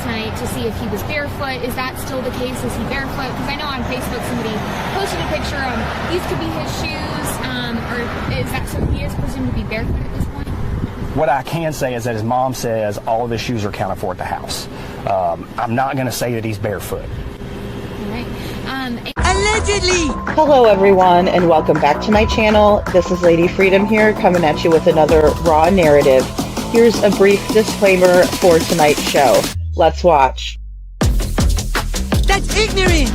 tonight to see if he was barefoot. Is that still the case? Is he barefoot? Because I know on Facebook somebody posted a picture of these could be his shoes, or is that so he is presumed to be barefoot at this point? What I can say is that his mom says all of his shoes are accounted for at the house. I'm not going to say that he's barefoot. All right. Allegedly! Hello everyone and welcome back to my channel. This is Lady Freedom here coming at you with another raw narrative. Here's a brief disclaimer for tonight's show. Let's watch. That's ignorant!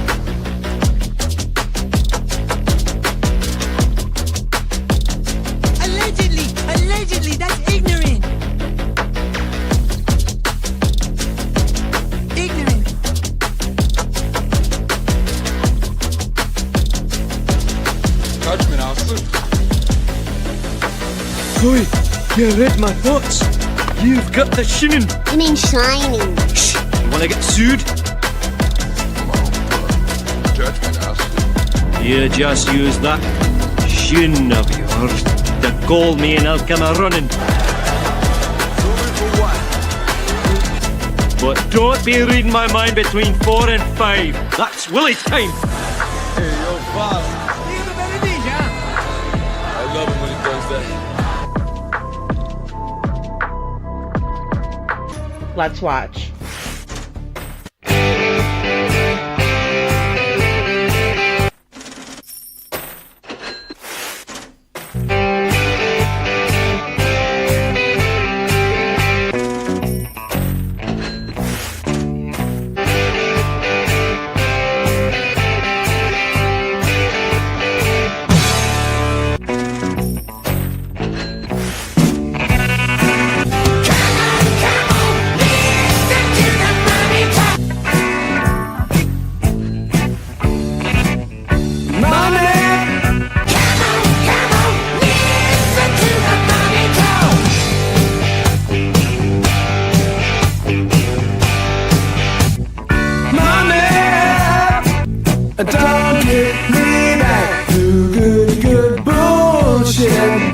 Allegedly, that's ignorant! Ignorant! Judgment, Alston. Oi, you read my thoughts. You've got the shinin. You mean shining? Shh, you wanna get sued? Judgment, Alston. You just use that shin of yours to call me and I'll come a running. But don't be reading my mind between 4 and 5. That's Willie's time. Hey, yo, boss. I love it when he does that. Let's watch. Don't get me back to good bullshit.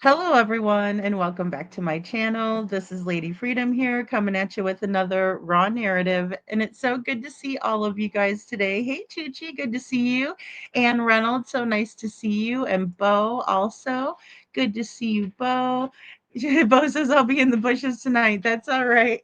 Hello everyone and welcome back to my channel. This is Lady Freedom here coming at you with another raw narrative, and it's so good to see all of you guys today. Hey Chuchi, good to see you. Ann Reynolds, so nice to see you. And Bo also, good to see you, Bo. Bo says I'll be in the bushes tonight. That's all right.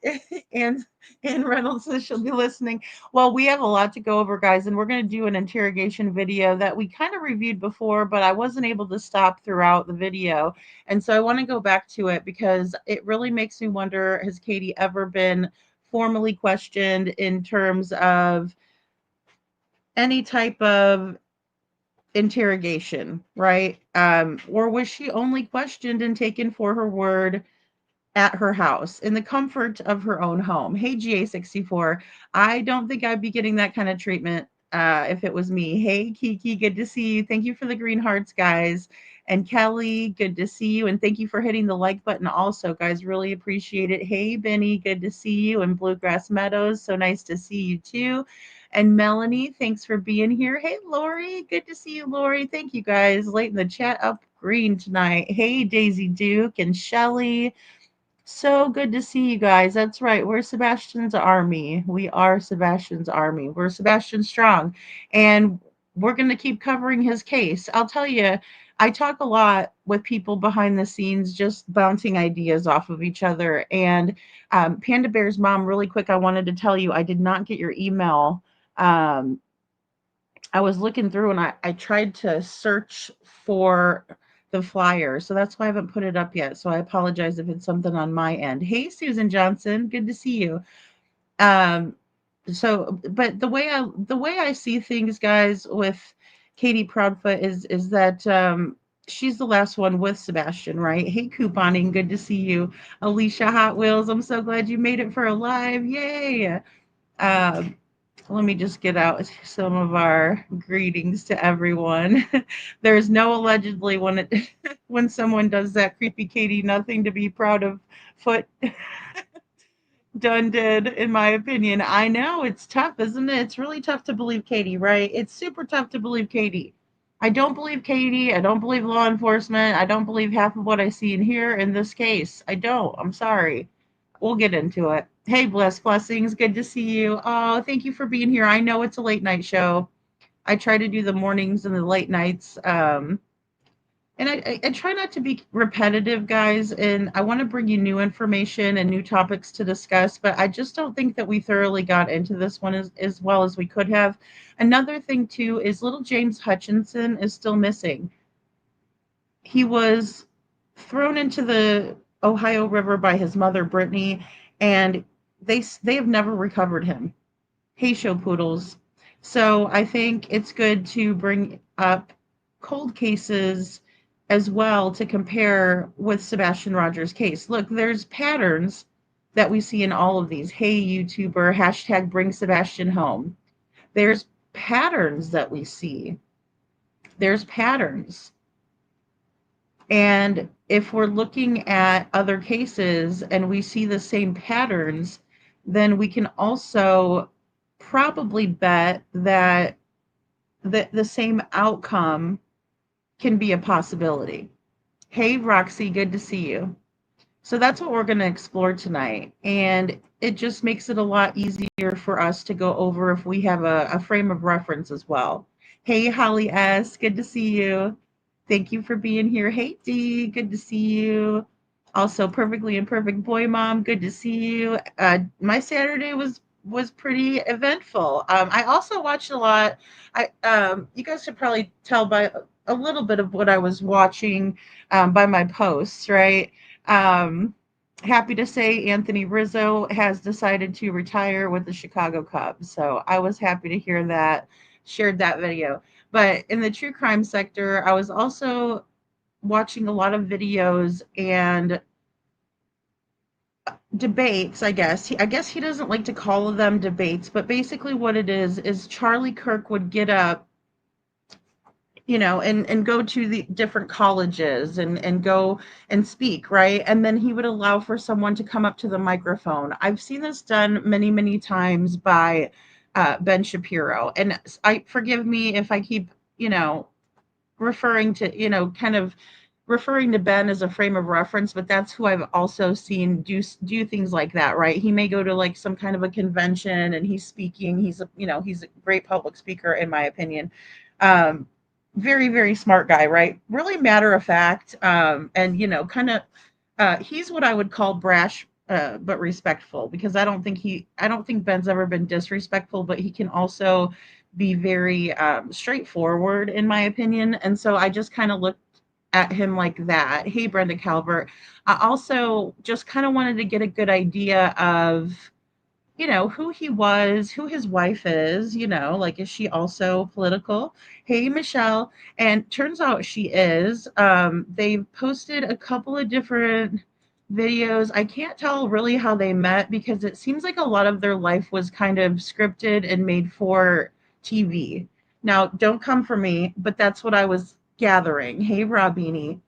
And Reynolds says she'll be listening. Well, we have a lot to go over, guys, and we're going to do an interrogation video that we kind of reviewed before, but I wasn't able to stop throughout the video. And so I want to go back to it because it really makes me wonder, has Katie ever been formally questioned in terms of any type of interrogation, right? Or was she only questioned and taken for her word at her house in the comfort of her own home? Hey, GA64, I don't think I'd be getting that kind of treatment if it was me. Hey, Kiki, good to see you. Thank you for the green hearts, guys. And Kelly, good to see you. And thank you for hitting the like button also, guys. Really appreciate it. Hey, Benny, good to see you. And Bluegrass Meadows, so nice to see you too. And Melanie, thanks for being here. Hey, Lori, good to see you, Lori. Thank you, guys. Late in the chat, up green tonight. Hey, Daisy Duke and Shelly. So good to see you guys. That's right. We're Sebastian's army. We are Sebastian's army. We're Sebastian Strong. And we're going to keep covering his case. I'll tell you, I talk a lot with people behind the scenes, just bouncing ideas off of each other. And Panda Bear's mom, really quick, I wanted to tell you, I did not get your email. I was looking through and I tried to search for the flyer. So that's why I haven't put it up yet. So I apologize if it's something on my end. Hey, Susan Johnson, good to see you. But the way I see things, guys, with Katie Proudfoot is that she's the last one with Sebastian, right? Hey, couponing, good to see you. Alicia Hot Wheels, I'm so glad you made it for a live. Yay. Um, Let me just get out some of our greetings to everyone. There's no allegedly when it when someone does that, creepy Katie, nothing to be proud of. Foot done did, in my opinion. I know it's tough, isn't it? It's really tough to believe Katie, right? It's super tough to believe Katie. I don't believe Katie. I don't believe law enforcement. I don't believe half of what I see and hear in this case. I don't. I'm sorry. We'll get into it. Hey, blessings. Good to see you. Oh, thank you for being here. I know it's a late night show. I try to do the mornings and the late nights. And I try not to be repetitive, guys. And I want to bring you new information and new topics to discuss. But I just don't think that we thoroughly got into this one as well as we could have. Another thing, too, is little James Hutchinson is still missing. He was thrown into the Ohio River by his mother, Brittany, and they have never recovered him. Hey, show poodles. So I think it's good to bring up cold cases as well to compare with Sebastian Rogers' case. Look, there's patterns that we see in all of these. Hey, YouTuber, hashtag bring Sebastian home. There's patterns that we see. There's patterns. And if we're looking at other cases and we see the same patterns, then we can also probably bet that the same outcome can be a possibility. Hey, Roxy, good to see you. So that's what we're going to explore tonight. And it just makes it a lot easier for us to go over if we have a frame of reference as well. Hey, Holly S., good to see you. Thank you for being here. Hey, Dee, good to see you. Also, Perfectly Imperfect Boy Mom, good to see you. My Saturday was pretty eventful. I also watched a lot. You guys should probably tell by a little bit of what I was watching by my posts, right? Happy to say Anthony Rizzo has decided to retire with the Chicago Cubs. So I was happy to hear that, shared that video. But in the true crime sector, I was also watching a lot of videos and debates, I guess. I guess he doesn't like to call them debates, but basically what it is Charlie Kirk would get up, and go to the different colleges and go and speak, right? And then he would allow for someone to come up to the microphone. I've seen this done many, many times by Ben Shapiro. And forgive me if I keep, referring to, kind of referring to Ben as a frame of reference, but that's who I've also seen do things like that, right? He may go to like some kind of a convention and he's speaking. He's a great public speaker, in my opinion. Very, very smart guy, right? Really matter of fact, and kind of, he's what I would call brash, but respectful, because I don't think Ben's ever been disrespectful, but he can also be very straightforward, in my opinion. And so I just kind of looked at him like that. Hey, Brenda Calvert. I also just kind of wanted to get a good idea of who he was, who his wife is, like, is she also political? Hey, Michelle. And turns out she is. They've posted a couple of different videos. I can't tell really how they met because it seems like a lot of their life was kind of scripted and made for TV. Now, don't come for me, but that's what I was gathering. Hey, Robini.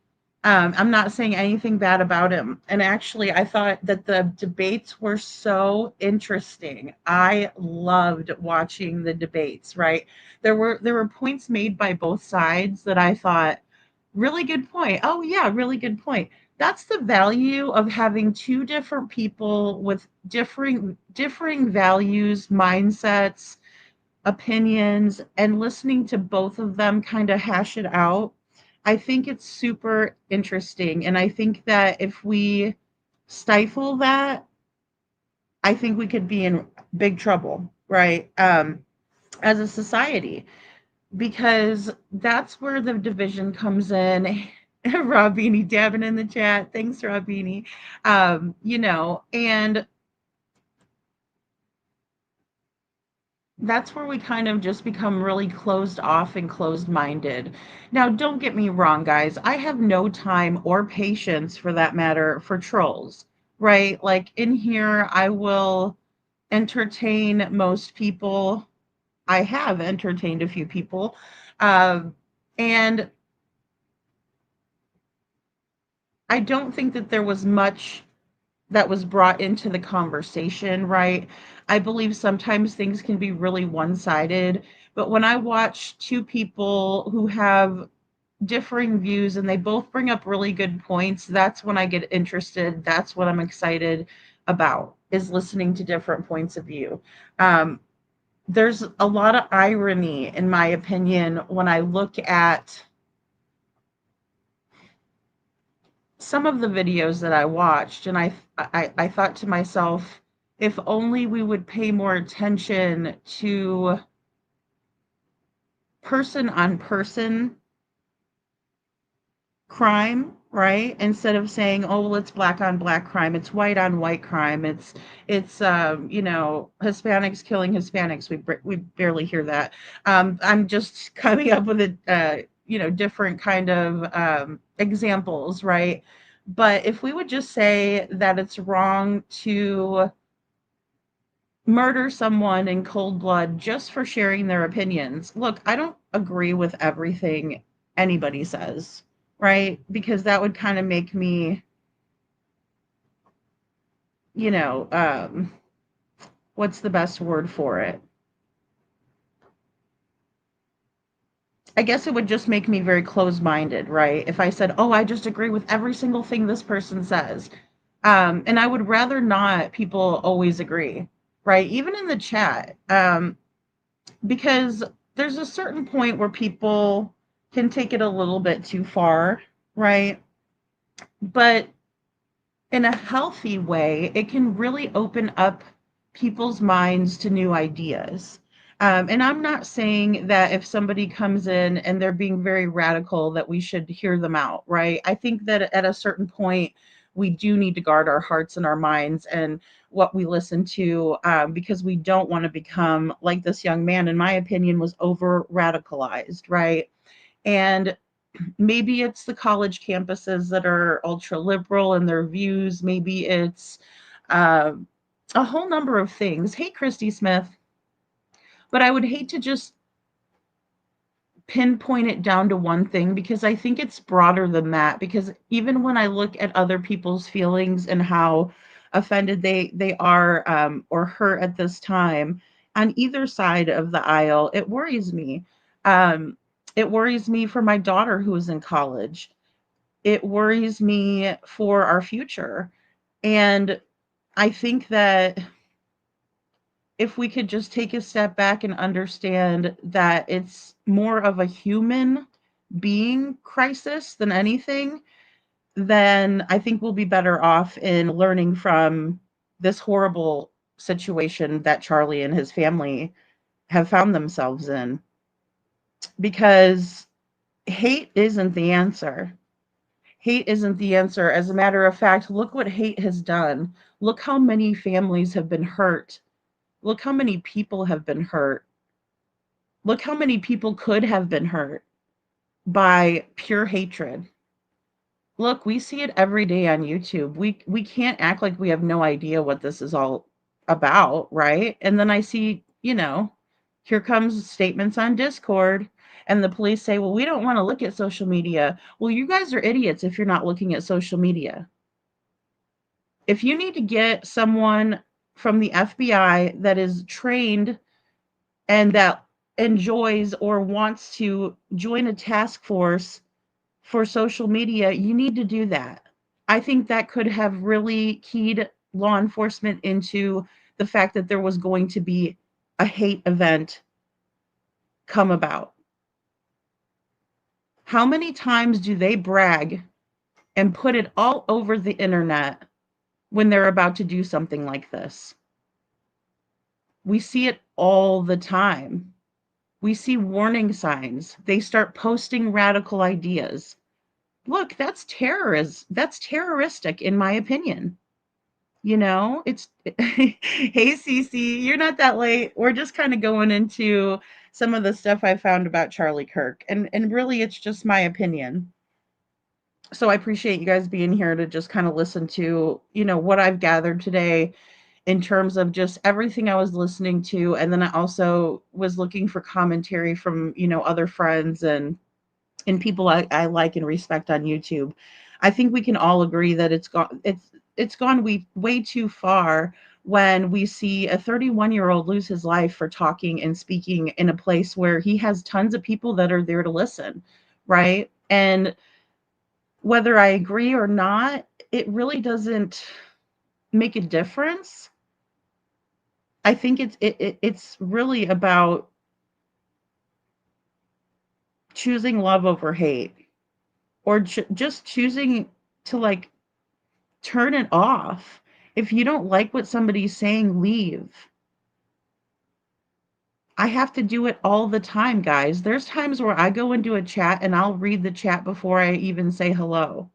I'm not saying anything bad about him. And actually, I thought that the debates were so interesting. I loved watching the debates, right? There were points made by both sides that I thought, really good point. Oh yeah, really good point. That's the value of having two different people with differing values, mindsets, opinions, and listening to both of them kind of hash it out. I think it's super interesting. And I think that if we stifle that, I think we could be in big trouble, right? As a society, because that's where the division comes in. Robini dabbing in the chat. Thanks, Robini. And that's where we kind of just become really closed off and closed minded. Now, don't get me wrong, guys. I have no time or patience for that matter for trolls, right? Like in here, I will entertain most people. I have entertained a few people. And I don't think that there was much that was brought into the conversation, right? I believe sometimes things can be really one sided, but when I watch two people who have differing views and they both bring up really good points, that's when I get interested. That's what I'm excited about, is listening to different points of view. Um, there's a lot of irony, in my opinion, when I look at some of the videos that I watched, and I thought to myself, if only we would pay more attention to person on person crime, right? Instead of saying, oh, well, it's black on black crime, it's white on white crime, it's Hispanics killing Hispanics. We barely hear that. I'm just coming up with different kind of examples, right? But if we would just say that it's wrong to murder someone in cold blood just for sharing their opinions. Look, I don't agree with everything anybody says, right? Because that would kind of make me, you know, what's the best word for it? I guess it would just make me very closed minded, right? If I said, oh, I just agree with every single thing this person says. And I would rather not people always agree, right? Even in the chat. Because there's a certain point where people can take it a little bit too far, right? But in a healthy way, it can really open up people's minds to new ideas. And I'm not saying that if somebody comes in and they're being very radical, that we should hear them out, right? I think that at a certain point, we do need to guard our hearts and our minds and what we listen to, because we don't want to become like this young man, in my opinion, was over radicalized, right? And maybe it's the college campuses that are ultra liberal in their views. Maybe it's uh, a whole number of things. Hey, Christy Smith. But I would hate to just pinpoint it down to one thing, because I think it's broader than that. Because even when I look at other people's feelings and how offended they are, or hurt at this time on either side of the aisle, it worries me. It worries me for my daughter who is in college. It worries me for our future. And I think that if we could just take a step back and understand that it's more of a human being crisis than anything, then I think we'll be better off in learning from this horrible situation that Charlie and his family have found themselves in. Because hate isn't the answer. Hate isn't the answer. As a matter of fact, look what hate has done. Look how many families have been hurt. Look how many people have been hurt. Look how many people could have been hurt by pure hatred. Look, we see it every day on YouTube. We can't act like we have no idea what this is all about, right? And then I see, here comes statements on Discord. And the police say, well, we don't want to look at social media. Well, you guys are idiots if you're not looking at social media. If you need to get someone from the FBI that is trained and that enjoys or wants to join a task force for social media, you need to do that. I think that could have really keyed law enforcement into the fact that there was going to be a hate event come about. How many times do they brag and put it all over the internet when they're about to do something like this? We see it all the time. We see warning signs. They start posting radical ideas. Look, that's terrorism. That's terroristic, in my opinion. You know, it's hey Cece, you're not that late. We're just kind of going into some of the stuff I found about Charlie Kirk, and really, it's just my opinion. So I appreciate you guys being here to just kind of listen to, you know, what I've gathered today in terms of just everything I was listening to, and then I also was looking for commentary from, you know, other friends and people I like and respect on YouTube. I think we can all agree that it's gone way too far when we see a 31-year-old lose his life for talking and speaking in a place where he has tons of people that are there to listen, right? And whether I agree or not, it really doesn't make a difference. I think it's really about choosing love over hate, or just choosing to like turn it off. If you don't like what somebody's saying, leave. I have to do it all the time, guys. There's times where I go into a chat and I'll read the chat before I even say hello.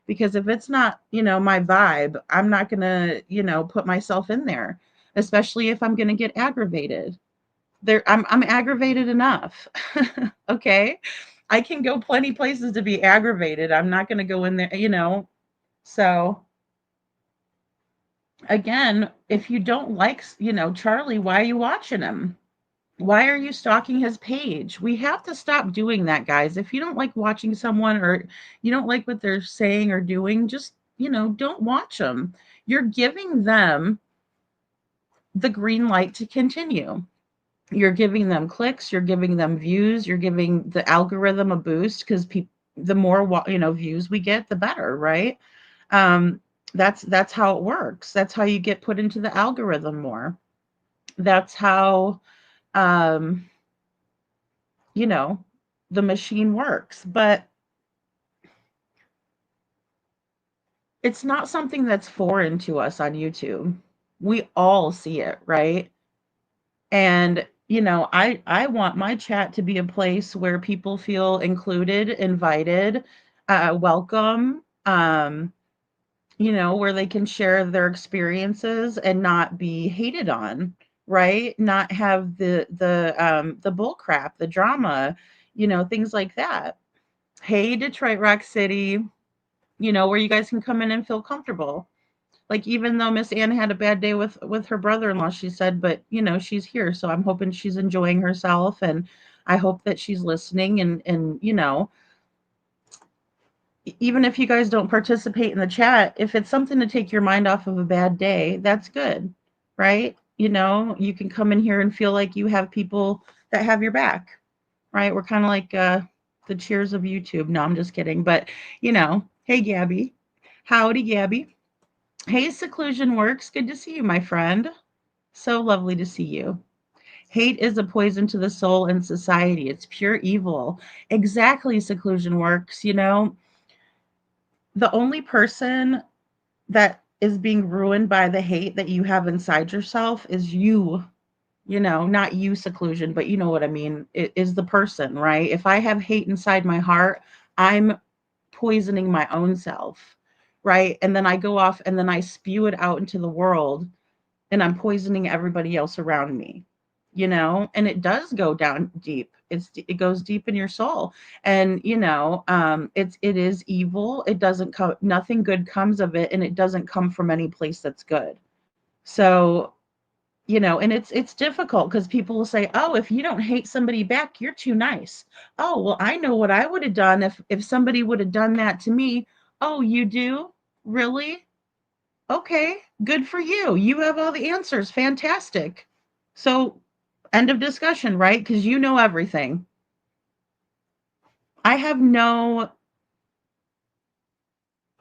Because if it's not, you know, my vibe, I'm not going to, you know, put myself in there, especially if I'm going to get aggravated. I'm aggravated enough. Okay? I can go plenty places to be aggravated. I'm not going to go in there, you know. So again, if you don't like, you know, Charlie, why are you watching him? Why are you stalking his page? We have to stop doing that, guys. If you don't like watching someone or you don't like what they're saying or doing, just, you know, don't watch them. You're giving them the green light to continue. You're giving them clicks, you're giving them views, you're giving the algorithm a boost because the more, you know, views we get, the better, right? Um, that's how it works. That's how you get put into the algorithm more. That's how you know, the machine works. But it's not something that's foreign to us on YouTube. We all see it, right? And you know, I want my chat to be a place where people feel included, invited, welcome, you know, where they can share their experiences and not be hated on, right? Not have the bull crap, the drama, you know, things like that. Hey, Detroit Rock City, you know, where you guys can come in and feel comfortable. Like, even though Miss Ann had a bad day with her brother-in-law, she said, but you know, she's here, so I'm hoping she's enjoying herself, and I hope that she's listening, and you know, even if you guys don't participate in the chat, if it's something to take your mind off of a bad day, that's good, right? You know, you can come in here and feel like you have people that have your back, right? We're kind of like the cheers of YouTube. No, I'm just kidding. But, you know, hey, Gabby. Howdy, Gabby. Hey, Seclusion Works. Good to see you, my friend. So lovely to see you. Hate is a poison to the soul and society. It's pure evil. Exactly, Seclusion Works. You know, the only person that is being ruined by the hate that you have inside yourself is you. You know, not you, Seclusion, but you know what I mean. It is the person, right? If I have hate inside my heart, I'm poisoning my own self, right? And then I go off and then I spew it out into the world, and I'm poisoning everybody else around me, you know. And it does go down deep. It goes deep in your soul. And you know, it is evil. It doesn't come, nothing good comes of it, and it doesn't come from any place that's good. So And it's difficult because people will say, oh, if you don't hate somebody back, you're too nice. Oh, well, I know what I would have done if somebody would have done that to me. Oh, you do? Really? Okay, good for you. You have all the answers. Fantastic. So, end of discussion, right? Because you know everything. I have no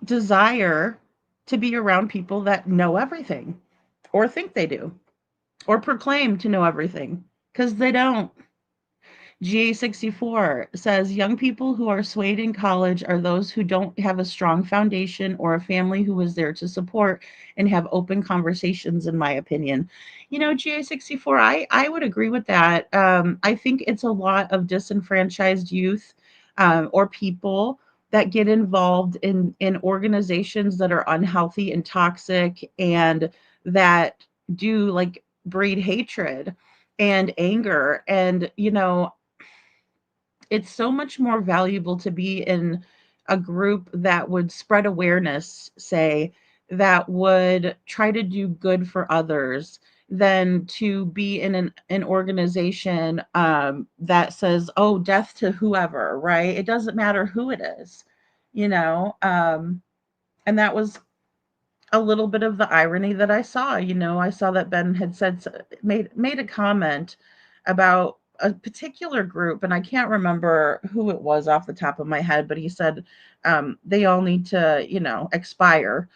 desire to be around people that know everything or think they do or proclaim to know everything because they don't. GA64 says young people who are swayed in college are those who don't have a strong foundation or a family who is there to support and have open conversations, in my opinion. GA64, I would agree with that. I think it's a lot of disenfranchised youth or people that get involved in organizations that are unhealthy and toxic and that do like breed hatred and anger. And it's so much more valuable to be in a group that would spread awareness, say, that would try to do good for others than to be in an organization that says, oh, death to whoever, right? It doesn't matter who it is, you know? And that was a little bit of the irony that I saw. I saw that Ben had made a comment about a particular group, and I can't remember who it was off the top of my head, but he said they all need to, expire.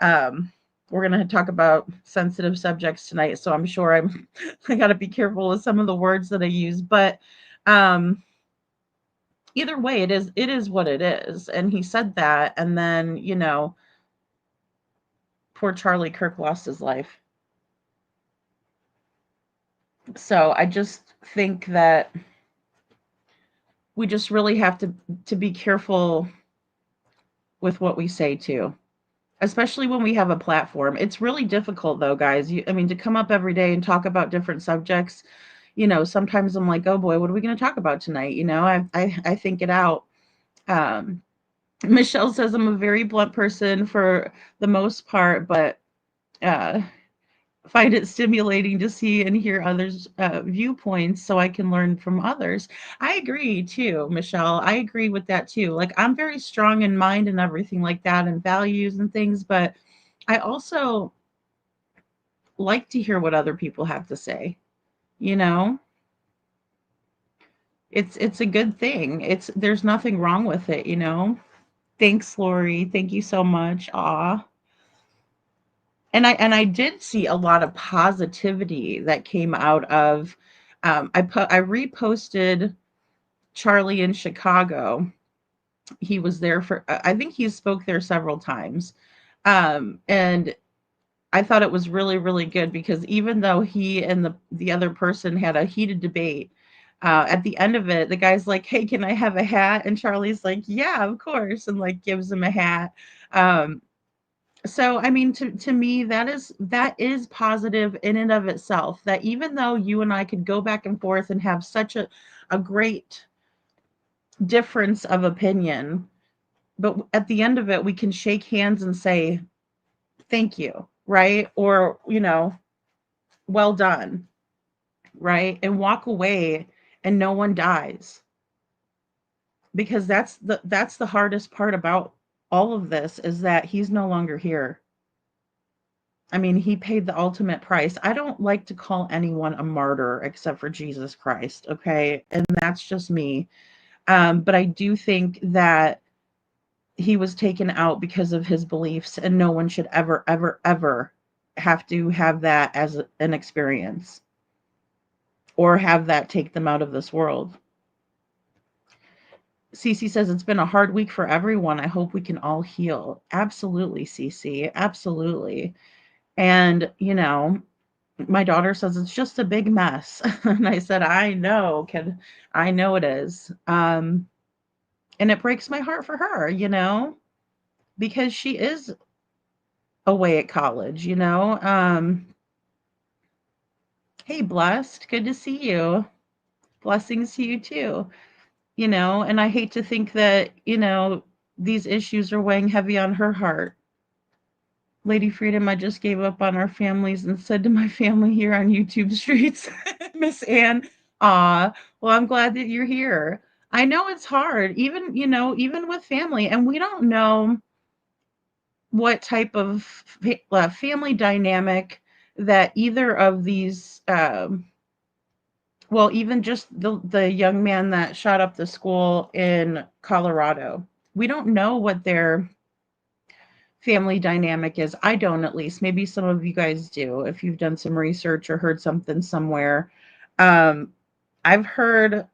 Um, we're going to talk about sensitive subjects tonight, so I'm sure I got to be careful with some of the words that I use, but um, either way, it is what it is. And he said that, and then poor Charlie Kirk lost his life. So I just think that we just really have to be careful with what we say too, especially when we have a platform. It's really difficult though, guys. I mean, to come up every day and talk about different subjects, sometimes I'm like, oh boy, what are we going to talk about tonight? I think it out. Um, Michelle says I'm a very blunt person for the most part, but uh, find it stimulating to see and hear others' viewpoints so I can learn from others. I agree too, Michelle. I agree with that too. Like, I'm very strong in mind and everything like that and values and things, but I also like to hear what other people have to say. You know, it's a good thing. There's nothing wrong with it. Thanks, Lori. Thank you so much. Aw. And I did see a lot of positivity that came out of I reposted Charlie in Chicago. He was there for I think he spoke there several times. And I thought it was really, really good because even though he and the other person had a heated debate, at the end of it, the guy's like, "Hey, can I have a hat?" And Charlie's like, "Yeah, of course," and like gives him a hat. So I mean, to me, that is positive in and of itself. That even though you and I could go back and forth and have such a great difference of opinion, but at the end of it, we can shake hands and say thank you, right? Or well done, right? And walk away, and no one dies, because that's the hardest part about all of this is that he's no longer here. I mean, he paid the ultimate price. I don't like to call anyone a martyr except for Jesus Christ, okay? And that's just me. But I do think that he was taken out because of his beliefs, and no one should ever, ever, ever have to have that as an experience or have that take them out of this world. Cece says it's been a hard week for everyone. I hope we can all heal. Absolutely, Cece. Absolutely. And, my daughter says it's just a big mess. And I said, I know, kid. I know it is. And it breaks my heart for her, because she is away at college. Hey, Blessed, good to see you. Blessings to you too. And I hate to think that, these issues are weighing heavy on her heart. Lady Freedom, I just gave up on our families and said to my family here on YouTube streets, Miss Ann, well, I'm glad that you're here. I know it's hard, even, even with family, and we don't know what type of family dynamic that either of these, well, even just the young man that shot up the school in Colorado, we don't know what their family dynamic is. I don't, at least. Maybe some of you guys do if you've done some research or heard something somewhere. I've heard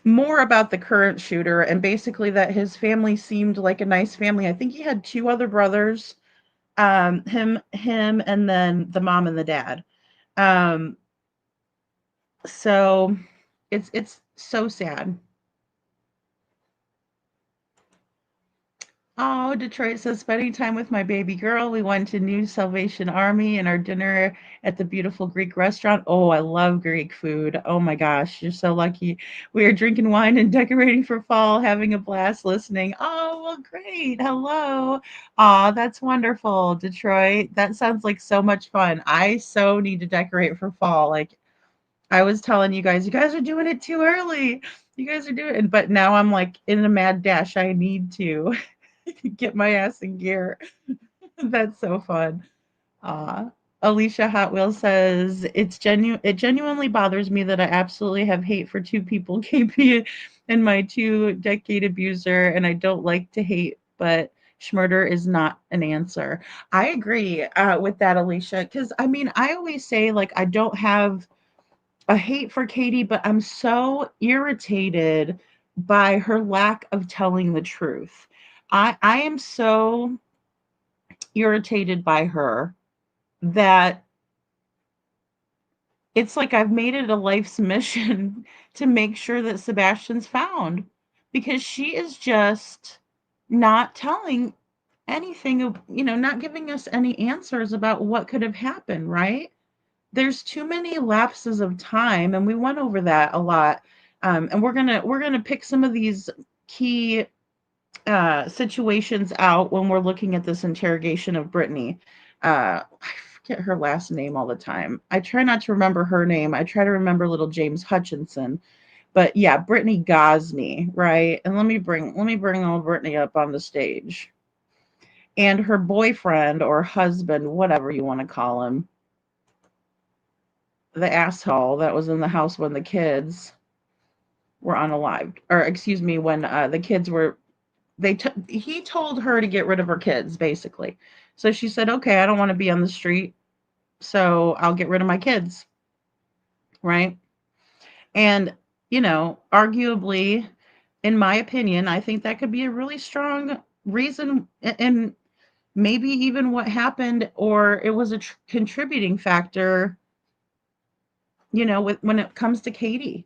more about the current shooter, and basically that his family seemed like a nice family. I think he had two other brothers, him and then the mom and the dad. Um, so it's so sad. Oh, Detroit says, spending time with my baby girl. We went to New Salvation Army and our dinner at the beautiful Greek restaurant. Oh, I love Greek food. Oh my gosh, you're so lucky. We are drinking wine and decorating for fall, having a blast listening. Oh, well, great. Hello. Oh, that's wonderful, Detroit. That sounds like so much fun. I so need to decorate for fall. Like I was telling you guys are doing it too early. You guys are doing it. But now I'm like in a mad dash. I need to. Get my ass in gear. That's so fun. Uh, Alicia Hot Wheels says it genuinely bothers me that I absolutely have hate for two people, KP and my 2-decade abuser, and I don't like to hate, but schmurder is not an answer. I agree with that, Alicia, because I mean, I always say like I don't have a hate for Katie, but I'm so irritated by her lack of telling the truth. I am so irritated by her that it's like I've made it a life's mission to make sure that Sebastian's found because she is just not telling anything of, not giving us any answers about what could have happened, right? There's too many lapses of time, and we went over that a lot. And we're gonna pick some of these key situations out when we're looking at this interrogation of Brittany. I forget her last name all the time. I try not to remember her name. I try to remember little James Hutchinson. But yeah, Brittany Gosney, right? And let me bring old Brittany up on the stage. And her boyfriend or husband, whatever you want to call him, the asshole that was in the house when the kids were unalived, or excuse me, when the kids were he told her to get rid of her kids, basically. So she said, okay, I don't want to be on the street, so I'll get rid of my kids, right? And arguably, in my opinion, I think that could be a really strong reason, and maybe even what happened, or it was a contributing factor, when it comes to Katie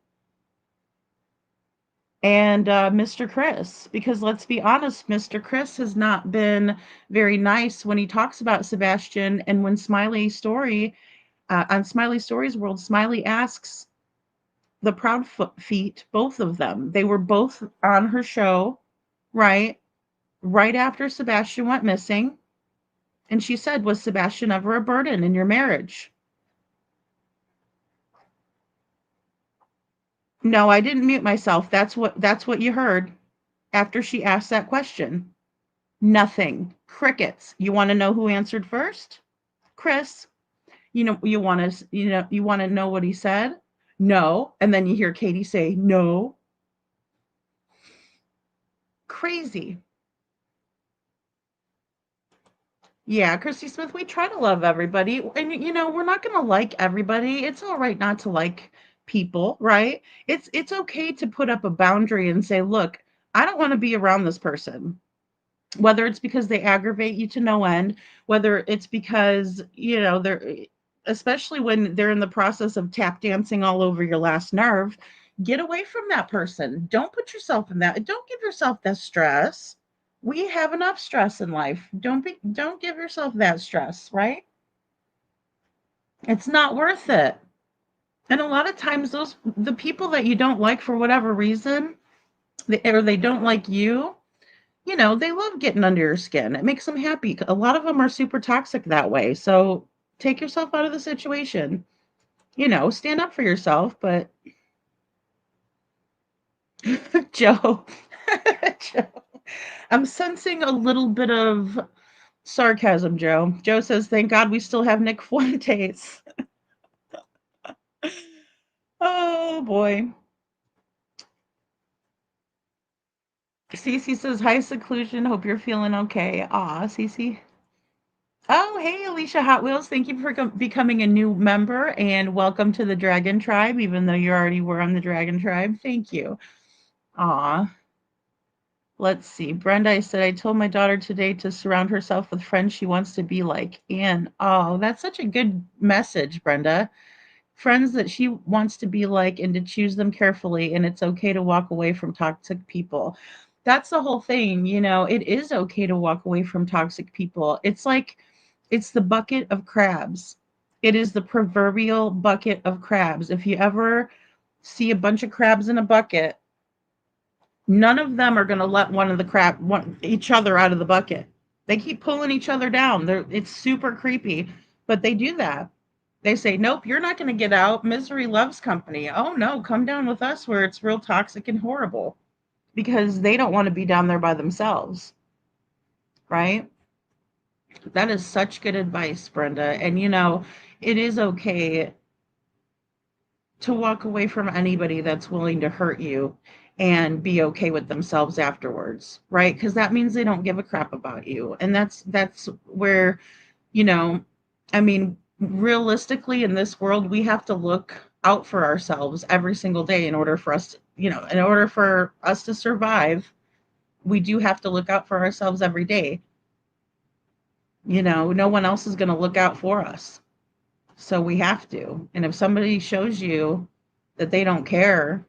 and Mr. Chris, because let's be honest, Mr. Chris has not been very nice when he talks about Sebastian. And when Smiley Story, on Smiley Stories World, Smiley asks the Proudfoot, both of them, they were both on her show, right? Right after Sebastian went missing. And she said, was Sebastian ever a burden in your marriage? No, I didn't mute myself. That's what you heard after she asked that question. Nothing. Crickets. You want to know who answered first? Chris. You want to know what he said? No. And then you hear Katie say, no. Crazy. Yeah, Christy Smith, we try to love everybody. And we're not going to like everybody. It's all right not to like people, right? It's okay to put up a boundary and say, look, I don't want to be around this person. Whether it's because they aggravate you to no end, whether it's because, they're, especially when they're in the process of tap dancing all over your last nerve, get away from that person. Don't put yourself in that. Don't give yourself that stress. We have enough stress in life. Don't give yourself that stress, right? It's not worth it. And a lot of times the people that you don't like for whatever reason, or they don't like you, they love getting under your skin. It makes them happy. A lot of them are super toxic that way. So take yourself out of the situation. Stand up for yourself, but Joe, Joe, I'm sensing a little bit of sarcasm, Joe. Joe says, thank God we still have Nick Fuentes. Oh boy. Cece says, hi, seclusion. Hope you're feeling okay. Aw, Cece. Oh, hey, Alicia Hot Wheels. Thank you for becoming a new member and welcome to the Dragon Tribe, even though you already were on the Dragon Tribe. Thank you. Aw. Let's see. Brenda, I said, I told my daughter today to surround herself with friends she wants to be like. And oh, that's such a good message, Brenda. Friends that she wants to be like and to choose them carefully. And it's okay to walk away from toxic people. That's the whole thing. It is okay to walk away from toxic people. It's the bucket of crabs. It is the proverbial bucket of crabs. If you ever see a bunch of crabs in a bucket, none of them are going to let each other out of the bucket. They keep pulling each other down. It's super creepy, but they do that. They say, nope, you're not going to get out. Misery loves company. Oh no, come down with us where it's real toxic and horrible because they don't want to be down there by themselves. Right? That is such good advice, Brenda. And it is okay to walk away from anybody that's willing to hurt you and be okay with themselves afterwards, right? Because that means they don't give a crap about you. And that's where, you know, I mean, realistically in this world, we have to look out for ourselves every single day in order for us to, in order for us to survive, we do have to look out for ourselves every day. No one else is going to look out for us. So we have to. And if somebody shows you that they don't care,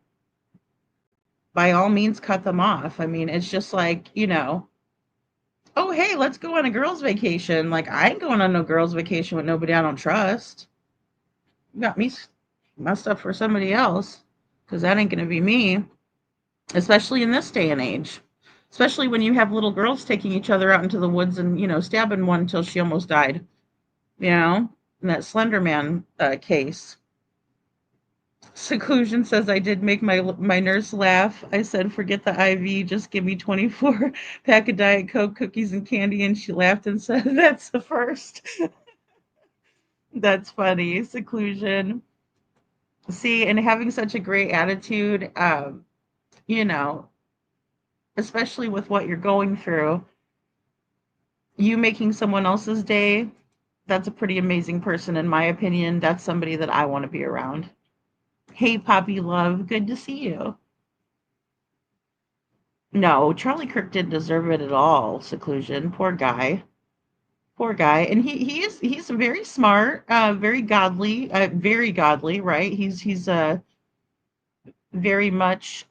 by all means cut them off. I mean, it's just like, oh, hey, let's go on a girls' vacation. Like, I ain't going on no girls' vacation with nobody I don't trust. You got me messed up for somebody else because that ain't going to be me, especially in this day and age. Especially when you have little girls taking each other out into the woods and, stabbing one until she almost died, in that Slender Man case. Seclusion says I did make my nurse laugh. I said, forget the IV, just give me 24 pack of Diet Coke, cookies, and candy. And she laughed and said, that's the first. That's funny. Seclusion. See, and having such a great attitude, you know, especially with what you're going through, you making someone else's day, that's a pretty amazing person, in my opinion. That's somebody that I want to be around. Hey, Poppy Love, good to see you. No, Charlie Kirk didn't deserve it at all, seclusion. Poor guy. Poor guy. And he's very smart, very godly, right? He's very much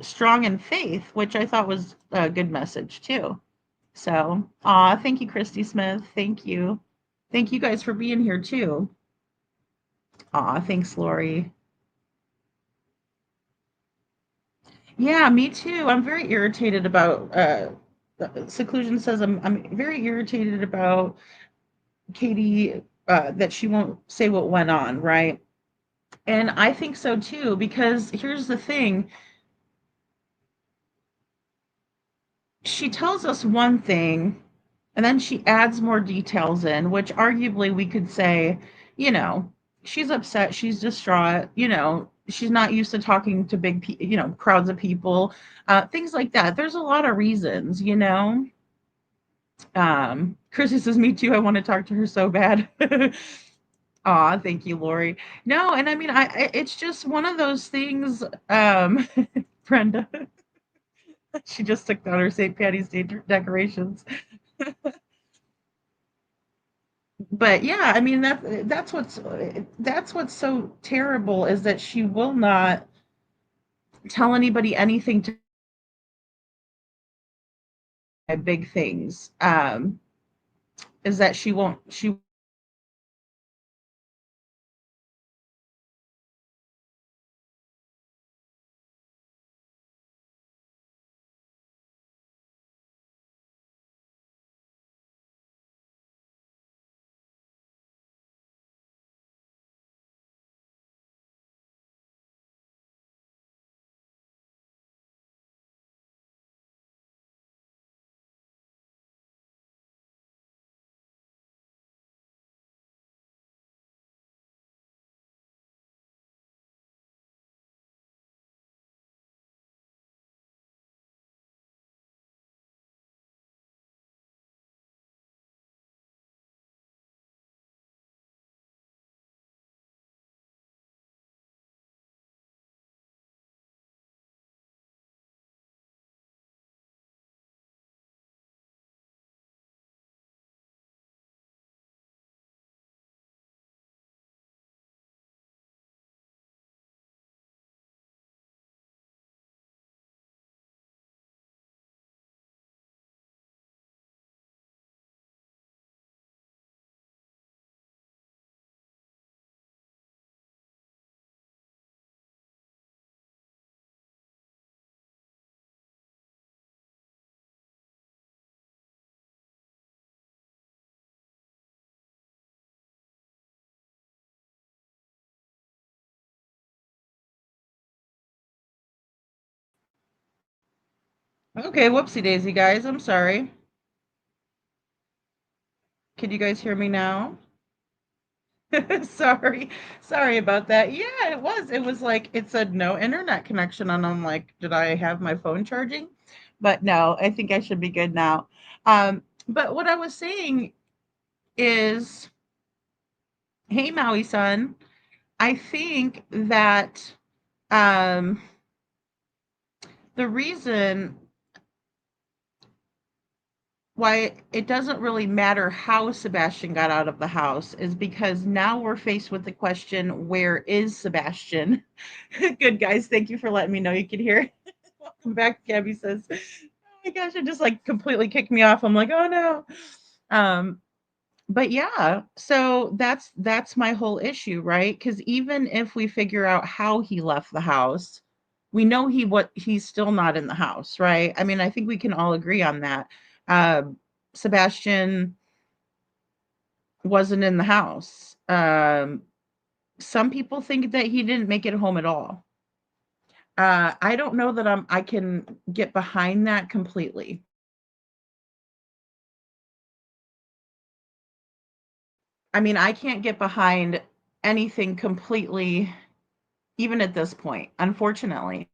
strong in faith, which I thought was a good message too. So, thank you, Christy Smith. Thank you. Thank you guys for being here too. Thanks, Lori. Yeah, me too. I'm very irritated about seclusion says I'm very irritated about Katie that she won't say what went on, right? And I think so too, because here's the thing. She tells us one thing and then she adds more details in, which arguably we could say, you know, she's upset, she's distraught, she's not used to talking to crowds of people, things like that. There's a lot of reasons. Chrissy says, me too. I want to talk to her so bad. Aw, thank you, Lori. No, and I mean, it's just one of those things. Brenda, she just took down her St. Patty's Day decorations. But yeah, I mean that's what's so terrible is that she will not tell anybody anything to big things. Is that she Okay, whoopsie daisy, guys. I'm sorry. Can you guys hear me now? Sorry. Sorry about that. Yeah, it was. It was like it said no internet connection, and I'm like, did I have my phone charging? But no, I think I should be good now. But what I was saying is, hey Maui son, I think that um the reason why it doesn't really matter how Sebastian got out of the house is because now we're faced with the question, where is Sebastian? Good guys, thank you for letting me know you could hear. Welcome back, Gabby says. Oh my gosh, it just like completely kicked me off. I'm like, oh no. Um, but yeah, so that's my whole issue, right? Because even if we figure out how he left the house, we know he's still not in the house, right? I mean, I think we can all agree on that. Sebastian wasn't in the house. Some people think that he didn't make it home at all. I don't know that I can get behind that completely. I mean, I can't get behind anything completely, even at this point, unfortunately.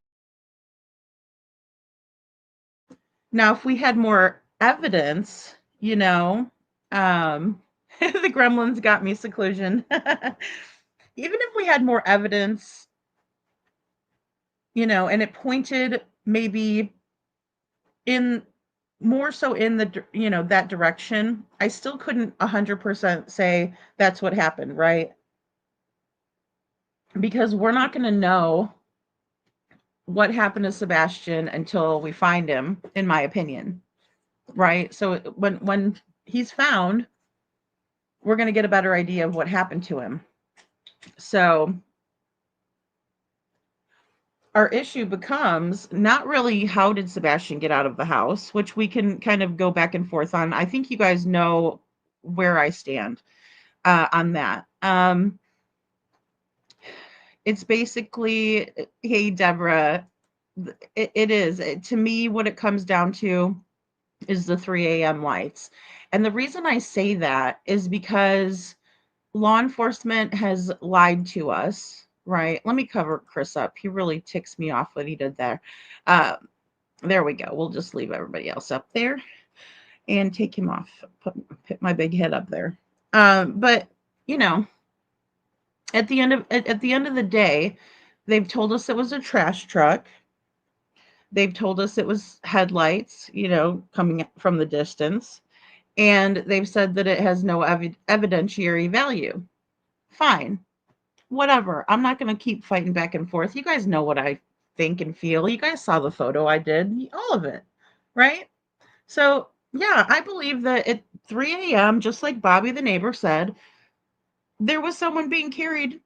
Now, if we had more evidence, the gremlins got me seclusion. Even if we had more evidence, and it pointed maybe in more so in that direction, I still couldn't 100% say that's what happened, right? Because we're not going to know what happened to Sebastian until we find him, in my opinion, right? So when he's found, we're going to get a better idea of what happened to him. So our issue becomes not really how did Sebastian get out of the house, which we can kind of go back and forth on. I think you guys know where I stand on that. It's basically, hey, Deborah, it is. To me, what it comes down to is the 3 a.m. lights. And the reason I say that is because law enforcement has lied to us, right? Let me cover Chris up. He really ticks me off what he did there. Uh, there we go. We'll just leave everybody else up there and take him off. Put my big head up there. But you know, at the end of the day, they've told us it was a trash truck. They've told us it was headlights, coming from the distance, and they've said that it has no evidentiary value. Fine. Whatever. I'm not going to keep fighting back and forth. You guys know what I think and feel. You guys saw the photo I did, all of it, right? So, yeah, I believe that at 3 a.m., just like Bobby the neighbor said, there was someone being carried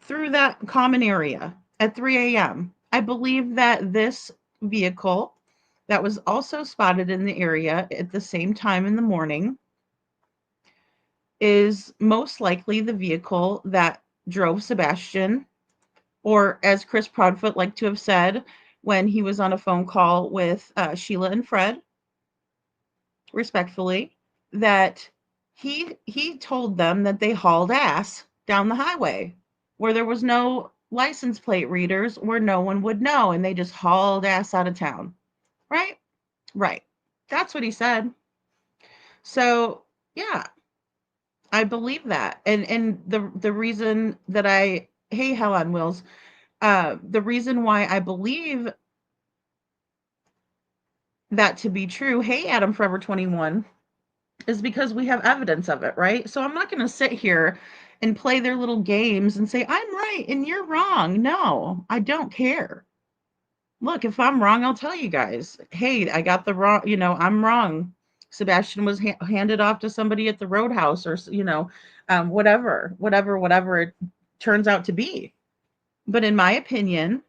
through that common area at 3 a.m. I believe that this vehicle that was also spotted in the area at the same time in the morning is most likely the vehicle that drove Sebastian, or as Chris Proudfoot liked to have said when he was on a phone call with Sheila and Fred, respectfully, that he told them that they hauled ass down the highway where there was no license plate readers, where no one would know, and they just hauled ass out of town. Right? Right. That's what he said. So, yeah, I believe that. And the reason that hey, Hell on Wheels, the reason why I believe that to be true, hey, Adam Forever 21, is because we have evidence of it, right? So I'm not going to sit here and play their little games and say, I'm right and you're wrong. No, I don't care. Look, if I'm wrong, I'll tell you guys, hey, I got the wrong, I'm wrong. Sebastian was handed off to somebody at the roadhouse, or, whatever it turns out to be. But in my opinion,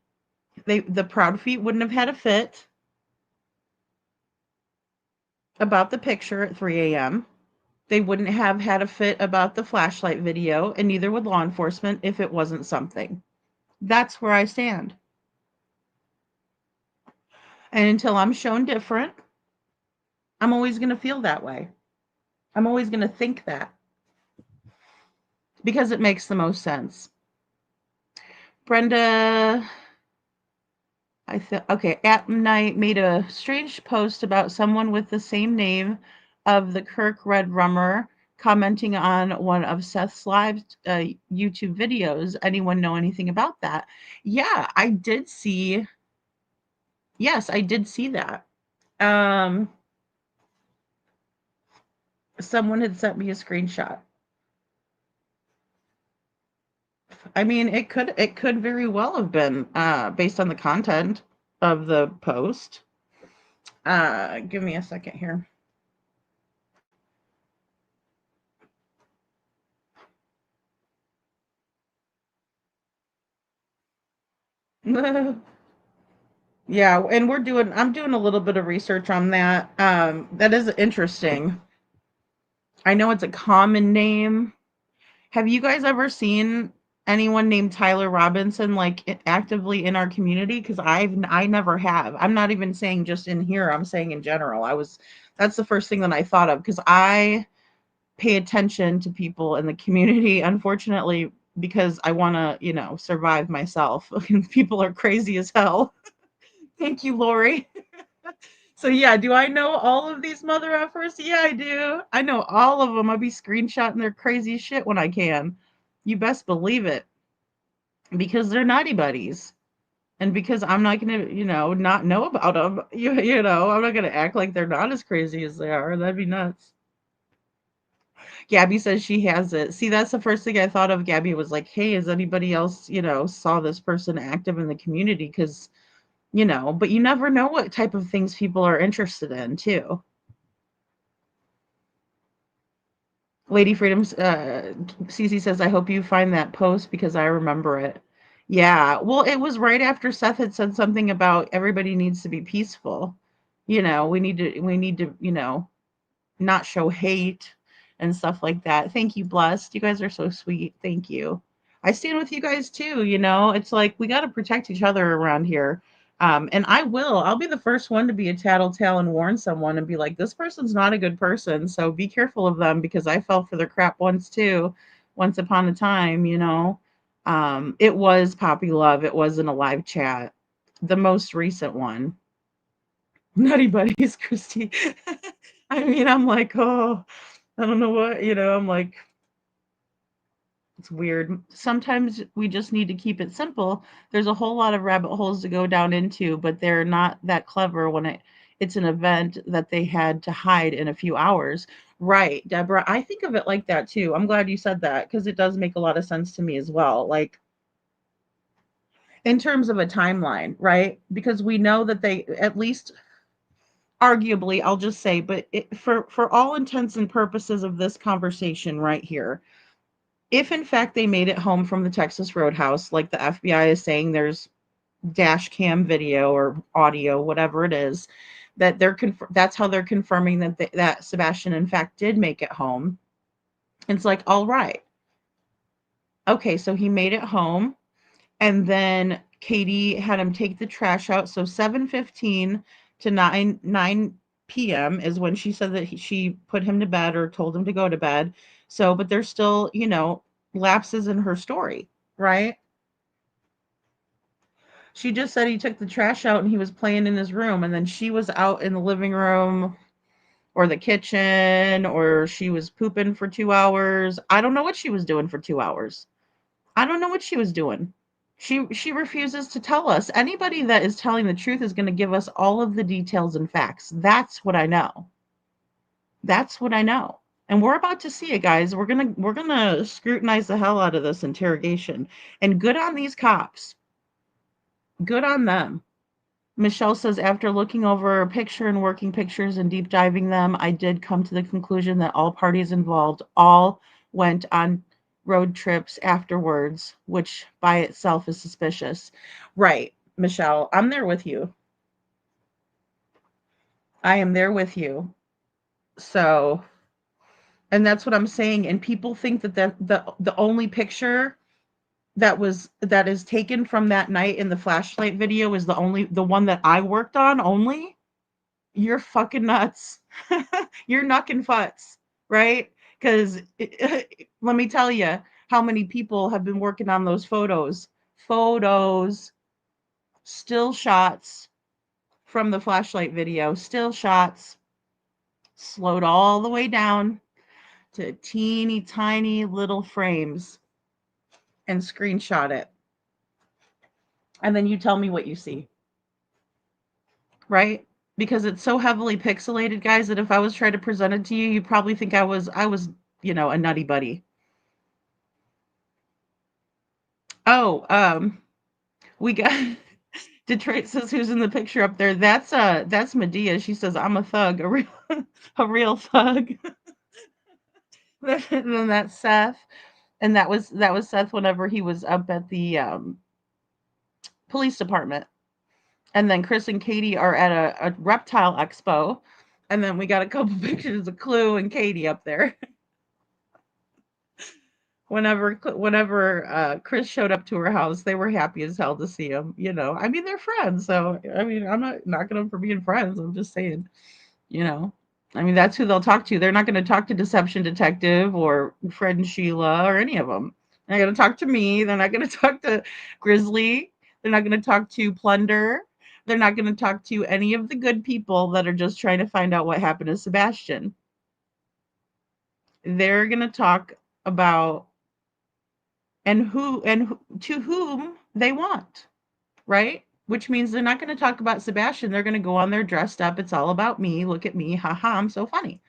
the Proud Feet wouldn't have had a fit about the picture at 3 a.m. They wouldn't have had a fit about the flashlight video, and neither would law enforcement if it wasn't something. That's where I stand. And until I'm shown different, I'm always going to feel that way. I'm always going to think that because it makes the most sense. Brenda, okay, at night made a strange post about someone with the same name of the Kirk Red Rummer commenting on one of Seth's live YouTube videos. Anyone know anything about that? Yeah, I did see. Yes, I did see that. Um, someone had sent me a screenshot. I mean, it could very well have been based on the content of the post. Give me a second here. Yeah, and I'm doing a little bit of research on that. That is interesting. I know it's a common name. Have you guys ever seen anyone named Tyler Robinson like actively in our community? Because I never have. I'm not even saying just in here. I'm saying in general. That's the first thing that I thought of because I pay attention to people in the community. Unfortunately, because I want to, survive myself. People are crazy as hell. Thank you, Lori. So yeah, do I know all of these mother effers? Yeah, I do. I know all of them. I'll be screenshotting their crazy shit when I can. You best believe it. Because they're naughty buddies. And because I'm not gonna, not know about them. I'm not gonna act like they're not as crazy as they are. That'd be nuts. Gabby says she has it. See, that's the first thing I thought of. Gabby was like, hey, is anybody else, saw this person active in the community? Because, but you never know what type of things people are interested in, too. Lady Freedom's Cece says, I hope you find that post because I remember it. Yeah. Well, it was right after Seth had said something about everybody needs to be peaceful. We need to, not show hate and stuff like that. Thank you, Blessed. You guys are so sweet. Thank you. I stand with you guys too. It's like we got to protect each other around here. And I'll be the first one to be a tattletale and warn someone and be like, this person's not a good person. So be careful of them because I fell for their crap once too, once upon a time. It was Poppy Love. It wasn't a live chat. The most recent one. Nutty Buddies, Christy. I mean, I'm like, oh, I don't know what, I'm like, it's weird. Sometimes we just need to keep it simple. There's a whole lot of rabbit holes to go down into, but they're not that clever when it's an event that they had to hide in a few hours. Right, Deborah. I think of it like that too. I'm glad you said that because it does make a lot of sense to me as well. Like in terms of a timeline, right? Because we know that they at least arguably, I'll just say, but for all intents and purposes of this conversation right here, if in fact they made it home from the Texas Roadhouse, like the FBI is saying, there's dash cam video or audio, whatever it is, that that's how they're confirming that Sebastian in fact did make it home. It's like, all right, okay, so he made it home, and then Katie had him take the trash out. So 7:15 to 9 p.m. is when she said that she put him to bed or told him to go to bed. So, but there's still, lapses in her story, right? She just said he took the trash out and he was playing in his room, and then she was out in the living room or the kitchen, or she was pooping for 2 hours. I don't know what she was doing for 2 hours. I don't know what she was doing. She refuses to tell us. Anybody that is telling the truth is going to give us all of the details and facts. That's what I know. That's what I know. And we're about to see it, guys. We're gonna scrutinize the hell out of this interrogation. And good on these cops. Good on them. Michelle says, after looking over a picture and working pictures and deep diving them, I did come to the conclusion that all parties involved all went on road trips afterwards, which by itself is suspicious. Right, Michelle, I'm there with you. I am there with you. So, and that's what I'm saying. And people think that the only picture that is taken from that night in the flashlight video is the one that I worked on only, you're fucking nuts. You're knuckin' futs, right? Because let me tell you how many people have been working on those photos, still shots from the flashlight video, still shots, slowed all the way down to teeny tiny little frames and screenshot it. And then you tell me what you see, right? Because it's so heavily pixelated, guys, that if I was trying to present it to you, you'd probably think I was, a nutty buddy. Oh, we got Detroit says who's in the picture up there. That's Medea. She says, I'm a thug, a real thug. And then that's Seth. And that was Seth whenever he was up at the police department. And then Chris and Katie are at a reptile expo. And then we got a couple pictures of Clue and Katie up there. Whenever Chris showed up to her house, they were happy as hell to see him. I mean, they're friends. So, I mean, I'm not knocking them for being friends. I'm just saying, I mean, that's who they'll talk to. They're not going to talk to Deception Detective or Fred and Sheila or any of them. They're going to talk to me. They're not going to talk to Grizzly. They're not going to talk to Plunder. They're not going to talk to any of the good people that are just trying to find out what happened to Sebastian. They're going to talk about to whom they want, right? Which means they're not going to talk about Sebastian. They're going to go on there dressed up. It's all about me. Look at me. Haha, I'm so funny.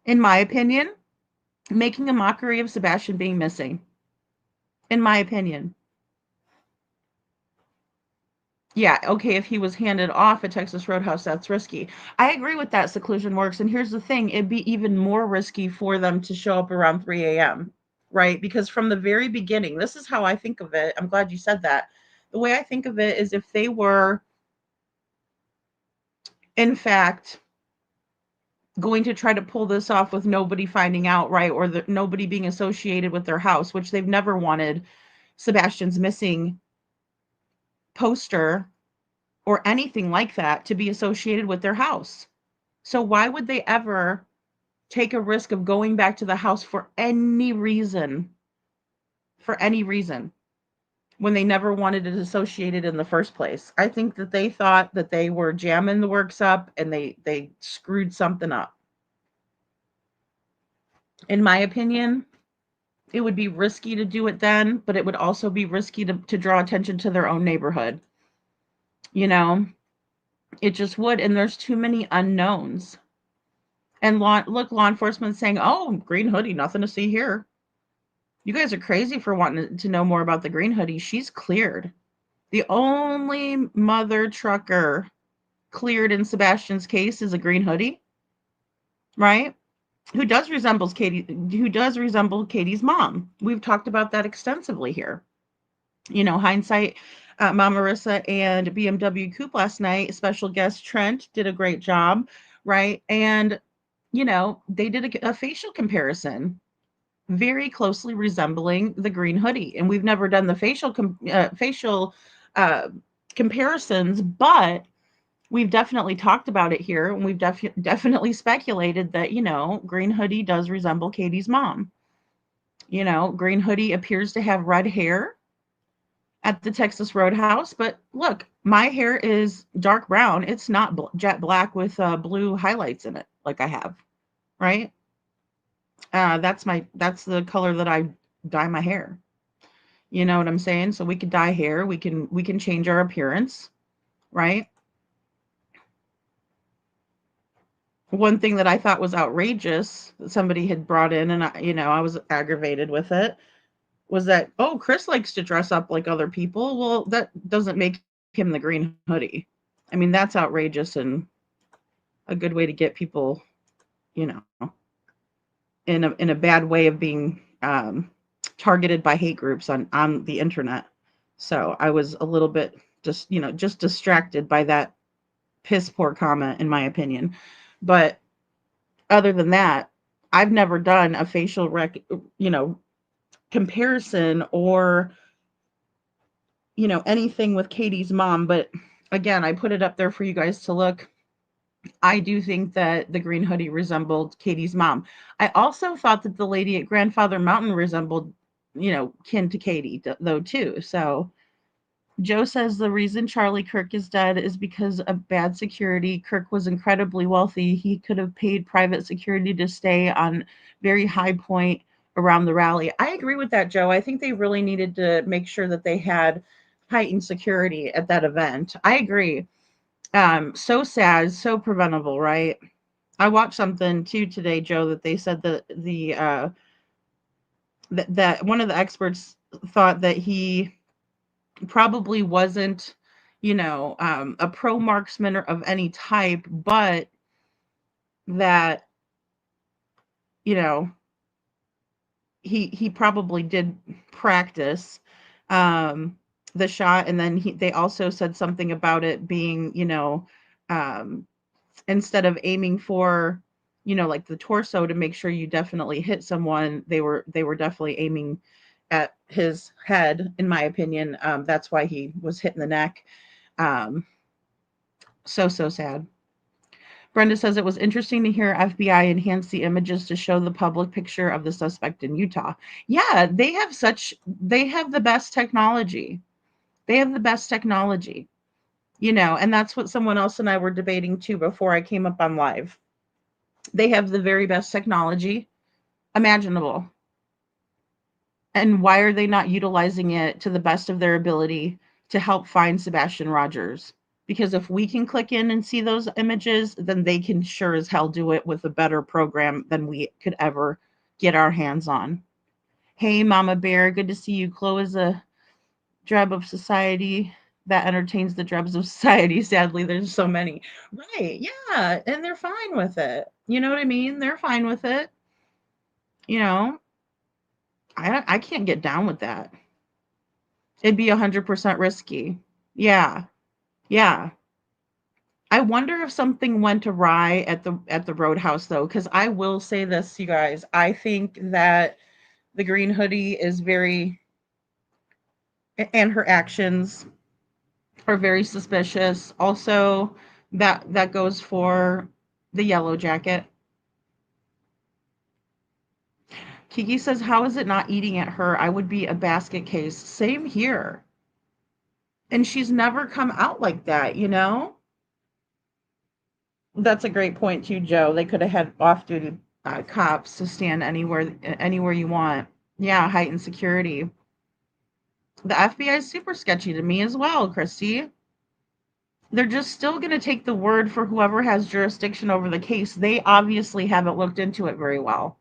In my opinion, making a mockery of Sebastian being missing. In my opinion. Yeah, okay, if he was handed off at Texas Roadhouse, that's risky. I agree with that, Seclusion Works. And here's the thing, it'd be even more risky for them to show up around 3 a.m., right? Because from the very beginning, this is how I think of it. I'm glad you said that. The way I think of it is if they were, in fact, going to try to pull this off with nobody finding out, right? Or nobody being associated with their house, which they've never wanted Sebastian's missing poster or anything like that to be associated with their house. So why would they ever take a risk of going back to the house for any reason? For any reason. When they never wanted it associated in the first place. I think that they thought that they were jamming the works up and they screwed something up. In my opinion, it would be risky to do it then, but it would also be risky to draw attention to their own neighborhood. It just would. And there's too many unknowns. And law enforcement saying, oh, green hoodie, nothing to see here. You guys are crazy for wanting to know more about the green hoodie. She's cleared. The only mother trucker cleared in Sebastian's case is a green hoodie, right? Who does resemble Katie's mom. We've talked about that extensively here. Hindsight, Mama Marissa and BMW Coupe last night, special guest Trent did a great job, right? And, they did a facial comparison very closely resembling the green hoodie. And we've never done the facial comparisons, but we've definitely talked about it here. And we've definitely speculated that, green hoodie does resemble Katie's mom. Green hoodie appears to have red hair at the Texas Roadhouse. But look, my hair is dark brown. It's not jet black with blue highlights in it like I have, right? That's the color that I dye my hair. You know what I'm saying? So we could dye hair. We can change our appearance, right? One thing that I thought was outrageous that somebody had brought in, and I was aggravated with it, was that, oh, Chris likes to dress up like other people. Well, that doesn't make him the green hoodie. I mean, that's outrageous and a good way to get people, in a bad way of being targeted by hate groups on the internet. So I was a little bit just distracted by that piss poor comment, in my opinion. But other than that, I've never done a facial comparison or, anything with Katie's mom. But again, I put it up there for you guys to look. I do think that the green hoodie resembled Katie's mom. I also thought that the lady at Grandfather Mountain resembled, kin to Katie, though, too. So Joe says the reason Charlie Kirk is dead is because of bad security. Kirk was incredibly wealthy. He could have paid private security to stay on very high point around the rally. I agree with that, Joe. I think they really needed to make sure that they had heightened security at that event. I agree. So sad, so preventable, right? I watched something too today, Joe, that they said that that one of the experts thought that he probably wasn't, a pro marksman or of any type, but that, you know, he probably did practice the shot, and then they also said something about it being, um instead of aiming for, like the torso to make sure you definitely hit someone, they were definitely aiming at his head, in my opinion. That's why he was hit in the neck. Um, so sad. Brenda says it was interesting to hear FBI enhance the images to show the public picture of the suspect in Utah. Yeah, they have the best technology. They have the best technology, and that's what someone else and I were debating too before I came up on live. They have the very best technology imaginable. And why are they not utilizing it to the best of their ability to help find Sebastian Rogers? Because if we can click in and see those images, then they can sure as hell do it with a better program than we could ever get our hands on. Hey, Mama Bear, good to see you. Chloe is a dreb of society that entertains the drebs of society. Sadly, there's so many. Right, yeah, and they're fine with it. You know what I mean? They're fine with it. You know, I can't get down with that. It'd be 100% risky. Yeah. Yeah. I wonder if something went awry at the Roadhouse though, because I will say this, you guys. I think that the green hoodie is very, and her actions are very suspicious. Also, that goes for the yellow jacket. Kiki says, "How is it not eating at her? I would be a basket case." Same here. And she's never come out like that, you know? That's a great point too, Joe. They could have had off-duty cops to stand anywhere you want. Yeah, heightened security. The FBI is super sketchy to me as well, Christy. They're just still going to take the word for whoever has jurisdiction over the case. They obviously haven't looked into it very well.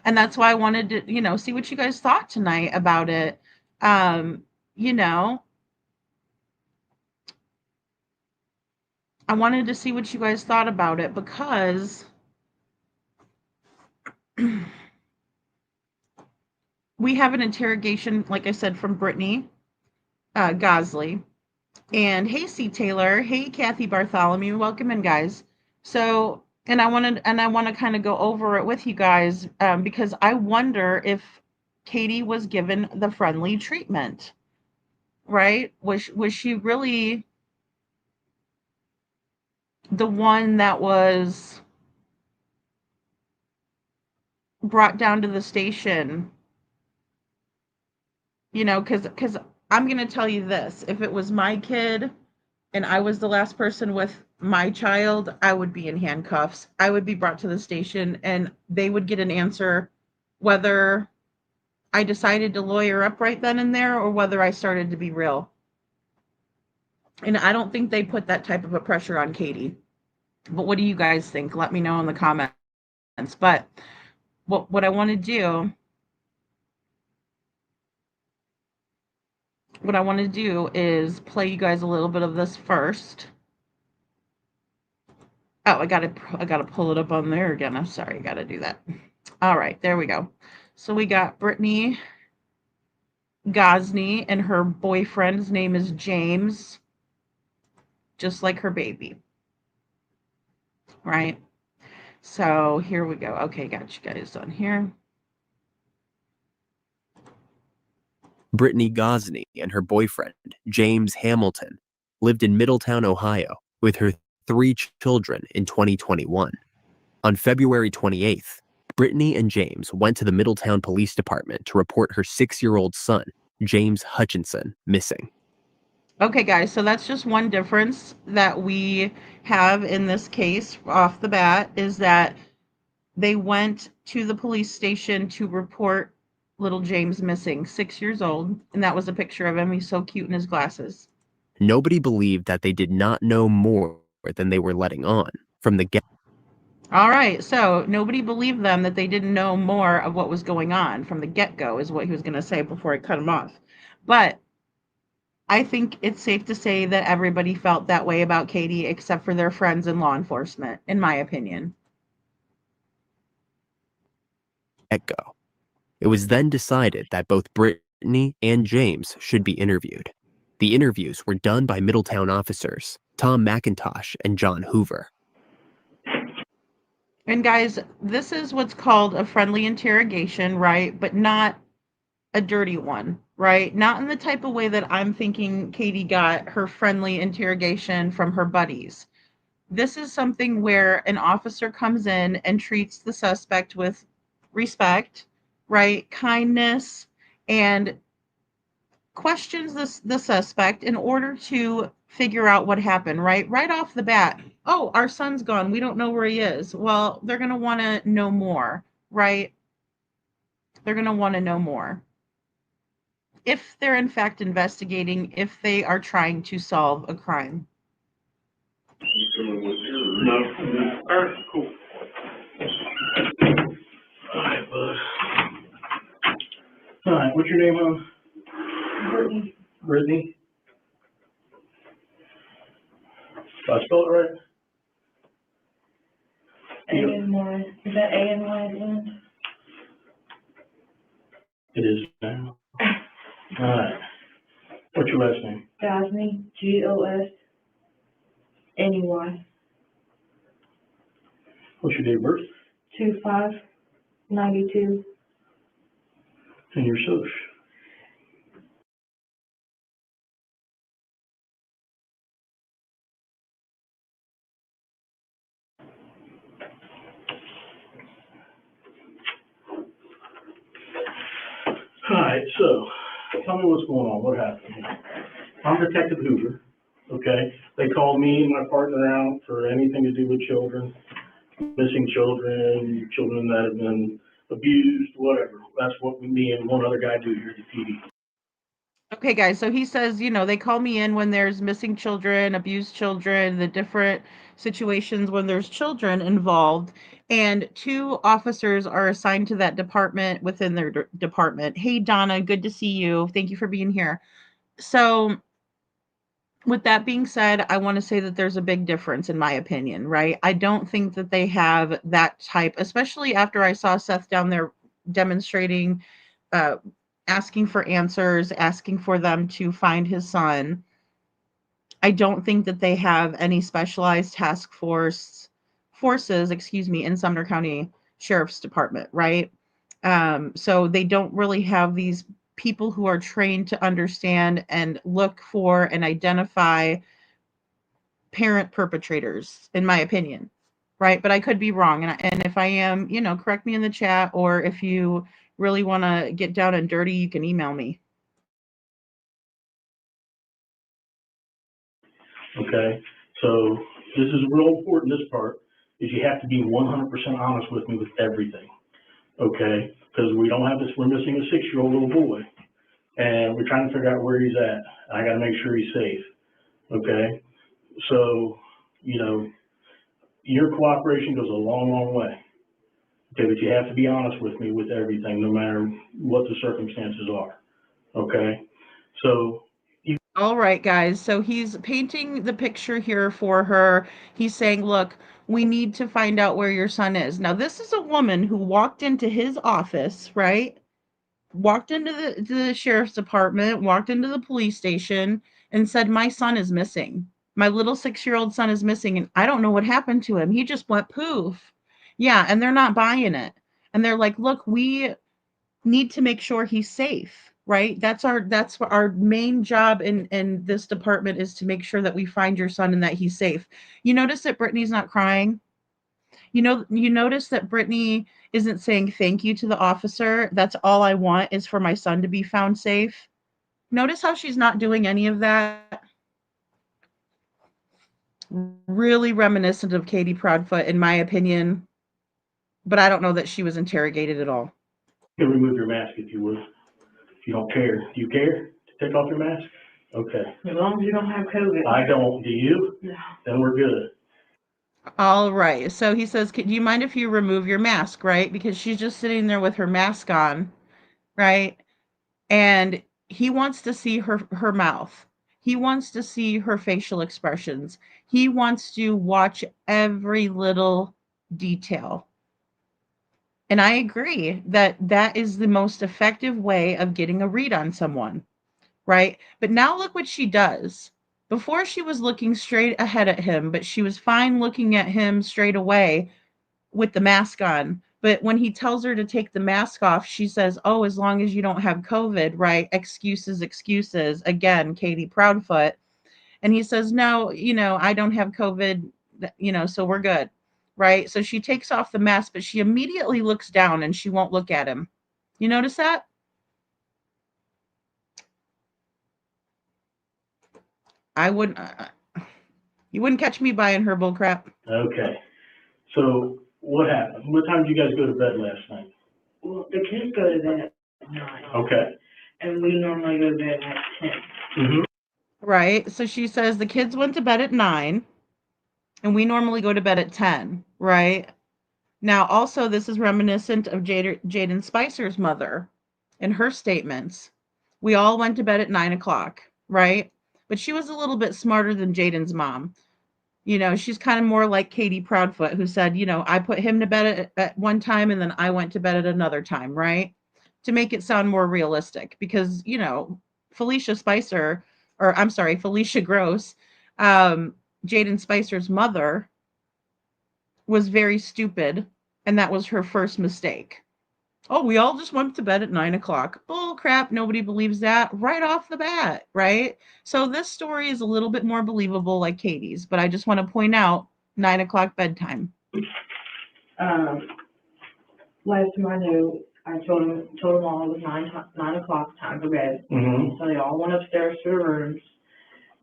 And that's why I wanted to, see what you guys thought tonight about it. You know, I wanted to see what you guys thought about it because we have an interrogation, like I said, from Brittany Gosley. And hey, C. Taylor. Hey, Kathy Bartholomew. Welcome in, guys. So, and I want to kind of go over it with you guys because I wonder if Katie was given the friendly treatment, right? Was she really the one that was brought down to the station? Because I'm going to tell you this. If it was my kid and I was the last person with my child, I would be in handcuffs. I would be brought to the station and they would get an answer whether I decided to lawyer up right then and there or whether I started to be real. And I don't think they put that type of a pressure on Katie. But what do you guys think? Let me know in the comments. But what I want to do is play you guys a little bit of this first. Oh, I gotta pull it up on there again. I'm sorry, I gotta do that. All right, there we go. So we got Brittany Gosney and her boyfriend's name is James, just like her baby. Right? So here we go. Okay, got you guys on here. Brittany Gosney and her boyfriend, James Hamilton, lived in Middletown, Ohio, with her 3 children in 2021. On February 28th, Brittany and James went to the Middletown Police Department to report her 6-year-old son, James Hutchinson, missing. Okay, guys, so that's just one difference that we have in this case off the bat, is that they went to the police station to report little James missing, 6 years old, and that was a picture of him. He's so cute in his glasses. Nobody believed that they did not know more than they were letting on from the get. All right, so nobody believed them that they didn't know more of what was going on from the get-go, is what he was going to say before I cut him off. But I think it's safe to say that everybody felt that way about Katie except for their friends in law enforcement, in my opinion. Get-go. It was then decided that both Brittany and James should be interviewed. The interviews were done by Middletown officers, Tom McIntosh and John Hoover. And guys, this is what's called a friendly interrogation, right? But not a dirty one, right? Not in the type of way that I'm thinking Katie got her friendly interrogation from her buddies. This is something where an officer comes in and treats the suspect with respect, right? Kindness, and questions the suspect in order to figure out what happened, right? Right off the bat. Oh, our son's gone. We don't know where he is. Well, they're going to want to know more, right? They're going to want to know more. If they're in fact investigating, if they are trying to solve a crime. No. All right, cool. All right, bud. All right, what's your name, hon? Brittany. Brittany? Did I spell it right? A-N-Y. Is that A-N-Y at the end? It is now. All right. What's your last name? Gosney. G-O-S-N-E-Y. What's your date of birth? 2/5/92. And your social? All right, so tell me what's going on. What happened here? I'm Detective Hoover, okay? They called me and my partner out for anything to do with children, missing children, children that have been abused, whatever. That's what me and one other guy do here at the PD. Okay, guys, so he says, they call me in when there's missing children, abused children, the different situations when there's children involved, and 2 officers are assigned to that department within their department. Hey, Donna, good to see you. Thank you for being here. So with that being said, I want to say that there's a big difference in my opinion, right? I don't think that they have that type, especially after I saw Seth down there demonstrating, asking for answers, asking for them to find his son. I don't think that they have any specialized forces, in Sumner County Sheriff's Department, right? So they don't really have these people who are trained to understand and look for and identify parent perpetrators, in my opinion, right? But I could be wrong, and if I am, correct me in the chat, or if you really want to get down and dirty, you can email me. Okay, so this is real important. This part is you have to be 100% honest with me with everything. Okay, because we don't have this. We're missing a 6-year-old little boy, and we're trying to figure out where he's at. I got to make sure he's safe. Okay, so your cooperation goes a long, long way. Okay, but you have to be honest with me with everything, no matter what the circumstances are. Okay, so. All right, guys. So he's painting the picture here for her. He's saying, look, we need to find out where your son is. Now, this is a woman who walked into his office, right? Walked into the sheriff's department, walked into the police station and said, my son is missing. My little 6-year-old son is missing, and I don't know what happened to him. He just went poof. Yeah, and they're not buying it. And they're like, look, we need to make sure he's safe, right? That's our main job in this department, is to make sure that we find your son and that he's safe. You notice that Brittany's not crying? You notice that Brittany isn't saying thank you to the officer. That's all I want is for my son to be found safe. Notice how she's not doing any of that. Really reminiscent of Katie Proudfoot, in my opinion, but I don't know that she was interrogated at all. You can remove your mask if you would. If you don't care. Do you care to take off your mask? Okay. As long as you don't have COVID. I don't. Do you? No. Then we're good. All right. So he says, do you mind if you remove your mask, right? Because she's just sitting there with her mask on, right? And he wants to see her mouth. He wants to see her facial expressions. He wants to watch every little detail. And I agree that that is the most effective way of getting a read on someone, right? But now look what she does. Before she was looking straight ahead at him, but she was fine looking at him straight away with the mask on. But when he tells her to take the mask off, she says, "Oh, as long as you don't have COVID," right? Excuses, excuses. Again, Katie Proudfoot. And he says, "No, I don't have COVID, so we're good." Right? So she takes off the mask, but she immediately looks down and she won't look at him. You notice that? I wouldn't. You wouldn't catch me buying her bull crap. Okay. So what happened? What time did you guys go to bed last night? Well, the kids go to bed at 9. Okay. And we normally go to bed at 10. Mm-hmm. Right? So she says the kids went to bed at 9, and we normally go to bed at 10, right? Now, also, this is reminiscent of Jaden Spicer's mother and her statements. We all went to bed at 9 o'clock, right? But she was a little bit smarter than Jaden's mom. She's kind of more like Katie Proudfoot, who said, I put him to bed at one time and then I went to bed at another time, right? To make it sound more realistic, because, Felicia Gross, Jaden Spicer's mother, was very stupid, and that was her first mistake. Oh, we all just went to bed at 9 o'clock. Bull crap. Nobody believes that right off the bat, right? So this story is a little bit more believable, like Katie's, but I just want to point out 9 o'clock bedtime. Last time I knew, I told them all it was 9 o'clock, time for bed. Mm-hmm. So they all went upstairs to their rooms,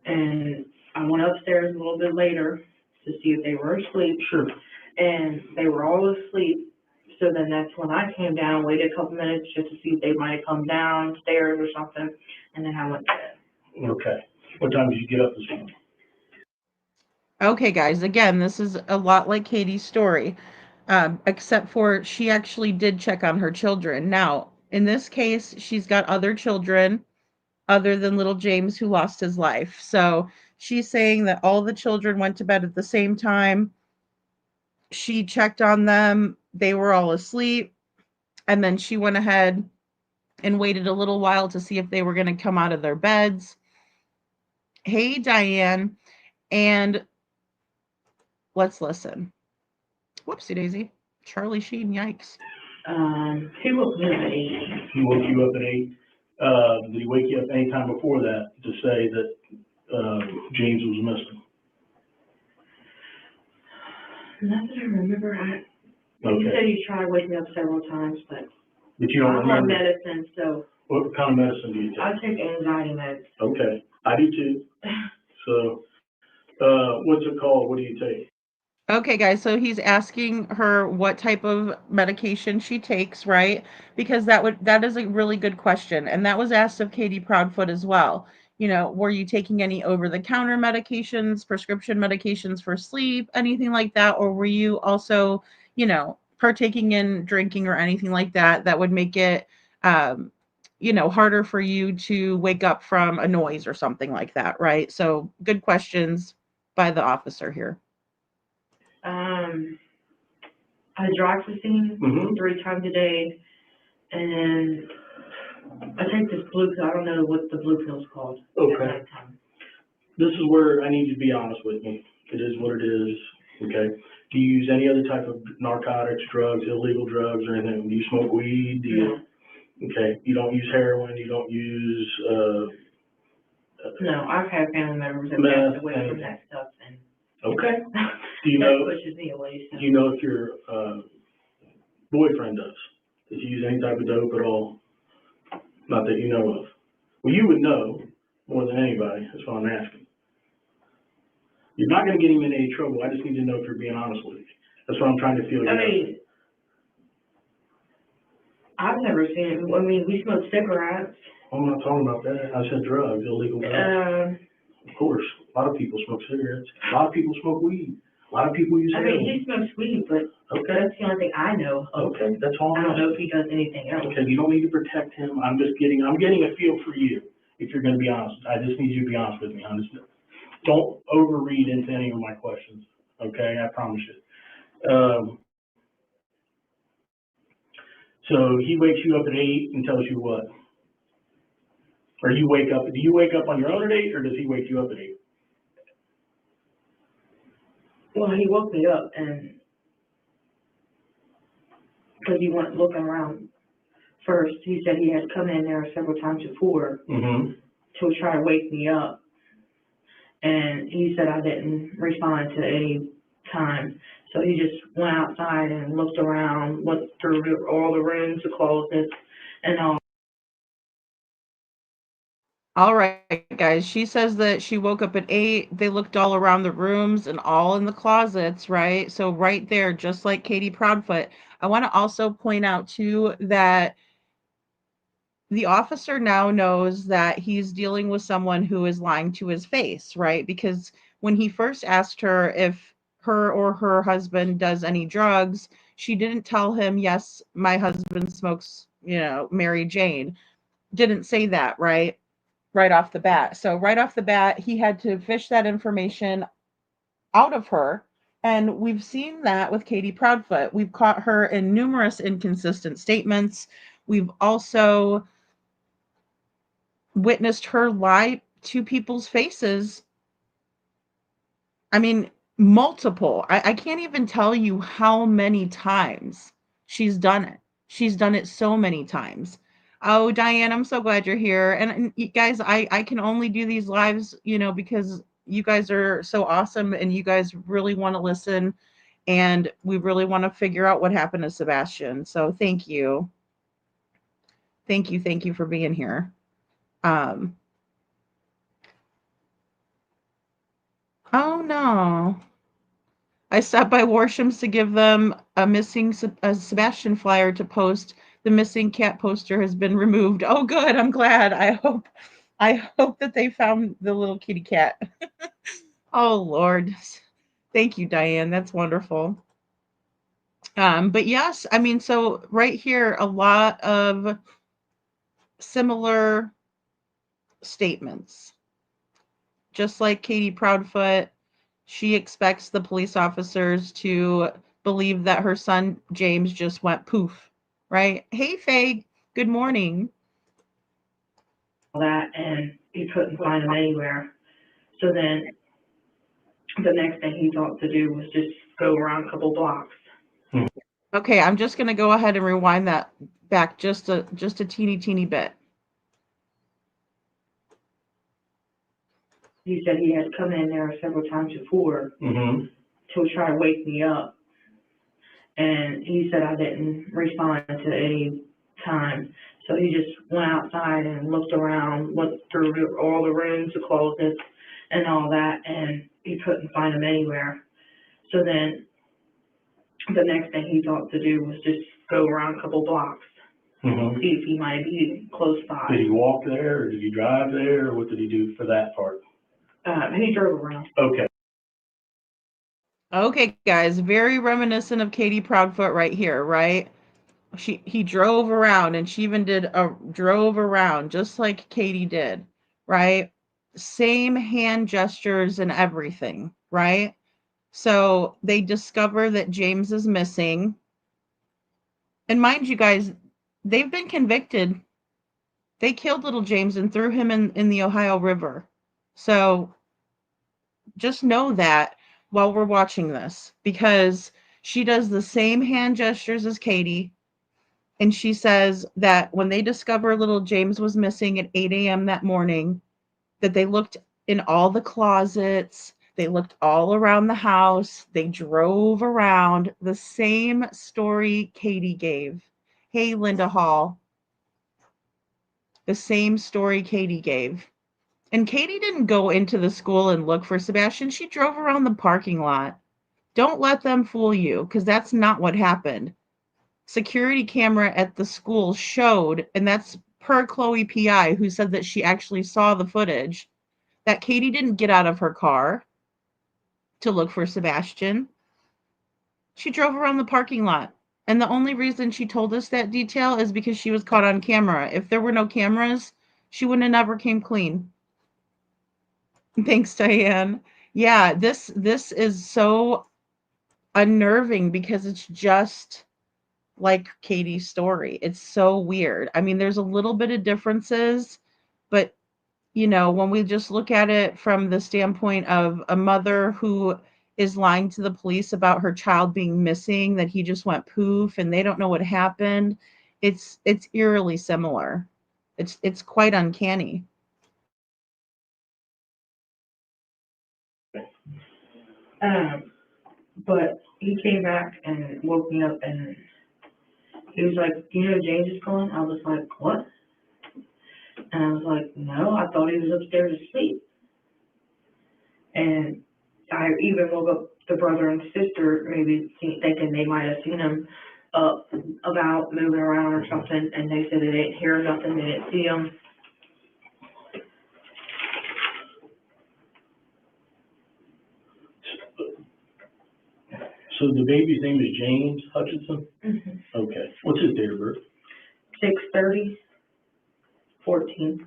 and I went upstairs a little bit later to see if they were asleep. Sure. And they were all asleep. So then that's when I came down, waited a couple minutes just to see if they might have come downstairs or something, and then I went to bed. Okay. What time did you get up this morning? Okay, guys, again, this is a lot like Katie's story, except for she actually did check on her children. Now, in this case, she's got other children other than little James, who lost his life. So she's saying that all the children went to bed at the same time. She checked on them. They were all asleep. And then she went ahead and waited a little while to see if they were going to come out of their beds. Hey, Diane. And let's listen. Whoopsie daisy. Charlie Sheen, yikes. He woke me up at 8. He woke you up at 8. Did he wake you up any time before that to say that James was missing? Not that I remember. Okay. He said he tried to wake me up several times, but you don't I'm on remember? medicine, so What kind of medicine do you take? I take anxiety meds. Okay. I do too. So, what's it called? What do you take? Okay, guys, so he's asking her what type of medication she takes, right? Because that is a really good question. And that was asked of Katie Proudfoot as well. Were you taking any over-the-counter medications, prescription medications for sleep, anything like that? Or were you also, partaking in drinking or anything like that that would make it, harder for you to wake up from a noise or something like that, right? So good questions by the officer here. Hydroxyzine 3 times a day, and I take this blue pill. I don't know what the blue pill's called. Okay. This is where I need you to be honest with me. It is what it is. Okay. Do you use any other type of narcotics, drugs, illegal drugs, or anything? Do you smoke weed? Do you? Okay, you don't use heroin, you don't use, No, I've had family members that Meth passed away and- from that stuff, and okay. Do you that know, pushes me away, so. do you know if your, boyfriend does? Does he use any type of dope at all? Not that you know of. Well, you would know more than anybody, that's what I'm asking. You're not gonna get him in any trouble, I just need to know if you're being honest with me. That's what I'm trying to feel you I out. mean, I've never seen, I mean, we smoke cigarettes. I'm not talking about that, I said drugs, illegal drugs. Of course, a lot of people smoke cigarettes, a lot of people smoke weed, a lot of people use I mean, heroin. he smokes weed, but Okay, that's the only thing I know of. okay, that's all I I'm don't know asking. if he does anything else. Okay, you don't need to protect him, I'm getting a feel for you, if you're gonna be honest. I just need you to be honest with me, don't overread into any of my questions, okay, I promise you. So he wakes you up at 8 and tells you what? Or do you wake up on your own at 8, or does he wake you up at 8? Well, he woke me up and, because he went looking around first, he said he had come in there several times before Mm-hmm. to try to wake me up. And he said I didn't respond to any time. So he just went outside and looked around, went through all the rooms, the closets, and all. All right, guys. She says that she woke up at 8. They looked all around the rooms and all in the closets, right? So right there, just like Katie Proudfoot. I want to also point out too that the officer now knows that he's dealing with someone who is lying to his face, right? Because when he first asked her if her or her husband does any drugs, she didn't tell him, yes, my husband smokes, Mary Jane. Didn't say that, right? Right off the bat. So right off the bat, he had to fish that information out of her. And we've seen that with Katie Proudfoot. We've caught her in numerous inconsistent statements. We've also witnessed her lie to people's faces. I mean, multiple. I can't even tell you how many times she's done it. She's done it so many times. Oh, Diane, I'm so glad you're here. And you guys, I can only do these lives, because you guys are so awesome and you guys really want to listen and we really want to figure out what happened to Sebastian. So thank you. Thank you for being here. Oh no. I stopped by Warsham's to give them a missing a Sebastian flyer to post. The missing cat poster has been removed. Oh, good. I'm glad. I hope that they found the little kitty cat. Oh, Lord. Thank you, Diane. That's wonderful. But yes, I mean, so right here, a lot of similar statements. Just like Katie Proudfoot, she expects the police officers to believe that her son James just went poof, right? Hey, Faye, good morning. That, and he couldn't find him anywhere. So then the next thing he thought to do was just go around a couple blocks. Okay, I'm just going to go ahead and rewind that back just a teeny bit. He said he had come in there several times before Mm-hmm. to try to wake me up. And he said I didn't respond to any time. So he just went outside and looked around, went through all the rooms, the closets, and all that, and he couldn't find him anywhere. So then the next thing he thought to do was just go around a couple blocks, Mm-hmm. see if he might be close by. Did he walk there, or did he drive there, or what did he do for that part? He drove around. Okay. Okay, guys, very reminiscent of Katie Proudfoot right here, right? He drove around, and she even drove around just like Katie did, right? Same hand gestures and everything, right? So they discover that James is missing. And mind you guys, they've been convicted. They killed little James and threw him in the Ohio River. So just know that while we're watching this, because she does the same hand gestures as Katie. And she says that when they discover little James was missing at 8 a.m. that morning, that they looked in all the closets, they looked all around the house, they drove around. The same story Katie gave. Hey, Linda Hall. The same story Katie gave. And Katie didn't go into the school and look for Sebastian. She drove around the parking lot. Don't let them fool you, because that's not what happened. Security camera at the school showed, and that's per Chloe PI, who said that she actually saw the footage, that Katie didn't get out of her car to look for Sebastian. She drove around the parking lot. And the only reason she told us that detail is because she was caught on camera. If there were no cameras, she would have never came clean. Thanks, Diane. Yeah, this is so unnerving because it's just like Katie's story. It's so weird. I mean, there's a little bit of differences, but when we just look at it from the standpoint of a mother who is lying to the police about her child being missing, that he just went poof and they don't know what happened, it's eerily similar. It's quite uncanny. But he came back and woke me up and he was like, James is calling? I was like, what? And I was like, no, I thought he was upstairs asleep. And I even woke up the brother and sister, maybe thinking they might have seen him up, about, moving around or something, and they said they didn't hear nothing, they didn't see him. So the baby's name is James Hutchinson? Mm-hmm. Okay. What's his date of birth? 6/30/14.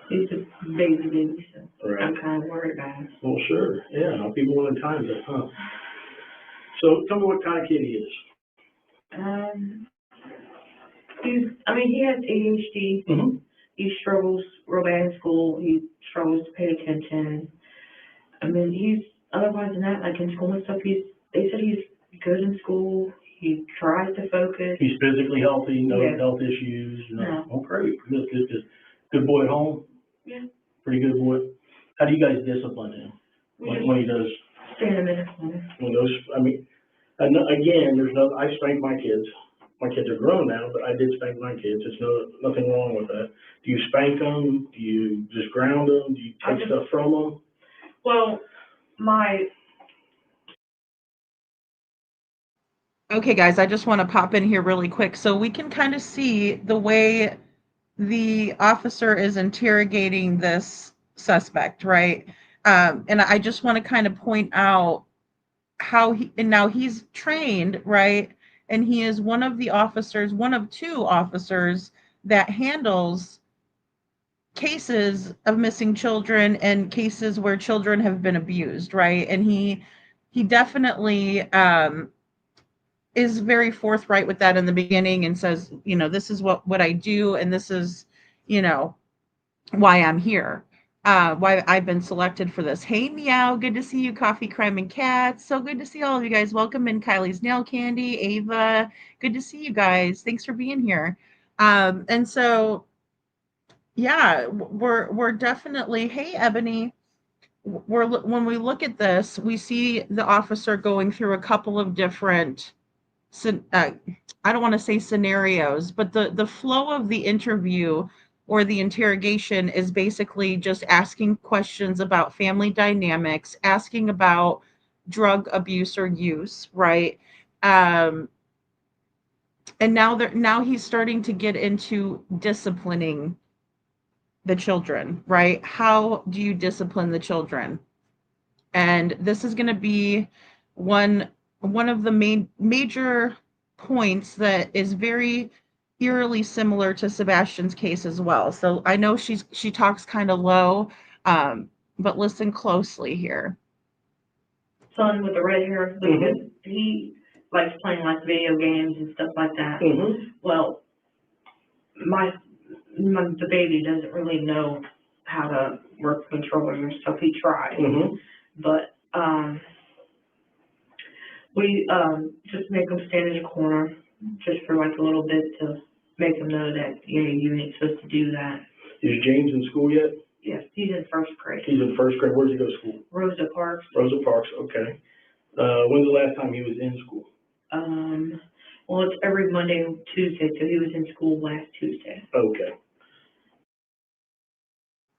He's a baby, so right. I'm kind of worried about him. Well, sure. Yeah, people in times that, huh? So tell me what kind of kid he is. He has ADHD. Mm-hmm. He struggles real bad in school. He struggles to pay attention. Otherwise than that, like in school and stuff, they said he's good in school. He tries to focus. He's physically healthy, no Yeah. health issues. No. Oh, great. Good boy at home? Yeah. Pretty good boy. How do you guys discipline him when he does? Stand him in a corner. I spank my kids. My kids are grown now, but I did spank my kids. There's nothing wrong with that. Do you spank them? Do you just ground them? Do you take stuff from them? Well, Okay, guys, I just want to pop in here really quick so we can kind of see the way the officer is interrogating this suspect, right? And I just want to kind of point out now he's trained, right? And he is one of two officers that handles cases of missing children and cases where children have been abused, right? And he definitely is very forthright with that in the beginning and says, this is what I do, and this is, why I'm here, why I've been selected for this. Hey, Meow, good to see you. Coffee, Crime, and Cats. So good to see all of you guys. Welcome in. Kylie's Nail Candy, Ava. Good to see you guys. Thanks for being here. And so, yeah, we're definitely. Hey, Ebony. When we look at this, we see the officer going through a couple of different. I don't want to say scenarios, but the flow of the interview or the interrogation is basically just asking questions about family dynamics, asking about drug abuse or use, right? And now he's starting to get into disciplining the children, right? How do you discipline the children? And this is going to be one of the major points that is very eerily similar to Sebastian's case as well. So I know she talks kind of low, but listen closely here. Son with the red hair, Mm-hmm. He likes playing like video games and stuff like that. Mm-hmm. Well, the baby doesn't really know how to work the controllers and stuff. He tried, Mm-hmm. but We, just make them stand in a corner, just for like a little bit to make them know that, yeah, you ain't supposed to do that. Is James in school yet? Yes, he's in first grade. He's in first grade. Where does he go to school? Rosa Parks. Rosa Parks, okay. When's the last time he was in school? Well, it's every Monday and Tuesday, so he was in school last Tuesday. Okay.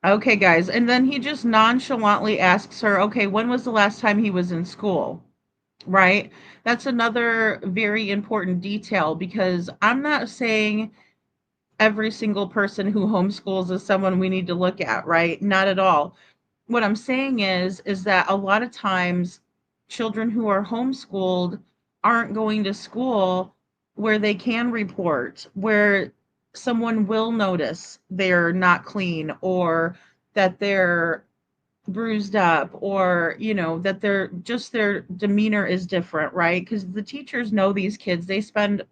Okay, guys. And then he just nonchalantly asks her, okay, when was the last time he was in school? Right? That's another very important detail, because I'm not saying every single person who homeschools is someone we need to look at, right? Not at all. What I'm saying is that a lot of times children who are homeschooled aren't going to school where they can report, where someone will notice they're not clean, or that they're bruised up, or that their demeanor is different, right? Because the teachers know these kids. They spend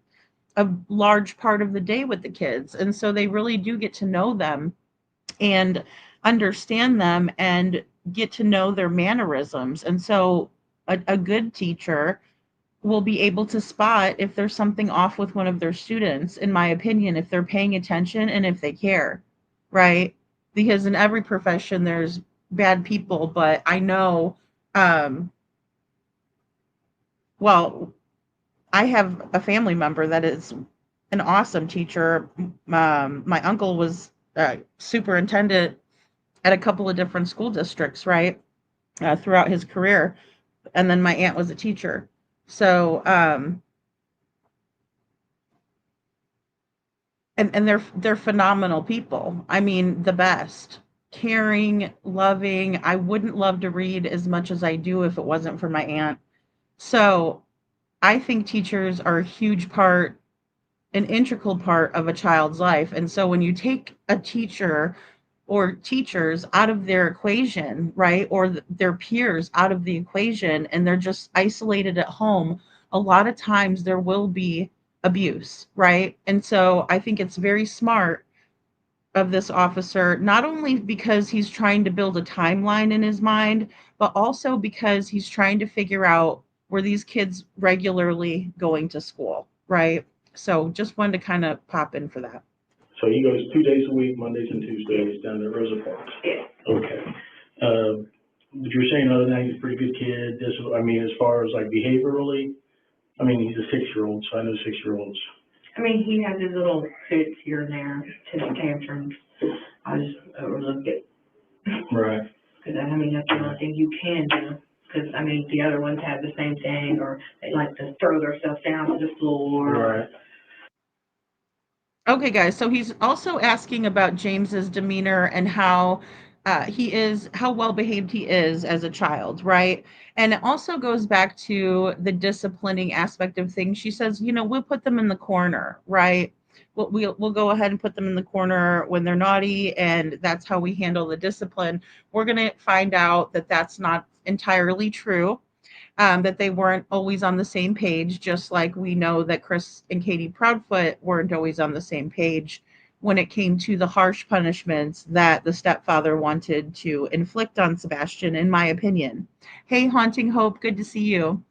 a large part of the day with the kids, and so they really do get to know them and understand them and get to know their mannerisms. And so a good teacher will be able to spot if there's something off with one of their students, in my opinion, if they're paying attention and if they care, right? Because in every profession there's bad people, but I know, well, I have a family member that is an awesome teacher. My uncle was superintendent at a couple of different school districts, right, throughout his career. And then my aunt was a teacher. So, and they're phenomenal people. I mean, the best. Caring, loving. I wouldn't love to read as much as I do if it wasn't for my aunt. So I think teachers are a huge part, an integral part of a child's life. And so when you take a teacher or teachers out of their equation, right, or their peers out of the equation, and they're just isolated at home, a lot of times there will be abuse, right? And so I think it's very smart of this officer, not only because he's trying to build a timeline in his mind, but also because he's trying to figure out, were these kids regularly going to school, right? So just wanted to kind of pop in for that. So he goes 2 days a week, Mondays and Tuesdays, down to Rosa Parks? Yeah. Okay. But you're saying other than that, he's a pretty good kid. As far as like behaviorally, he's a 6-year-old, so I know 6-year-olds. He has his little fits here and there, his tantrums. I just overlook it. Right. Because, that's the only thing you can do. Because, the other ones have the same thing, or they like to throw themselves down to the floor. Right. Okay, guys, so he's also asking about James's demeanor and how how well behaved he is as a child, right? And it also goes back to the disciplining aspect of things. She says, we'll put them in the corner, right? We'll go ahead and put them in the corner when they're naughty, and that's how we handle the discipline. We're going to find out that that's not entirely true. That they weren't always on the same page, just like we know that Chris and Katie Proudfoot weren't always on the same page when it came to the harsh punishments that the stepfather wanted to inflict on Sebastian, in my opinion. Hey, Haunting Hope, good to see you.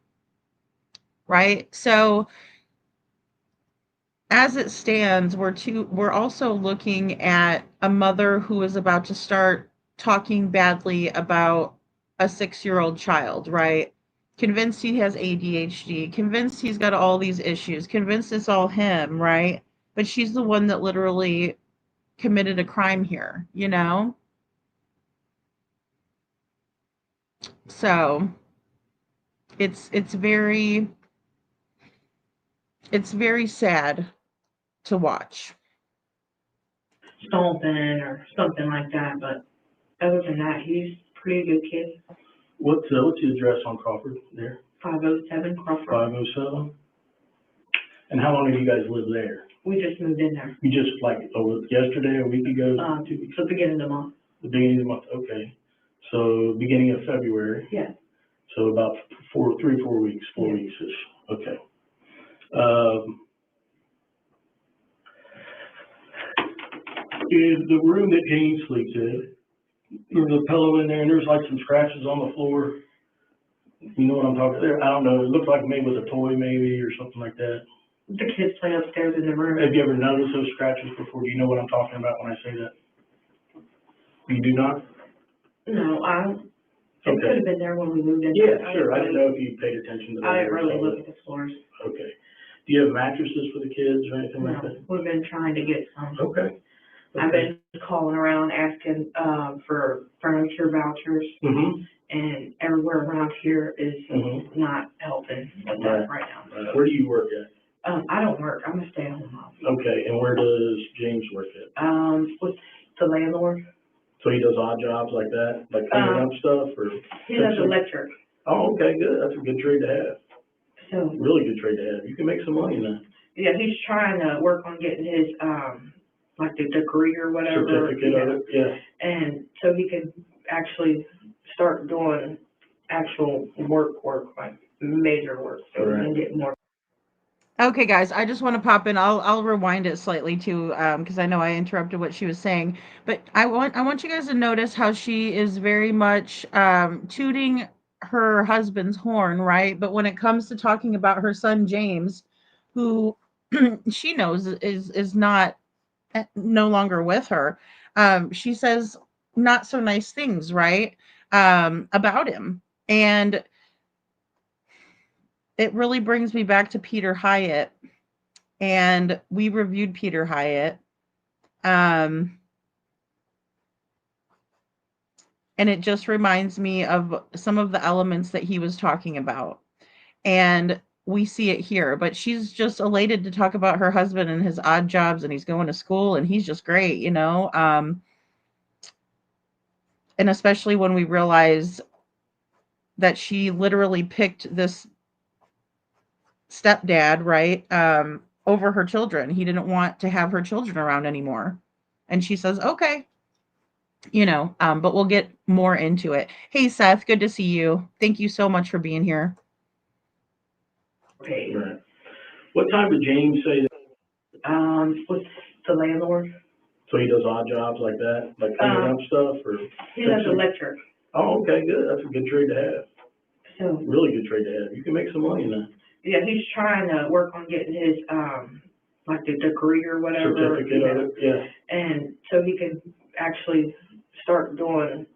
Right? So as it stands, we're also looking at a mother who is about to start talking badly about a 6-year-old child, right? Convinced he has ADHD, convinced he's got all these issues, convinced it's all him, right? But she's the one that literally committed a crime here, So it's very sad to watch. Stomping or something like that, but other than that, he's a pretty good kid. What's his address on Crawford there? 507 Crawford. 507. And how long have you guys lived there? We just moved in there. You just yesterday, a week ago? 2 weeks. The beginning of the month. The beginning of the month, okay. So beginning of February. Yeah. So about 4 weeks, 4 weeks-ish. Okay. In the room that James sleeps in, there's a pillow in there, and there's like some scratches on the floor. You know what I'm talking there? I don't know. It looked like maybe it was a toy maybe or something like that. The kids play upstairs in the room. Have you ever noticed those scratches before? Do you know what I'm talking about when I say that? You do not? No, it Okay. could have been there when we moved in. Yeah, sure. I didn't know if you paid attention to that. I didn't or really saw look it. at the floors. Okay. Do you have mattresses for the kids or anything like No, that? we've been trying to get some. Okay. I've been calling around asking, for furniture vouchers, Mm-hmm. and everywhere around here is Mm-hmm. not helping with that right now. Where do you work at? I don't work, I'm a stay-at-home mom. Okay, and where does James work at? With the landlord, So he does odd jobs like that, like cleaning up stuff or? he does fixing? electric, Oh, okay, good. That's a good trade to have. so, Really good trade to have. You can make some money then. yeah, he's trying to work on getting his, like the degree or whatever. Certificate of it, yeah. And so he could actually start doing actual work, like major work, so he can get more. Okay, guys, I just want to pop in. I'll rewind it slightly too, because I know I interrupted what she was saying. But I want you guys to notice how she is very much tooting her husband's horn, right? But when it comes to talking about her son James, who she knows is not no longer with her, she says not so nice things, right? About him. And it really brings me back to Peter Hyatt. And we reviewed Peter Hyatt. And it just reminds me of some of the elements that he was talking about. And we see it here, but she's just elated to talk about her husband and his odd jobs, and he's going to school and he's just great, you know? And especially when we realize that she literally picked this stepdad, right? Over her children. He didn't want to have her children around anymore. And she says, okay, you know, but we'll get more into it. Hey, Seth, good to see you. Thank you so much for being here. Okay. Right. What time did James say that? With the landlord, So he does odd jobs like that, like cleaning up stuff or? he does fixing? electric, Oh, okay, good. That's a good trade to have. so, Really good trade to have. You can make some money then. yeah, he's trying to work on getting his, like the degree or whatever. Certificate of it, yeah. And so he could actually start doing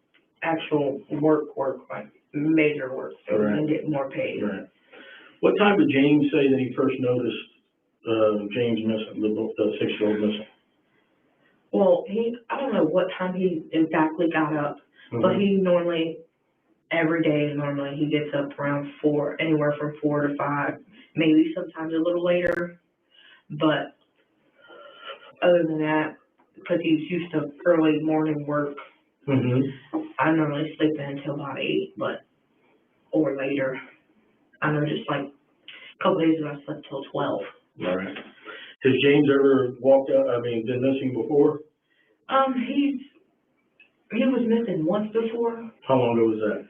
actual work, like major work, so he can get more paid. Right. What time did James say that he first noticed, James missing, the 6-year-old missing? Well, I don't know what time he exactly got up, but he normally, every day, he gets up around 4, anywhere from 4 to 5, maybe sometimes a little later. But other than that, because he's used to early morning work, I normally sleep in until about 8, or later. I know just like a couple days ago I slept till 12. All right. Has James ever been missing before? He was missing once before. How long ago was that?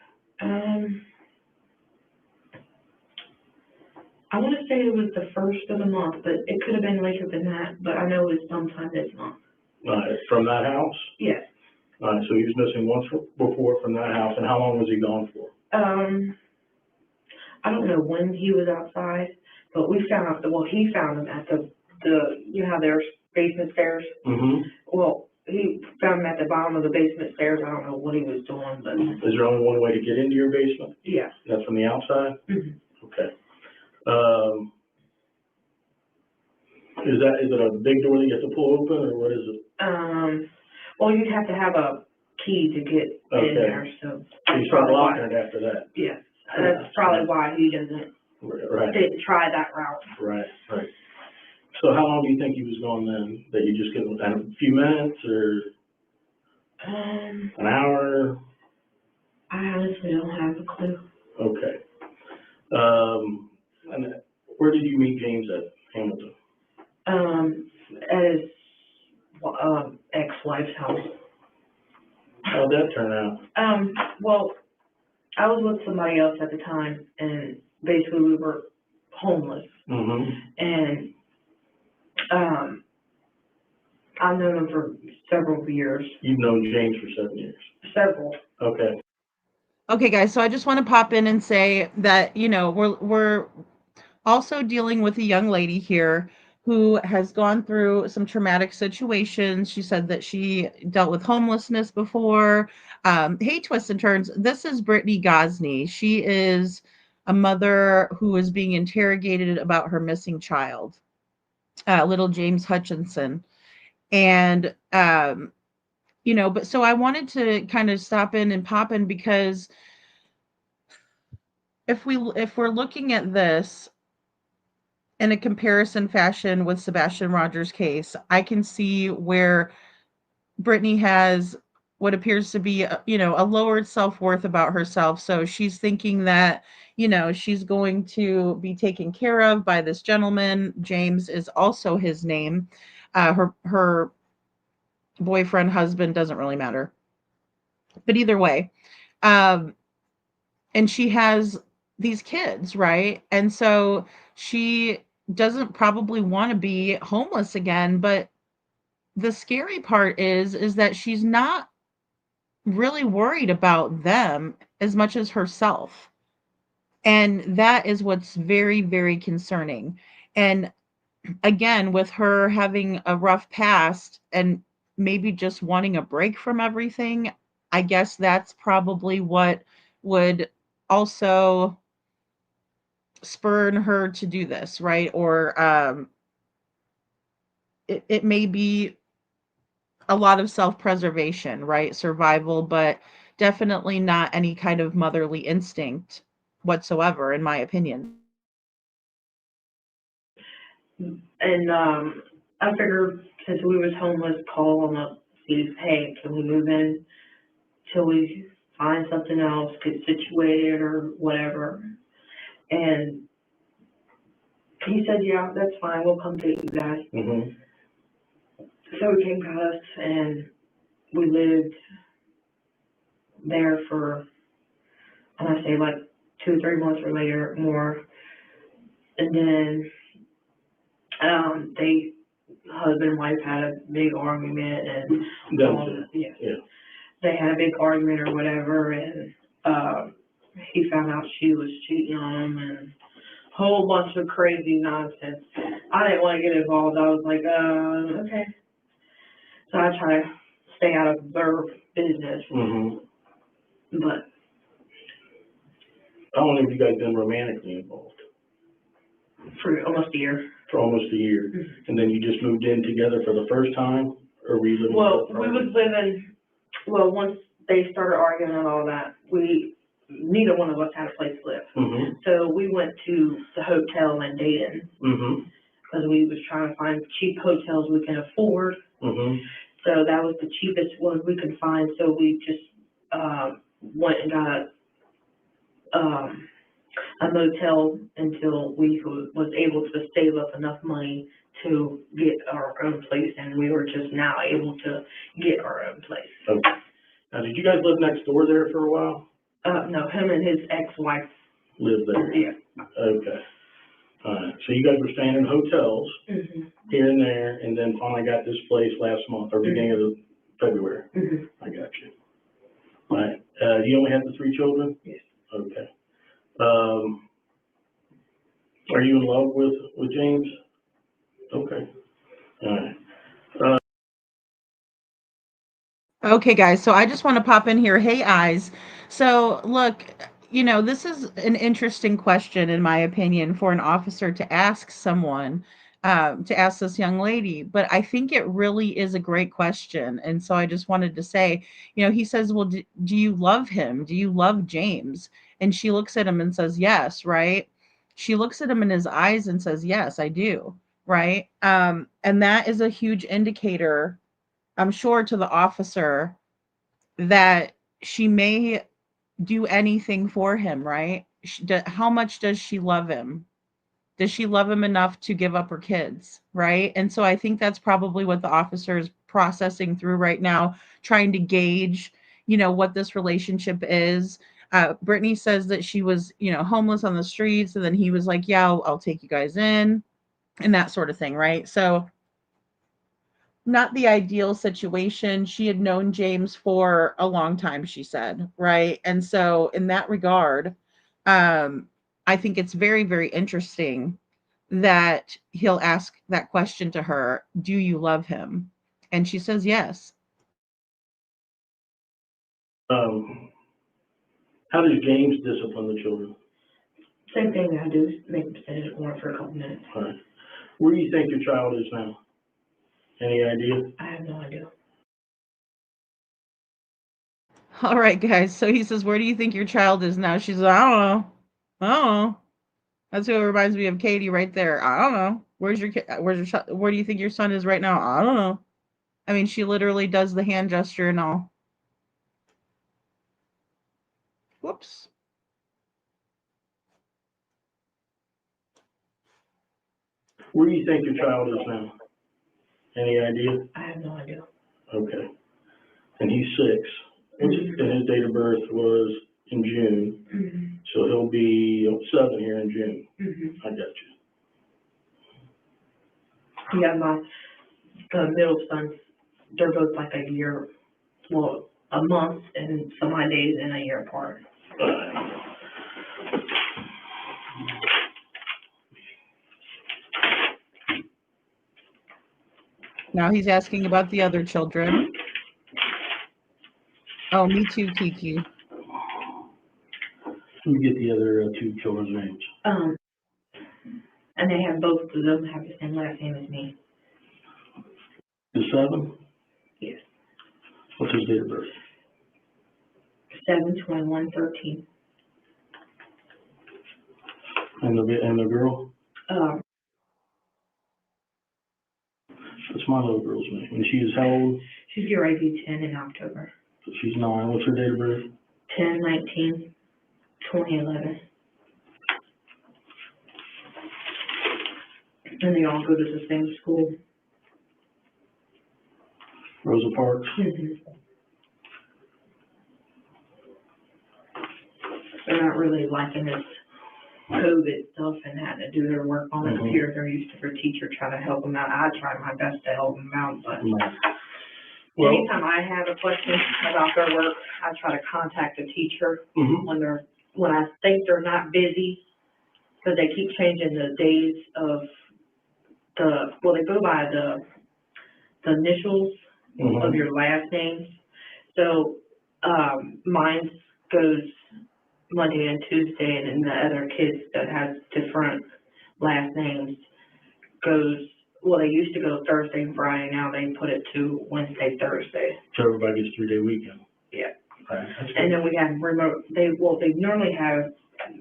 I want to say it was the first of the month, but it could have been later than that, but I know it was sometime this month. From that house? Yes. All right, so he was missing once before from that house, and how long was he gone for? I don't know when he was outside, but he found him at the you know how there's basement stairs? Well, he found him at the bottom of the basement stairs. I don't know what he was doing, but. Is there only one way to get into your basement? Yeah. That's from the outside? Okay. Is it a big door that you have to pull open, or what is it? Well, you'd have to have a key to get in there, so. You start locking it after that? Yeah, that's probably why he didn't try that route. Right. So how long do you think he was gone then? That you just get a few minutes or an hour? I honestly don't have a clue. Okay. And where did you meet James at Hamilton? At his ex-wife's house. How'd that turn out? Well, I was with somebody else at the time, and basically we were homeless. And I've known him for several years. You've known James for 7 years? Several. Okay. Okay, guys, so I just want to pop in and say that, we're also dealing with a young lady here who has gone through some traumatic situations. She said that she dealt with homelessness before. Hey, twists and turns. This is Brittany Gosney. She is a mother who is being interrogated about her missing child, little James Hutchinson. And, but so I wanted to kind of stop in and pop in because if we're looking at this in a comparison fashion with Sebastian Rogers' case, I can see where Brittany has what appears to be, a lowered self-worth about herself. So she's thinking that, she's going to be taken care of by this gentleman. James is also his name. Her boyfriend, husband, doesn't really matter. But either way, um, and she has these kids, right? And so she doesn't probably want to be homeless again, but the scary part is that she's not really worried about them as much as herself. And that is what's very, very concerning. And again, with her having a rough past and maybe just wanting a break from everything, I guess that's probably what would also spurn her to do this, right? Or it may be a lot of self-preservation, right? Survival, but definitely not any kind of motherly instinct whatsoever, in my opinion. And I figured since we was homeless, call them up, see, hey, can we move in till we find something else, get situated or whatever. And he said, yeah, that's fine, we'll come get you guys. Mm-hmm. So he came got us, and we lived there for, I want to say like 2 or 3 months or later, more. And then they, husband and wife, had a big argument, and Yeah. they had a big argument or whatever, and he found out she was cheating on him and a whole bunch of crazy nonsense. I didn't want to get involved. I was like, okay. So I try to stay out of their business. Mm-hmm. But How long have you guys been romantically involved? for almost a year. For almost a year. Mm-hmm. And then you just moved in together for the first time? Or were you living once they started arguing and all that, neither one of us had a place to live. Mm-hmm. So we went to the hotel in Dayton. Mm-hmm. Because we was trying to find cheap hotels we can afford. Mm-hmm. So that was the cheapest one we could find. So we just went and got a motel until we was able to save up enough money to get our own place, and we were just now able to get our own place. Okay. Now, did you guys live next door there for a while? No, him and his ex-wife Lived there? Yeah. Okay. All right. So you guys were staying in hotels here and there, and then finally got this place last month or beginning of February. I got you. All right. You only had the 3 children? Yes. Okay. Are you in love with James? Okay. All right. Okay, guys, so I just want to pop in here. Hey, eyes. So, look, this is an interesting question, in my opinion, for an officer to ask someone, to ask this young lady. But I think it really is a great question. And so I just wanted to say, he says, well, do you love him? Do you love James? And she looks at him and says, yes, right? She looks at him in his eyes and says, yes, I do, right? And that is a huge indicator, I'm sure, to the officer that she may do anything for him, right? How much does she love him? Does she love him enough to give up her kids, right? And so I think that's probably what the officer is processing through right now, trying to gauge, what this relationship is. Brittany says that she was, homeless on the streets, and then he was like, yeah, I'll take you guys in, and that sort of thing, right? So not the ideal situation. She had known James for a long time, she said, right? And so in that regard, I think it's very, very interesting that he'll ask that question to her, do you love him? And she says yes. How does James discipline the children? Same thing I do, make them sit in the corner for a couple minutes. All right. Where do you think your child is now? Any idea? I have no idea. All right, guys. So he says, where do you think your child is now? She's like, I don't know. I don't know. That's who reminds me of Katie right there. I don't know. Where do you think your son is right now? I don't know. I mean, she literally does the hand gesture and all. Whoops. Where do you think your child is now? Any idea? I have no idea. Okay. And he's 6. And his date of birth was in June. Mm-hmm. So he'll be 7 here in June. Mm-hmm. I got you. Yeah, the middle sons, they're both like a year, well, a month and some odd days and a year apart. Now he's asking about the other children. Oh, me too, Kiki. Let me get the other 2 children's names. And they have both of them have the same last name as me. The 7? Yes. What's his date of birth? 7/21/13. And the girl? That's my little girl's name. And she is how old? She's getting ready to be 10 in October. So she's 9. What's her date of birth? 10/19/2011. And they all go to the same school. Rosa Parks? Mm-hmm. They're not really liking this COVID stuff and having to do their work on the computer. They're used to their teacher trying to help them out. I try my best to help them out, but anytime I have a question about their work, I try to contact the teacher when I think they're not busy, because they keep changing the days of they go by the initials of your last names. So mine goes Monday and Tuesday, and then the other kids that have different last names they used to go Thursday and Friday, now they put it to Wednesday, Thursday. So everybody gets 3-day weekend. Yeah. Right. And then we have they normally have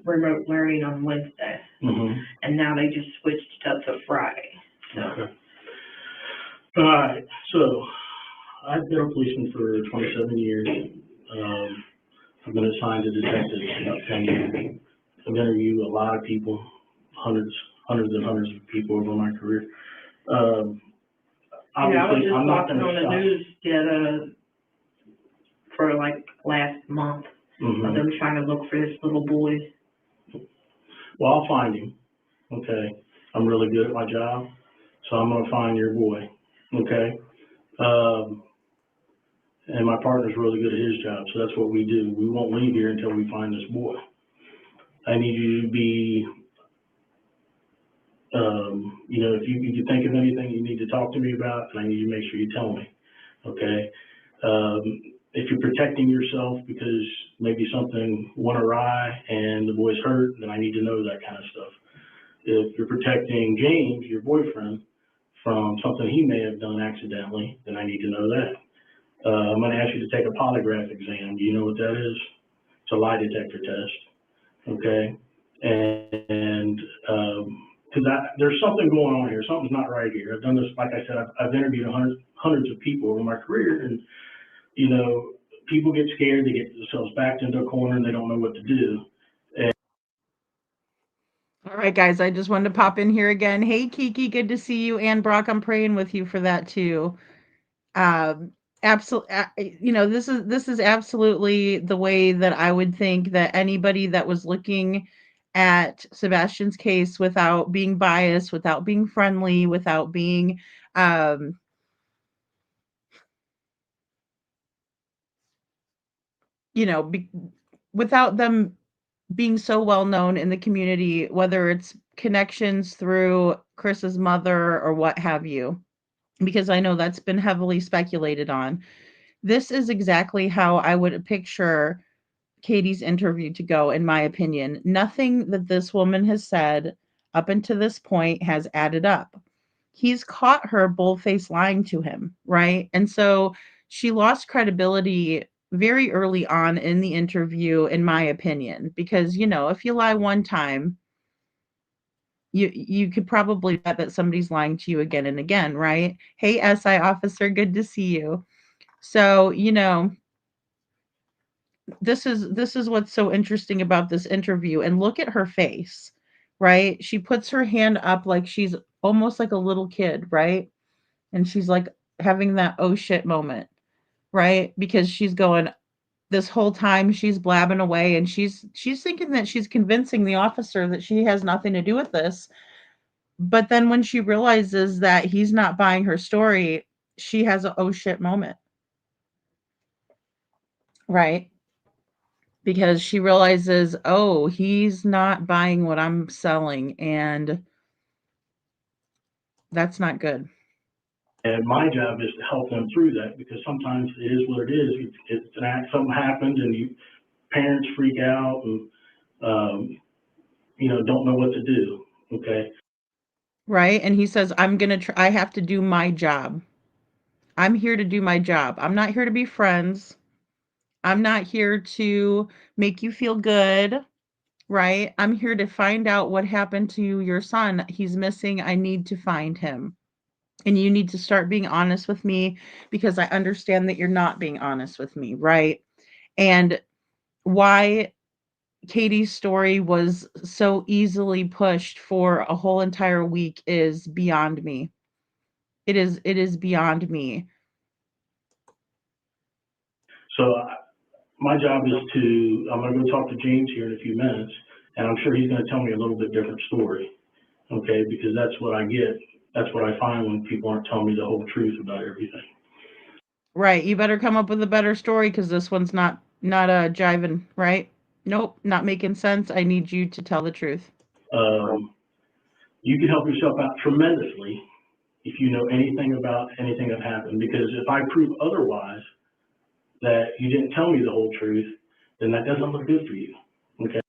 remote learning on Wednesday. And now they just switched it up to Friday. So. Okay. All right. So I've been a policeman for 27 years. I've been assigned to detectives about 10 years. I've interviewed a lot of people, hundreds and hundreds of people over my career. I was just watching on the news for like last month of them trying to look for this little boy. Well, I'll find him. Okay. I'm really good at my job, so I'm going to find your boy. Okay. And my partner's really good at his job, so that's what we do. We won't leave here until we find this boy. I need you to be, if you think of anything you need to talk to me about, then I need you to make sure you tell me, okay? If you're protecting yourself because maybe something went awry and the boy's hurt, then I need to know that kind of stuff. If you're protecting James, your boyfriend, from something he may have done accidentally, then I need to know that. I'm going to ask you to take a polygraph exam. Do you know what that is? It's a lie detector test, okay? And because there's something going on here. Something's not right here. I've done this, like I said, I've interviewed hundreds of people over my career, and, people get scared. They get themselves backed into a corner, and they don't know what to do. All right, guys, I just wanted to pop in here again. Hey, Kiki, good to see you. And Brock, I'm praying with you for that too. Absolutely, this is absolutely the way that I would think that anybody that was looking at Sebastian's case without being biased, without being friendly, without being you know, without them being so well known in the community, whether it's connections through Chris's mother or what have you, because I know that's been heavily speculated on. This is exactly how I would picture Katie's interview to go, in my opinion. Nothing that this woman has said up until this point has added up. He's caught her bull-faced lying to him, right? And so she lost credibility very early on in the interview, in my opinion, because if you lie one time, you could probably bet that somebody's lying to you again and again, right? Hey, SI officer, good to see you. So, this is what's so interesting about this interview, and look at her face, right? She puts her hand up like she's almost like a little kid, right? And she's like having that oh shit moment, right? Because she's going, this whole time she's blabbing away, and she's thinking that she's convincing the officer that she has nothing to do with this. But then when she realizes that he's not buying her story, she has a oh shit moment, right? Because she realizes, oh, he's not buying what I'm selling, and that's not good. And my job is to help them through that, because sometimes it is what it is. It's an act, something happened, and parents freak out and, don't know what to do, okay? Right? And he says, I have to do my job. I'm here to do my job. I'm not here to be friends. I'm not here to make you feel good, right? I'm here to find out what happened to your son. He's missing. I need to find him. And you need to start being honest with me, because I understand that you're not being honest with me, right? And why Katie's story was so easily pushed for a whole entire week is beyond me. It is beyond me. So my job is I'm going to go talk to James here in a few minutes, and I'm sure he's going to tell me a little bit different story, okay? Because that's what I get. That's what I find when people aren't telling me the whole truth about everything. Right. You better come up with a better story, because this one's not jiving, right? Nope, not making sense. I need you to tell the truth. You can help yourself out tremendously if you know anything about anything that happened, because if I prove otherwise, that you didn't tell me the whole truth, then that doesn't look good for you, okay?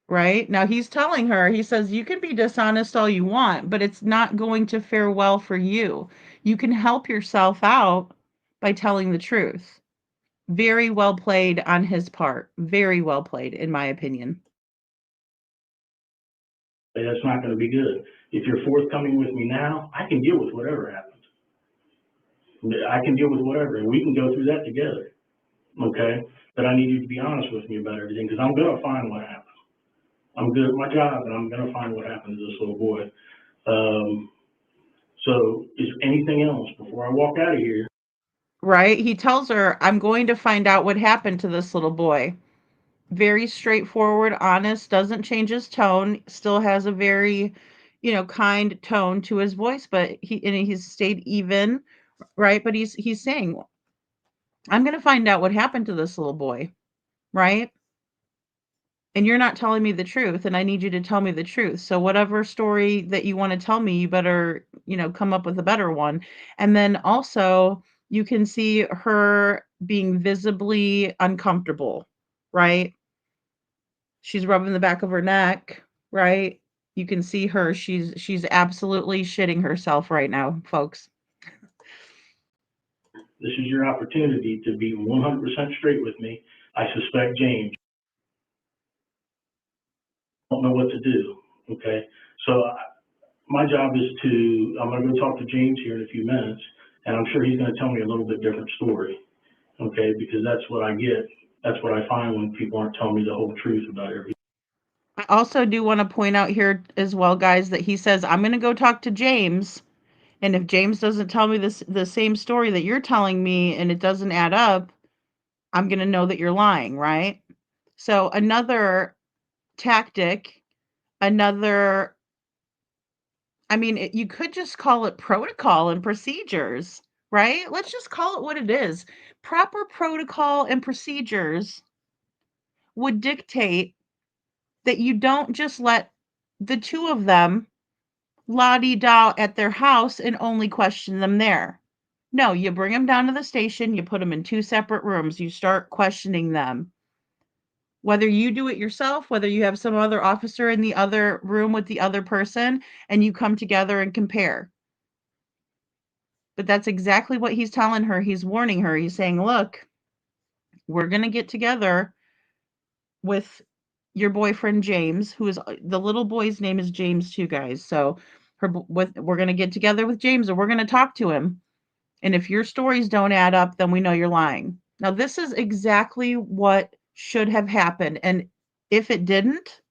Right? Now he's telling her, he says, you can be dishonest all you want, but it's not going to fare well for you. You can help yourself out by telling the truth. Very well played on his part. Very well played, in my opinion. That's not going to be good. If you're forthcoming with me now, I can deal with whatever happens. I can deal with whatever, and we can go through that together, okay? But I need you to be honest with me about everything, because I'm going to find what happened. I'm good at my job, and I'm going to find what happened to this little boy. So is anything else before I walk out of here? Right? He tells her, I'm going to find out what happened to this little boy. Very straightforward, honest, doesn't change his tone, still has a very, kind tone to his voice, but he's stayed even, right? But he's saying, I'm going to find out what happened to this little boy, right? And you're not telling me the truth, and I need you to tell me the truth. So whatever story that you want to tell me, you better, come up with a better one. And then also, you can see her being visibly uncomfortable, right? She's rubbing the back of her neck, right? You can see her. She's absolutely shitting herself right now, folks. This is your opportunity to be 100% straight with me. I suspect James. Don't know what to do, okay? So my job is I'm going to go talk to James here in a few minutes, and I'm sure he's going to tell me a little bit different story, okay? Because that's what I get. That's what I find when people aren't telling me the whole truth about everything. I also do want to point out here as well, guys, that he says, I'm going to go talk to James. And if James doesn't tell me the same story that you're telling me and it doesn't add up, I'm going to know that you're lying, right? So another tactic, another, you could just call it protocol and procedures, right? Let's just call it what it is. Proper protocol and procedures would dictate that you don't just let the two of them la-di-da at their house and only question them there. No, you bring them down to the station, you put them in 2 separate rooms, you start questioning them. Whether you do it yourself, whether you have some other officer in the other room with the other person, and you come together and compare. But that's exactly what he's telling her. He's warning her. He's saying, look, we're going to get together with your boyfriend, James, who is the little boy's name is James too, guys. So we're going to get together with James and we're going to talk to him. And if your stories don't add up, then we know you're lying. Now, this is exactly what should have happened. And if it didn't,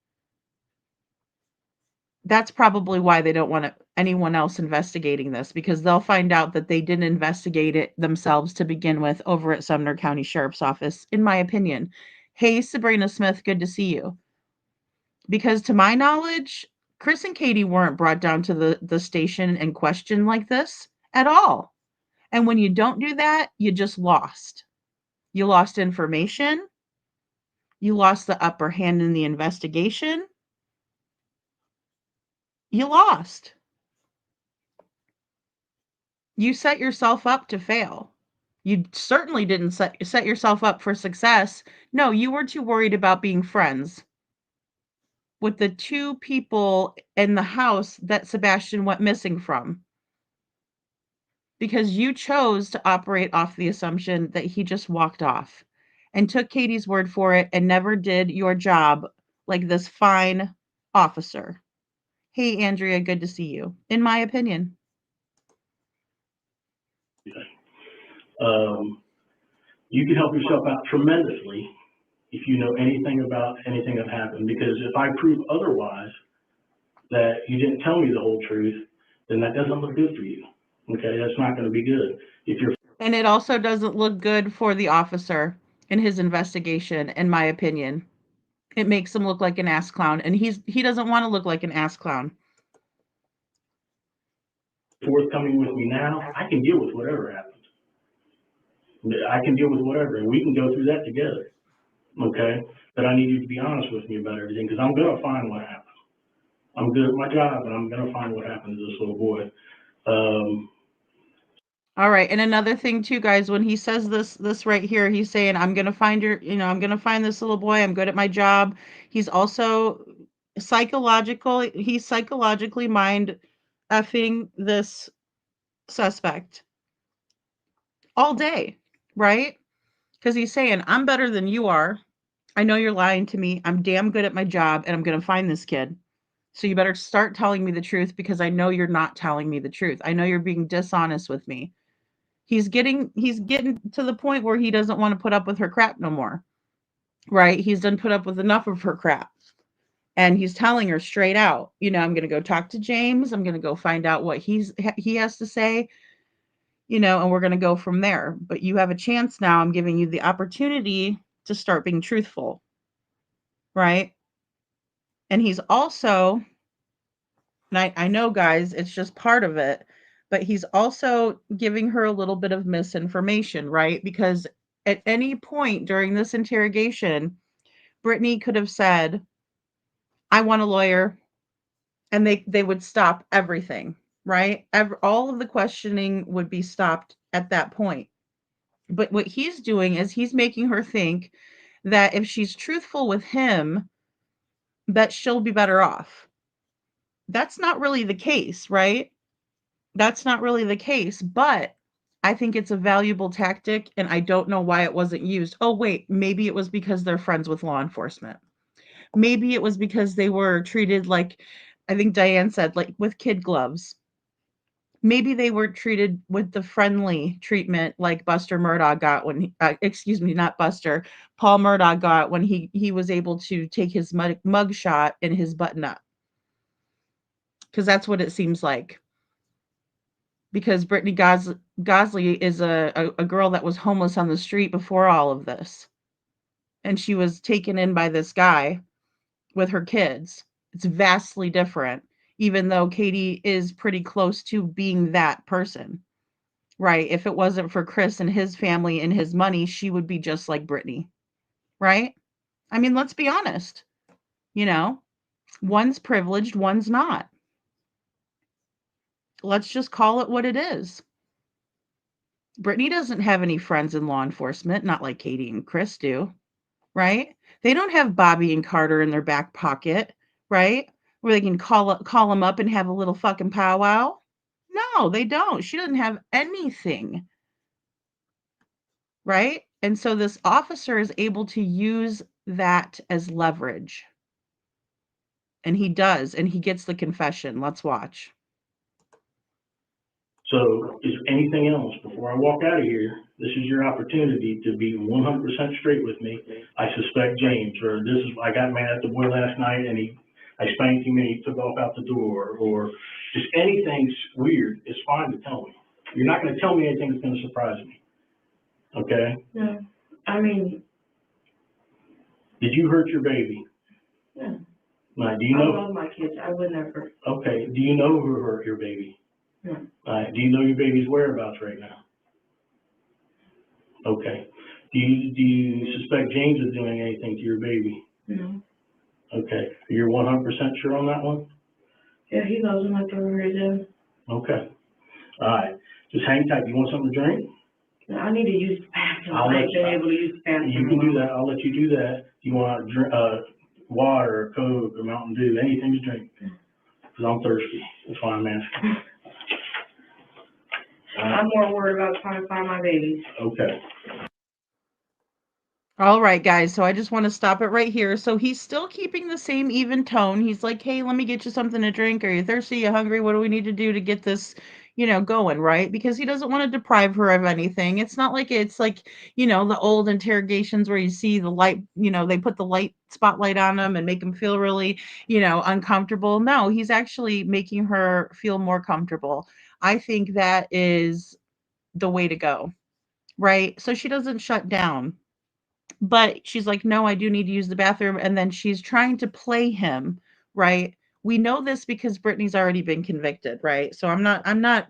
that's probably why they don't want anyone else investigating this, because they'll find out that they didn't investigate it themselves to begin with over at Sumner County Sheriff's Office, in my opinion. Hey, Sabrina Smith, good to see you. Because to my knowledge, Chris and Katie weren't brought down to the station and questioned like this at all. And when you don't do that, you just lost. You lost information. You lost the upper hand in the investigation. You lost. You set yourself up to fail. You certainly didn't set yourself up for success. No, you were too worried about being friends with the 2 people in the house that Sebastian went missing from. Because you chose to operate off the assumption that he just walked off and took Katie's word for it and never did your job like this fine officer. Hey, Andrea, good to see you, in my opinion. You can help yourself out tremendously if you know anything about anything that happened, because if I prove otherwise, that you didn't tell me the whole truth, then that doesn't look good for you. Okay, that's not going to be good. And it also doesn't look good for the officer in his investigation, in my opinion. It makes him look like an ass clown, and he doesn't want to look like an ass clown. Forthcoming with me now, I can deal with whatever happens. I can deal with whatever, and we can go through that together. Okay, but I need you to be honest with me about everything, because I'm going to find what happened. I'm good at my job, and I'm going to find what happened to this little boy. All right, and another thing too, guys, when he says this right here, he's saying, I'm going to find I'm going to find this little boy. I'm good at my job. He's also he's psychologically mind effing this suspect all day, right? Because he's saying, I'm better than you are. I know you're lying to me. I'm damn good at my job, and I'm going to find this kid. So you better start telling me the truth, because I know you're not telling me the truth. I know you're being dishonest with me. He's getting to the point where he doesn't want to put up with her crap no more. Right? He's done put up with enough of her crap. And he's telling her straight out, I'm going to go talk to James. I'm going to go find out what he has to say, and we're going to go from there. But you have a chance now. I'm giving you the opportunity to start being truthful. Right? And he's also, and I know, guys, it's just part of it, but he's also giving her a little bit of misinformation, right? Because at any point during this interrogation, Brittany could have said, I want a lawyer, and they would stop everything, right? All of the questioning would be stopped at that point. But what he's doing is he's making her think that if she's truthful with him, that she'll be better off. That's not really the case, right? That's not really the case, but I think it's a valuable tactic, and I don't know why it wasn't used. Oh, wait, maybe it was because they're friends with law enforcement. Maybe it was because they were treated like, I think Diane said, like with kid gloves. Maybe they were treated with the friendly treatment like Buster Murdaugh got when, excuse me, not Buster, Paul Murdaugh got when he was able to take his mug shot in his button up. Because that's what it seems like. Because Brittany Gosley is a girl that was homeless on the street before all of this. And she was taken in by this guy with her kids. It's vastly different, even though Katie is pretty close to being that person, right? If it wasn't for Chris and his family and his money, she would be just like Brittany, right? I mean, let's be honest. You know, one's privileged, one's not. Let's just call it what it is. Brittany doesn't have any friends in law enforcement, not like Katie and Chris do, right? They don't have Bobby and Carter in their back pocket, right? Where they can call them up and have a little fucking powwow. No, they don't. She doesn't have anything, right? And so this officer is able to use that as leverage. And he does, and he gets the confession. Let's watch. So is anything else before I walk out of here? This is your opportunity to be 100% straight with me. I suspect James, or I got mad at the boy last night and I spanked him and he took off out the door, or just anything weird. It's fine to tell me. You're not going to tell me anything that's going to surprise me. Okay? No, I mean, Did you hurt your baby? yeah. Now, do you I know? love my kids. I would never. Okay. Do you know who hurt your baby? No. Do you know your baby's whereabouts right now? Okay. Do you suspect James is doing anything to your baby? No. Okay. You're 100% sure on that one? Yeah, he knows him like everybody does. Okay. All right. Just hang tight. You want something to drink? No, I need to use the bathroom. I'll I let ain't been able to use the bathroom. You can do that. I'll let you do that. You want water, or Coke, or Mountain Dew, anything to drink? Because I'm thirsty. That's why I'm asking. I'm more worried about trying to find my babies. Okay. All right, guys. So I just want to stop it right here. So he's still keeping the same even tone. He's like, hey, let me get you something to drink. Are you thirsty? You hungry? What do we need to do to get this, going, right? Because he doesn't want to deprive her of anything. It's not like it's like, the old interrogations where you see the light, they put the light spotlight on him and make him feel really, uncomfortable. No, he's actually making her feel more comfortable. I think that is the way to go, right? So she doesn't shut down. But she's like, "No, I do need to use the bathroom," and then she's trying to play him, right? We know this because Brittany's already been convicted, right? So I'm not,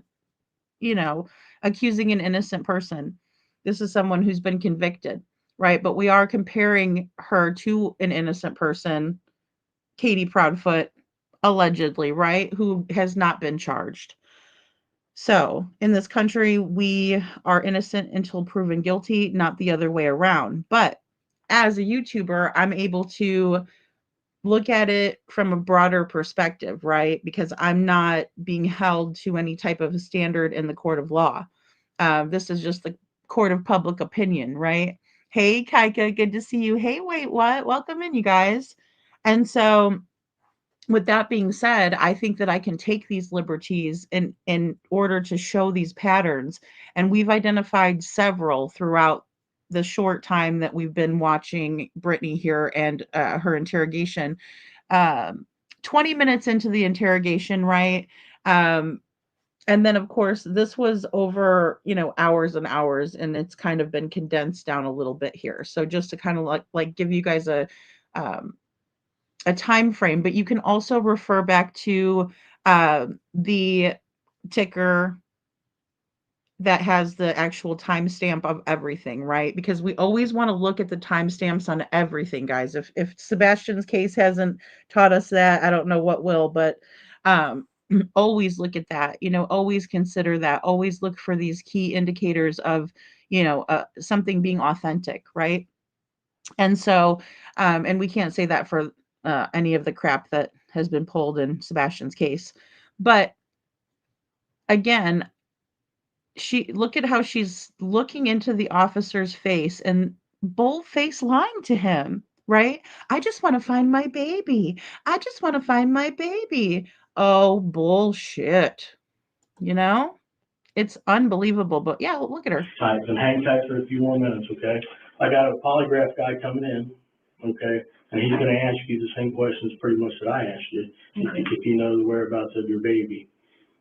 you know, accusing an innocent person. This is someone who's been convicted, right? But we are comparing her to an innocent person, Katie Proudfoot, allegedly, right? Who has not been charged. So, in this country, we are innocent until proven guilty, not the other way around. But as a YouTuber, I'm able to look at it from a broader perspective, right? Because I'm not being held to any type of a standard in the court of law. This is just the court of public opinion, right? Hey, Kaika, good to see you. Hey, wait, what? Welcome in, you guys. And so, with that being said, I think that I can take these liberties in order to show these patterns. And we've identified several throughout the short time that we've been watching Brittany here and her interrogation. Um, 20 minutes into the interrogation, right? And then, of course, this was over, hours and hours, and it's kind of been condensed down a little bit here. So just to kind of like give you guys um, a time frame, but you can also refer back to the ticker that has the actual timestamp of everything, right? Because we always want to look at the timestamps on everything, guys. If Sebastian's case hasn't taught us that, I don't know what will, but always look at that. Always consider that. Always look for these key indicators of, something being authentic, right? And so, and we can't say that for any of the crap that has been pulled in Sebastian's case. But again, look at how she's looking into the officer's face and bold-faced lying to him, right? I just want to find my baby. I just want to find my baby. Oh, bullshit. It's unbelievable. But yeah, look at her. All right, then hang tight for a few more minutes, okay? I got a polygraph guy coming in, okay? And he's gonna ask you the same questions pretty much that I asked you. If you know the whereabouts of your baby,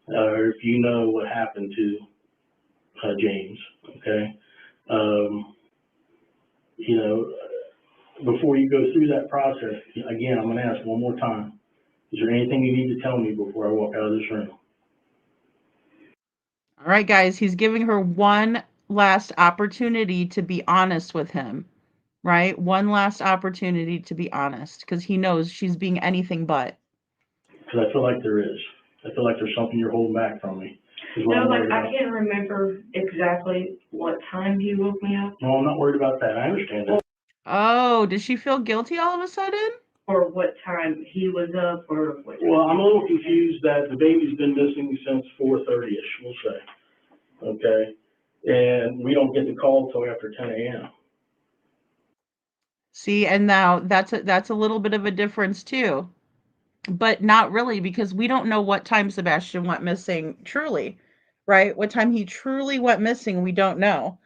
or if you know what happened to James, okay? Before you go through that process, again, I'm gonna ask one more time. Is there anything you need to tell me before I walk out of this room? All right, guys, he's giving her one last opportunity to be honest with him. right? One last opportunity to be honest, because he knows she's being anything but. Because I feel like there is. I feel like there's something you're holding back from me. Is what No, I'm like, worried I about. can't remember exactly what time he woke me up No, I'm not worried about that. I understand that. Oh, does she feel guilty all of a sudden? or what time he was up or what. Well, I'm a little confused that the baby's been missing since 4:30ish, we'll say. Okay? And we don't get the call till after 10 a.m. See, and now that's a little bit of a difference too. But not really, because we don't know what time Sebastian went missing truly, right? What time he truly went missing, we don't know.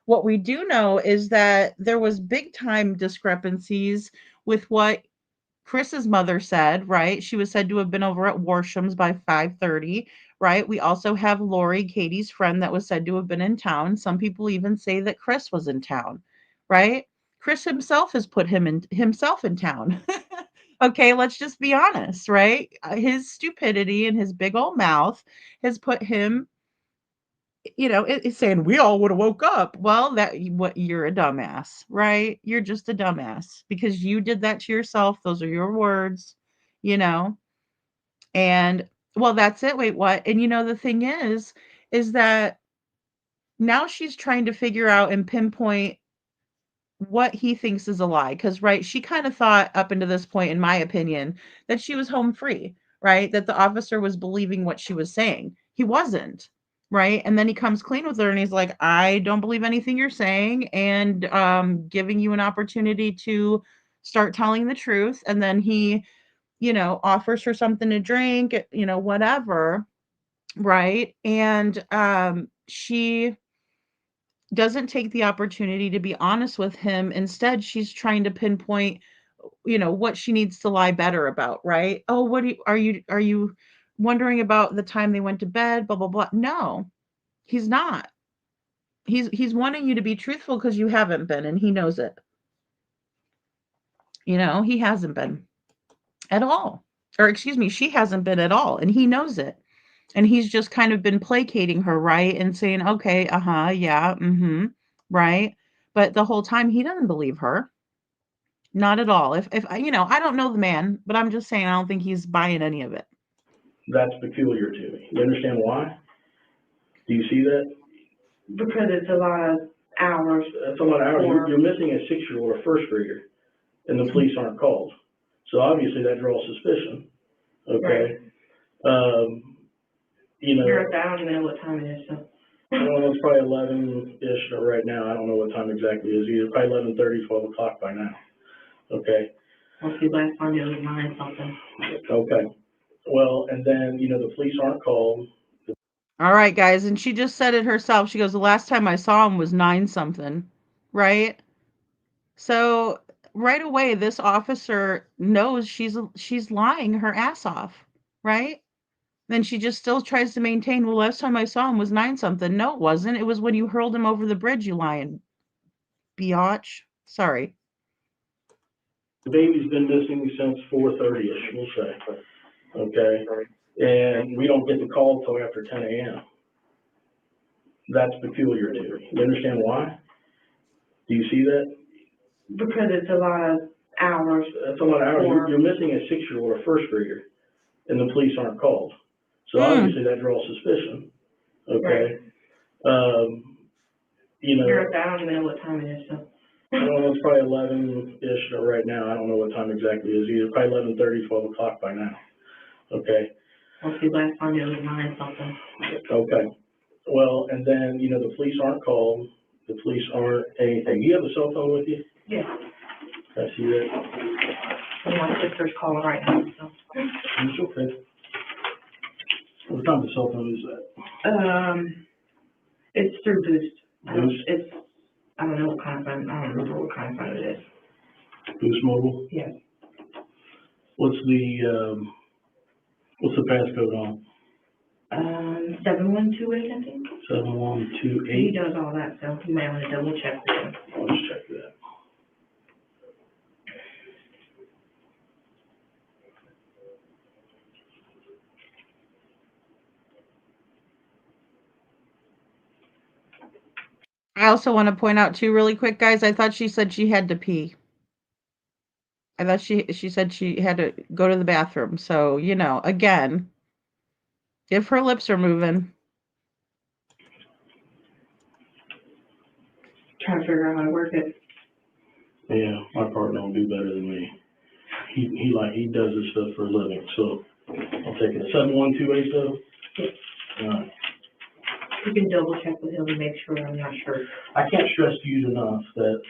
What we do know is that there was big time discrepancies with what Chris's mother said, right? She was said to have been over at Warsham's by 5:30, right? We also have Lori, Katie's friend, that was said to have been in town. Some people even say that Chris was in town, right? Chris himself has put himself in town. Okay, let's just be honest, right? His stupidity and his big old mouth has put him, it's saying we all would have woke up. Well, what you're a dumbass, right? You're just a dumbass because you did that to yourself. Those are your words, you know. And well, that's it. Wait, what? And the thing is that now she's trying to figure out and pinpoint what he thinks is a lie. Because, right, she kind of thought up until this point, in my opinion, that she was home free, right? That the officer was believing what she was saying. He wasn't, right? And then he comes clean with her and he's like, I don't believe anything you're saying, and giving you an opportunity to start telling the truth. And then he, offers her something to drink, whatever, right? And she doesn't take the opportunity to be honest with him. Instead, she's trying to pinpoint, what she needs to lie better about, right? Oh, are you wondering about the time they went to bed, blah blah blah. No, he's not. He's wanting you to be truthful because you haven't been, and he knows it. He hasn't been at all. Or excuse me, she hasn't been at all, and he knows it. And he's just kind of been placating her, right? And saying, okay, uh-huh, yeah, mm-hmm, right? But the whole time he doesn't believe her. Not at all. If I don't know the man, but I'm just saying I don't think he's buying any of it. That's peculiar to me. You understand why? Do you see that? Because it's a lot of hours. That's a lot of hours. You're missing a 6-year-old or first grader, and the police aren't called. So obviously that draws suspicion. Okay? You're I don't even know what time it is, so. Well, it's probably 11-ish right now. I don't know what time exactly it is either. Probably 11:30, 12 o'clock by now. Okay? Well, see, last time it was 9 something. Okay. Well, and then, the police aren't called. All right, guys, and she just said it herself. She goes, "The last time I saw him was 9 something." Right? So, right away this officer knows she's lying her ass off, right? Then she just still tries to maintain, "Well, last time I saw him was 9 something." No, it wasn't. It was when you hurled him over the bridge, you lying biatch. Sorry. The baby's been missing since 4:30ish, we'll say. Okay? And we don't get the call till after 10 a.m. That's peculiar to me. You understand why? Do you see that? Because it's a lot of hours. That's a lot of hours. You're missing a 6-year-old or first grader, and the police aren't called. So obviously that draws suspicion. Okay? You're I don't even know what time it is, so. Well, it's probably 11-ish right now. I don't know what time exactly it is either. Probably 11:30, 12 o'clock by now. Okay? Well, see, last time it was 9 something. Okay. Well, and then, the police aren't called. The police aren't anything. Do you have a cell phone with you? Yeah. I see that. And my sister's calling right now, so. It's okay. What kind of cell phone is that? It's through Boost. Boost? I don't know what kind of phone, I don't remember what kind of phone it is. Boost Mobile? Yes. What's the passcode on? 7128, I think. 7128? He does all that, so you may want to double check with him. I'll just check that. I also want to point out too, really quick, guys. I thought she said she had to pee. I thought she said she had to go to the bathroom. So, you know, again, if her lips are moving. Trying to figure out how to work it. Yeah, my partner will do better than me. He does this stuff for a living, so I'll take it. 7128 though? All right. You can double check with him to make sure. I'm not sure. I can't stress to you enough that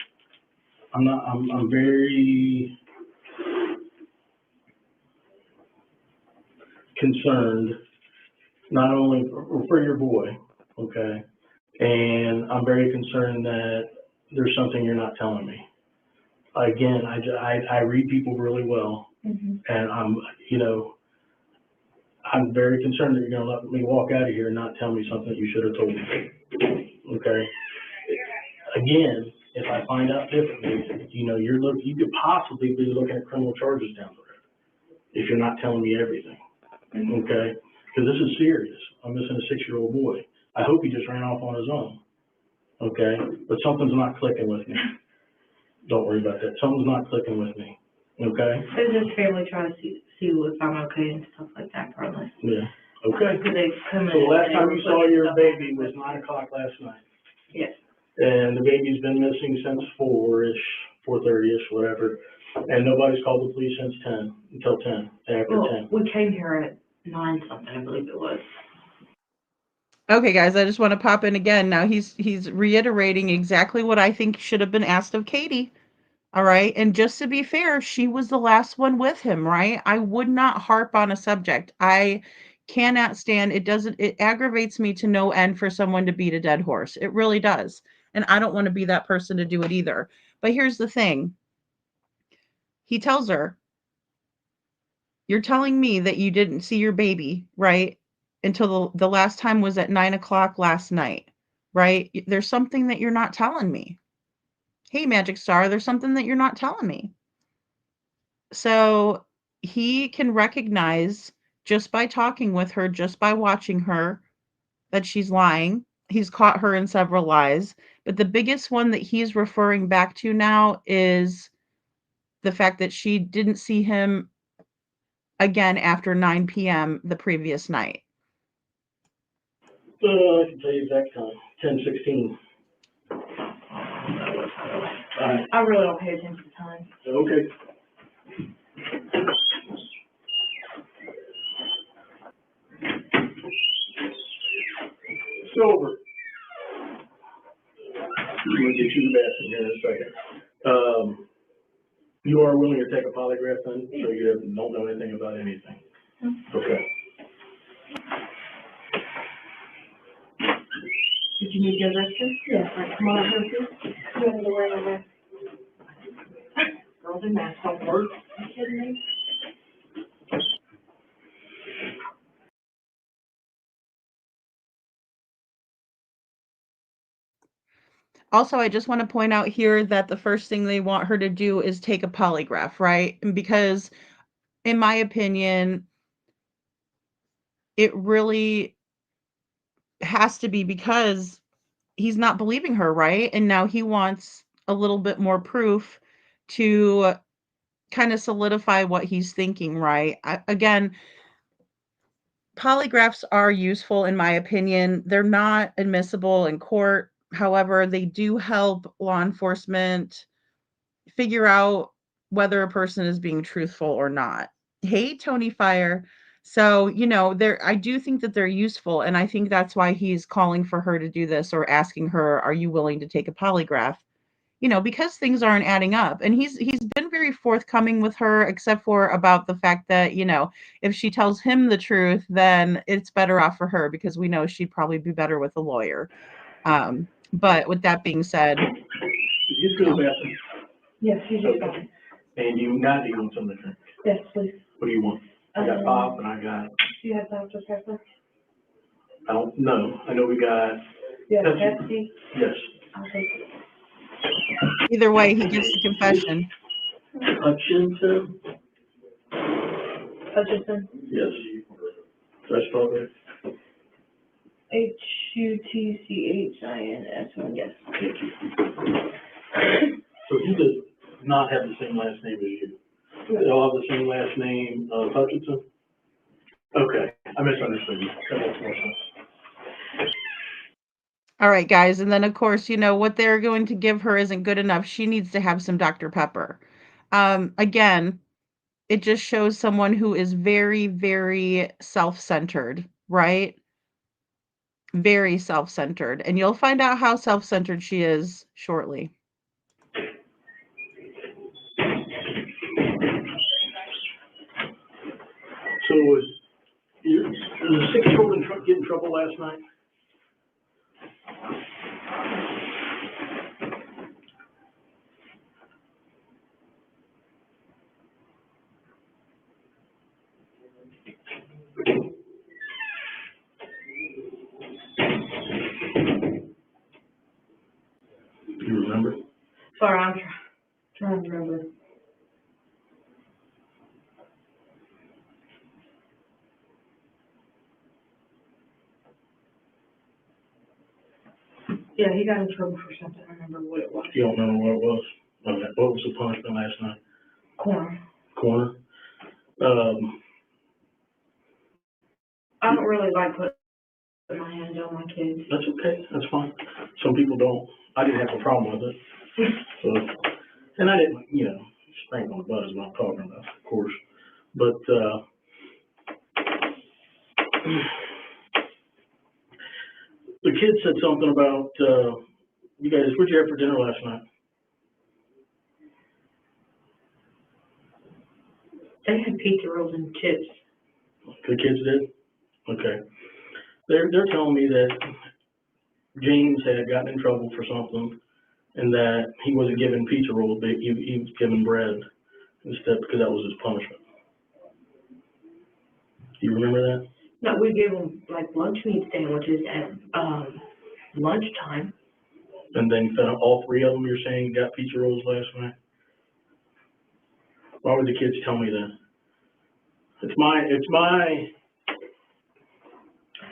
I'm very concerned, not only for your boy, okay? And I'm very concerned that there's something you're not telling me. Again, I read people really well, Mm-hmm. and I'm very concerned that you're gonna let me walk out of here and not tell me something that you should have told me, okay? Again, if I find out differently, you could possibly be looking at criminal charges down the road if you're not telling me everything, okay? Because this is serious. I'm missing a 6-year-old boy. I hope he just ran off on his own, okay? But something's not clicking with me. Don't worry about that. Something's not clicking with me, okay? It's just family trying to see if I'm okay and stuff like that, probably. Yeah, okay. Because they come in. So the last and time they you saw put your stuff- baby was 9 o'clock last night. Yes. And the baby's been missing since 4-ish, 4:30-ish, whatever. And nobody's called the police since 10, until 10, after Well, 10. we came here at 9 something, I believe it was. Okay, guys, I just want to pop in again. Now he's reiterating exactly what I think should have been asked of Katie. All right. And just to be fair, she was the last one with him, right? I would not harp on a subject. I cannot stand it aggravates me to no end for someone to beat a dead horse. It really does. And I don't want to be that person to do it either. But here's the thing. He tells her, "You're telling me that you didn't see your baby, right? Until the last time was at 9 o'clock last night, right? There's something that you're not telling me. Hey, Magic Star, there's something that you're not telling me." So he can recognize just by talking with her, just by watching her, that she's lying. He's caught her in several lies. But the biggest one that he's referring back to now is the fact that she didn't see him again after 9 p.m. the previous night. I can tell you exact time, 10:16. I really don't pay attention to time. Okay. Silver. I'm gonna get you the bathroom here in a second. You are willing to take a polygraph then, so you don't know anything about anything? Okay. Did you need your restroom? Yes. Right, come on up here, please. You want me to wear my mask? Girls in masks don't work. Are you kidding me? Also, I just want to point out here that the first thing they want her to do is take a polygraph, right? Because in my opinion, it really has to be because he's not believing her, right? And now he wants a little bit more proof to kind of solidify what he's thinking, right? Again, polygraphs are useful in my opinion. They're not admissible in court. However, they do help law enforcement figure out whether a person is being truthful or not. Hey, Tony Fire. So, I do think that they're useful. And I think that's why he's calling for her to do this or asking her, are you willing to take a polygraph? Because things aren't adding up. And he's been very forthcoming with her, except for about the fact that, if she tells him the truth, then it's better off for her because we know she'd probably be better with a lawyer. But with that being said, Just go to the bathroom. Yes, she's just fine. Okay. And you want something to drink? Yes, please. What do you want? I got pop and I got, Do you have Dr. Pepper? I don't know. I know we got, Do you have Pepsi. Pepsi? yes. I'll take it. either way, he gets the confession. Hutchinson? Hutchinson? Yes. Fresh strawberry? H-U-T-C-H-I-N-S-O-N, yes. So he does not have the same last name as you? They all have the same last name, Hutchinson? Okay, I misunderstood you. That makes more sense. All right, guys. And then, of course, what they're going to give her isn't good enough. She needs to have some Dr. Pepper. Again, it just shows someone who is very, very self-centered, right? Very self-centered. And you'll find out how self-centered she is shortly. So was the 6-year-old get in trouble last night? Do you remember? Sorry, I'm trying to remember. Yeah, he got in trouble for something. I remember what it was. You don't remember what it was? Okay. What was the punishment last night? Corner? I don't really like putting my hands on my kids. That's okay, that's fine. Some people don't. I didn't have a problem with it. So, and I didn't, spank on the butt is what I'm talking about, of course. But, the kid said something about, you guys, what'd you have for dinner last night? They had pizza rolls and chips. The kids did? Okay. They're telling me that James had gotten in trouble for something and that he wasn't given pizza rolls, but he was given bread instead because that was his punishment. Do you remember that? No, we gave them like lunch meat sandwiches at lunchtime. And then all 3 of them, you're saying, got pizza rolls last night? Why would the kids tell me that? It's my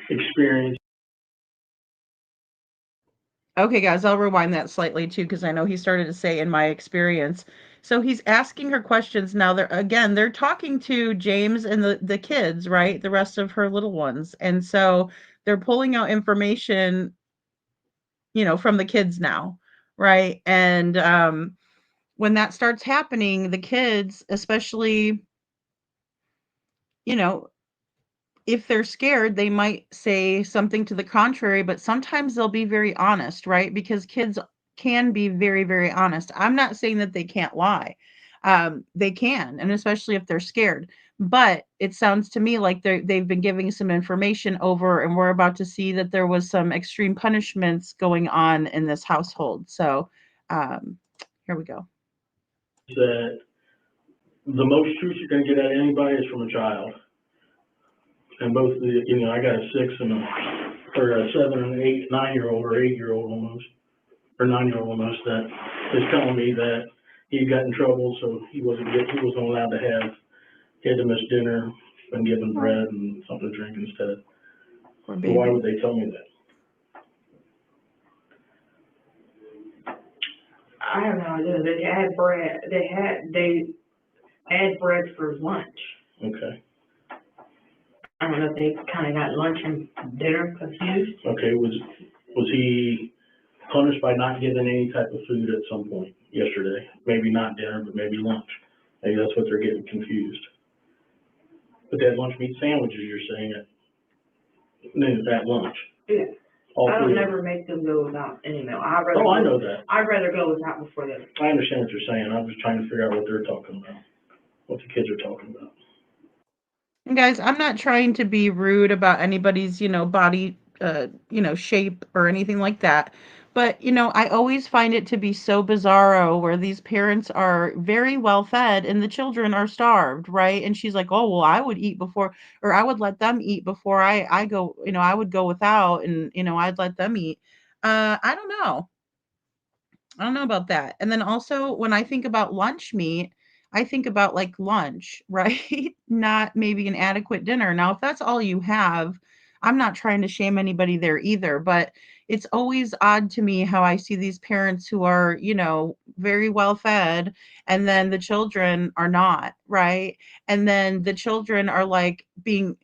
experience. Okay, guys, I'll rewind that slightly too, because I know he started to say in my experience. So he's asking her questions now. They're talking to James and the kids, right? The rest of her little ones. And so they're pulling out information, from the kids now, right? And when that starts happening, the kids, especially, if they're scared, they might say something to the contrary, but sometimes they'll be very honest, right? Because kids can be very, very honest. I'm not saying that they can't lie. They can, and especially if they're scared. But it sounds to me like they've been giving some information over, and we're about to see that there was some extreme punishments going on in this household. So here we go. That the most truth you're going to get out of anybody is from a child. And both, I got a 6 and a 7 and an 8, 9-year-old or 8-year-old almost, or 9-year-old almost, that is telling me that he got in trouble, so he wasn't allowed to have, he had to miss dinner and given bread and something to drink instead. So why would they tell me that? I have no idea. They had bread. They had bread for lunch. Okay. I don't know if they kind of got lunch and dinner confused. Okay, was he punished by not getting any type of food at some point yesterday? Maybe not dinner, but maybe lunch. Maybe that's what they're getting confused. But they had lunch meat sandwiches, you're saying, at lunch? Yeah. All I don't 3 never make them go without any meal. I know that. I'd rather go without before them. I understand what you're saying. I'm just trying to figure out what they're talking about, what the kids are talking about. And guys, I'm not trying to be rude about anybody's, body, shape or anything like that. But, I always find it to be so bizarro where these parents are very well fed and the children are starved, right? And she's like, oh, well, I would eat before, or I would let them eat before I go, I would go without and, I'd let them eat. I don't know. I don't know about that. And then also when I think about lunch meat, I think about like lunch, right? Not maybe an adequate dinner. Now, if that's all you have, I'm not trying to shame anybody there either, but it's always odd to me how I see these parents who are, very well fed, and then the children are not, right? And then the children are like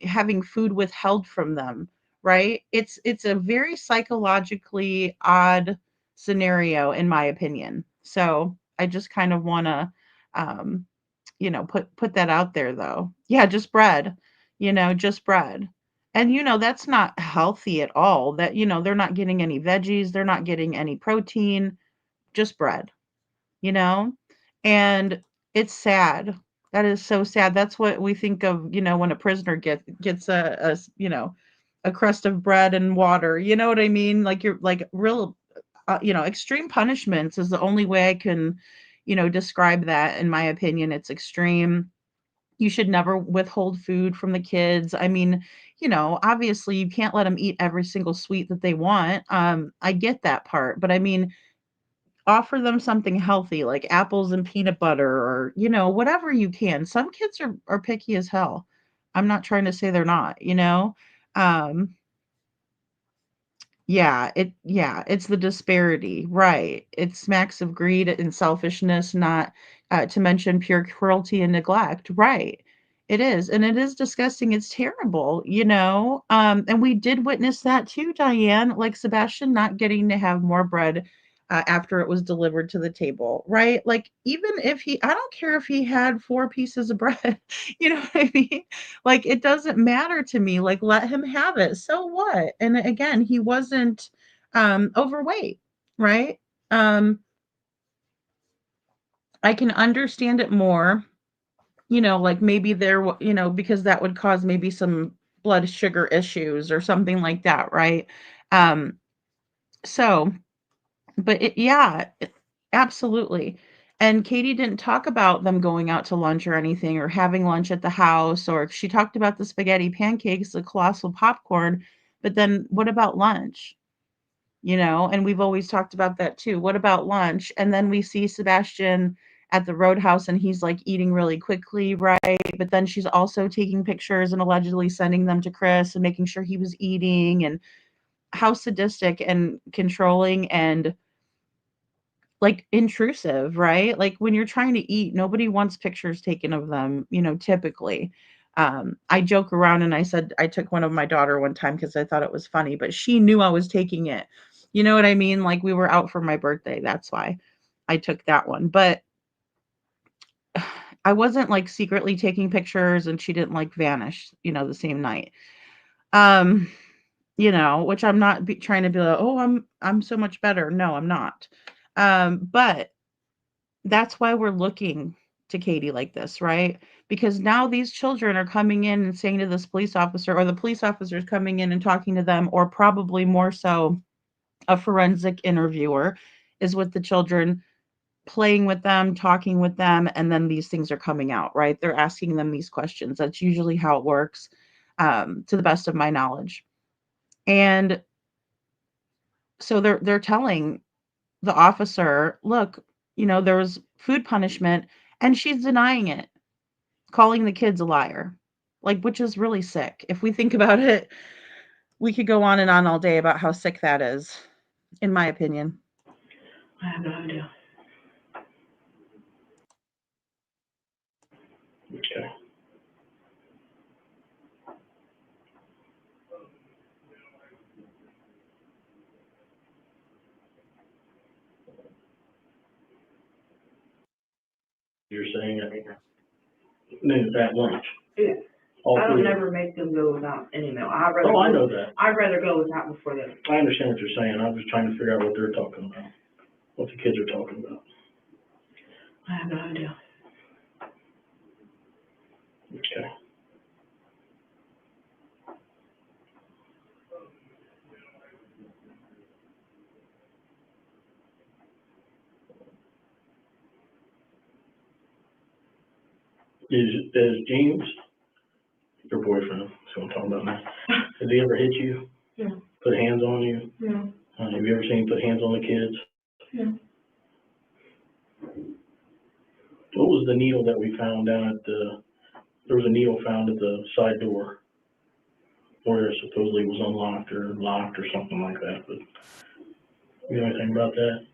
having food withheld from them, right? It's a very psychologically odd scenario in my opinion. So I just kind of want to um put that out there though. Yeah, just bread, just bread. And that's not healthy at all. That they're not getting any veggies, they're not getting any protein, just bread, you know? And it's sad. That is so sad. That's what we think of, when a prisoner gets a crust of bread and water. You know what I mean? Like you're like real extreme punishments is the only way I can, describe that. In my opinion, it's extreme. You should never withhold food from the kids. I mean, obviously you can't let them eat every single sweet that they want. I get that part, but I mean, offer them something healthy like apples and peanut butter or, whatever you can. Some kids are picky as hell. I'm not trying to say they're not. Um, it's the disparity, right. It smacks of greed and selfishness, not to mention pure cruelty and neglect, right. It is, and it is disgusting, it's terrible. And we did witness that too, Diane, like Sebastian not getting to have more bread after it was delivered to the table, right? Like, even if I don't care if he had 4 pieces of bread, you know what I mean? Like, it doesn't matter to me. Like, let him have it. So what? And again, he wasn't overweight, right? Um, I can understand it more, like maybe because that would cause maybe some blood sugar issues or something like that, right? Um, so But absolutely. And Katie didn't talk about them going out to lunch or anything or having lunch at the house, or she talked about the spaghetti pancakes, the colossal popcorn, but then what about lunch? And we've always talked about that too. What about lunch? And then we see Sebastian at the roadhouse and he's like eating really quickly, right? But then she's also taking pictures and allegedly sending them to Chris and making sure he was eating, and how sadistic and controlling and like intrusive, right? Like when you're trying to eat, nobody wants pictures taken of them, typically. I joke around and I said I took one of my daughter one time because I thought it was funny, but she knew I was taking it. You know what I mean? Like we were out for my birthday. That's why I took that one. But I wasn't like secretly taking pictures and she didn't like vanish, the same night. Um, which I'm not trying to be like, oh, I'm so much better. No, I'm not. But that's why we're looking to Katie like this, right? Because now these children are coming in and saying to this police officer, or the police officer's coming in and talking to them, or probably more so a forensic interviewer is with the children, playing with them, talking with them, and then these things are coming out, right? They're asking them these questions. That's usually how it works, to the best of my knowledge. And so they're telling the officer, look, there was food punishment, and she's denying it, calling the kids a liar, like, which is really sick. If we think about it, we could go on and on all day about how sick that is, in my opinion. I have no idea. Okay. You're saying at lunch? Yeah. All I don't three? never make them go without any meal. I know that. I'd rather go without before that. I understand what you're saying. I'm just trying to figure out what they're talking about, what the kids are talking about. I have no idea. Okay. Is James, your boyfriend, that's what I'm talking about now, has he ever hit you? Yeah. Put hands on you? Yeah. Have you ever seen him put hands on the kids? Yeah. What was the needle that we found down at there was a needle found at the side door. where it supposedly was unlocked or locked or something like that, but you know anything about that?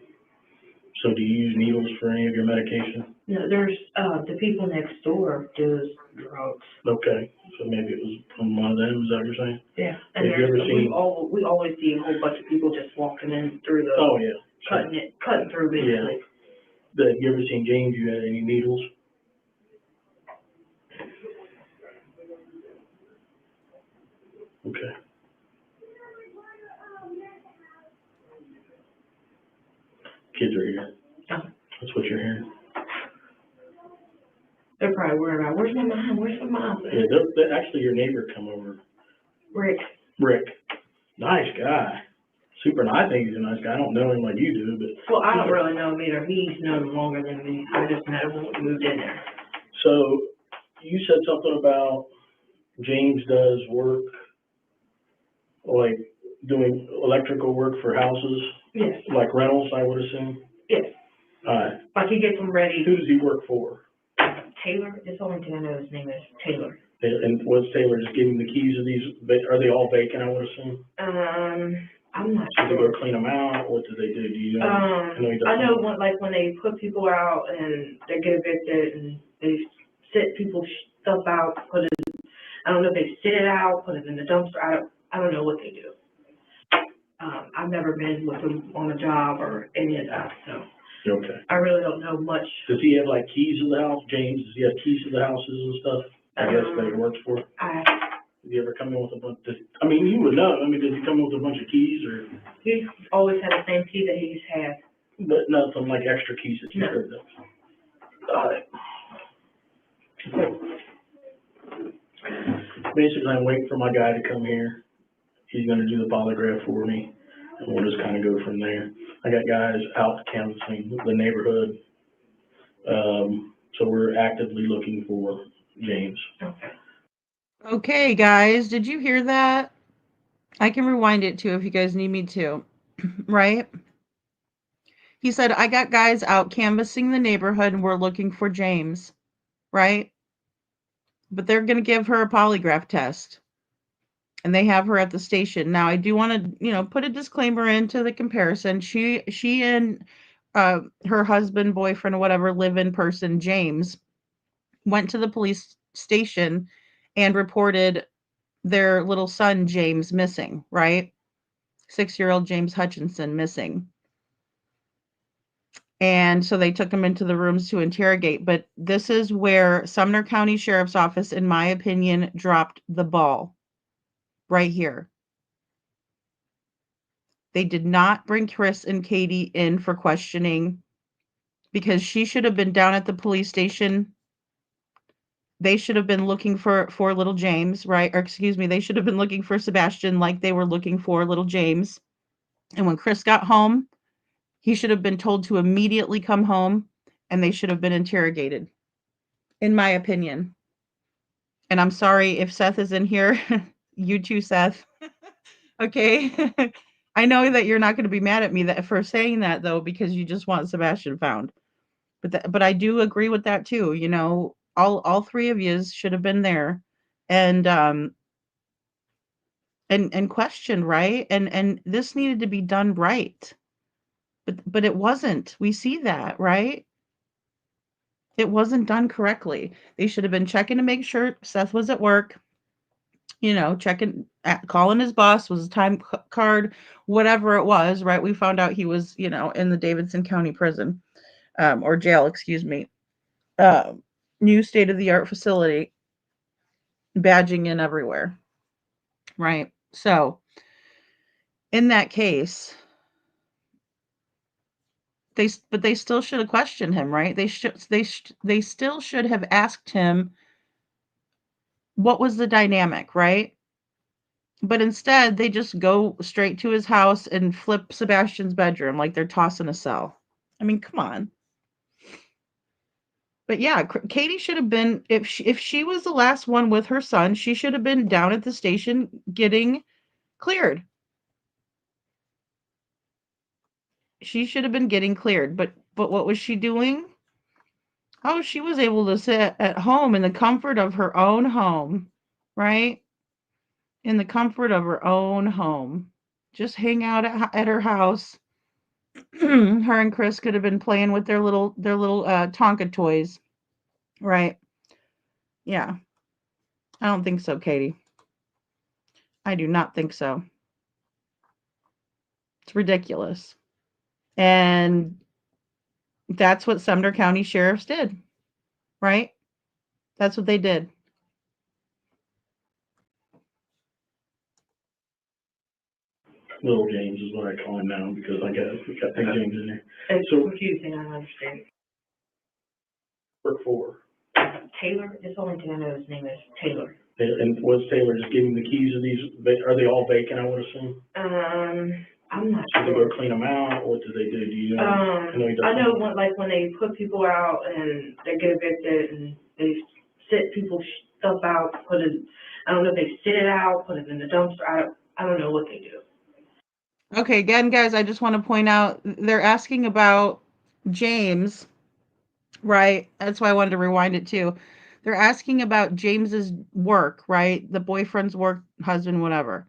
So do you use needles for any of your medication? No, there's, the people next door does drugs. Okay, so maybe it was from one of them, is that what you're saying? Yeah. Have And you ever seen? we always see a whole bunch of people just walking in through the. Oh, yeah. Cutting through basically. Yeah. Have you ever seen James, you had any needles? Okay. Kids are here. Oh. That's what you're hearing. They're probably worried about, where's my mom? Where's my mom? Yeah, actually your neighbor come over. Rick. Nice guy. Super nice. I think he's a nice guy. I don't know him like you do, but. Well, I don't really know him either. He's known him longer than me. I just met him when we moved in there. So, you said something about James does work, like doing electrical work for houses? Yes. Like rentals, I would assume? Yes. Alright. Like he gets them ready. Who does he work for? Taylor? That's the only thing I know his name is Taylor. And what's Taylor, just giving the keys of these, are they all vacant, I would assume? I'm not Do they sure. go clean them out? What do they do? Do you know? I know when they put people out and they get evicted and they sit people's stuff out, I don't know if they sit it out, put it in the dumpster, I don't know what they do. I've never been with them on a job or any of that, so. Okay. I really don't know much. Does he have like keys to the house? James, does he have keys to the houses and stuff? I guess that he works for? Did he ever come in with a bunch, I mean, you would know, does he come in with a bunch of keys or? He's always had the same key that he's had. But nothing like extra keys that you heard of? Got it. Basically, I'm waiting for my guy to come here. He's gonna do the polygraph for me, and we'll just kind of go from there. I got guys out canvassing the neighborhood, so we're actively looking for James. Okay, guys, did you hear that? I can rewind it too if you guys need me to, right? He said, I got guys out canvassing the neighborhood and we're looking for James, right? But they're going to give her a polygraph test and they have her at the station. Now, I do want to, put a disclaimer into the comparison. She and her husband, boyfriend, or whatever, live-in person, James, went to the police station and reported their little son, James, missing, right? 6-year-old James Hutchinson missing. And so they took him into the rooms to interrogate. But this is where Sumner County Sheriff's Office, in my opinion, dropped the ball right here. They did not bring Chris and Katie in for questioning because she should have been down at the police station. They should have been looking for little James, right? Or excuse me, they should have been looking for Sebastian like they were looking for little James. And when Chris got home, he should have been told to immediately come home and they should have been interrogated, in my opinion. And I'm sorry if Seth is in here. You too, Seth. Okay. I know that you're not going to be mad at me for saying that, though, because you just want Sebastian found. But I do agree with that, too. All three of you should have been there and questioned, right? And this needed to be done right. But it wasn't. We see that, right? It wasn't done correctly. They should have been checking to make sure Seth was at work, checking, calling his boss, was his time card, whatever it was, right? We found out he was, in the Davidson County prison, or jail, excuse me. New state-of-the-art facility, badging in everywhere, right? So, in that case, they still should have questioned him, right? They still should have asked him what was the dynamic, right? But instead, they just go straight to his house and flip Sebastian's bedroom like they're tossing a cell. I mean, come on. But yeah, Katie should have been, if she was the last one with her son, she should have been down at the station getting cleared. She should have been getting cleared. But what was she doing? Oh, she was able to sit at home in the comfort of her own home, right? in the comfort of her own home. Just hang out at her house. Her and Chris could have been playing with their little Tonka toys, right? Yeah, I don't think so, Katie. I do not think so. It's ridiculous. And that's what Sumner County sheriffs did, right? That's what they did. Little James is what I call him now because I got Big James in there. It's So- confusing, I understand. Work for. Taylor, that's the only thing I know his name is Taylor. And what's Taylor just giving the keys to these? Are they all vacant? I would assume. I'm not Do they sure. go clean them out? What do they do? Do you know? He does I know something. when they put people out and they get evicted and they sit people's stuff out, I don't know if they sit it out, put it in the dumpster, I don't know what they do. Okay, again, guys, I just want to point out they're asking about James, right? That's why I wanted to rewind it too. They're asking about James's work, right? The boyfriend's work, husband, whatever.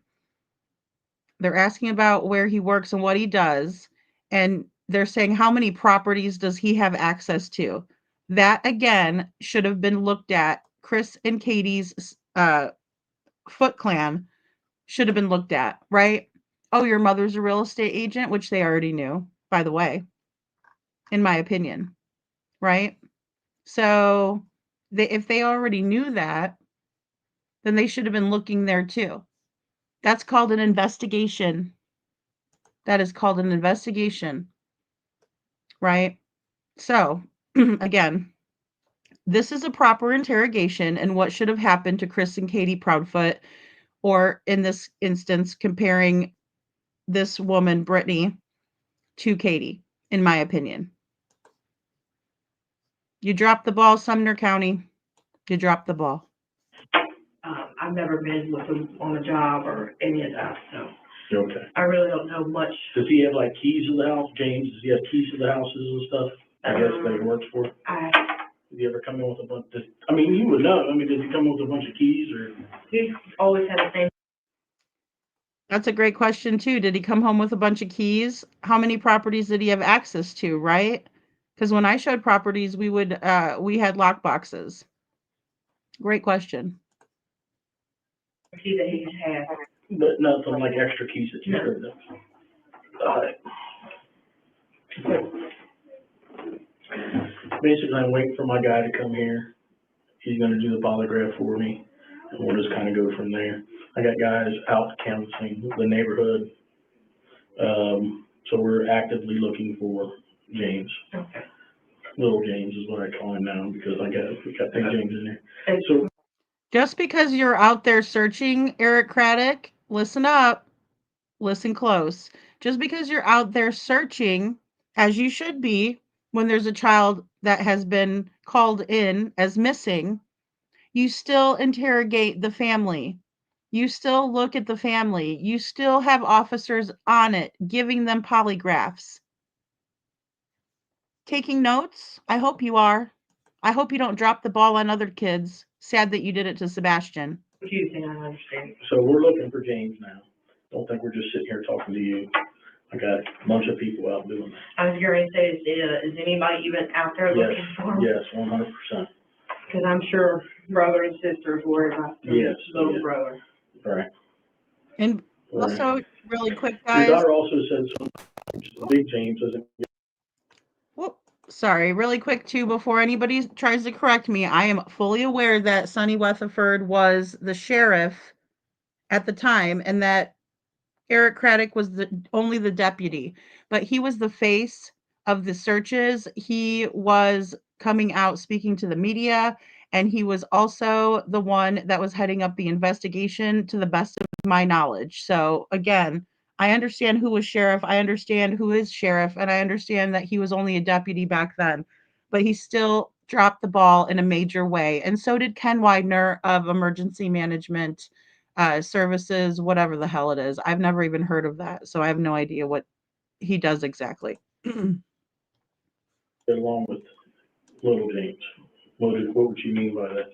They're asking about where he works and what he does. And they're saying, how many properties does he have access to? That, again, should have been looked at. Chris and Katie's Foot Clan should have been looked at, right? Oh, your mother's a real estate agent, which they already knew, by the way, in my opinion, right? So if they already knew that, then they should have been looking there too. That's called an investigation. That is called an investigation, right? So, again, this is a proper interrogation and what should have happened to Chris and Katie Proudfoot, or in this instance, comparing this woman, Brittany, to Katie, in my opinion. You dropped the ball, Sumner County. You dropped the ball. I've never been with him on a job or any of that, so Okay. I really don't know much. Does he have like keys to the house, James? Does he have keys to the houses and stuff? I guess that he works for. Did he ever come in with a bunch? I mean, you would know. I mean, does he come with a bunch of keys or? He always had the same. That's a great question too. Did he come home with a bunch of keys? How many properties did he have access to, right? Because when I showed properties, we had lock boxes. Great question. Key that he's had. But nothing like extra keys that you No. heard of. Got it. Basically, I'm waiting for my guy to come here. He's gonna do the polygraph for me, and we'll just kind of go from there. I got guys out canvassing the neighborhood. So we're actively looking for James. Okay. Little James is what I call him now because we got Big James in there. So Just because you're out there searching, Eric Craddock, listen up, listen close. Just because you're out there searching, as you should be, when there's a child that has been called in as missing, you still interrogate the family. You still look at the family. You still have officers on it, giving them polygraphs. Taking notes? I hope you are. I hope you don't drop the ball on other kids. Sad that you did it to Sebastian. Confusing, I understand. So we're looking for James now. Don't think we're just sitting here talking to you. I got a bunch of people out doing that. I was going to say, is anybody even out there looking for him? Yes, 100%. Because I'm sure brother and sisters worry about their Yes, little yes. brother. Right. And Right. also, really quick, Your guys. daughter also said sometimes Big James doesn't. Whoop, sorry, really quick too, before anybody tries to correct me, I am fully aware that Sonny Weatherford was the sheriff at the time and that Eric Craddock was only the deputy, but he was the face of the searches. He was coming out speaking to the media, and he was also the one that was heading up the investigation to the best of my knowledge. So again, I understand who was sheriff, I understand who is sheriff, and I understand that he was only a deputy back then, but he still dropped the ball in a major way. And so did Ken Widener of Emergency Management Services, whatever the hell it is. I've never even heard of that, so I have no idea what he does exactly. Get along with Little James. What would you mean by that?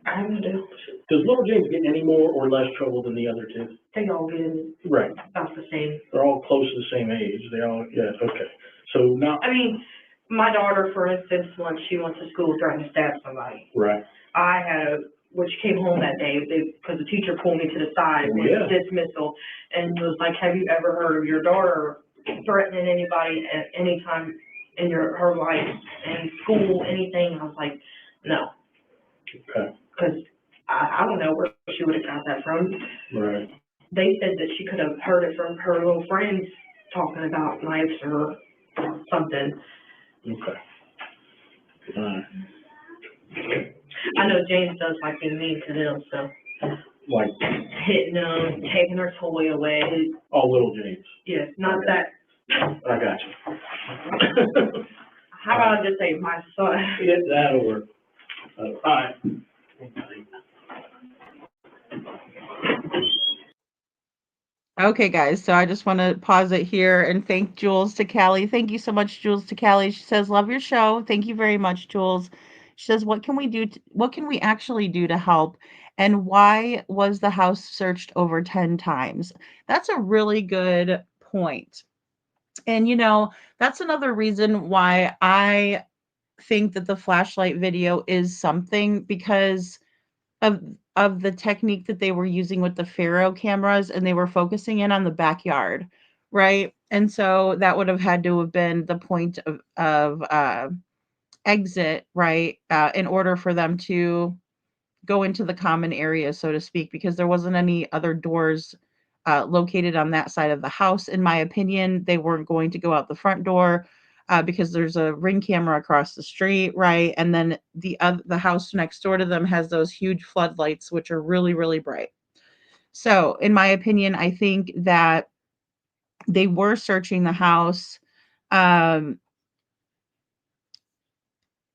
I have no idea. Does little James get any more or less trouble than the other two? They all get in Right. about the same. They're all close to the same age. They all, yeah, okay. So now, I mean, my daughter, for instance, when she went to school, threatened to stab somebody. right. I had, when she came home that day, because the teacher pulled me to the side Oh, with yeah. dismissal and was like, have you ever heard of your daughter threatening anybody at any time in her life, in school, anything? I was like, no. Okay. Because I don't know where she would have got that from. Right. They said that she could have heard it from her little friends talking about knives or something. Okay. All right. I know James does like being mean to them, so Like, hitting them, taking their toy away. all little James. Yeah, not Okay. that. I got you. How about I just say my son? Yeah, that'll work. All right. Okay, guys, so I just want to pause it here and thank Jules to Callie. Thank you so much, Jules to Callie. She says, "Love your show." Thank you very much, Jules. She says, "What can we do? What can we actually do to help? And why was the house searched over 10 times?" That's a really good point. And that's another reason why I think that the flashlight video is something, because of the technique that they were using with the Faro cameras, and they were focusing in on the backyard, right? And so that would have had to have been the point of exit, right? In order for them to go into the common area, so to speak, because there wasn't any other doors located on that side of the house. In my opinion, they weren't going to go out the front door because there's a ring camera across the street, right? And then the house next door to them has those huge floodlights, which are really, really bright. So, in my opinion, I think that they were searching the house. Um,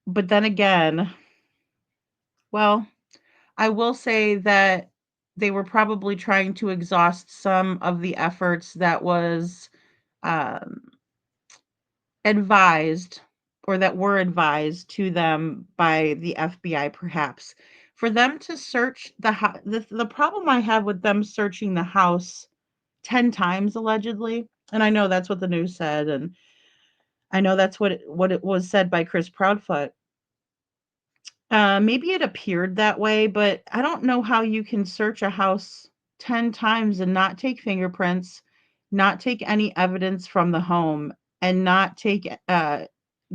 but then again, well, I will say that they were probably trying to exhaust some of the efforts that was um, advised, or that were advised to them by the FBI, perhaps. For them to search the house, the problem I have with them searching the house 10 times allegedly, and I know that's what the news said, and I know that's what it was said by Chris Proudfoot. Maybe it appeared that way, but I don't know how you can search a house 10 times and not take fingerprints, not take any evidence from the home, and not take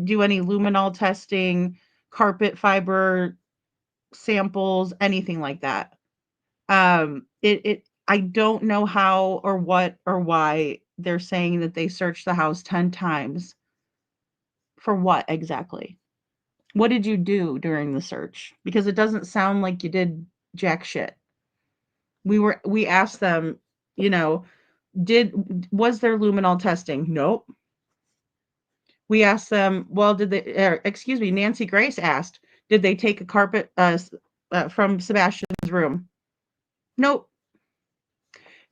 do any luminol testing, carpet fiber samples, anything like that. It I don't know how or what or why they're saying that they searched the house 10 times. For what exactly? What did you do during the search? Because it doesn't sound like you did jack shit. We asked them, you know, was there luminol testing? Nope. We asked them, well, excuse me, Nancy Grace asked, did they take a carpet from Sebastian's room? Nope.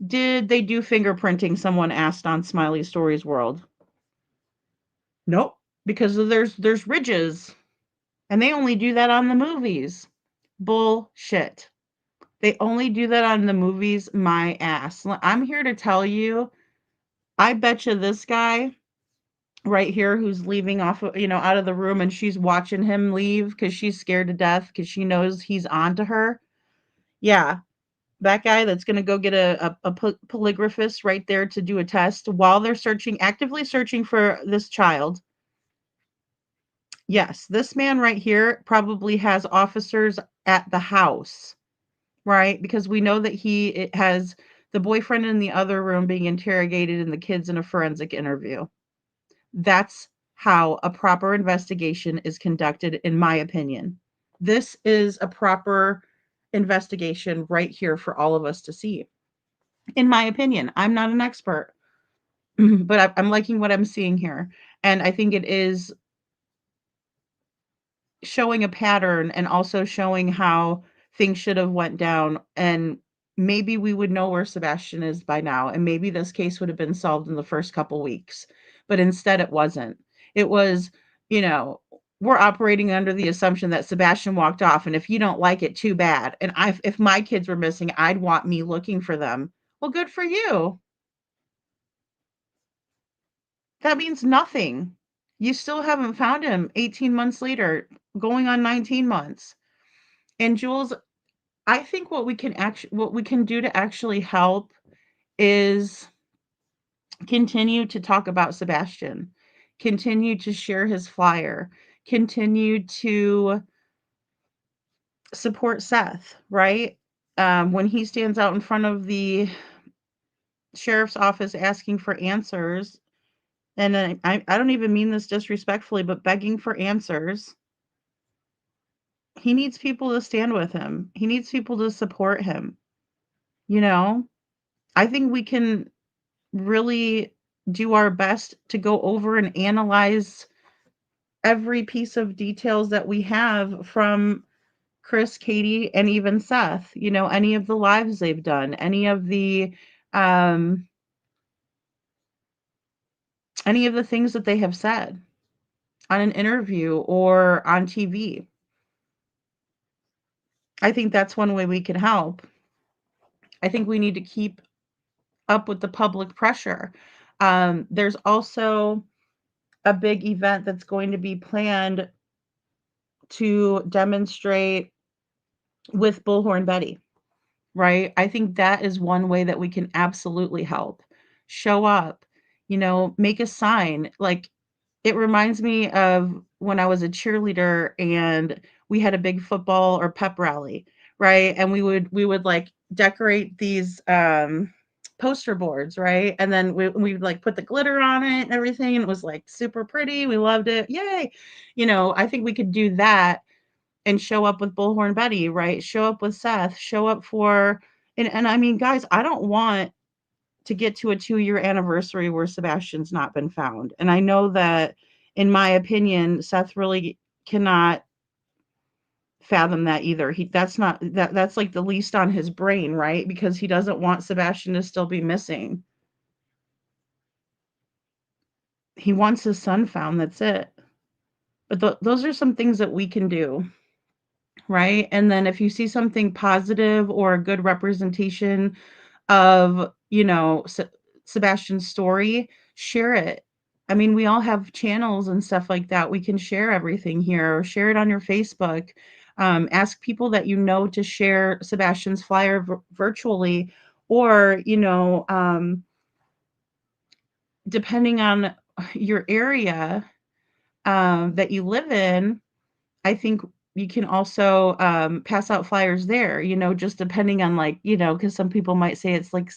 Did they do fingerprinting? Someone asked on Smiley Stories World. Nope. Because there's ridges, and they only do that on the movies. Bullshit. They only do that on the movies, my ass. I'm here to tell you, I bet you this guy right here who's leaving off, out of the room, and she's watching him leave because she's scared to death because she knows he's on to her. Yeah, that guy that's going to go get a polygraphist right there to do a test while they're actively searching for this child. Yes, this man right here probably has officers at the house, right? Because we know that it has the boyfriend in the other room being interrogated and the kids in a forensic interview. That's how a proper investigation is conducted, in my opinion. This is a proper investigation right here for all of us to see. In my opinion, I'm not an expert, but I'm liking what I'm seeing here. And I think it is showing a pattern and also showing how things should have went down, and maybe we would know where Sebastian is by now, and maybe this case would have been solved in the first couple weeks, but instead it wasn't. It was, we're operating under the assumption that Sebastian walked off, and if you don't like it, too bad. And if my kids were missing, I'd want me looking for them. Well, good for you. That means nothing. You still haven't found him 18 months later, going on 19 months. And Jules, I think what we can do to actually help is continue to talk about Sebastian, continue to share his flyer, continue to support Seth, right? When he stands out in front of the sheriff's office asking for answers, and I don't even mean this disrespectfully, but begging for answers, he needs people to stand with him. He needs people to support him. You know, I think we can really do our best to go over and analyze every piece of details that we have from Chris, Katie, and even Seth, you know, any of the lives they've done, um, any of the things that they have said on an interview or on TV. I think that's one way we can help. I think we need to keep up with the public pressure. There's also a big event that's going to be planned to demonstrate with Bullhorn Betty, right? I think that is one way that we can absolutely help. Show up, you know, make a sign. Like, it reminds me of when I was a cheerleader and we had a big football or pep rally, right? And we would like decorate these poster boards, right? And then we would like put the glitter on it and everything, and it was like super pretty. We loved it. Yay. You know, I think we could do that and show up with Bullhorn Betty, right? Show up with Seth, show up for and I mean, guys, I don't want to get to a 2-year anniversary where Sebastian's not been found. And I know that, in my opinion, Seth really cannot fathom that either. That's not that's like the least on his brain, right? Because he doesn't want Sebastian to still be missing. He wants his son found, that's it. But those are some things that we can do, right? And then if you see something positive or a good representation of, you know, Sebastian's story, share it. I mean, we all have channels and stuff like that. We can share everything here, or share it on your Facebook. Ask people that you know to share Sebastian's flyer virtually, or, you know, depending on your area that you live in, I think you can also pass out flyers there, you know, just depending on, like, you know, because some people might say it's like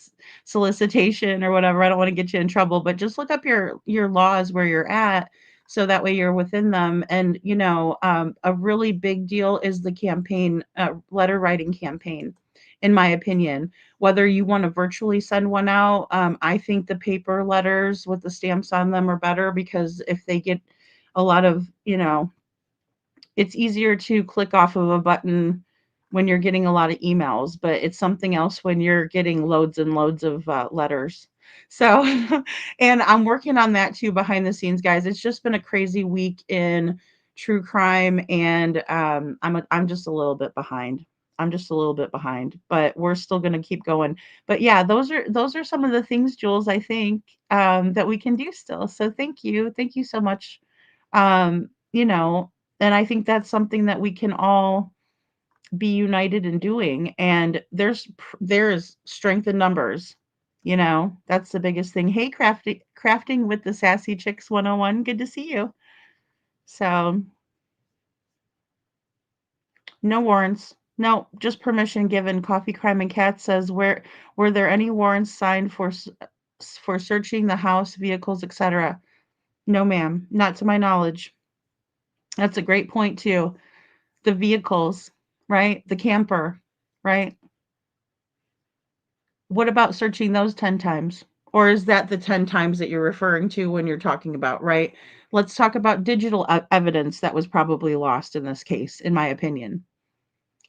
solicitation or whatever. I don't want to get you in trouble, but just look up your laws where you're at, so that way you're within them. And, you know, a really big deal is the campaign, letter writing campaign, in my opinion. Whether you want to virtually send one out, I think the paper letters with the stamps on them are better, because if they get a lot of, you know, it's easier to click off of a button when you're getting a lot of emails, but it's something else when you're getting loads and loads of letters. So, and I'm working on that too behind the scenes, guys. It's just been a crazy week in true crime, and I'm just a little bit behind. I'm just a little bit behind, but we're still going to keep going. But yeah, those are some of the things, Jules, I think that we can do still. So thank you so much. You know, and I think that's something that we can all be united in doing. And there is strength in numbers. You know, that's the biggest thing. Hey, crafting with the Sassy Chicks 101. Good to see you. So, no warrants. No, just permission given. Coffee Crime and Cat says, were there any warrants signed for searching the house, vehicles, etc.? No, ma'am, not to my knowledge. That's a great point too. The vehicles, right? The camper, right? What about searching those 10 times? Or is that the 10 times that you're referring to when you're talking about, right? Let's talk about digital evidence that was probably lost in this case, in my opinion.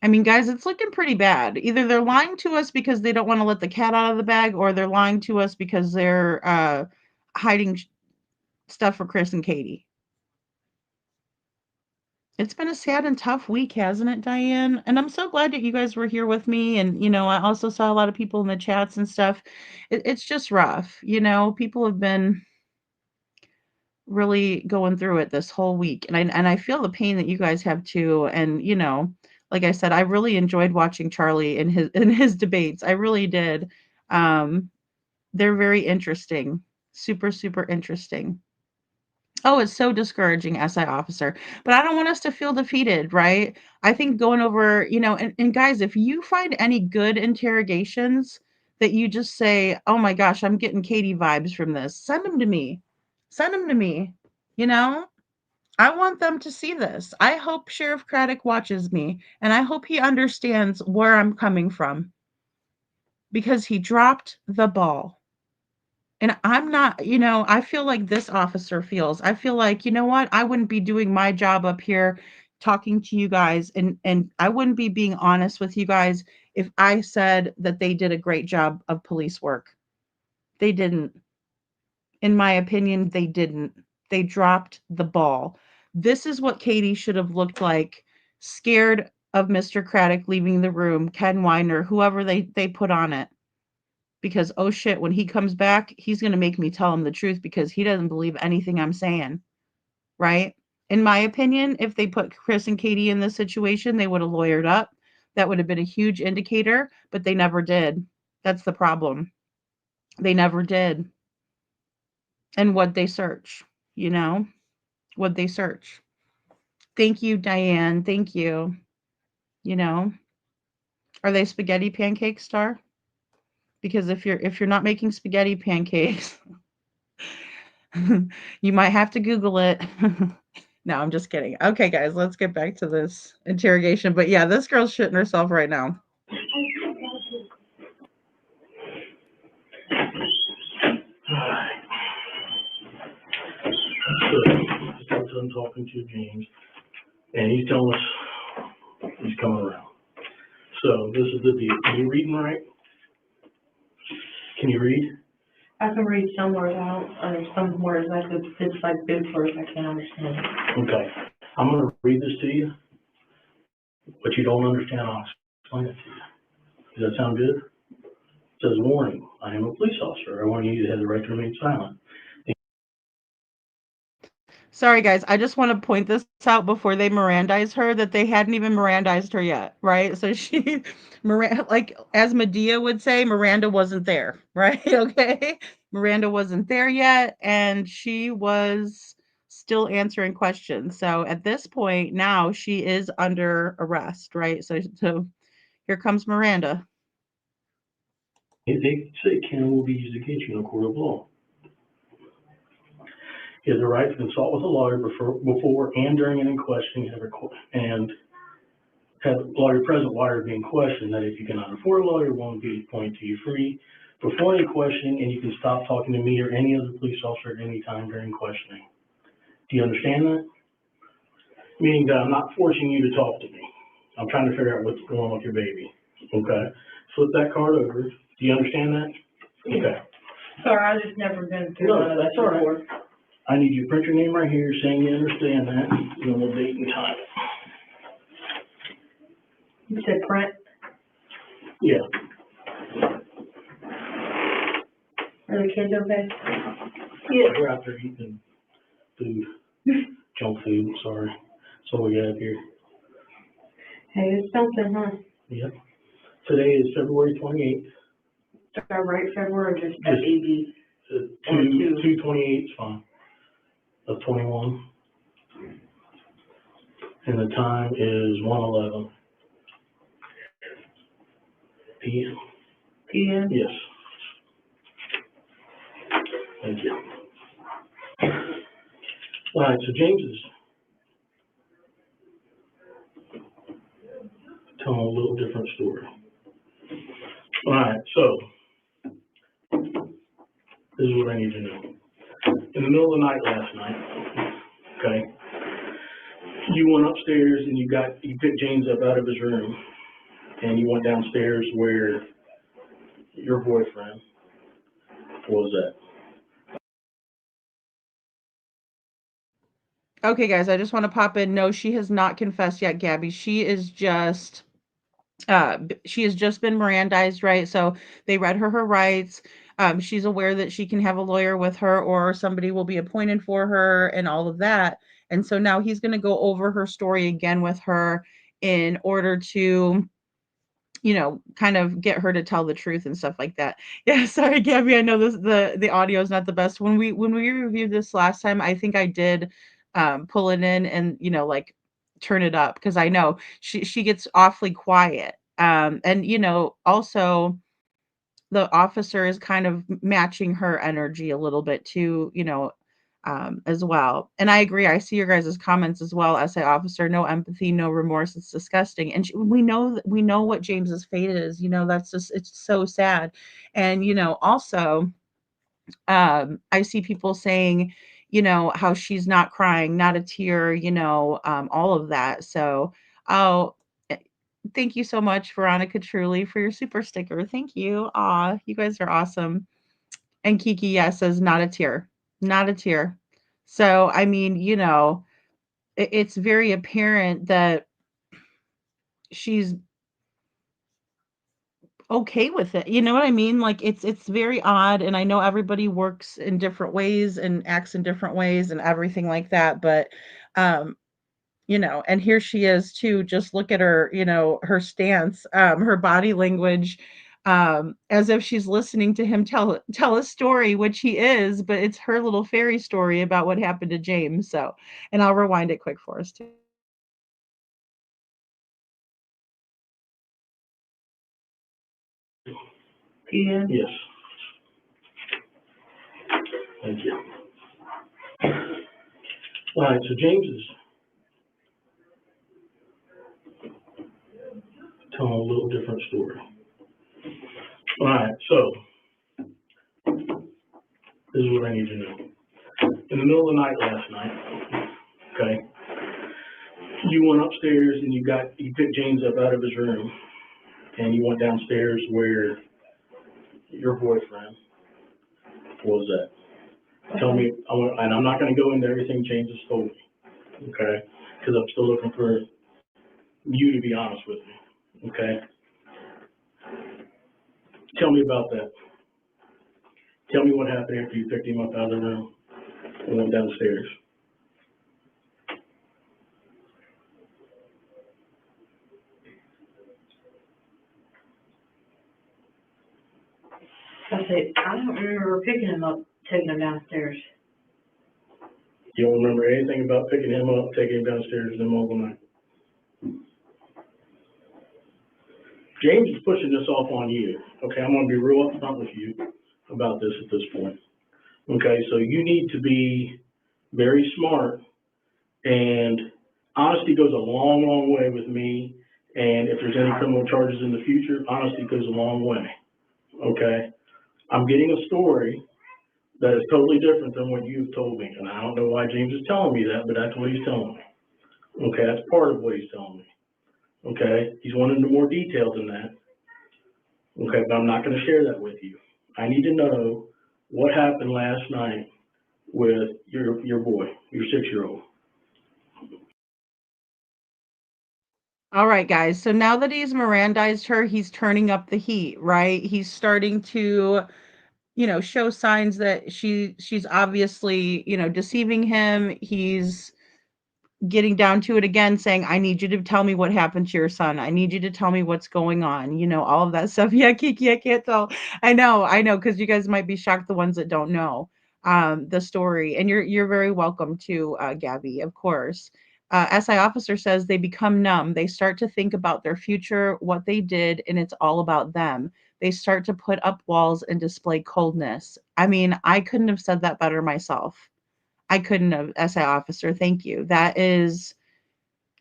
I mean, guys, it's looking pretty bad. Either they're lying to us because they don't want to let the cat out of the bag, or they're lying to us because they're hiding stuff for Chris and Katie. It's been a sad and tough week, hasn't it, Diane? And I'm so glad that you guys were here with me. And, I also saw a lot of people in the chats and stuff. It's just rough. People have been really going through it this whole week. And I feel the pain that you guys have too. And, like I said, I really enjoyed watching Charlie in his debates. I really did. Um, they're very interesting. Super, super interesting. Oh, it's so discouraging, SI officer. But I don't want us to feel defeated, right? I think going over, and guys, if you find any good interrogations that you just say, oh my gosh, I'm getting Katie vibes from this, send them to me. Send them to me. You know, I want them to see this. I hope Sheriff Craddock watches me and I hope he understands where I'm coming from because he dropped the ball. And I'm not, I feel like this officer feels. I feel like, you know what? I wouldn't be doing my job up here talking to you guys and I wouldn't be being honest with you guys if I said that they did a great job of police work. They didn't. In my opinion, they didn't. They dropped the ball. This is what Katie should have looked like, scared of Mr. Craddock leaving the room, Ken Weiner, whoever they put on it. Because oh shit, when he comes back, he's going to make me tell him the truth because he doesn't believe anything I'm saying, right? In my opinion, if they put Chris and Katie in this situation, they would have lawyered up. That would have been a huge indicator, but they never did. That's the problem. They never did. And what they search, what they search. Thank you, Diane. Thank you. You know, are they spaghetti pancakes, Star? Because if you're not making spaghetti pancakes, you might have to Google it. No, I'm just kidding. Okay, guys, let's get back to this interrogation. But yeah, this girl's shitting herself right now. Alright. So, starts on talking to James, and he's telling us he's coming around. So, this is the deal. Are you reading right? Can you read? I can read some words out, or some words it's like big words I can't understand. Okay. I'm going to read this to you. What you don't understand, I'll explain it to you. Does that sound good? It says, warning, I am a police officer. I want you to have the right to remain silent. Sorry, guys. I just want to point this out before they Mirandize her that they hadn't even Mirandized her yet, right? So she, like as Medea would say, Miranda wasn't there, right? Okay. Miranda wasn't there yet, and she was still answering questions. So at this point now she is under arrest, right? So here comes Miranda. They say Ken will be used against you in a court of law. He has the right to consult with a lawyer before and during any questioning and have the lawyer present while you're being questioned. That if you cannot afford a lawyer, one will be appointed to you free before any questioning, and you can stop talking to me or any other police officer at any time during questioning. Do you understand that? Meaning that I'm not forcing you to talk to me. I'm trying to figure out what's going on with your baby. Okay? Flip that card over. Do you understand that? Okay. Sorry, I've just never been through No, none of that's that all right. before. I need you to print your name right here saying you understand that, and then we'll date and time. You said print? Yeah. Are the kids okay? Yeah. We're out there eating food, junk food, sorry. That's all we got here. Hey, it's something, huh? Yep. Today is February 28th. Right, February, or just FAB? 2/28 is fine. Of 21. And the time is 1:11 p.m. PM? Yes. Thank you. All right, so James is telling a little different story. All right, so this is what I need to know. In the middle of the night last night, okay, you went upstairs and you picked James up out of his room and you went downstairs where your boyfriend was at. Okay, guys, I just want to pop in. No, she has not confessed yet, Gabby. She is just she has just been Mirandized, right? So they read her rights. She's aware that she can have a lawyer with her or somebody will be appointed for her and all of that. And so now he's going to go over her story again with her in order to, kind of get her to tell the truth and stuff like that. Yeah, sorry, Gabby. I know the audio is not the best. When we reviewed this last time, I think I did pull it in and like turn it up because I know she gets awfully quiet. And also the officer is kind of matching her energy a little bit too, as well. And I agree. I see your guys' comments as well. SA officer, no empathy, no remorse. It's disgusting. And we know what James's fate is. That's just it's so sad. And also, I see people saying, how she's not crying, not a tear, all of that. So, oh, eh, thank you so much, Veronica, truly, for your super sticker. Thank you. Aw, you guys are awesome. And Kiki, yes, says not a tear, not a tear. So, I mean, it's very apparent that she's okay with it. You know what I mean? Like it's very odd and I know everybody works in different ways and acts in different ways and everything like that, but um and here she is too. Just look at her, her stance, her body language, as if she's listening to him tell a story, which he is, but it's her little fairy story about what happened to James. So, and I'll rewind it quick for us too. Yeah. Yes. Thank you. All right, so James is telling a little different story. All right, so this is what I need to know. In the middle of the night last night, okay, you went upstairs and you picked James up out of his room and you went downstairs where your boyfriend was at. Tell me, and I'm not going to go into everything James has told me, okay? Because I'm still looking for you to be honest with me, okay? Tell me about that. Tell me what happened after you picked him up out of the room and went downstairs. I said, I don't remember picking him up, taking him downstairs. You don't remember anything about picking him up, taking him downstairs in the middle of the night? James is pushing this off on you, okay? I'm going to be real upfront with you about this at this point, okay? So you need to be very smart, and honesty goes a long, long way with me, and if there's any criminal charges in the future, honesty goes a long way, okay? I'm getting a story that is totally different than what you've told me, and I don't know why James is telling me that, but that's what he's telling me, okay? That's part of what he's telling me, okay? He's wanting more detail than that. Okay, but I'm not going to share that with you. I need to know what happened last night with your boy, your 6-year-old. All right, guys. So now that he's Mirandized her, he's turning up the heat, right? He's starting to, show signs that she's obviously, deceiving him. He's getting down to it again, saying, I need you to tell me what happened to your son. I need you to tell me what's going on, all of that stuff. Yeah, Kiki, I can't tell. I know, because you guys might be shocked, the ones that don't know the story. And you're very welcome to, Gabby, of course. SI officer says they become numb. They start to think about their future, what they did, and it's all about them. They start to put up walls and display coldness. I mean, I couldn't have said that better myself. I couldn't have, SI officer. Thank you. That is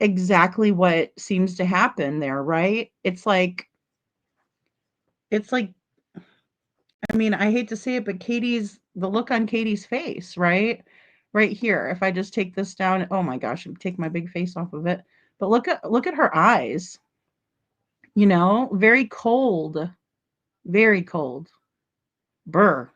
exactly what seems to happen there, right? It's like, I mean, I hate to say it, but the look on Katie's face, right? Right here. If I just take this down, oh my gosh, take my big face off of it. But look at her eyes, very cold, very cold. Burr.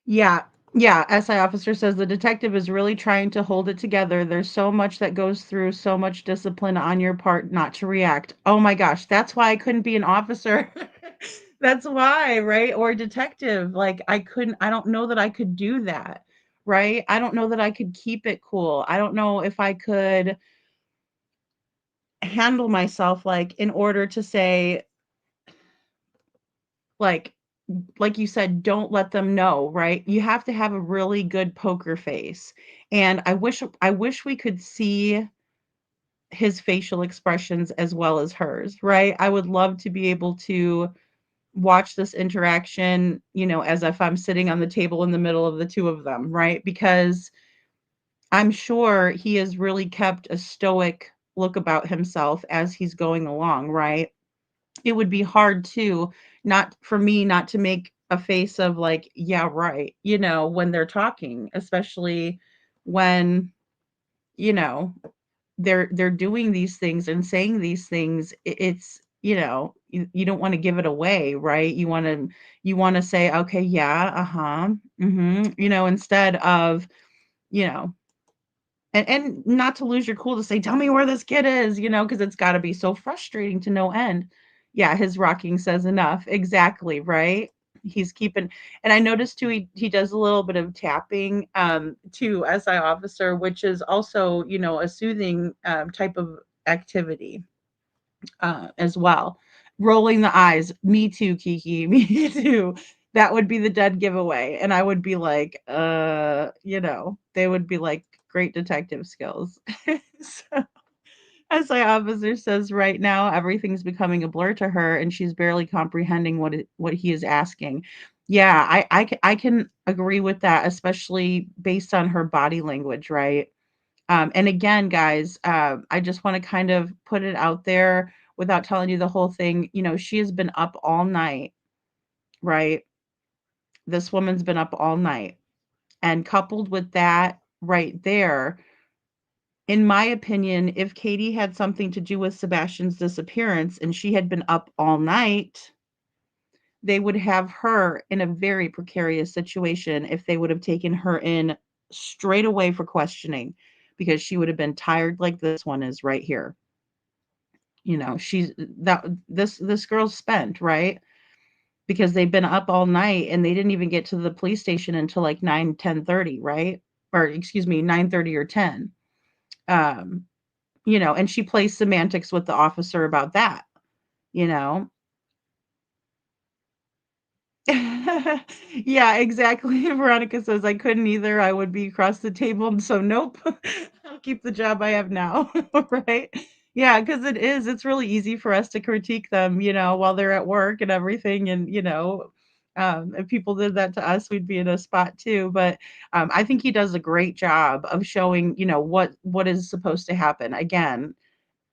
Yeah. Yeah. SI officer says the detective is really trying to hold it together. There's so much that goes through, so much discipline on your part not to react. Oh my gosh. That's why I couldn't be an officer. That's why, right? Or a detective. Like I don't know that I could do that. Right? I don't know that I could keep it cool. I don't know if I could handle myself like in order to say like like you said, don't let them know, right? You have to have a really good poker face. And I wish we could see his facial expressions as well as hers, right? I would love to be able to watch this interaction, as if I'm sitting on the table in the middle of the two of them, right? Because I'm sure he has really kept a stoic look about himself as he's going along, right? It would be hard to not for me not to make a face of like, yeah, right, when they're talking, especially when, you know, they're doing these things and saying these things. It's, you don't want to give it away, right? You want to say, okay, yeah, uh-huh, instead of, you know, and not to lose your cool to say, "Tell me where this kid is," because it's gotta be so frustrating to no end. Yeah, his rocking says enough. Exactly, right? He's keeping and I noticed too, he does a little bit of tapping, to SI officer, which is also, a soothing, type of activity, as well. Rolling the eyes. Me too, Kiki. Me too. That would be the dead giveaway. And I would be like, they would be like great detective skills. So, SI officer says right now everything's becoming a blur to her and she's barely comprehending what he is asking. Yeah, I can agree with that, especially based on her body language, right? And again, guys, I just want to kind of put it out there without telling you the whole thing. She has been up all night, right? This woman's been up all night. And coupled with that right there, in my opinion, if Katie had something to do with Sebastian's disappearance and she had been up all night, they would have her in a very precarious situation if they would have taken her in straight away for questioning because she would have been tired like this one is right here. She's that this girl's spent, right? Because they've been up all night and they didn't even get to the police station until like 9, 10:30, right? Or excuse me, 9:30 or 10. Um, and she plays semantics with the officer about that, you know. Yeah, exactly. Veronica says, I couldn't either. I would be across the table. So, nope, I'll keep the job I have now. Right? Yeah, because it's really easy for us to critique them, while they're at work and everything. And, if people did that to us, we'd be in a spot too. But I think he does a great job of showing, what is supposed to happen. Again,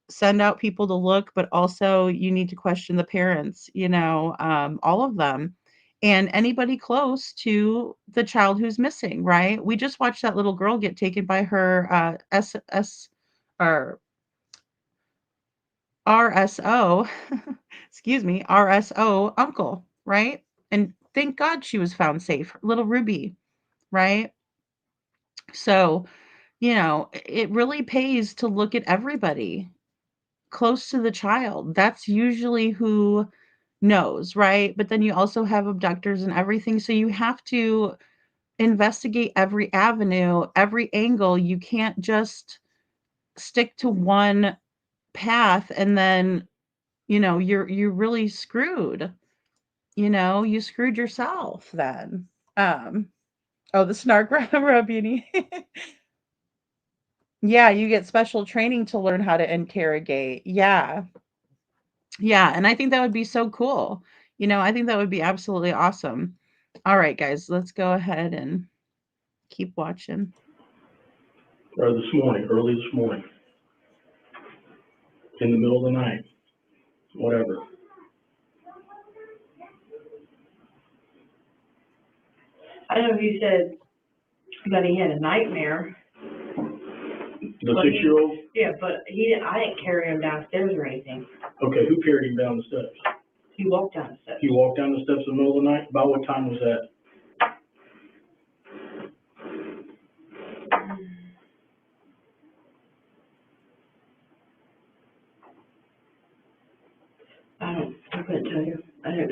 send out people to look, but also you need to question the parents, all of them and anybody close to the child who's missing, right? We just watched that little girl get taken by her or RSO, excuse me, RSO uncle, right? And thank God she was found safe, little Ruby, right? So, it really pays to look at everybody close to the child. That's usually who knows, right? But then you also have abductors and everything. So you have to investigate every avenue, every angle. You can't just stick to one path and then, you're really screwed. You screwed yourself then. Um, oh, the snark Rabini. Yeah, you get special training to learn how to interrogate. Yeah. Yeah, and I think that would be so cool. I think that would be absolutely awesome. All right, guys, let's go ahead and keep watching. Or early this morning, in the middle of the night, whatever. I know you said that he had a nightmare. The 6-year-old? Yeah, but I didn't carry him downstairs or anything. Okay, who carried him down the steps? He walked down the steps. He walked down the steps in the middle of the night? About what time was that?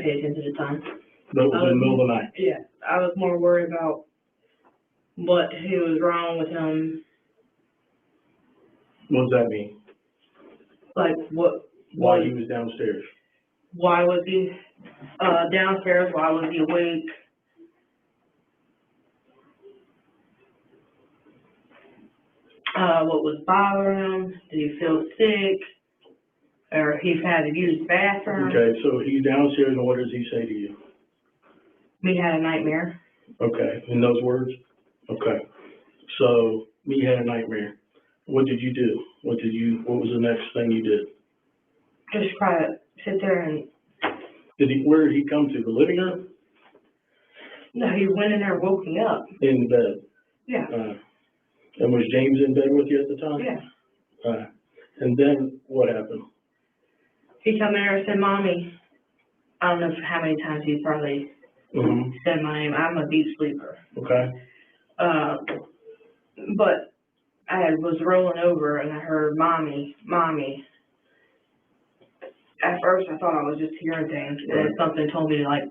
pay attention to time. That was in the middle of the night. Yeah, I was more worried about what he was wrong with him, What does that mean? like Why he was downstairs? why was he downstairs? Why was he awake? What was bothering him? Did he feel sick? Or he had to use the bathroom? Okay, so he's downstairs, and what does he say to you? Me had a nightmare. Okay, in those words? Okay. So, me had a nightmare. What did you do? What was the next thing you did? Just try to sit there and... Where did he come to? The living room? No, he went in there and woke me up. In bed? Yeah. And was James in bed with you at the time? Yeah. And then what happened? He come in there and said, Mommy, I don't know how many times he probably said my name. I'm a deep sleeper. Okay. But I was rolling over and I heard, Mommy, Mommy. At first I thought I was just hearing things, and then something told me, like,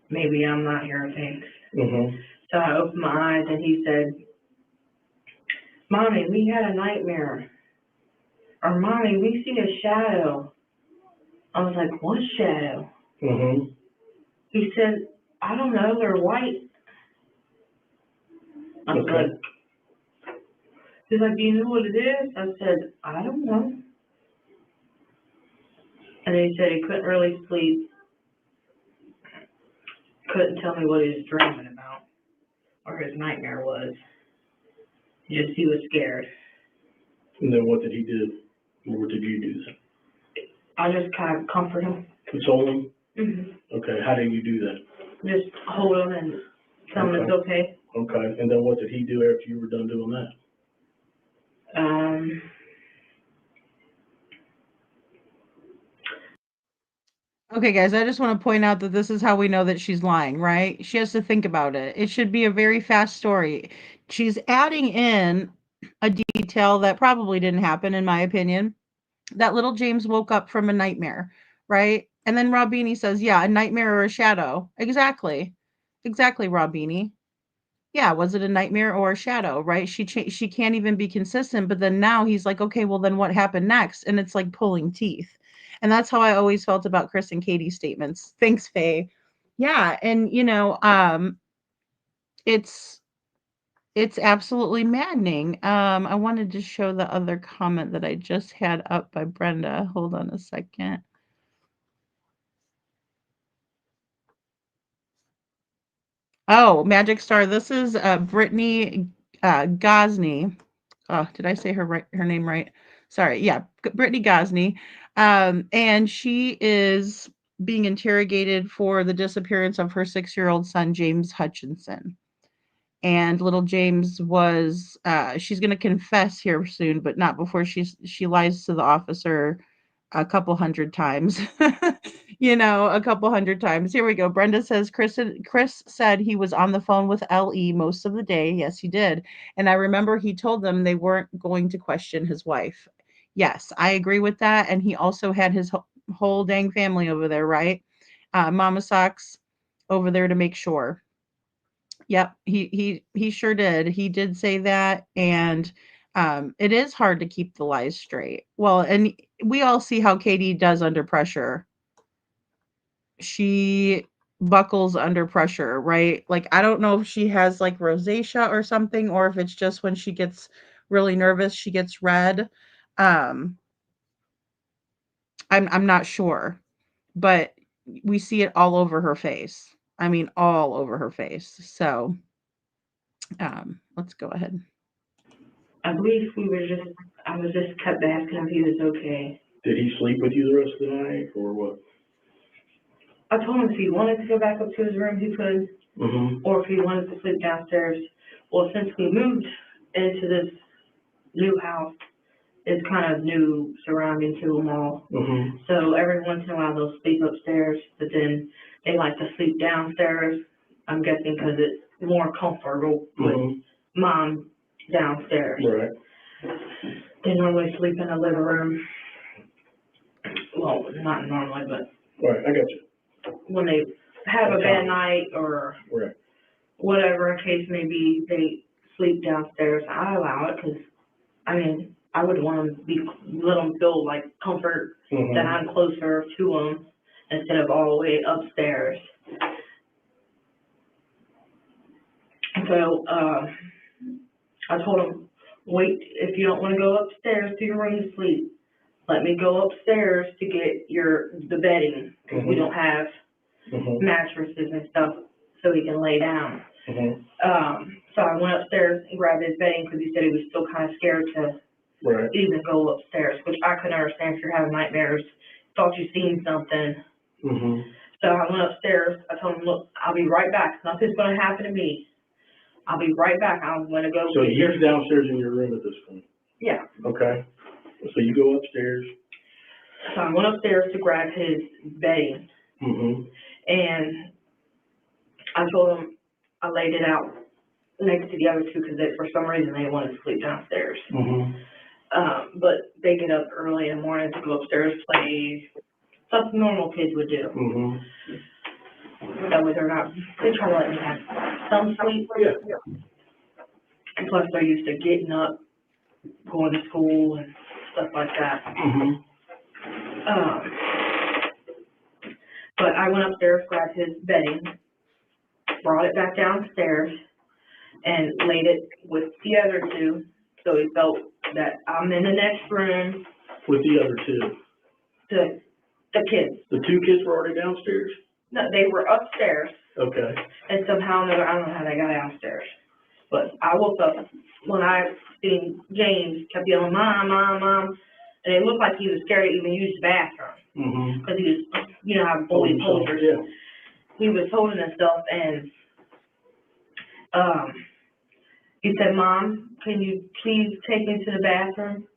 maybe I'm not hearing things. So I opened my eyes and he said, Mommy, we had a nightmare. Or, Mommy, we see a shadow. I was like, what shadow? He said, I don't know, they're white. I was like, he's like, do you know what it is? I said, I don't know. And then he said he couldn't really sleep. Couldn't tell me what he was dreaming about or his nightmare was. Just he was scared. And then what did he do? Or what did you do then? I just kind of comfort him. Console him? Okay, how did you do that? Just hold him and tell him it's okay. Okay, and then what did he do after you were done doing that? Okay, guys, I just want to point out that this is how we know that she's lying, right? She has to think about it. It should be a very fast story. She's adding in a detail that probably didn't happen, in my opinion. That little James woke up from a nightmare, right? And then Rob Beanie says, yeah, a nightmare or a shadow. Exactly. Exactly, Rob Beanie. Yeah, was it a nightmare or a shadow, right? She can't even be consistent, but then now he's like, okay, well then what happened next? And it's like pulling teeth. And that's how I always felt about Chris and Katie's statements. Thanks, Faye. Yeah, and it's absolutely maddening. I wanted to show the other comment that I just had up by Brenda. Hold on a second. Oh, Magic Star. This is Brittany Gosney. Oh, did I say her name right? Sorry. Yeah, Brittany Gosney. And she is being interrogated for the disappearance of her 6-year-old son, James Hutchinson. And little James was, she's going to confess here soon, but not before she lies to the officer a couple hundred times. A couple hundred times. Here we go. Brenda says Chris said he was on the phone with LE most of the day. Yes, he did. And I remember he told them they weren't going to question his wife. Yes, I agree with that. And he also had his whole dang family over there, right? Mama Socks over there to make sure. Yep, he sure did. He did say that, and it is hard to keep the lies straight. Well, and we all see how Katie does under pressure. She buckles under pressure, right? Like I don't know if she has like rosacea or something, or if it's just when she gets really nervous, she gets red. I'm not sure, but we see it all over her face. I mean, all over her face. So let's go ahead. I believe I was just kept asking if he was okay. Did he sleep with you the rest of the night, or what? I told him if he wanted to go back up to his room, he could, or if he wanted to sleep downstairs. Well, since we moved into this new house, it's kind of new surrounding to them all. So every once in a while they'll sleep upstairs, but then they like to sleep downstairs. I'm guessing because it's more comfortable with Mom downstairs. Right. They normally sleep in the living room. Well, not normally, but Right, I got you. when they have a bad night or Right. whatever a case may be, they sleep downstairs. I allow it because, I mean, I would want to let them feel like comfort that I'm closer to them instead of all the way upstairs. So, I told him, wait, if you don't want to go upstairs to your room to sleep, let me go upstairs to get the bedding, because we don't have mattresses and stuff so he can lay down. So I went upstairs and grabbed his bedding because he said he was still kind of scared to even go upstairs, which I couldn't understand if you're having nightmares, thought you seen something. So I went upstairs. I told him, look, I'll be right back. Nothing's going to happen to me. I'll be right back. I'm going to go. So he's downstairs in your room at this point? Yeah. Okay. So you go upstairs. So I went upstairs to grab his bedding. And I told him I laid it out next to the other two because for some reason they wanted to sleep downstairs. But they get up early in the morning to go upstairs, play stuff normal kids would do. That way they try to let me have some sleep. And plus they're used to getting up, going to school and stuff like that. But I went upstairs, grabbed his bedding, brought it back downstairs, and laid it with the other two, so he felt that I'm in the next room. With the other two? The kids. The two kids were already downstairs? No, they were upstairs. Okay. And somehow or another, I don't know how they got downstairs. But I woke up when I seen James kept yelling, Mom, Mom, Mom. And it looked like he was scared to even use the bathroom. Because he was, you know how boys hold her. Yeah. He was holding himself, and he said, Mom, can you please take me to the bathroom?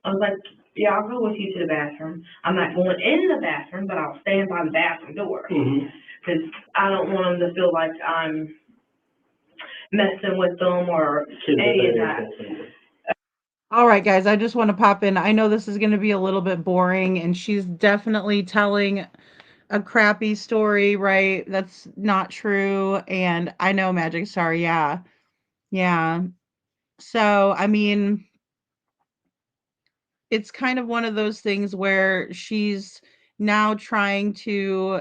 I was like, yeah, I'll go with you to the bathroom. I'm not going in the bathroom, but I'll stand by the bathroom door. Because I don't want them to feel like I'm messing with them or any of that. All right, guys, I just want to pop in. I know this is going to be a little bit boring, and she's definitely telling a crappy story, right? That's not true. And I know, Magic Star, yeah. So, I mean, it's kind of one of those things where she's now trying to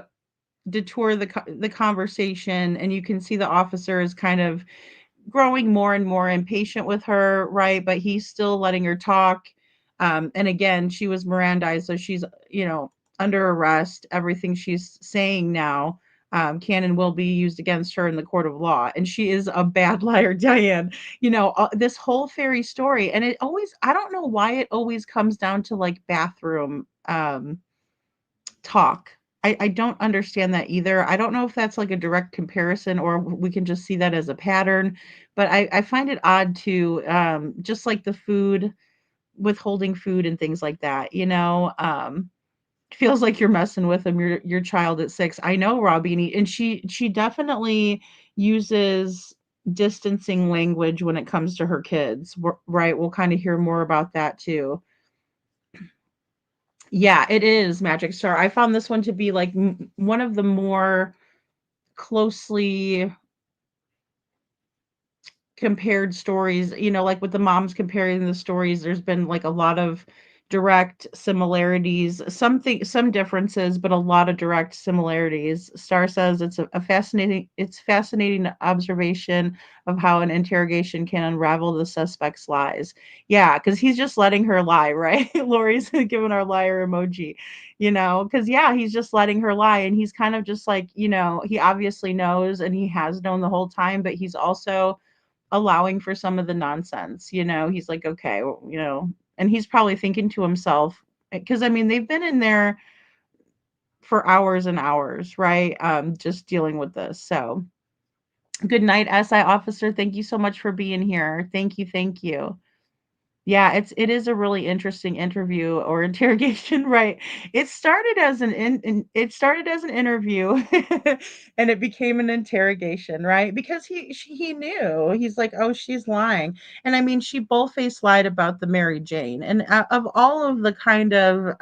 detour the conversation, and you can see the officer is kind of growing more and more impatient with her, right? But he's still letting her talk. And again, she was Mirandized, so she's, under arrest. Everything she's saying now can and will be used against her in the court of law. And she is a bad liar, Diane. This whole fairy story, and I don't know why it always comes down to like bathroom talk. I don't understand that either. I don't know if that's like a direct comparison or we can just see that as a pattern, but I find it odd to just like the food, withholding food and things like that, feels like you're messing with them, your child at 6. I know, Robbie, and she definitely uses distancing language when it comes to her kids, right? We'll kind of hear more about that too. Yeah, it is, Magic Star. I found this one to be like one of the more closely compared stories, like with the moms comparing the stories, there's been like a lot of direct similarities, some differences, but a lot of direct similarities. Star says it's a fascinating observation of how an interrogation can unravel the suspect's lies. Yeah, because he's just letting her lie, right? Lori's giving our liar emoji, because yeah, he's just letting her lie, and he's kind of just like, he obviously knows, and he has known the whole time, but he's also allowing for some of the nonsense. He's like, okay, and he's probably thinking to himself, because I mean, they've been in there for hours and hours, right? Just dealing with this. So good night, SI officer. Thank you so much for being here. Thank you. Yeah, it is a really interesting interview or interrogation, right? It started as an interview and it became an interrogation, right? Because he knew. He's like, "Oh, she's lying." And I mean, she bold-faced lied about the Mary Jane. And of all of the kind of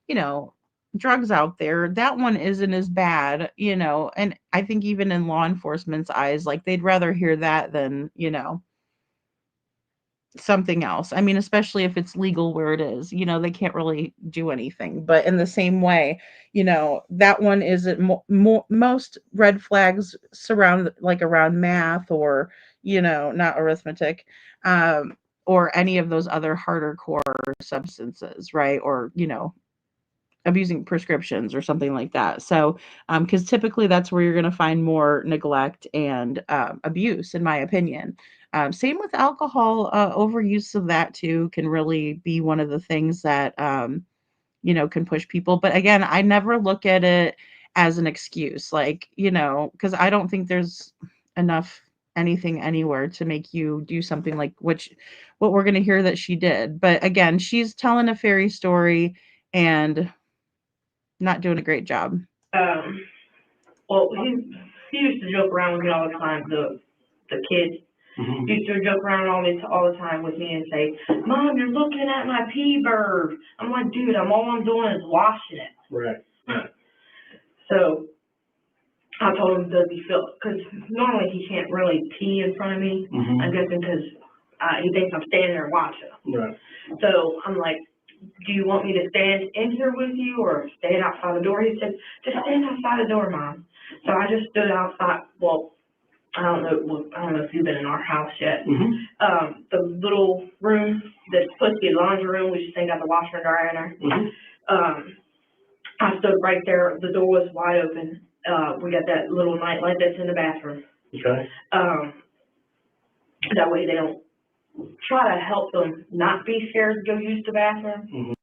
you know, drugs out there, that one isn't as bad, you know. And I think even in law enforcement's eyes, like they'd rather hear that than, you know, something else. I mean, especially if it's legal where it is, you know, they can't really do anything. But in the same way, you know, that one isn't most red flags surround like around math or, you know, not arithmetic, or any of those other harder core substances, right? Or, you know, abusing prescriptions or something like that. So, because typically that's where you're going to find more neglect and abuse, in my opinion. Same with alcohol, overuse of that too can really be one of the things that, you know, can push people. But again, I never look at it as an excuse, like, you know, because I don't think there's enough anything anywhere to make you do something like what we're going to hear that she did. But again, she's telling a fairy story and not doing a great job. Well, he used to joke around with me all the time, the kid. Mhm. Used to joke around all the time with me and say, "Mom, you're looking at my pee bird." I'm like, "Dude, all I'm doing is washing it." Right. So I told him to be filled, because normally he can't really pee in front of me. Mhm. I'm guessing because he thinks I'm standing there watching him. Right. So I'm like, "Do you want me to stand in here with you or stand outside the door?" He said, "Just stand outside the door, Mom." So I just stood outside. Well, I don't know if you've been in our house yet. Mhm. The little room that's supposed to be a laundry room, we just ain't got the washer and dryer in there. Mhm. I stood right there. The door was wide open. We got that little night light that's in the bathroom. Okay. That way they don't try to help them not be scared to go use the bathroom. Mhm.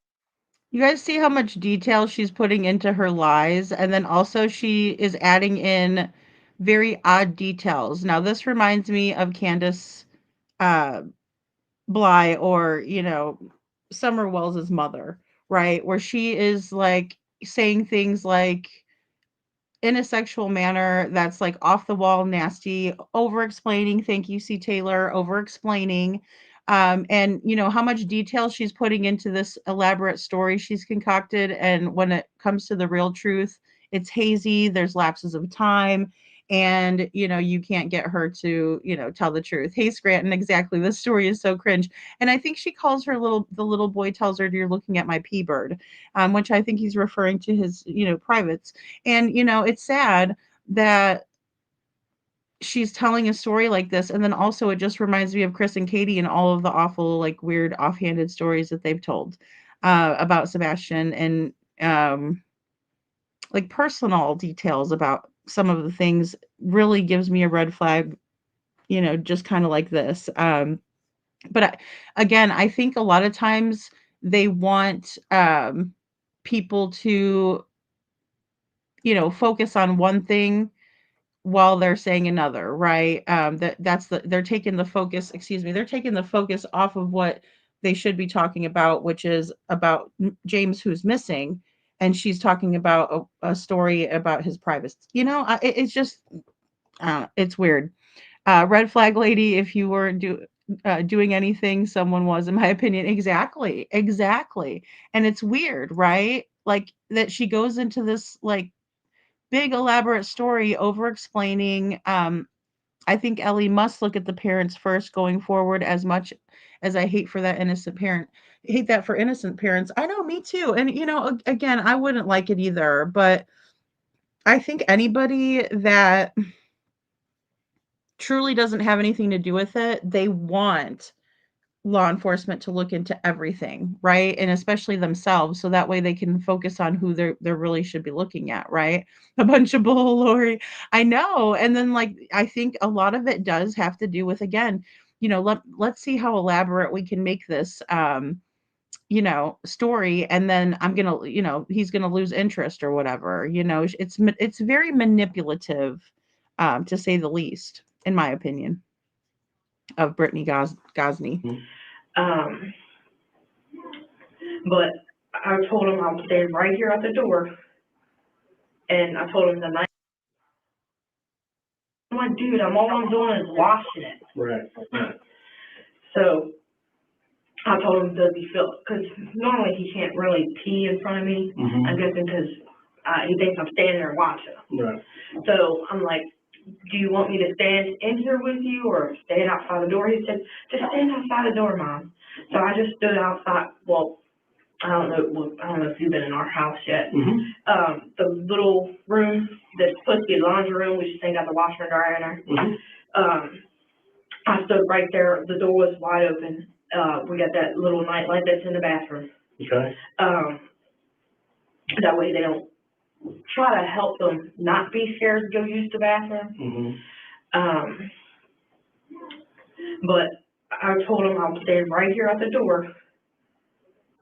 You guys see how much detail she's putting into her lies, and then also she is adding in very odd details. Now, this reminds me of Candace uh, Bly, or, you know, Summer Wells's mother, right? Where she is like saying things like in a sexual manner that's like off the wall, nasty, over explaining. Thank you, C. Taylor, over explaining. And you know how much detail she's putting into this elaborate story she's concocted. And when it comes to the real truth, it's hazy, there's lapses of time, and you know, you can't get her to, you know, tell the truth. Hey, Scranton, exactly. This story is so cringe. And I think she calls her the little boy tells her, "You're looking at my pea bird," which I think he's referring to his, you know, privates. And, you know, it's sad that she's telling a story like this. And then also it just reminds me of Chris and Katie and all of the awful, like weird offhanded stories that they've told about Sebastian, and like personal details about some of the things really gives me a red flag, you know, just kind of like this. But again, I think a lot of times they want people to, you know, focus on one thing while they're saying another, right? They're taking the focus, excuse me, they're taking the focus off of what they should be talking about, which is about James who's missing, and she's talking about a story about his privacy. You know, it's just it's weird. Red flag lady, if you weren't doing anything, someone was, in my opinion. Exactly, exactly. And it's weird, right? Like that she goes into this like big elaborate story over explaining. I think Ellie must look at the parents first going forward. As much as I hate for that innocent parent, hate that for innocent parents. I know, me too. And you know, again, I wouldn't like it either, but I think anybody that truly doesn't have anything to do with it, they want law enforcement to look into everything, right? And especially themselves, so that way they can focus on who they really should be looking at, right? A bunch of bull, Lori. I know. And then like I think a lot of it does have to do with, again, you know, let's see how elaborate we can make this you know, story, and then I'm going to, you know, he's going to lose interest or whatever. You know, it's very manipulative, to say the least, in my opinion, of Brittany Gosney. Um, but I told him I'll stay right here at the door, and I told him the night. I'm like, "Dude, all I'm doing is washing it." Right. So I told him, does he feel, because normally he can't really pee in front of me. Mhm. I'm guessing because he thinks I'm standing there watching him. Right. So I'm like, do you want me to stand in here with you or stand outside the door? He said, just stand outside the door, Mom. So I just stood outside. Well, I don't know if you've been in our house yet. Mhm. The little room that's supposed to be a laundry room, we just ain't got the washer and dryer in there. Mhm. I stood right there. The door was wide open. We got that little night light that's in the bathroom. Okay. That way they don't try to help them not be scared to go use the bathroom. Mhm. But I told him I'll stand right here at the door.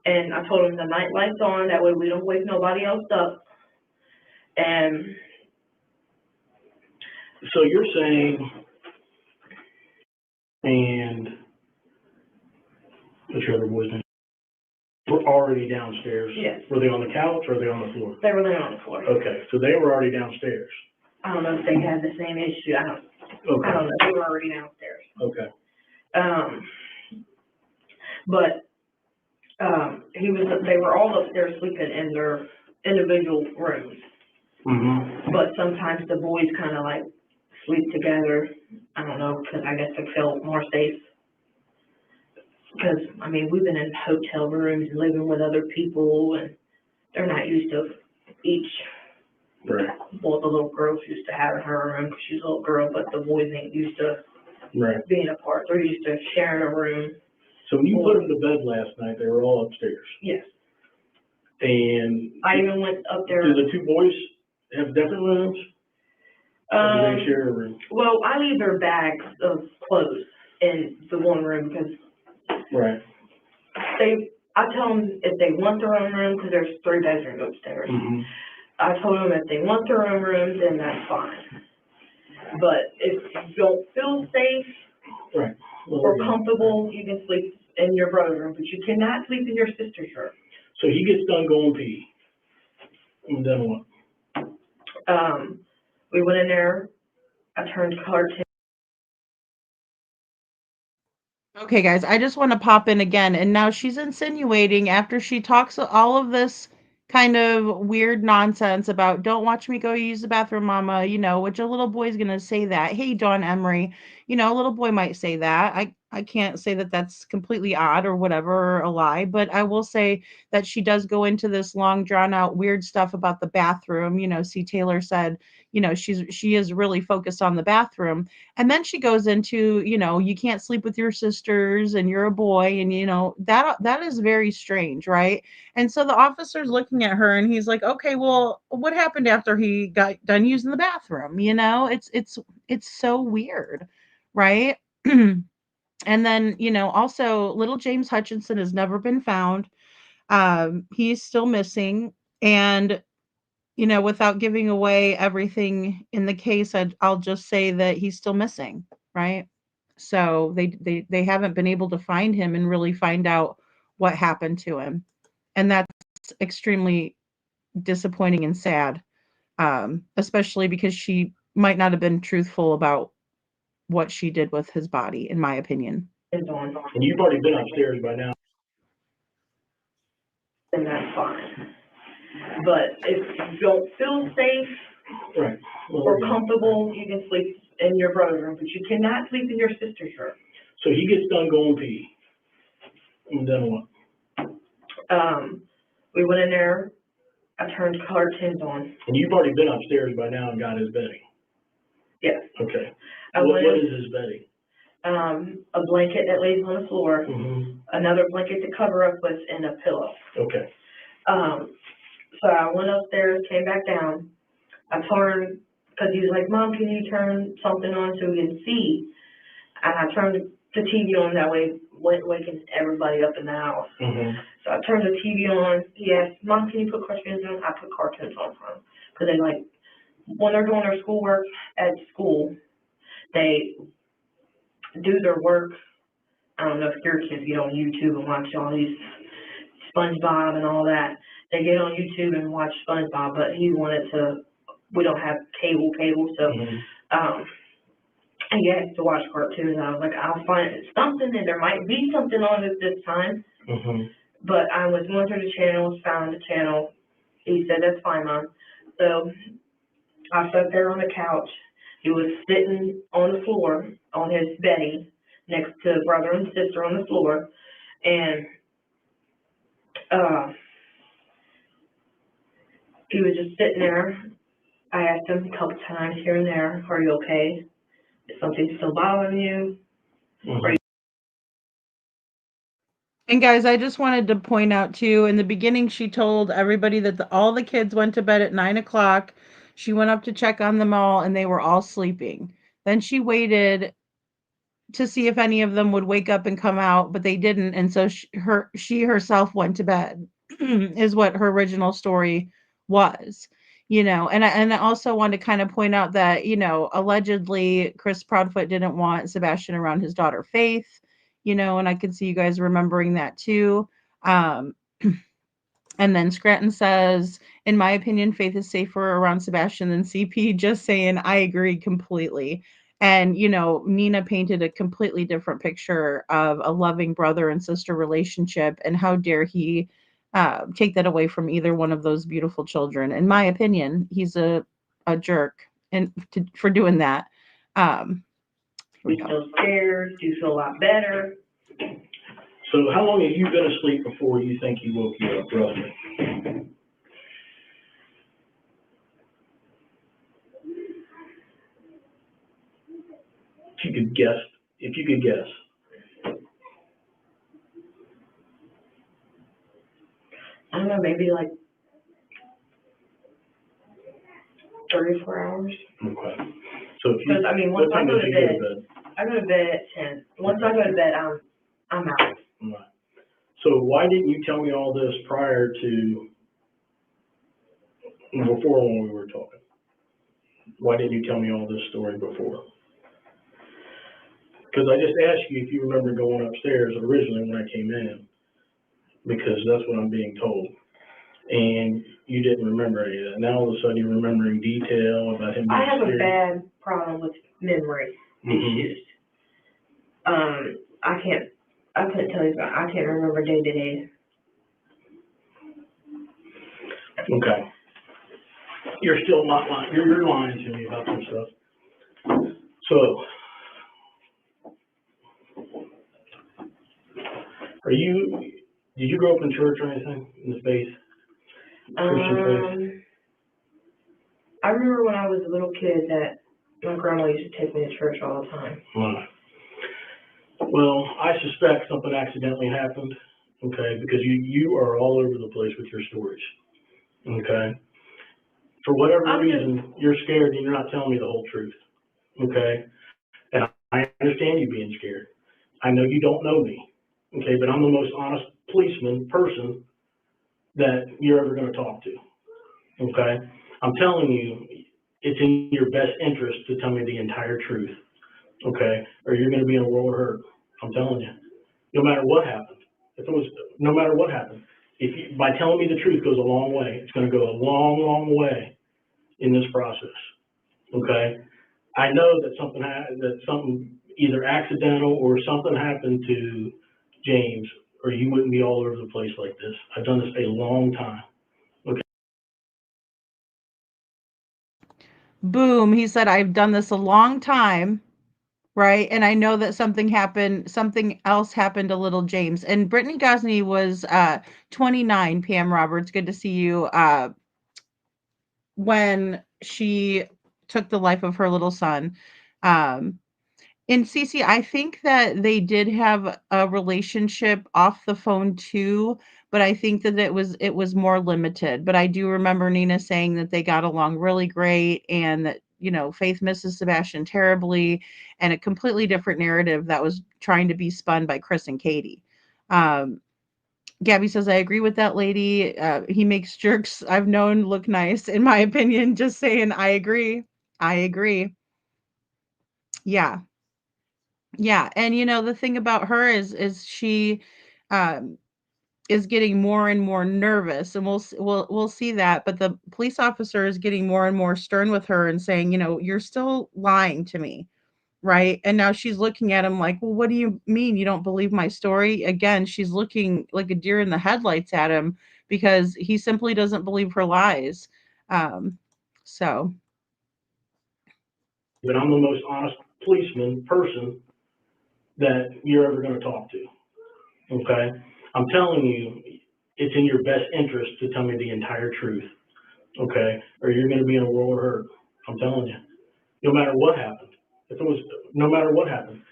And I told him the night light's on, that way we don't wake nobody else up. And So you're saying, and what's your other boy's name? We're already downstairs. Yes. Were they on the couch or are they on the floor? they were laying on the floor. Okay, so they were already downstairs. I don't know if they had the same issue. I don't Okay. know. They were already downstairs. Okay. But they were all upstairs sleeping in their individual rooms. Mhm. But sometimes the boys kind of like sleep together. I don't know, because I guess they feel more safe. Because, I mean, we've been in hotel rooms and living with other people, and they're not used to each. Right. Well, the little girl's used to having her room because she's a little girl, but the boys ain't used to Right. being apart. They're used to sharing a room. So when you put them to bed last night, they were all upstairs. Yes. And I even went up there. do the two boys have different rooms? Or do they share a room? Well, I leave their bags of clothes in the one room because Right. I tell them if they want their own room, because there's 3 bedrooms upstairs. Mhm. I told them if they want their own room, then that's fine. But if you don't feel safe Right. Well, or comfortable, you can sleep in your brother's room, but you cannot sleep in your sister's room. So he gets done going pee. And then what? We went in there, I turned cartoon. Okay, guys, I just want to pop in again. And now she's insinuating after she talks all of this kind of weird nonsense about don't watch me go use the bathroom, mama, which a little boy's going to say that. Hey, Dawn Emery, a little boy might say that. I can't say that that's completely odd or whatever, or a lie, but I will say that she does go into this long drawn out weird stuff about the bathroom. See, Taylor said, she is really focused on the bathroom. And then she goes into, you can't sleep with your sisters and you're a boy, and that is very strange, right? And so the officer's looking at her and he's like, "Okay, well, what happened after he got done using the bathroom?" It's so weird, right? And then, also little James Hutchinson has never been found. He's still missing. And without giving away everything in the case, I'll just say that he's still missing, right? So they haven't been able to find him and really find out what happened to him, and that's extremely disappointing and sad, especially because she might not have been truthful about what she did with his body, in my opinion. And you've already been upstairs by now. Then that's fine. But if you don't feel safe Right. Well, or comfortable, you can sleep in your brother's room, but you cannot sleep in your sister's room. So he gets done going pee. And then what? We went in there, I turned cartoons on. And you've already been upstairs by now and got his bedding. Yes. Okay. I What went is his bedding? a blanket that lays on the floor, Mm-hmm. another blanket to cover up with, and a pillow. Okay. So I went upstairs, came back down. I turned, because he was like, "Mom, can you turn something on so we can see?" And I turned the TV on, that way, waking everybody up in the house. Mm-hmm. So I turned the TV on. He asked, "Mom, can you put cartoons on?" I put cartoons on for him. Because they like, when they're doing their schoolwork at school, they do their work. I don't know if your kids get on YouTube and watch all these SpongeBob and all that. They get on YouTube and watch SpongeBob, but he wanted to, we don't have cable, so, Mm-hmm. And he asked to watch cartoons. I was like, I'll find something, and there might be something on it this time. Mm-hmm. But I was going through the channels, found the channel. He said, that's fine, Mom. So I sat there on the couch. He was sitting on the floor on his beddie next to brother and sister on the floor. And he was just sitting there. I asked him a couple times here and there, are you okay? Is something still bothering you? Mm-hmm. Are you And guys, I just wanted to point out too, in the beginning, she told everybody that all the kids went to bed at 9 o'clock. She went up to check on them all and they were all sleeping. Then she waited to see if any of them would wake up and come out, but they didn't. And so she herself went to bed is what her original story was, and I also want to kind of point out that, allegedly Chris Proudfoot didn't want Sebastian around his daughter Faith, and I can see you guys remembering that too. Um, and then Scranton says, in my opinion, Faith is safer around Sebastian than CP. Just saying, I agree completely. And, Nina painted a completely different picture of a loving brother and sister relationship. And how dare he take that away from either one of those beautiful children? In my opinion, he's a jerk for doing that. still scared? Do you feel a lot better? So how long have you been asleep before you think he woke you up, roughly? If you could guess. I don't know, maybe like 34 hours. Okay. So if you, Because, I mean, once I go to bed, I go to bed at 10. Once I go to bed, I'm out. Right. So why didn't you tell me all this prior to, before when we were talking? Why didn't you tell me all this story before? Because I just asked you if you remember going upstairs originally when I came in, because that's what I'm being told. And you didn't remember any of that. Now all of a sudden you're remembering detail about him being I have scared. a bad problem with memory issues. I couldn't tell you about, I can't remember day to day. Okay. You're still not lying. You're lying to me about some stuff. So, did you grow up in church or anything in the faith? Christian faith? I remember when I was a little kid that my grandma used to take me to church all the time. Right. Well, I suspect something accidentally happened, okay, because you are all over the place with your stories, okay? For whatever reason, you're scared and you're not telling me the whole truth, okay? And I understand you being scared. I know you don't know me, okay, but I'm the most honest person that you're ever going to talk to, okay? I'm telling you, it's in your best interest to tell me the entire truth, okay? Or you're going to be in a world of hurt. I'm telling you, no matter what happened, no matter what happened, by telling me the truth goes a long way. It's going to go a long, long way in this process. Okay, I know that something either accidental or something happened to James, or you wouldn't be all over the place like this. I've done this a long time. Okay. Boom. He said, I've done this a long time. Right. And I know that something else happened to little James. And Brittany Gosney was 29, Pam Roberts. Good to see you. When she took the life of her little son. In Cece, I think that they did have a relationship off the phone too, but I think that it was more limited. But I do remember Nina saying that they got along really great and that, Faith misses Sebastian terribly, and a completely different narrative that was trying to be spun by Chris and Katie. Gabby says, I agree with that lady. He makes jerks I've known look nice, in my opinion. Just saying, I agree. I agree. Yeah. Yeah, and the thing about her is she um is getting more and more nervous, and we'll see that, but the police officer is getting more and more stern with her and saying, you're still lying to me. right? And now she's looking at him like, well, what do you mean you don't believe my story? Again, she's looking like a deer in the headlights at him because he simply doesn't believe her lies. So But I'm the most honest policeman person that you're ever going to talk to. Okay? I'm telling you, it's in your best interest to tell me the entire truth. Okay? Or you're going to be in a world of hurt. I'm telling you. No matter what happened. No matter what happened.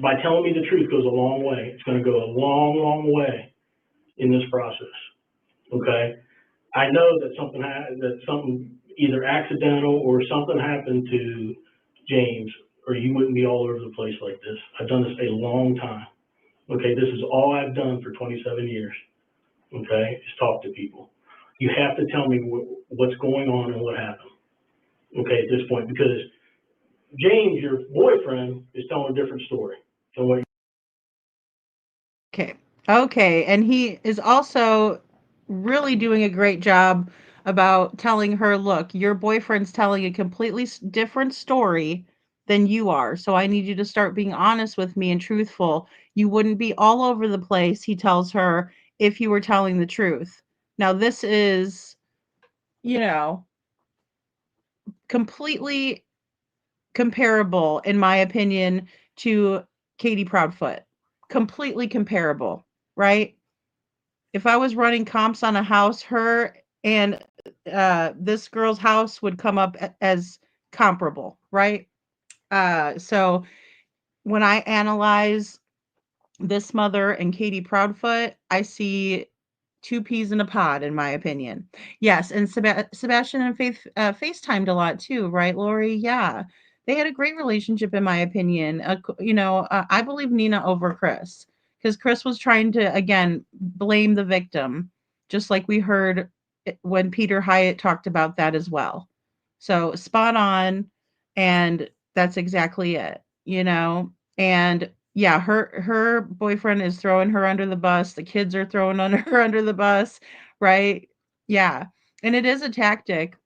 By telling me the truth goes a long way. It's going to go a long, long way in this process. Okay? I know that something either accidental or something happened to James, or you wouldn't be all over the place like this. I've done this a long time. Okay, this is all I've done for 27 years. Okay, is talk to people. You have to tell me what's going on and what happened. Okay, at this point, because James, your boyfriend, is telling a different story than what. okay, and he is also really doing a great job about telling her, look, your boyfriend's telling a completely different story than you are. So I need you to start being honest with me and truthful. You wouldn't be all over the place, he tells her, if you were telling the truth. Now, this is, you know, completely comparable, in my opinion, to Katie Proudfoot. Completely comparable, right? If I was running comps on a house, her and this girl's house would come up as comparable, right? So when I analyze this mother and Katie Proudfoot, I see two peas in a pod, in my opinion. Yes, and Sebastian and Faith FaceTimed a lot too, right, Lori? Yeah, they had a great relationship, in my opinion. I believe Nina over Chris because Chris was trying to again blame the victim, just like we heard when Peter Hyatt talked about that as well. So spot on, and that's exactly it. And yeah, her boyfriend is throwing her under the bus. The kids are throwing her under the bus, right? Yeah. And it is a tactic,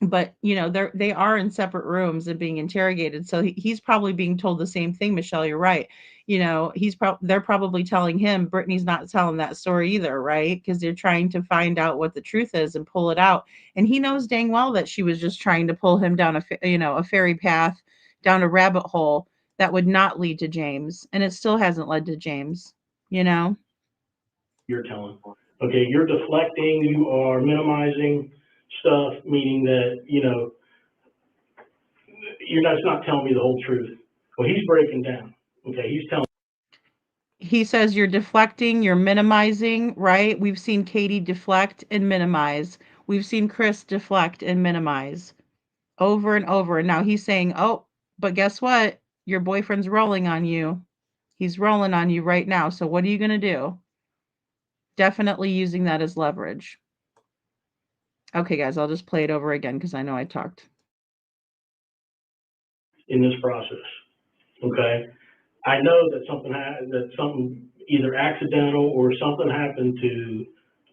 but they are in separate rooms and being interrogated. So he's probably being told the same thing, Michelle, you're right. They're probably telling him Brittany's not telling that story either, right? Because they're trying to find out what the truth is and pull it out. And he knows dang well that she was just trying to pull him down a fairy path, down a rabbit hole that would not lead to James, and it still hasn't led to James. You're telling. Okay, you're deflecting, you are minimizing stuff, meaning that, you're not telling me the whole truth. Well, he's breaking down. Okay, he's telling. He says you're deflecting, you're minimizing, right? We've seen Katie deflect and minimize. We've seen Chris deflect and minimize over and over. Now he's saying, oh, but guess what? Your boyfriend's rolling on you. He's rolling on you right now. So what are you going to do? Definitely using that as leverage. Okay, guys, I'll just play it over again because I know I talked. In this process, okay? I know that something either accidental or something happened to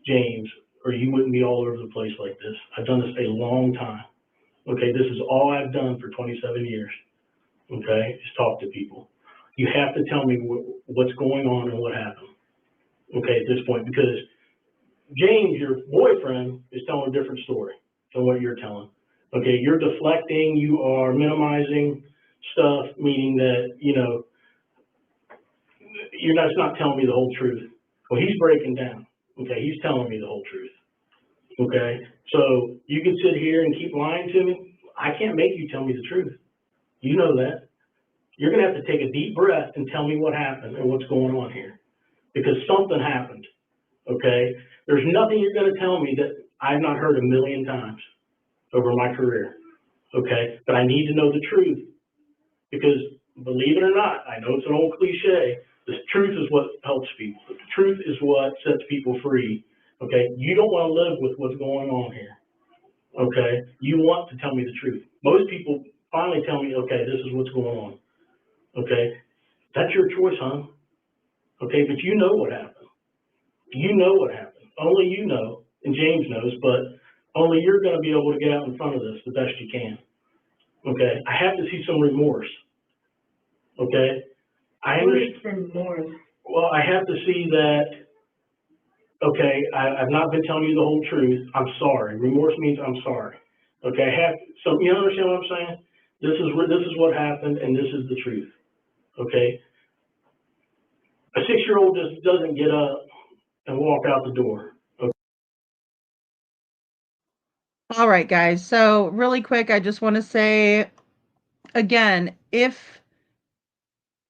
James, or you wouldn't be all over the place like this. I've done this a long time. Okay, this is all I've done for 27 years. Okay, is talk to people. You have to tell me what's going on and what happened. Okay, at this point, because James, your boyfriend, is telling a different story than what you're telling. Okay, you're deflecting, you are minimizing stuff, meaning that, you're not telling me the whole truth. Well, he's breaking down. Okay, he's telling me the whole truth. Okay, so you can sit here and keep lying to me. I can't make you tell me the truth. You know that. You're going to have to take a deep breath and tell me what happened and what's going on here, because something happened. Okay, there's nothing you're going to tell me that I've not heard a million times over my career. Okay, but I need to know the truth, because believe it or not, I know it's an old cliche, the truth is what helps people. The truth is what sets people free. Okay, you don't want to live with what's going on here. Okay, you want to tell me the truth. Most people finally tell me, okay, this is what's going on. Okay, that's your choice, hon. Okay, but you know what happened. You know what happened. Only you know, and James knows, but only you're going to be able to get out in front of this the best you can. Okay, I have to see some remorse. okay? I What understand. is remorse? Well, I have to see that, okay, I've not been telling you the whole truth. I'm sorry. Remorse means I'm sorry. Okay, so you understand what I'm saying? This is what happened, and this is the truth. Okay? A 6-year-old just doesn't get up and walk out the door. Okay? All right, guys. So really quick, I just want to say again, if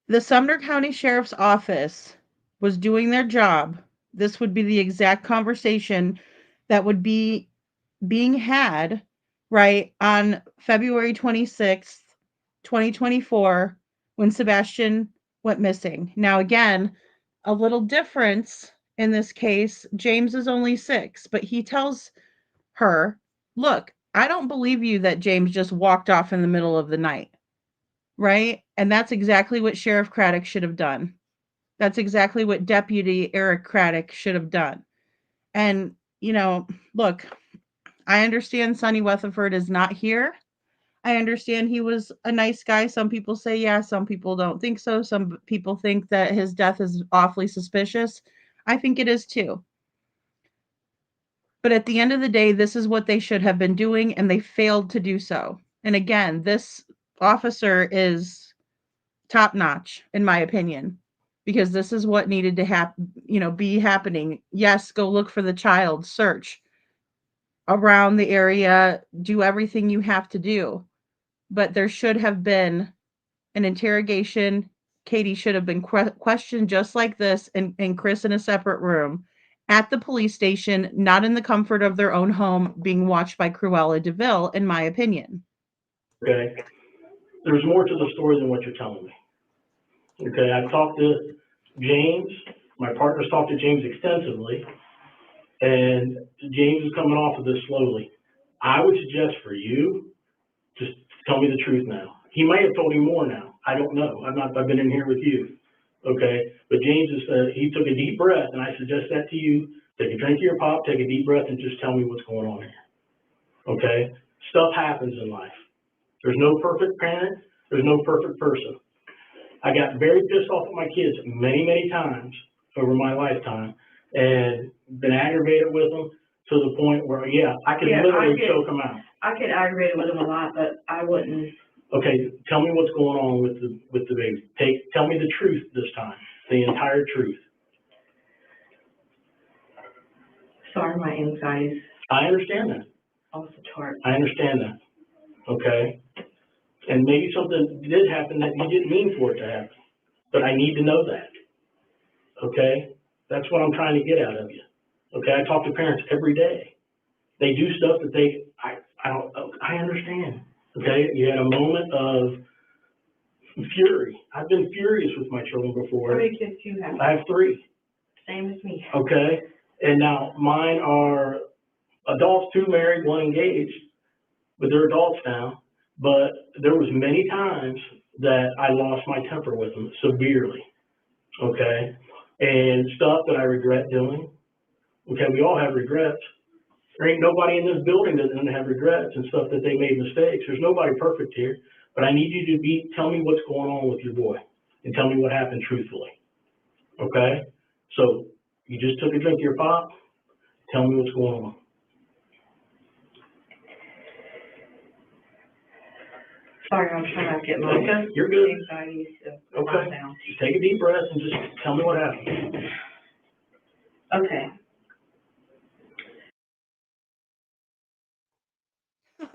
the Sumner County Sheriff's Office was doing their job, this would be the exact conversation that would be being had, right, on February 26th, 2024, when Sebastian went missing. Now, again, a little difference in this case. James is only 6, but he tells her, look, I don't believe you that James just walked off in the middle of the night, right? And that's exactly what Sheriff Craddock should have done. That's exactly what Deputy Eric Craddock should have done. And, look, I understand Sonny Weatherford is not here. I understand he was a nice guy. Some people say yes, some people don't think so. Some people think that his death is awfully suspicious. I think it is too. But at the end of the day, this is what they should have been doing, and they failed to do so. And again, this officer is top notch, in my opinion, because this is what needed to be happening. Yes, go look for the child, search around the area, do everything you have to do. But there should have been an interrogation. Katie should have been questioned just like this, and Chris in a separate room at the police station, not in the comfort of their own home, being watched by Cruella DeVille, in my opinion. Okay? There's more to the story than what you're telling me. Okay, I've talked to James. My partner's talked to James extensively, and James is coming off of this slowly. I would suggest for you, just tell me the truth now. He might have told you more now. I don't know. I've been in here with you. Okay, but James he took a deep breath, and I suggest that to you. Take a drink of your pop, take a deep breath, and just tell me what's going on here. Okay, stuff happens in life. There's no perfect parent. There's no perfect person. I got very pissed off at my kids many, many times over my lifetime, and been aggravated with them to the point where, I could literally choke them out. I get aggravated with him a lot, but I wouldn't. Okay, tell me what's going on with the baby. Tell me the truth this time, the entire truth. Sorry, my anxiety's I understand that. off the chart. I understand that. Okay, and maybe something did happen that you didn't mean for it to happen, but I need to know that. Okay, that's what I'm trying to get out of you. Okay, I talk to parents every day. They do stuff that I understand. Okay, you had a moment of fury. I've been furious with my children before. How many kids do you have? I have 3. Same as me. Okay, and now mine are adults, 2 married, 1 engaged, but they're adults now. But there was many times that I lost my temper with them severely. Okay, and stuff that I regret doing. Okay, we all have regrets. There ain't nobody in this building that doesn't have regrets and stuff that they made mistakes. There's nobody perfect here, but I need you to tell me what's going on with your boy and tell me what happened truthfully. Okay? So you just took a drink of your pop. Tell me what's going on. Sorry, I'm trying to get my You're good. anxiety to Okay. calm down. Just take a deep breath and just tell me what happened. Okay.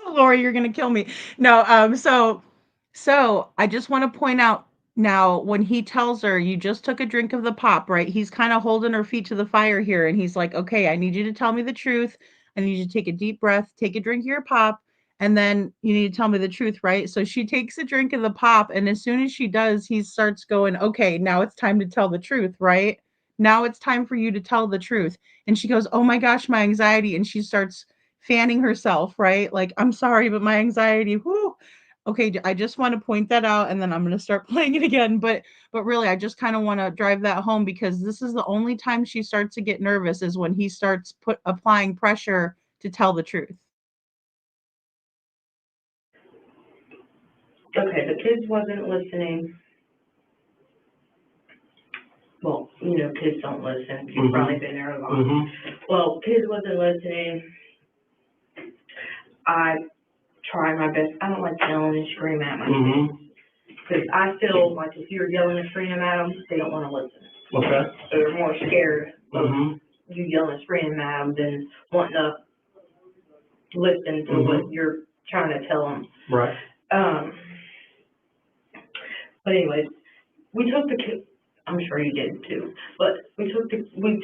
Lori, you're gonna kill me. No, so I just want to point out now, when he tells her you just took a drink of the pop, right? He's kind of holding her feet to the fire here, and he's like, okay, I need you to tell me the truth. I need you to take a deep breath, take a drink of your pop, and then you need to tell me the truth, right? So she takes a drink of the pop, and as soon as she does, he starts going, okay, now it's time to tell the truth, right? Now it's time for you to tell the truth. And she goes, oh my gosh, my anxiety. And she starts fanning herself, right? Like, I'm sorry, but my anxiety, whoo. Okay, I just want to point that out, and then I'm going to start playing it again. But really, I just kind of want to drive that home, because this is the only time she starts to get nervous, is when he starts applying pressure to tell the truth. Okay, the kids wasn't listening. well, you know, kids don't listen. You've Mhm. probably been there a lot. Mhm. Well, kids wasn't listening. I try my best. I don't like yelling and screaming at my kids. Mhm. Because I feel like if you're yelling and screaming at them, they don't want to listen. Okay. They're more scared of Mhm. you yelling and screaming at them than wanting to listen to what you're trying to tell them. Right. But anyways, we took the kids, I'm sure you did too, but we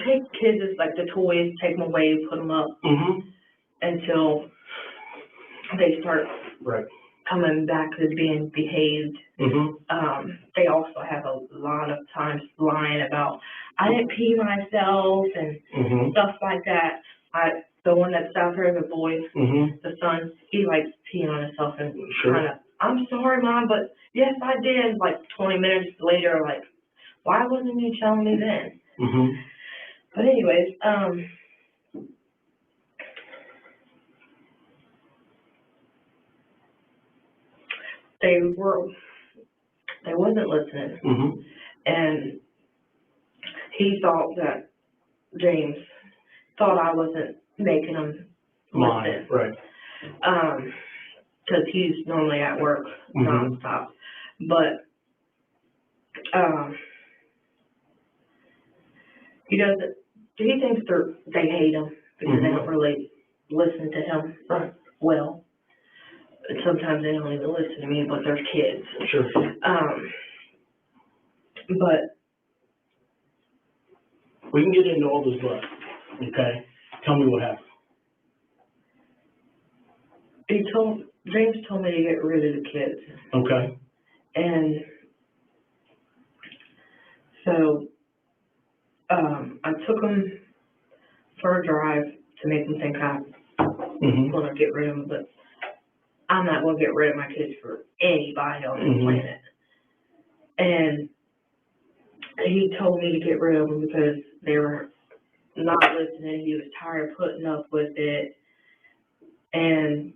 take kids as like the toys, take them away, put them up Mhm. until they start Right. coming back as being behaved. Mhm. They also have a lot of times lying about, I didn't pee myself and Mhm. stuff like that. The one that's out there, the boy, Mhm. the son, he likes peeing on himself and Sure. kind of, I'm sorry, Mom, but yes, I did. Like 20 minutes later, like, why wasn't you telling me then? Mhm. But anyways, they wasn't listening. Mhm. And he thought that James thought I wasn't making him Mine. listen. Right. Because he's normally at work Mhm. nonstop. But, he thinks they hate him because they don't really listen to him well. And sometimes they don't even listen to me, but they're kids. Sure. But We can get into all this, but okay. Tell me what happened. James told me to get rid of the kids. Okay. And so, I took them for a drive to make them think I want to get rid of them, but I'm not going to get rid of my kids for anybody on this planet. And he told me to get rid of them because they were not listening. He was tired of putting up with it. And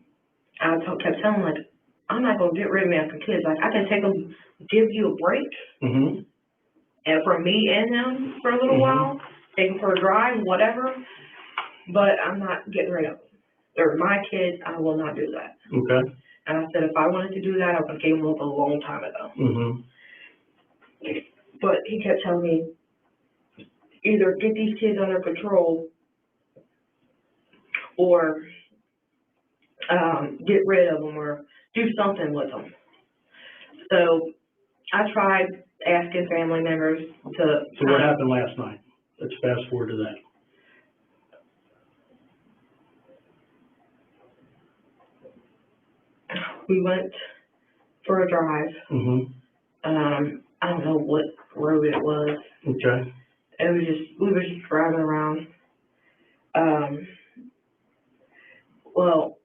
I kept telling him, like, I'm not going to get rid of my kids. Like, I can take them, give you a break. And for me and them for a little while, take them for a drive, whatever. But I'm not getting rid of them. They're my kids. I will not do that. Okay. And I said, if I wanted to do that, I would have gave them up a long time ago. But he kept telling me, either get these kids under control or get rid of them or do something with them. So I tried asking family members to... So what happened last night? Let's fast forward to that. We went for a drive. I don't know what road it was. Okay. We were just driving around. Well,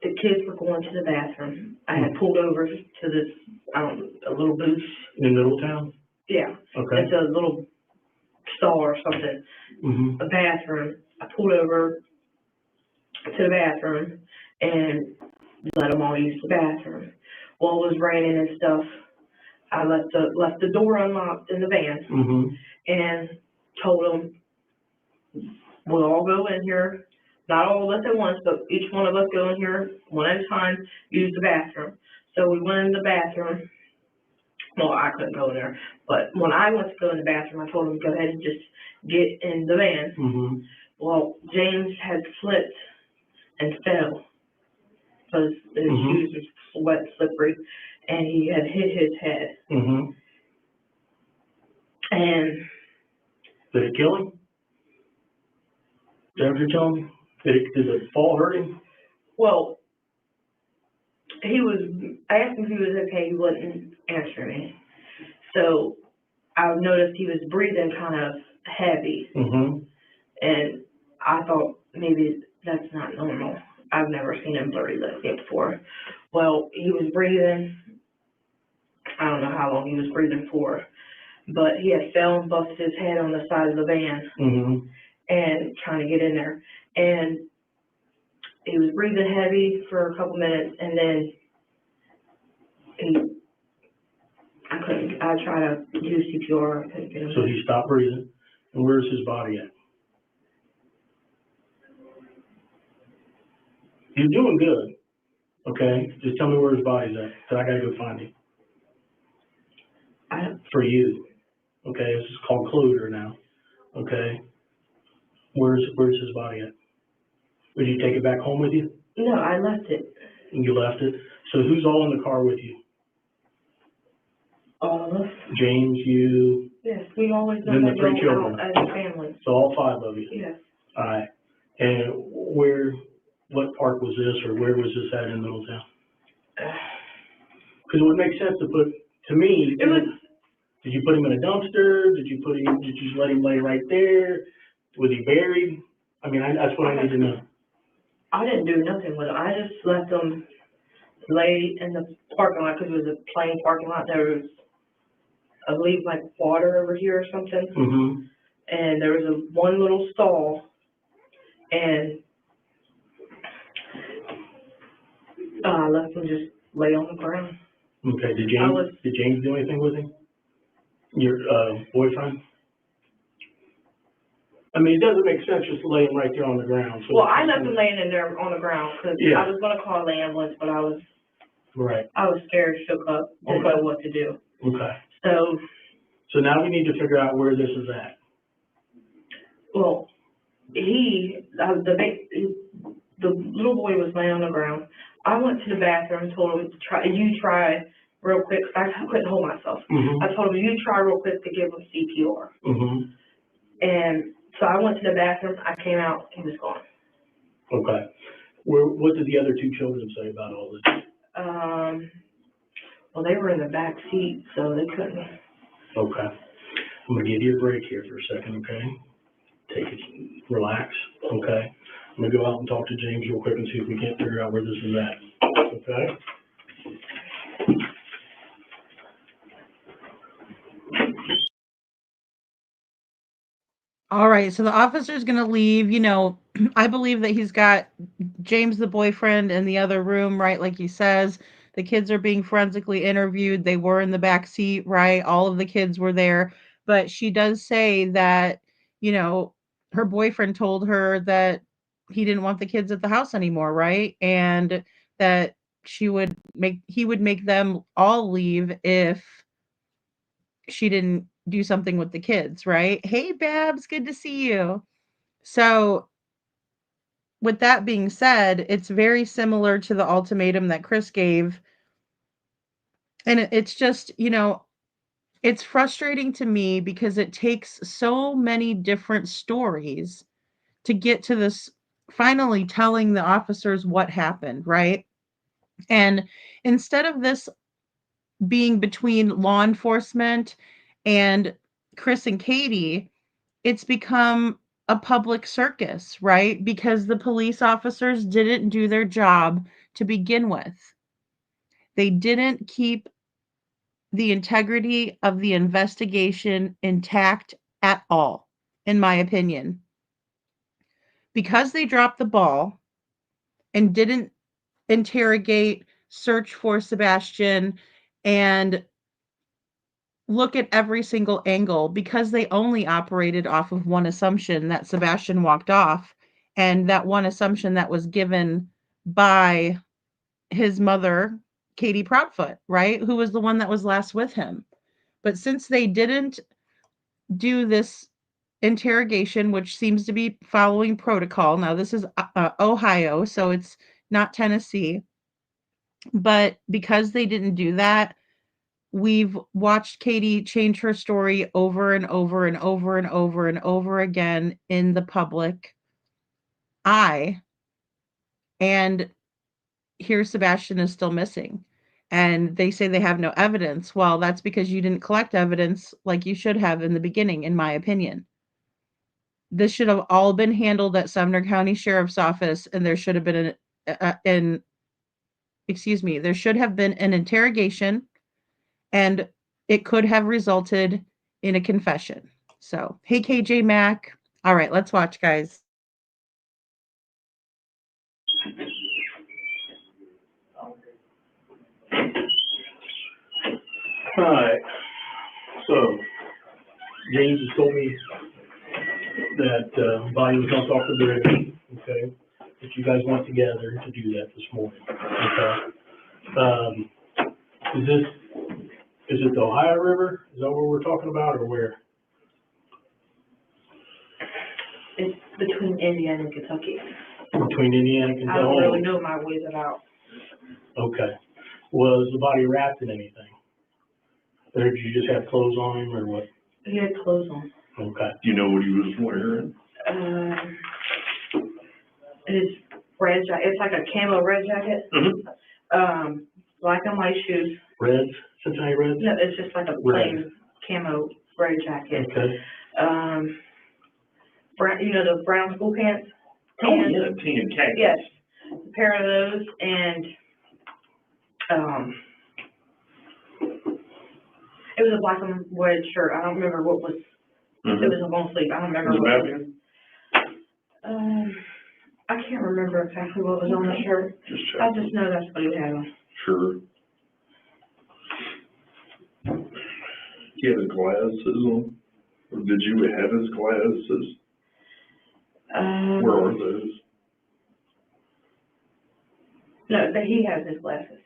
the kids were going to the bathroom. I had pulled over to this, a little booth. In Middletown? Yeah. Okay. It's a little stall or something. A bathroom. I pulled over to the bathroom and let them all use the bathroom. While it was raining and stuff, I left the door unlocked in the van and told them, we'll all go in here, not all of us at once, but each one of us go in here one at a time, use the bathroom. So we went in the bathroom. Well, I couldn't go in there, but when I went to go in the bathroom, I told them, go ahead and just get in the van. Well, James had slipped and fell because his shoes were wet, slippery, and he had hit his head. And did it kill him? Is that what you're telling me? Did the fall hurt him? Well, I asked him if he was okay, he wasn't answering me. So I noticed he was breathing kind of heavy. And I thought maybe that's not normal. I've never seen him dirty like that before. Well, he was breathing. I don't know how long he was breathing for, but he had fell and busted his head on the side of the van and trying to get in there. And he was breathing heavy for a couple minutes, and then I couldn't I try to do CPR. I couldn't get him. So he stopped breathing. And where's his body at? He's doing good. Okay? Just tell me where his body's at, because I got to go find him. For you. Okay? This is called closure now. Okay? Where's his body at? Would you take it back home with you? No, I left it. And you left it? So who's all in the car with you? All of us. James, you, Yes, we always know then the that three go children. out as a family. So all 5 of you? Yes. All right. And what park was this, or where was this at in Middletown? Because it would make sense to put, to me, It was. did you put him in a dumpster? Did you just let him lay right there? Was he buried? I mean, that's what I need to know. I didn't do nothing with it. I just let them lay in the parking lot because it was a plain parking lot. There was, I believe, like water over here or something. Mm-hmm. And there was one little stall, and I let them just lay on the ground. Okay. Did James do anything with him? Your boyfriend? I mean, it doesn't make sense just to lay him right there on the ground. So well, I left him laying in there on the ground because yeah. I was going to call the ambulance, but I was scared, shook up, didn't know what to do. Okay. So now we need to figure out where this is at. Well, the little boy was laying on the ground. I went to the bathroom and told him, try real quick. I couldn't hold myself. Mm-hmm. I told him, you try real quick to give him CPR. Mm-hmm. And so I went to the bathroom. I came out. He was gone. Okay. What did the other 2 children say about all this? Well, they were in the back seat, so they couldn't. Okay. I'm going to give you a break here for a second, okay? Take it, relax, okay? I'm going to go out and talk to James real quick and see if we can't figure out where this is at, okay? All right, so the officer's going to leave. You know, I believe that he's got James, the boyfriend, in the other room, right? Like he says, the kids are being forensically interviewed. They were in the back seat, right? All of the kids were there. But she does say that, you know, her boyfriend told her that he didn't want the kids at the house anymore, right? And that he would make them all leave if she didn't do something with the kids, right? Hey, Babs, good to see you. So, with that being said, it's very similar to the ultimatum that Chris gave. And it's just, you know, it's frustrating to me because it takes so many different stories to get to this finally telling the officers what happened, right? And instead of this being between law enforcement and Chris and Katie, it's become a public circus, right? Because the police officers didn't do their job to begin with. They didn't keep the integrity of the investigation intact at all, in my opinion. Because they dropped the ball and didn't interrogate, search for Sebastian, and look at every single angle, because they only operated off of one assumption that Sebastian walked off, and that one assumption that was given by his mother, Katie Proudfoot, right? Who was the one that was last with him. But since they didn't do this interrogation, which seems to be following protocol, now this is Ohio, so it's not Tennessee, but because they didn't do that, we've watched Katie change her story over and over and over and over and over again in the public eye. And here Sebastian is still missing. And they say they have no evidence. Well, that's because you didn't collect evidence like you should have in the beginning, in my opinion. This should have all been handled at Sumner County Sheriff's Office, and there should have been there should have been an interrogation, and it could have resulted in a confession. So, hey, KJ Mack. All right, let's watch, guys. All right. So, James has told me that, Bonnie was gonna talk to Brittany, okay? That you guys went together to do that this morning, okay? Is it the Ohio River? Is that what we're talking about, or where? It's between Indiana and Kentucky. Between Indiana and I don't Kentucky? really know my ways about. Okay. Was the body wrapped in anything? Or did you just have clothes on him, or what? He had clothes on. Okay. Do you know what he was wearing? His red jacket, it's like a camo red jacket. Mm-hmm. Black and white shoes. Reds? Cincinnati Reds? No, it's just like a plain camo red jacket. Okay. Brown, you know, the brown school pants? Oh, yeah, tan khakis. Yes, a pair of those, and, it was a black and white shirt. I don't remember what was, Mm-hmm. it was a long sleeve. I don't remember Was it what baggy? it was. I can't remember exactly what was on the shirt. Just I check. just know that's what he had on. Sure. He had his glasses on? Or did you have his glasses? Where are those? No, but he has his glasses.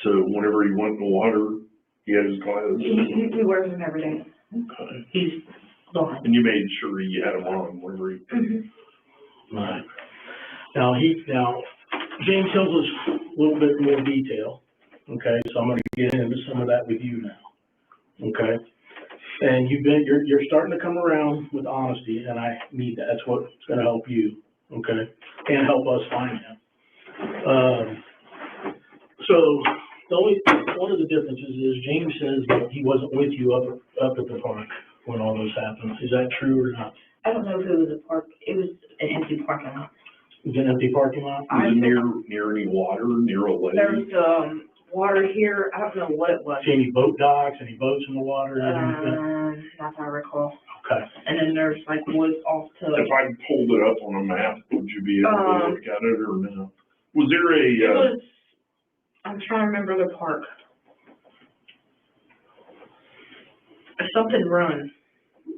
So whenever he went in the water, he had his glasses? He wears them every day. Okay. He's blind. And you made sure he had them on whenever he... Mm-hmm. Right. Now, James tells us a little bit more detail, okay? So I'm gonna get into some of that with you now, okay? And you're starting to come around with honesty, and I need that. That's what's gonna help you, okay? And help us find him. So one of the differences is James says that he wasn't with you up at the park when all this happened. Is that true or not? I don't know if it was a park. It was an empty parking lot. Is it an empty parking lot? Was it near any water, near a lake? There was water here. I don't know what it was. See any boat docks, any boats in the water? Not that I recall. Okay. And then there's like woods off to. If I pulled it up on a map, would you be able to look at it or no? Was there I'm trying to remember the park. Something Run.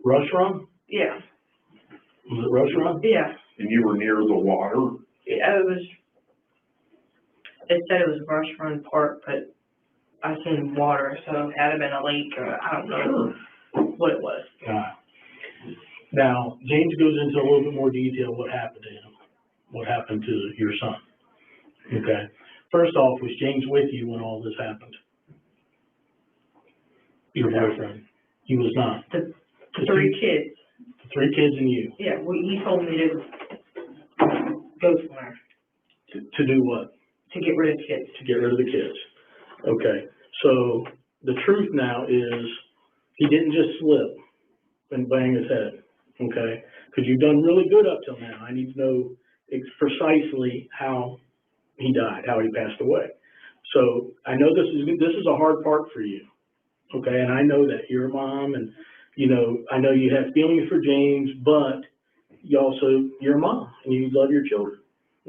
Rush Run? Yeah. Was it Rush Run? Yeah. and you were near the water? Yeah, it said it was Rush Run Park, but I seen water, so it had been a lake, or I don't know what it was. Now, James goes into a little bit more detail what happened to him, what happened to your son. Okay. First off, was James with you when all this happened? Your boyfriend? He was not. The three kids. The three kids and you. Yeah, he told me to go somewhere. To do what? To get rid of kids. To get rid of the kids. Okay. So the truth now is he didn't just slip and bang his head. Okay. Because you've done really good up till now. I need to know precisely how he died, how he passed away. So I know this is a hard part for you. Okay. And I know that you're a mom, and I know you have feelings for James, but you're a mom and you love your children.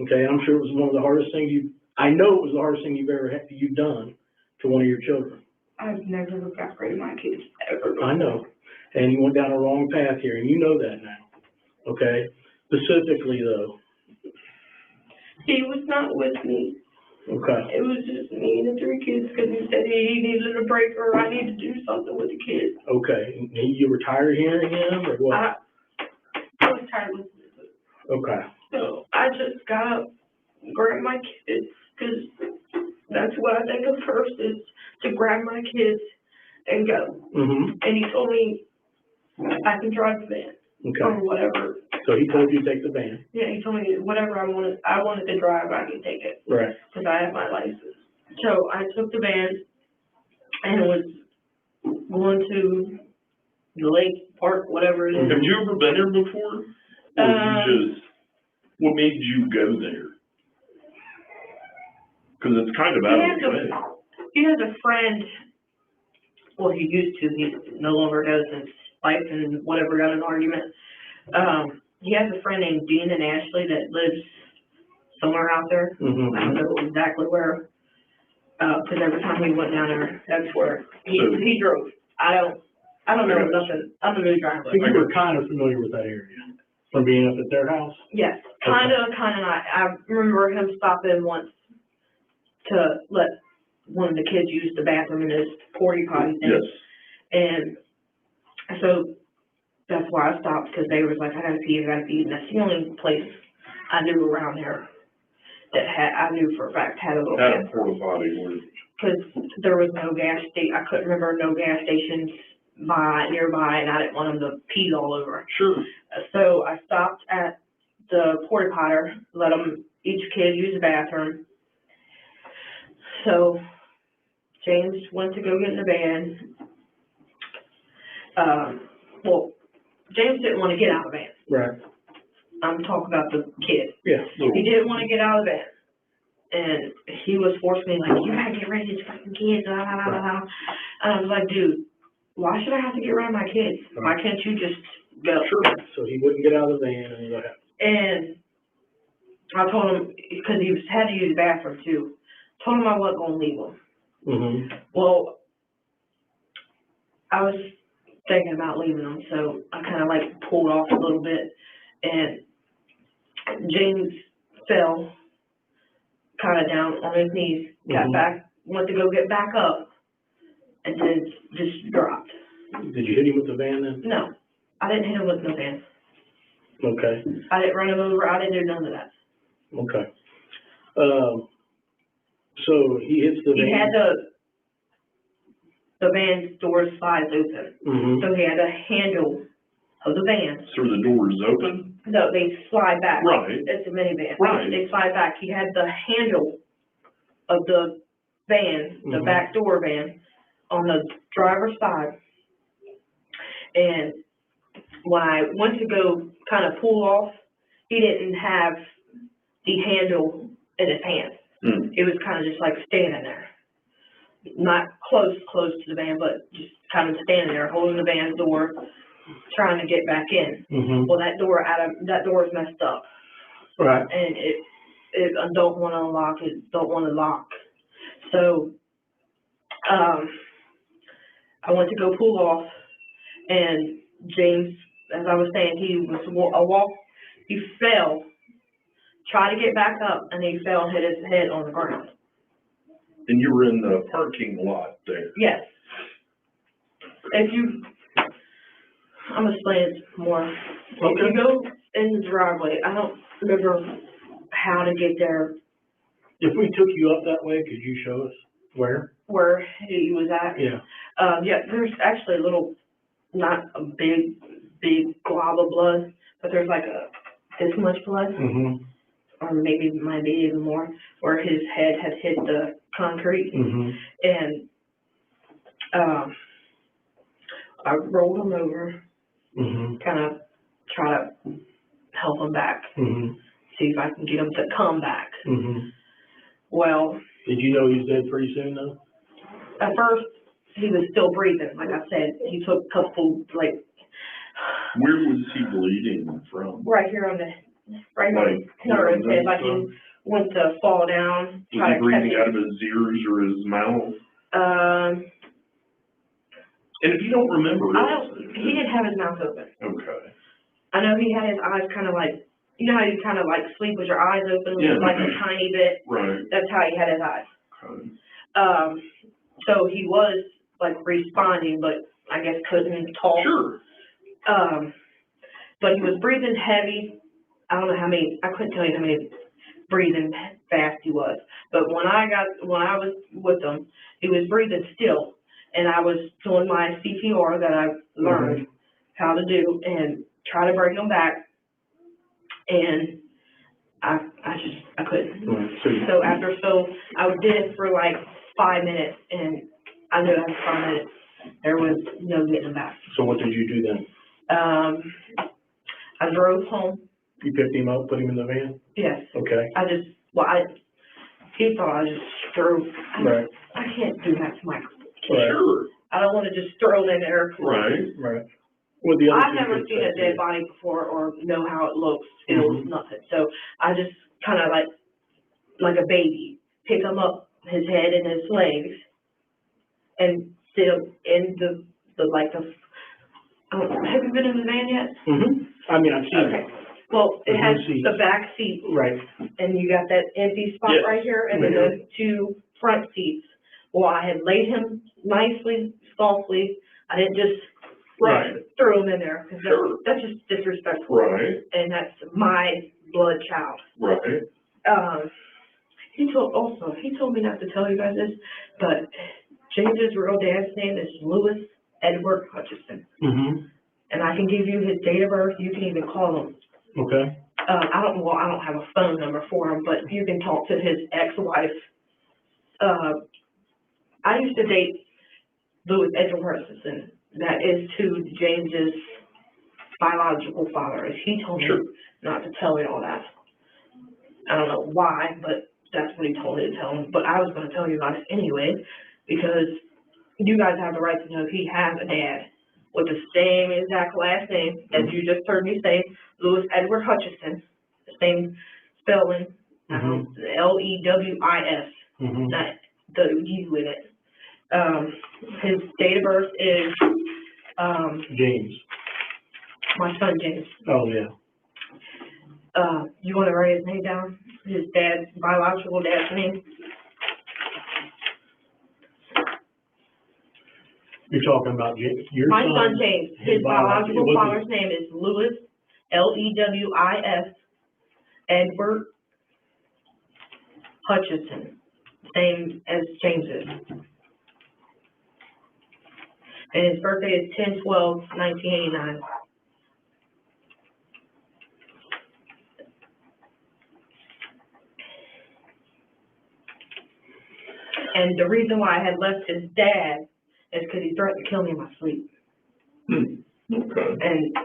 Okay. And I'm sure it was one of the hardest things you've done to one of your children. I've never looked after any of my kids ever. I know. And you went down a wrong path here, and you know that now. Okay? Specifically, though. He was not with me. Okay. It was just me and the three kids, because he said he needed a break, or I need to do something with the kids. Okay. And you were tired of hearing him, or what? I was tired of listening to it. Okay. So I just got up, grabbed my kids, because that's what I think of first, is to grab my kids and go. Mm-hmm. And he told me I can drive the van. Okay. Or whatever. So he told you to take the van. Yeah, he told me whatever I wanted to drive, I can take it. Right. Because I have my license. So I took the van and was going to the lake, park, whatever it is. Have you ever been there before? Or what made you go there? Because it's kind of out of the way. He has a friend, well, he used to, he no longer does, since life and whatever got in an argument. He has a friend named Dean and Ashley that lives somewhere out there. Mm-hmm. I don't know exactly where, because every time we went down there, that's where he drove. I don't I don't know nothing. I'm a new driver. So you were kind of familiar with that area, from being familiar with that area, from being up at their house? Yes, kind of not. I remember him stopping once to let one of the kids use the bathroom in his porta potty thing. Yes. And so that's why I stopped, because they was like, I gotta pee. And that's the only place I knew around here that I knew for a fact had a little Had a porta potty where. because there was no gas station. I couldn't remember no gas stations nearby, and I didn't want them to pee all over. Sure. So I stopped at the porta potter, let them, each kid use the bathroom. So James went to go get in the van. Well, James didn't want to get out of the van. Right. I'm talking about the kid. Yeah. He didn't want to get out of the van. And he was forcing me, like, you gotta get rid of these fucking kids, blah, blah, blah, blah. And I was like, dude, why should I have to get rid of my kids? Why can't you just go? Sure. So he wouldn't get out of the van, and what happened? And I told him, because he had to use the bathroom too, told him I wasn't gonna leave him. Mm-hmm. Well, I was thinking about leaving him, so I kind of like pulled off a little bit, and James fell kind of down on his knees, got back, went to go get back up, and then just dropped. Did you hit him with the van then? No, I didn't hit him with no van. Okay. I didn't run him over. I didn't do none of that. Okay. So he hits the van. He had the van's door slides open. Mm-hmm. So he had a handle of the van. So the door is open? No, they slide back. Right. It's a minivan. Right. They slide back. He had the handle of the van, the back door van, on the driver's side. And when I went to go kind of pull off, he didn't have the handle in his hand. Mm. It was kind of just like standing there. Not close to the van, but just kind of standing there, holding the van door, trying to get back in. Mm-hmm. Well, that door is messed up. Right. And I don't want to unlock it, don't want to lock. So, I went to go pull off, and James, as I was saying, he fell, tried to get back up, and he fell and hit his head on the ground. And you were in the parking lot there? Yes. I'm gonna explain it more. Okay. If you go in the driveway, I don't remember how to get there, If we took you up that way, could you show us where? where he was at. Yeah. Yeah, there's actually a little, not a big glob of blood, but there's like this much blood, Mm-hmm. or maybe might be even more, where his head had hit the concrete. Mm-hmm. And I rolled him over, Mm-hmm. kind of try to help him back, Mm-hmm. see if I can get him to come back. Mm-hmm. Well, Did you know he was dead pretty soon though? at first, he was still breathing. Like I said, he took a couple, like, Where was he bleeding from? right here on the corner of his head, like he went to fall down, Was try he to catch breathing out it. of his ears or his mouth? And if you don't remember He didn't have his mouth open. Okay. I know he had his eyes kind of like, you know how you kind of like sleep with your eyes open, Yeah. like a tiny bit? Right. That's how he had his eyes. Okay. So he was like responding, but I guess couldn't talk. Sure. But he was breathing heavy. I don't know how many, I couldn't tell you how many breathing fast he was. But when I was with him, he was breathing still. And I was doing my CPR that I learned how to do and try to bring him back. And I couldn't. So I did it for like 5 minutes, and I knew after 5 minutes there was no getting him back. So what did you do then? I drove home. You picked him up, put him in the van? Yes. Okay. He thought I just threw. Right. I can't do that to my kid. Right. Sure. I don't want to just throw them in there. Right. Right. Well, the other I've never seen a dead body before or know how it looks, feels, nothing. So I just kind of like a baby, pick him up, his head and his legs, and sit him in the Have you been in the van yet? I mean, I've seen Okay. it. Well, it The has blue seats. the back seat, Right. and you got that empty spot Yes. right here, and then the two front seats. Well, I had laid him nicely, softly. I didn't just Right. throw him in there, because Sure. that's just disrespectful. Right. And that's my blood child. Right. He told me not to tell you guys this, but James's real dad's name is Louis Edward Hutchison. And I can give you his date of birth. You can even call him. Okay. I don't have a phone number for him, but you can talk to his ex-wife. I used to date Louis Edward Hutchison. That is to James's biological father. He told me not to tell you all that. I don't know why, but that's what he told me to tell him. But I was going to tell you about it anyway, because you guys have the right to know he has a dad with the same exact last name as you just heard me say, Louis Edward Hutchison, the same spelling, Lewis, not the U in it. His date of birth is James. my son James. Oh, yeah. You want to write his name down? His dad's biological dad's name? You're talking about your My son? son James. His biological father's name is Louis, Lewis, Edward Hutchison, same as James's. And his birthday is 10/12/1989. And the reason why I had left his dad is because he threatened to kill me in my sleep. Okay. And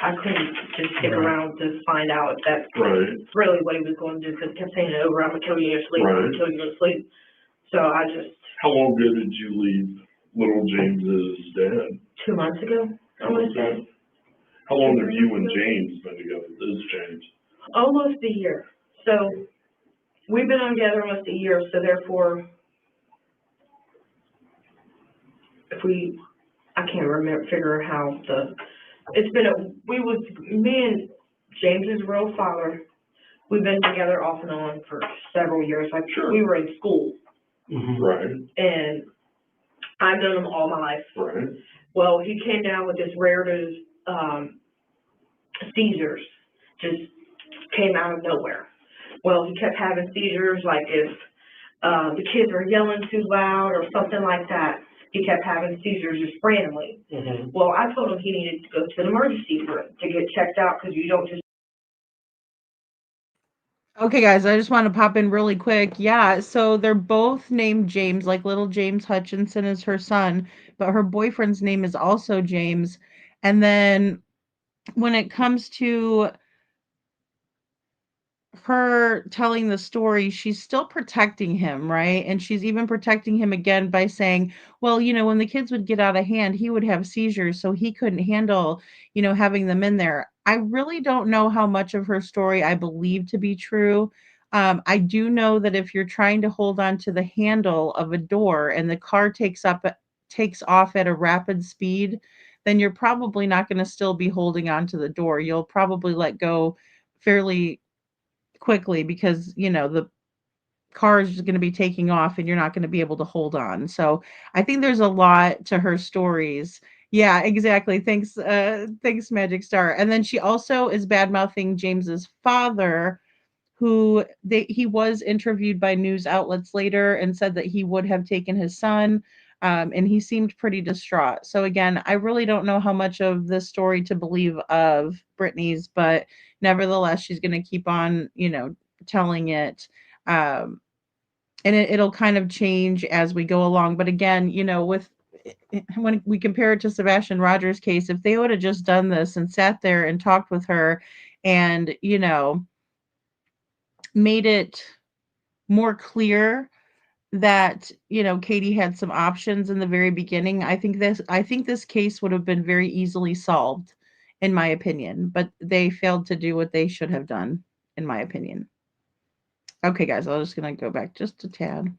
I couldn't just stick around to find out if that's really what he was going to do, because he kept saying it over, I'm going to kill you in your sleep, I'm going to kill you in your sleep. So I just... How long ago did you leave little James's dad? 2 months ago, I'm going to say. How long have you and James been together? This James? Almost a year. So we've been together almost a year, so therefore, I can't figure how me and James's real father, we've been together off and on for several years. Like, we were in school. Right. And I've known him all my life. Right. Well, he came down with this rare seizures, just came out of nowhere. Well, he kept having seizures, like if the kids were yelling too loud or something like that. He kept having seizures just randomly. Well, I told him he needed to go to an emergency to get checked out, because you don't just... Okay, guys, I just want to pop in really quick. Yeah, so they're both named James, like little James Hutchinson is her son, but her boyfriend's name is also James. And then when it comes to her telling the story, she's still protecting him, right? And she's even protecting him again by saying, well, when the kids would get out of hand, he would have seizures, so he couldn't handle, having them in there. I really don't know how much of her story I believe to be true. I do know that if you're trying to hold on to the handle of a door and the car takes off at a rapid speed, then you're probably not going to still be holding on to the door. You'll probably let go fairly quickly, because the car is going to be taking off and you're not going to be able to hold on. So I think there's a lot to her stories. Yeah, exactly. Thanks, Magic Star. And then she also is bad mouthing James's father, who he was interviewed by news outlets later and said that he would have taken his son. And he seemed pretty distraught. So again, I really don't know how much of this story to believe of Brittany's, but nevertheless, she's going to keep on, telling it. And it'll kind of change as we go along. But again, when we compare it to Sebastian Rogers' case, if they would have just done this and sat there and talked with her and, made it more clear that Katie had some options in the very beginning, I think this case would have been very easily solved, in my opinion, but they failed to do what they should have done, in my opinion. Okay, guys, I'm just gonna go back just a tad.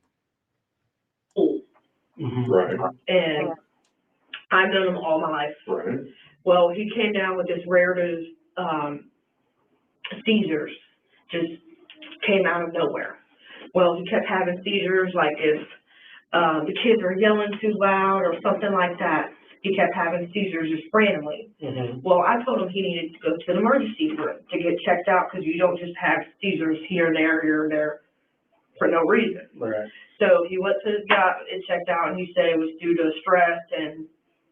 Right. And I've known him all my life. Right. Well, he came down with this rare seizures, just came out of nowhere. Well, he kept having seizures, like if the kids were yelling too loud or something like that. He kept having seizures just randomly. Well, I told him he needed to go to the emergency room to get checked out because you don't just have seizures here and there for no reason. Right. So he went to the guy and checked out, and he said it was due to stress and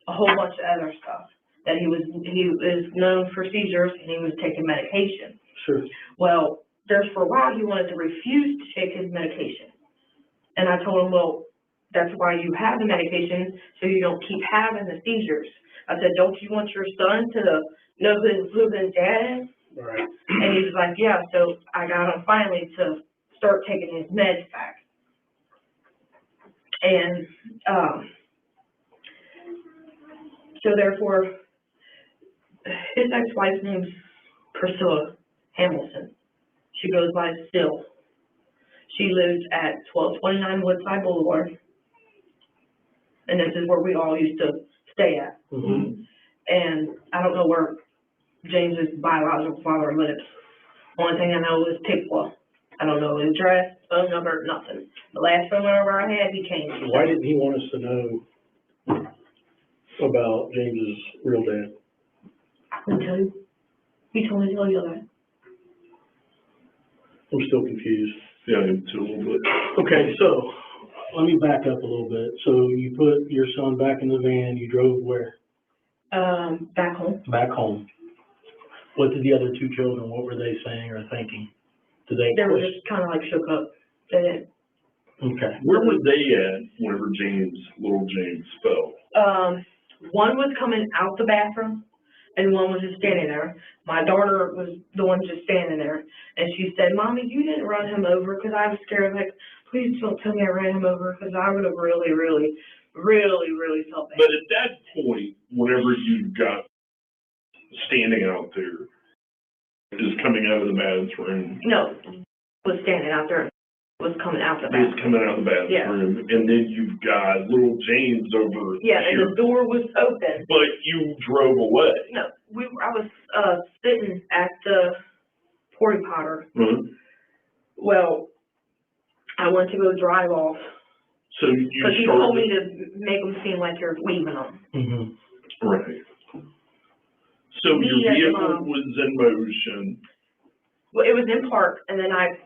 a whole bunch of other stuff. That he was known for seizures and he was taking medication. Sure. Well, there's for a while he wanted to refuse to take his medication, and I told him, well, that's why you have the medication, so you don't keep having the seizures. I said, don't you want your son to know who his dad is? Right. And he was like, yeah. So I got him finally to start taking his meds back. And so therefore, his ex-wife's name's Priscilla Hamilton. She goes by Still. She lives at 1229 Woodside Boulevard. And this is where we all used to stay at. And I don't know where James's biological father lives. Only thing I know is Pickwa. I don't know his address, phone number, nothing. The last phone number I had, he came. Why didn't he want us to know about James's real dad? I couldn't tell you. He told me to tell you that. I'm still confused. Yeah, I am too, a little bit. Okay, so let me back up a little bit. So you put your son back in the van, you drove where? Back home. Back home. What did the other two children, what were they saying or thinking? Did they They were question? just kind of like shook up. They didn't. Okay. Where were they at whenever little James fell? One was coming out the bathroom and one was just standing there. My daughter was the one just standing there. And she said, Mommy, you didn't run him over, because I was scared. Like, please don't tell me I ran him over, because I would have really, really, really, really felt bad. But at that point, whenever you got standing out there, is coming out of the bathroom. No, was standing out there, was coming out the Is bathroom. coming out of the bathroom, and then you've got little James over Yeah, here. and the door was open. But you drove away. No, I was sitting at the porta potter. Well, I went to go drive off. So you because he told me to make them seem like you're leaving them. Right. So your vehicle was in motion. Well, it was in park, and then I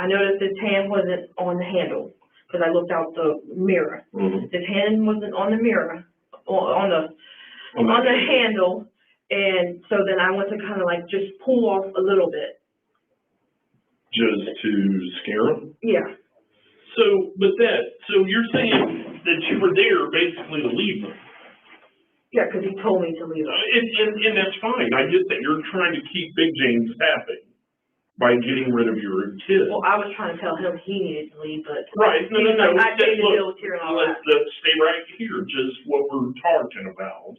noticed his hand wasn't on the handle, because I looked out the mirror. His hand wasn't on the mirror, on the handle, and so then I went to kind of like just pull off a little bit. Just to scare him? Yeah. So you're saying that you were there basically to leave them? Yeah, because he told me to leave them. And that's fine. I get that. You're trying to keep Big James happy by getting rid of your kids. Well, I was trying to tell him he needed to leave, but right. No. I paid the bills here and all that. Let's stay right here. Just what we're talking about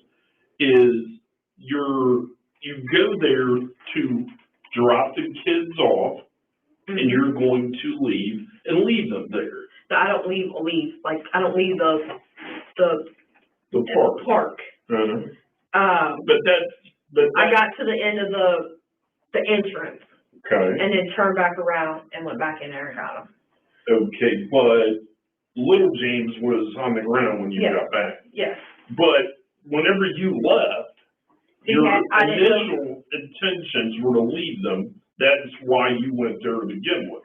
is you go there to drop the kids off, and you're going to leave them there. So I don't leave. Like, I don't leave the park. But I got to the end of the entrance. Okay. And then turned back around and went back in there and got him. Okay, but little James was on the ground when you got back. Yes. But whenever you left, your initial intentions were to leave them. That's why you went there to begin with.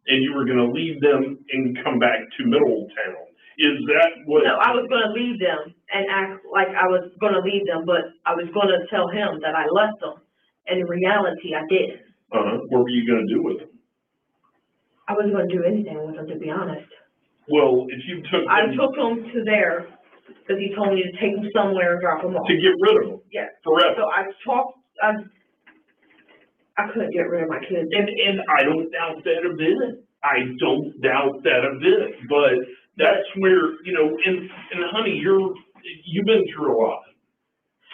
And you were going to leave them and come back to Middletown. Is that what? No, I was going to leave them and act like I was going to leave them, but I was going to tell him that I left them. And in reality, I didn't. What were you going to do with them? I wasn't going to do anything with them, to be honest. Well, if you took them... I took them to there because he told me to take them somewhere and drop them off. To get rid of them? Yeah. Forever? So I couldn't get rid of my kids. And I don't doubt that a bit. I don't doubt that a bit. But that's where, and honey, you've been through a lot.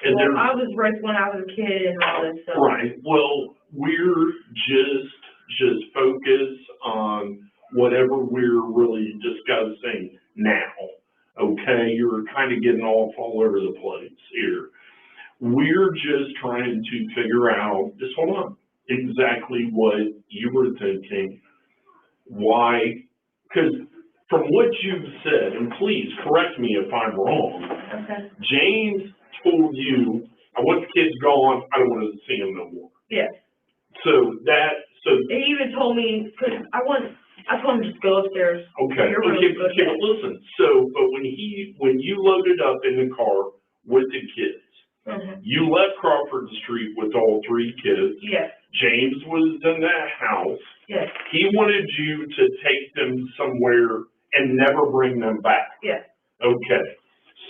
And well, I was raised when I was a kid and all this stuff. Right. Well, we're just focused on whatever we're really discussing now. Okay? okay, you're kind of getting off all over the place here. We're just trying to figure out, just hold on, exactly what you were thinking, why, because from what you've said, and please correct me if I'm wrong, Okay. James told you, I want the kids gone, I don't want to see them no more. Yes. So He even told me, because I told him just go upstairs. okay, Your room, go okay, but listen, but when you loaded up in the car with the kids, you left Crawford Street with all 3 kids. Yes. James was in that house. Yes. He wanted you to take them somewhere and never bring them back. Yes. Okay,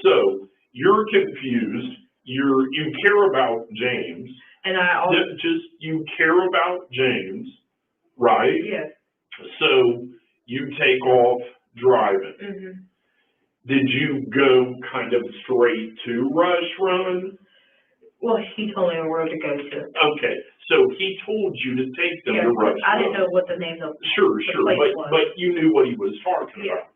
so you're confused. You care about James. And I also you care about James, right? yes. So you take off driving. Mm-hmm. Did you go kind of straight to Rush Run? Well, he told me where to go to. Okay, so he told you to take them to Rush Run. I didn't know what the name of Sure, the place was. but you knew what he was talking about.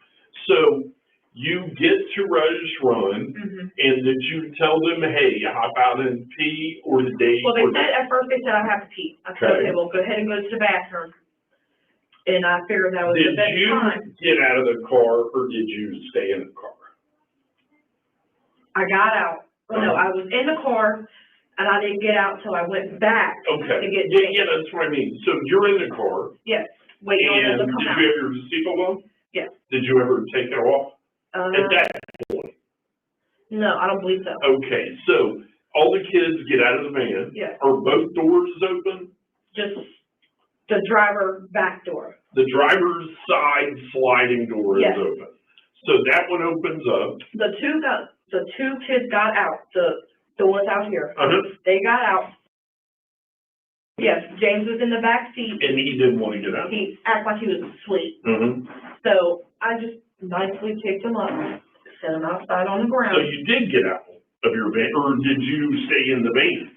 So you get to Rush Run, and did you tell them, hey, hop out and pee, or did they? Well, at first they said I have to pee. I said, okay, well, go ahead and go to the bathroom. And I figured that was the best time. Did you get out of the car, or did you stay in the car? I got out. Well, no, I was in the car, and I didn't get out until I went back to get James. Yeah, that's what I mean. So you're in the car. Yes. Waiting on them to come out. Did you have your seatbelt on? Yes. At that point? No, I don't believe so. Okay, so all the kids get out of the van. Yes. Are both doors open? Just the driver back door. The driver's side sliding door Yes. is open. So that one opens up. The two kids got out. The ones out here. They got out. Yes, James was in the back seat. And he didn't want to get out. He acted like he was asleep. So I just nicely picked him up, set him outside on the ground. So you did get out of your van, or did you stay in the van?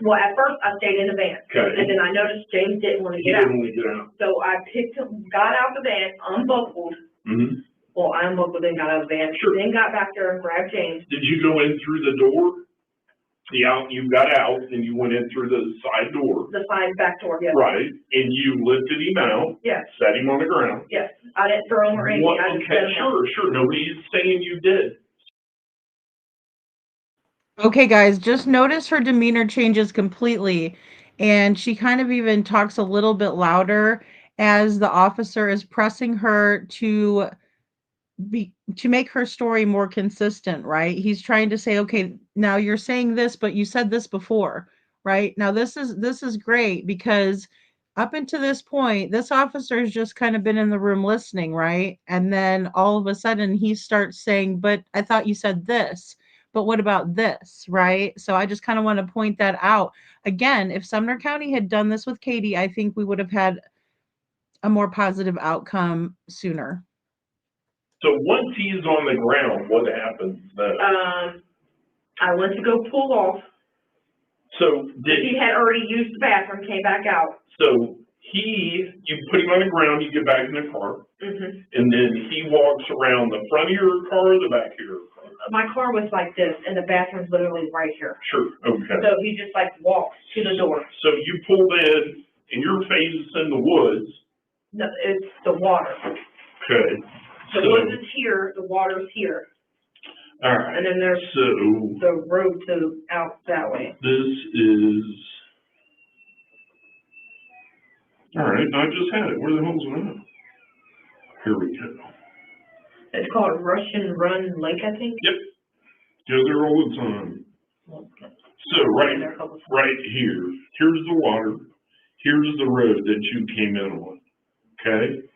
Well, at first I stayed in the van. Okay. And then I noticed James didn't want to get out. He didn't want to get out. So I got out the van, unbuckled. Well, I unbuckled and got out of the van. Sure. Then got back there and grabbed James. Did you go in through the door? You got out and you went in through the side door. The side back door, yes. Right, and you lifted him out. Yes. Set him on the ground. Yes. I didn't throw him or anything. I just set him out. Sure. Nobody's saying you did. Okay, guys, just notice her demeanor changes completely. And she kind of even talks a little bit louder as the officer is pressing her to make her story more consistent, right? He's trying to say, okay, now you're saying this, but you said this before, right? Now this is great because up until this point, this officer's just kind of been in the room listening, right? And then all of a sudden he starts saying, but I thought you said this, but what about this, right? So I just kind of want to point that out. Again, if Sumner County had done this with Katie, I think we would have had a more positive outcome sooner. So once he's on the ground, what happens then? I went to go pull off. So he had already used the bathroom, came back out. So you put him on the ground, you get back in the car, and then he walks around the front of your car or the back of your car? My car was like this, and the bathroom's literally right here. Sure, okay. So he just like walked to the door. So you pulled in, and your face is in the woods. No, it's the water. Okay. The woods is here, the water's here. All right. And then there's the road to out that way. This is, all right, I just had it. Where the hell's it at? Here we go. It's called Russian Run Lake, I think. Yep. Go there all the time. So right here, here's the water. Here's the road that you came in on. Okay?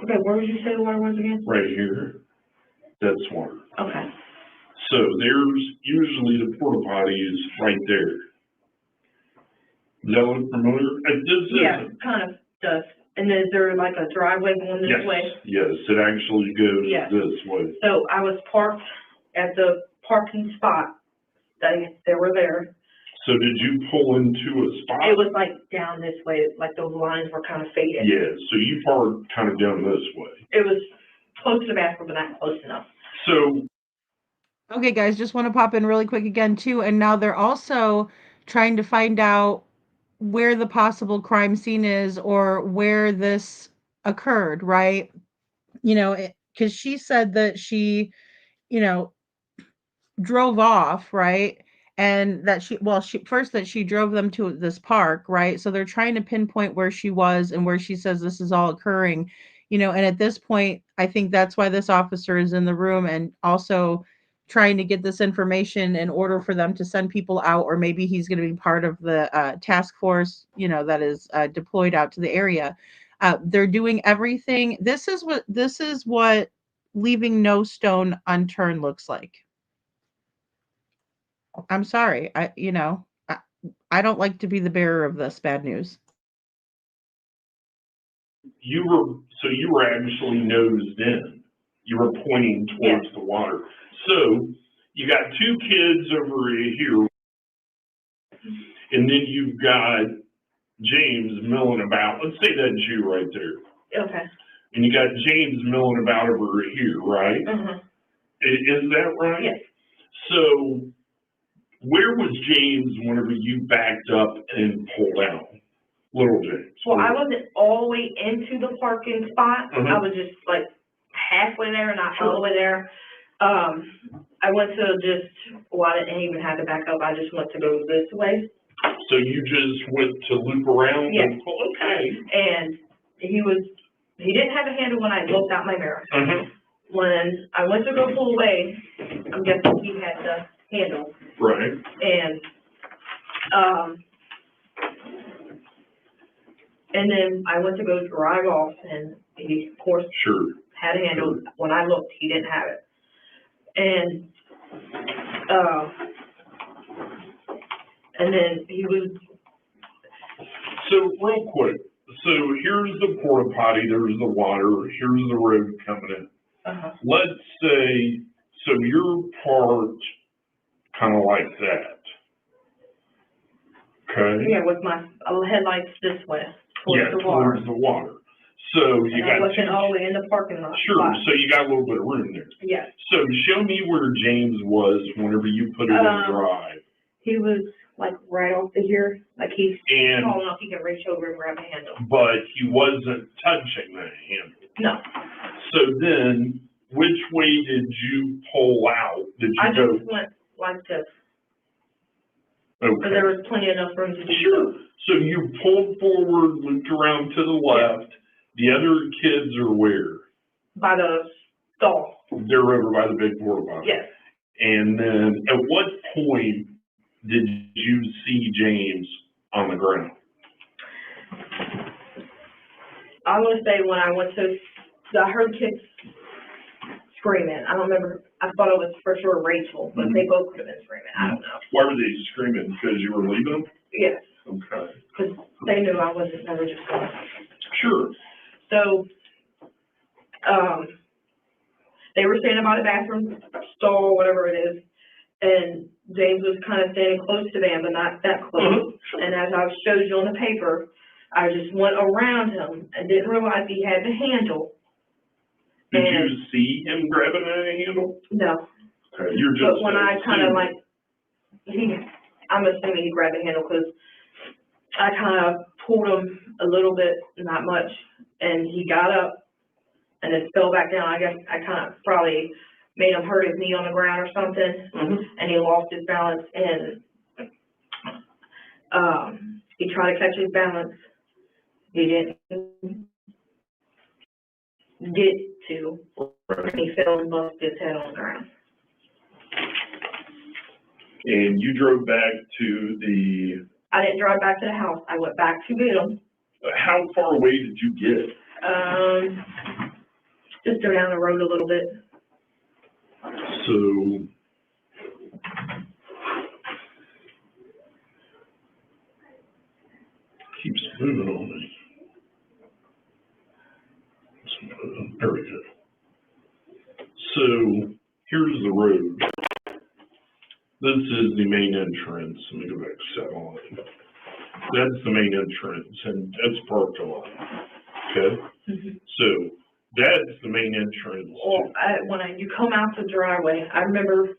Okay, where did you say the water was again? Right here. That's water. Okay. So there's usually the porta potties right there. Does that look familiar? Yeah, kind of does. And then is there like a driveway going this way? Yes, it actually goes this way. So I was parked at the parking spot. They were there. So did you pull into a spot? It was like down this way, like those lines were kind of faded. Yeah, so you parked kind of down this way. It was close to the bathroom, but not close enough. So, Okay, guys, just want to pop in really quick again, too. And now they're also trying to find out where the possible crime scene is or where this occurred, right? You know, because she said that she, you know, drove off, right? And that she first that she drove them to this park, right? So they're trying to pinpoint where she was and where she says this is all occurring, and at this point, I think that's why this officer is in the room and also trying to get this information in order for them to send people out, or maybe he's going to be part of the task force, that is deployed out to the area. They're doing everything. This is what leaving no stone unturned looks like. I'm sorry. I don't like to be the bearer of this bad news. you were actually nosed in. You were pointing towards the water. So you got two kids over here, and then you've got James milling about. Let's say that's you right there. Okay. And you got James milling about over here, right? Mm-hmm. Is that right? Yes. So where was James whenever you backed up and pulled out? Little James. Well, I wasn't all the way into the parking spot. Uh-huh. I was just like halfway there, not all the way there. I went to I didn't even have to back up. I just went to go this way. So you just went to loop around? Yes. And pull, okay. And he didn't have a handle when I looked out my mirror. Uh-huh. When I went to go pull away, I'm guessing he had the handle. Right. And then I went to go drive off, and he, of course, Sure. had a handle. Sure. When I looked, he didn't have it. And then he was. So real quick, so here's the porta potty, there's the water, here's the road coming in. Uh-huh. Let's say, so you're parked kind of like that. Okay? Yeah, with my headlights this way, towards the water. Towards the water. So you got I wasn't all the way in the parking lot. Sure, spot. so you got a little bit of room there. Yes. So show me where James was whenever you put it in drive. He was like right off the here, like he's And- tall enough he can reach over and grab a handle. But he wasn't touching that handle. No, So then, which way did you pull out? Did you I go? just went like this, Okay. but there was plenty enough room to do Sure. So you pulled forward, looped around to the left. The other kids are where? by the stall. They're over by the big porta potty. Yes. And then at what point did you see James on the ground? I want to say when I went to, I heard kids screaming. I don't remember. I thought it was for sure Rachel, but they both could have been screaming. I don't know. Why were they screaming? Because you were leaving them? Yes, Okay. because they knew I wasn't never just going. Sure. So, they were standing by the bathroom stall, whatever it is, and James was kind of standing close to them, but not that close. And as I showed you on the paper, I just went around him and didn't realize he had the handle. Did you see him grabbing a handle? No. Okay, you're just. But when I kind of like, I'm assuming he grabbed the handle because I kind of pulled him a little bit, not much, and he got up and then fell back down. I guess I kind of probably made him hurt his knee on the ground or something, and he lost his balance, and he tried to catch his balance. He didn't get to, and he fell and bumped his head on the ground. And you drove back to the. I didn't drive back to the house. I went back to get him. How far away did you get? Just go down the road a little bit. So. Keeps moving on me. There we go. So here's the road. This is the main entrance. Let me go back to satellite. That's the main entrance, and that's parked a lot. Okay? So That's the main entrance. Well, when you come out the driveway, I remember,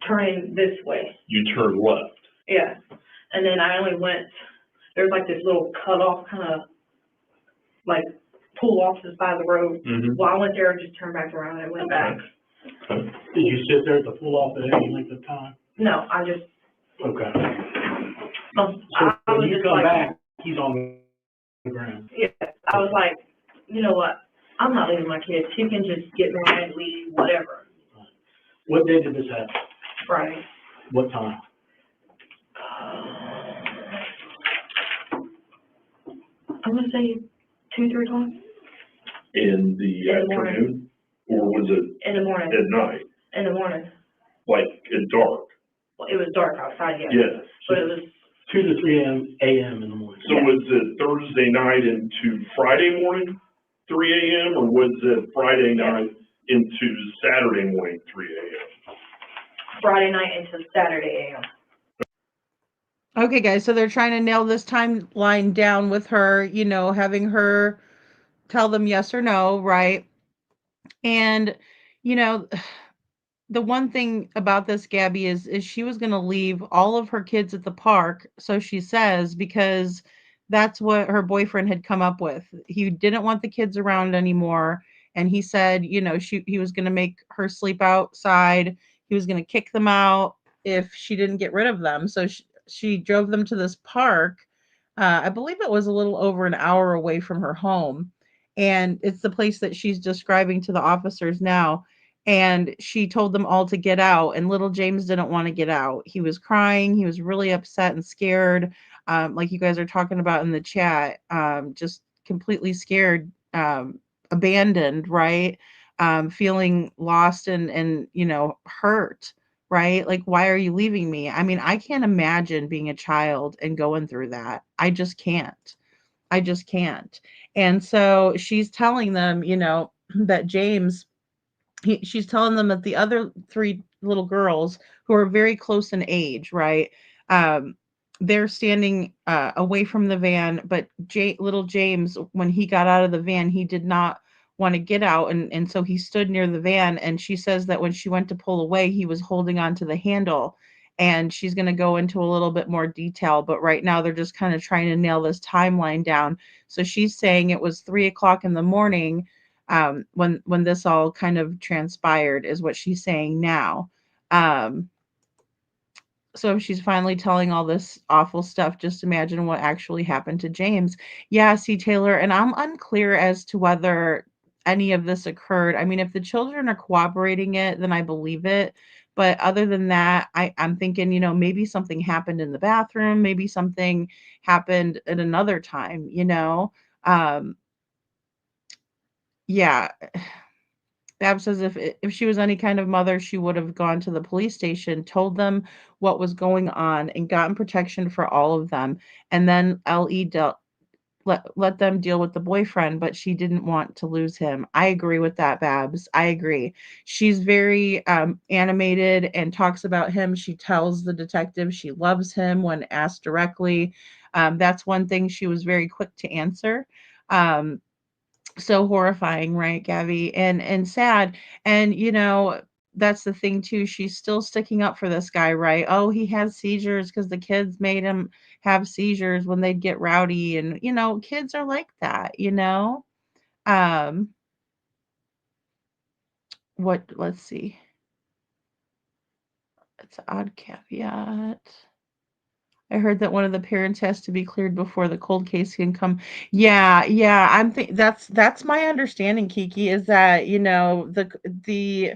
turning this way. You turn left. Yeah. And then I only went, there's like this little cutoff kind of like pull off to the side of the road. Mm-hmm. Well, I went there and just turned back around and went back. Did you sit there at the pull off at any length of time? No, I just, Okay. I So was when you just come like, back, he's on the ground. yeah, I was like, you know what? I'm not leaving my kids. He can just get mad, leave, whatever. What day did this happen? Friday. What time? I'm gonna say 2, 3 o'clock In the In the morning. afternoon? Or was it in the morning. at night? In the morning. Like at dark? Well, it was dark outside, yeah. Yes. But it was, 2 to 3 a.m. in the morning. So was it Thursday night into Friday morning, 3 a.m., or was it Friday night into Saturday morning, 3 a.m.? Friday night into Saturday a.m. Okay, guys, so they're trying to nail this timeline down with her, you know, having her tell them yes or no, right? And, you know, the one thing about this, Gabby, is she was going to leave all of her kids at the park, so she says, because that's what her boyfriend had come up with. He didn't want the kids around anymore, and he said, you know, he was going to make her sleep outside. He was going to kick them out if she didn't get rid of them. So she drove them to this park. I believe it was a little over an hour away from her home, and it's the place that she's describing to the officers now. And she told them all to get out, and little James didn't want to get out. He was crying. He was really upset and scared, like you guys are talking about in the chat, just completely scared, abandoned, right? Feeling lost and you know, hurt, right? Like, why are you leaving me? I mean, I can't imagine being a child and going through that. I just can't. I just can't. And so she's telling them, you know, that James, she's telling them that the other 3 little girls who are very close in age, right? Um, they're standing away from the van, but little James, when he got out of the van, he did not want to get out, and so he stood near the van. And she says that when she went to pull away, he was holding on to the handle. And she's going to go into a little bit more detail, but right now they're just kind of trying to nail this timeline down. So she's saying it was 3 o'clock in the morning when this all kind of transpired, is what she's saying now. So she's finally telling all this awful stuff. Just imagine what actually happened to James. Yeah, see, Taylor, and I'm unclear as to whether any of this occurred. I mean, if the children are cooperating it, then I believe it. But other than that, I'm thinking, you know, maybe something happened in the bathroom, maybe something happened at another time, you know. Yeah. Bab says if she was any kind of mother, she would have gone to the police station, told them what was going on, and gotten protection for all of them. And then LE let them deal with the boyfriend, but she didn't want to lose him. I agree with that, Babs. I agree. She's very animated and talks about him. She tells the detective she loves him when asked directly. That's one thing she was very quick to answer. So horrifying, right, Gabby? And sad. And you know, that's the thing too. She's still sticking up for this guy, right? Oh, he has seizures because the kids made him have seizures when they'd get rowdy. And you know, kids are like that, you know. Um, let's see. It's an odd caveat. I heard that one of the parents has to be cleared before the cold case can come. Yeah, yeah, that's my understanding, Kiki, is that, you know, the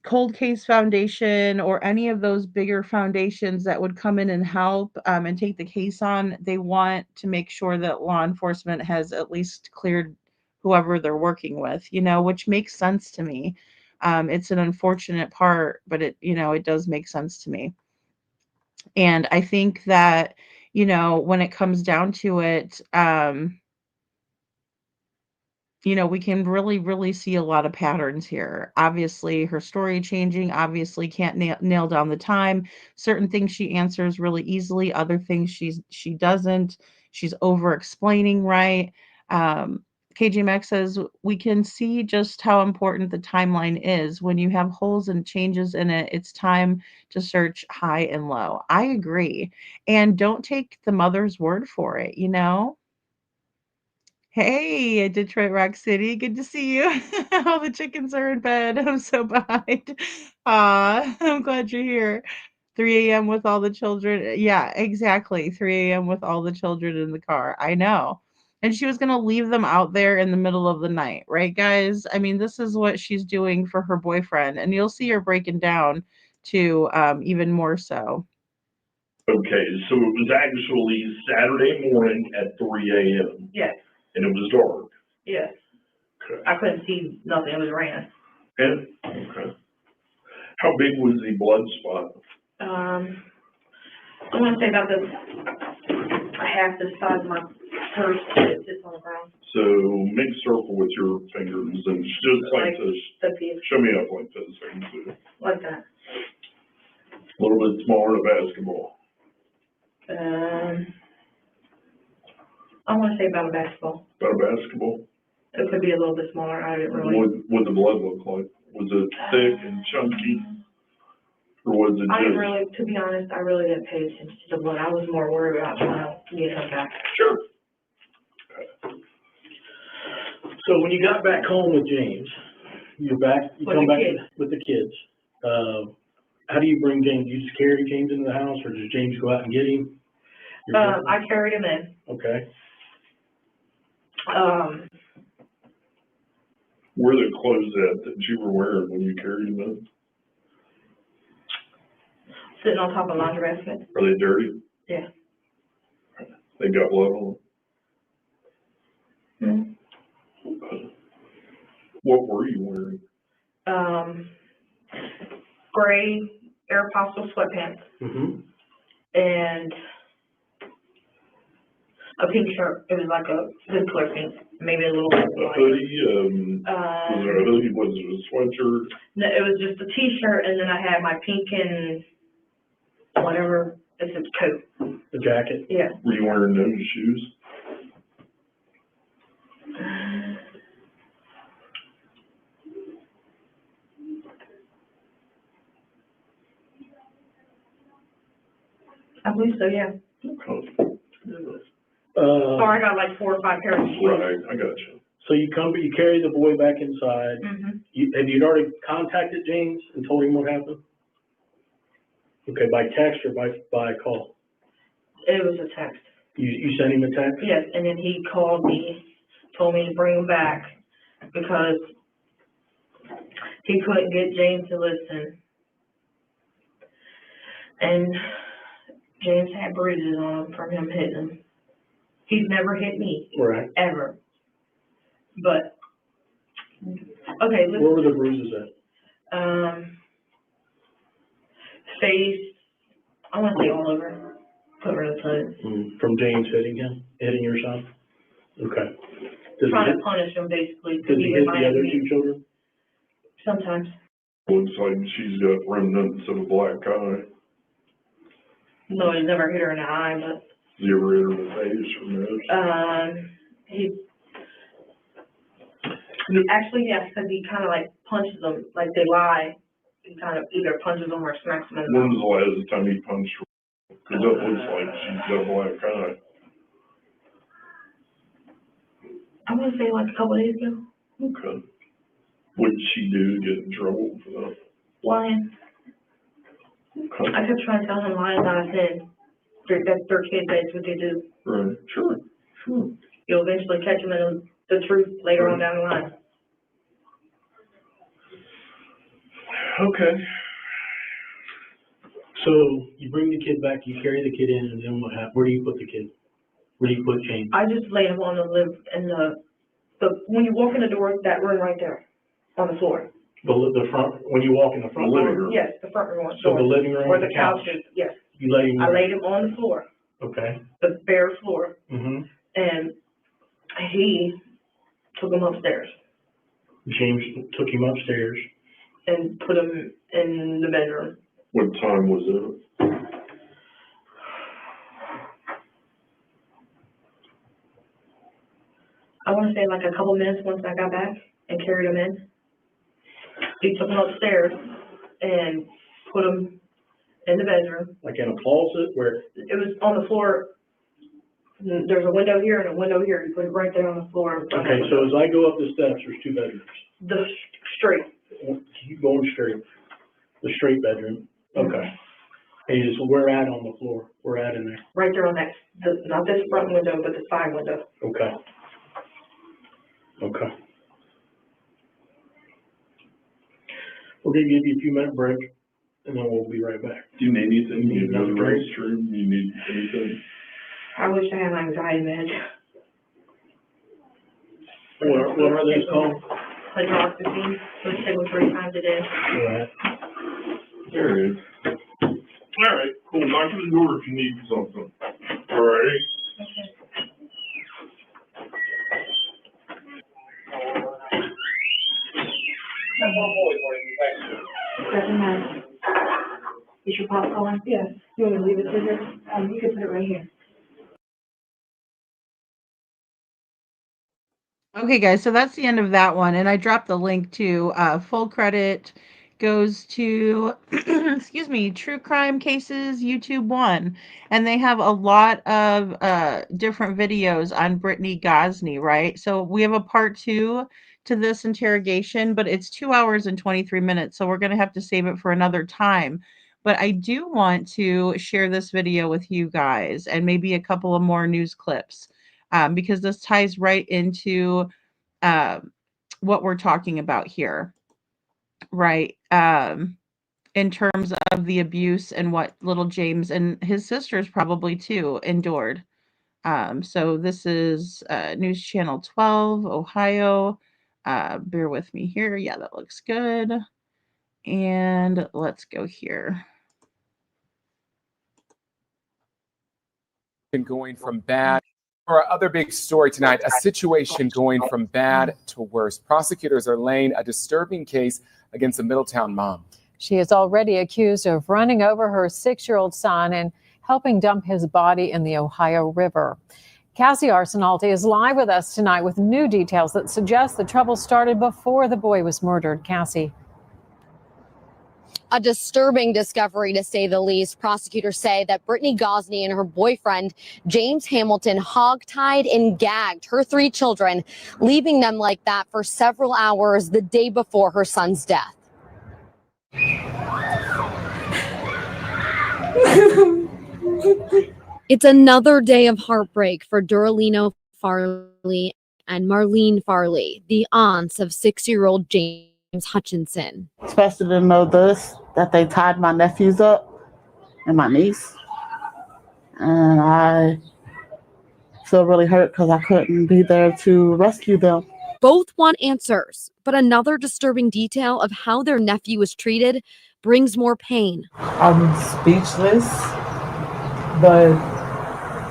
Cold Case Foundation or any of those bigger foundations that would come in and help and take the case on, they want to make sure that law enforcement has at least cleared whoever they're working with, you know, which makes sense to me. It's an unfortunate part, but it, you know, it does make sense to me. And I think that, you know, when it comes down to it, you know, we can really, really see a lot of patterns here. Obviously, her story changing, obviously can't nail down the time. Certain things she answers really easily, other things she doesn't. She's over explaining, right? KG Max says, we can see just how important the timeline is. When you have holes and changes in it, it's time to search high and low. I agree. And don't take the mother's word for it, you know? Hey, Detroit Rock City, good to see you. All the chickens are in bed. I'm so behind. I'm glad you're here. 3 a.m. with all the children. Yeah, exactly. 3 a.m. with all the children in the car. I know. And she was going to leave them out there in the middle of the night, right, guys? I mean, this is what she's doing for her boyfriend. And you'll see her breaking down to even more so. Okay, so it was actually Saturday morning at 3 a.m. Yes, and it was dark. yes. Okay. I couldn't see nothing. It was raining. And, okay. How big was the blood spot? I want to say about half the size of my purse that sits on the ground. So make a circle with your fingers and just like this. Show me up like this. I can see it. Like that. A little bit smaller than a basketball. I want to say about a basketball. About a basketball? It could be a little bit smaller. I didn't really. What the blood look like? Was it thick and chunky? Or was it I didn't just? really, to be honest, I really didn't pay attention to the blood. I was more worried about trying to get him back. Sure. So when you got back home with James, you come back kids. with the kids. How do you bring James? You just carry James into the house, or does James go out and get him? I carried him in. Okay. Where are the clothes at that you were wearing when you carried them in? Sitting on top of a laundry basket. Are they dirty? Yeah. They got blood on them? Mm-hmm. What were you wearing? Gray Aeropostale sweatpants. Mm-hmm. And a pink shirt. It was like a good color pink, maybe a little bit A light. hoodie? Was it a hoodie? Was it a sweatshirt? No, it was just a t-shirt, and then I had my pink and whatever, it's a coat. The jacket? Yeah. Were you wearing those shoes? I believe so, yeah. So I got like 4 or 5 pairs of shoes. Right, I got you. So you carry the boy back inside. Mm-hmm. Have you already contacted James and told him what happened? Okay, by text or by call? It was a text. You sent him a text? Yes, and then he called me, told me to bring him back because he couldn't get James to listen. And James had bruises on him from him hitting him. He's never hit me. Right. Ever. But, okay, listen. Where were the bruises at? Face, I want to say all over. Cover the foot. From James hitting your son? Okay. Trying to punish him, basically. Does he hit the other 2 children? Sometimes. Looks like she's got remnants of a black eye. No, he never hit her in the eye, but. Has he ever hit her in the face or nose? Actually, yes, because he kind of like punches them, like they lie. He kind of either punches them or smacks them in the When mouth. was the last time he punched her? Because that looks like she's got a black eye. I want to say like a couple days ago. Okay. What did she do to get in trouble for that? Lying. Okay. I kept trying to tell him lying about a sin. That's their kids, that's what they do. Right. Sure. You'll eventually catch them in the truth later on down the line. Okay. So you bring the kid back, you carry the kid in, and then what happens? Where do you put the kid? Where do you put James? I just laid him on when you walk in the door, that room right there, on the floor. The front, when you walk in the front door? Yes, the front room. So the living room or or the the couch? couches, yes. You laid him I there? laid him on the floor, Okay. the bare floor, Mm-hmm. and he took him upstairs James took him upstairs. and put him in the bedroom. What time was it? I want to say like a couple minutes once I got back and carried them in. He took them upstairs and put them in the bedroom. Like in a closet where, It was on the floor. There's a window here and a window here. You put it right there on the floor. okay, so as I go up the steps, there's 2 bedrooms. The straight. Keep going straight. The straight bedroom. Okay. And you just, where at on the floor? Where at in there? Right there on that, not this front window, but the side window. Okay. Okay. We're gonna give you a few minute break, and then we'll be right back. Do you need anything? You need Another another break? restroom? You need anything? I wish I had my anxiety meds. What are those called? Hydroxyzine, which take them 3 times a day. Right. There it is. All right, cool. Knock on the door if you need something. All right. Is your pop calling? Yes. You want me to leave it to her? You can put it right here. Okay, guys, so that's the end of that one. And I dropped the link to full credit goes to, excuse me, True Crime Cases YouTube 1. And they have a lot of different videos on Brittany Gosney, right? So we have a part 2 to this interrogation, but it's 2 hours and 23 minutes. So we're going to have to save it for another time. But I do want to share this video with you guys and maybe a couple of more news clips. Because this ties right into what we're talking about here, right? In terms of the abuse and what little James and his sisters probably too endured. So this is News Channel 12, Ohio. Bear with me here. Yeah, that looks good. And let's go here. Going from bad. For our other big story tonight, a situation going from bad to worse. Prosecutors are laying a disturbing case against a Middletown mom. She is already accused of running over her 6-year-old son and helping dump his body in the Ohio River. Cassie Arsenault is live with us tonight with new details that suggest the trouble started before the boy was murdered. Cassie. A disturbing discovery, to say the least. Prosecutors say that Brittany Gosney and her boyfriend, James Hamilton, hogtied and gagged her 3 children, leaving them like that for several hours the day before her son's death. It's another day of heartbreak for Doralino Farley and Marlene Farley, the aunts of 6-year-old James Hutchinson. Especially to know this, that they tied my nephews up and my niece. And I feel really hurt because I couldn't be there to rescue them. Both want answers, but another disturbing detail of how their nephew was treated brings more pain. I'm speechless, but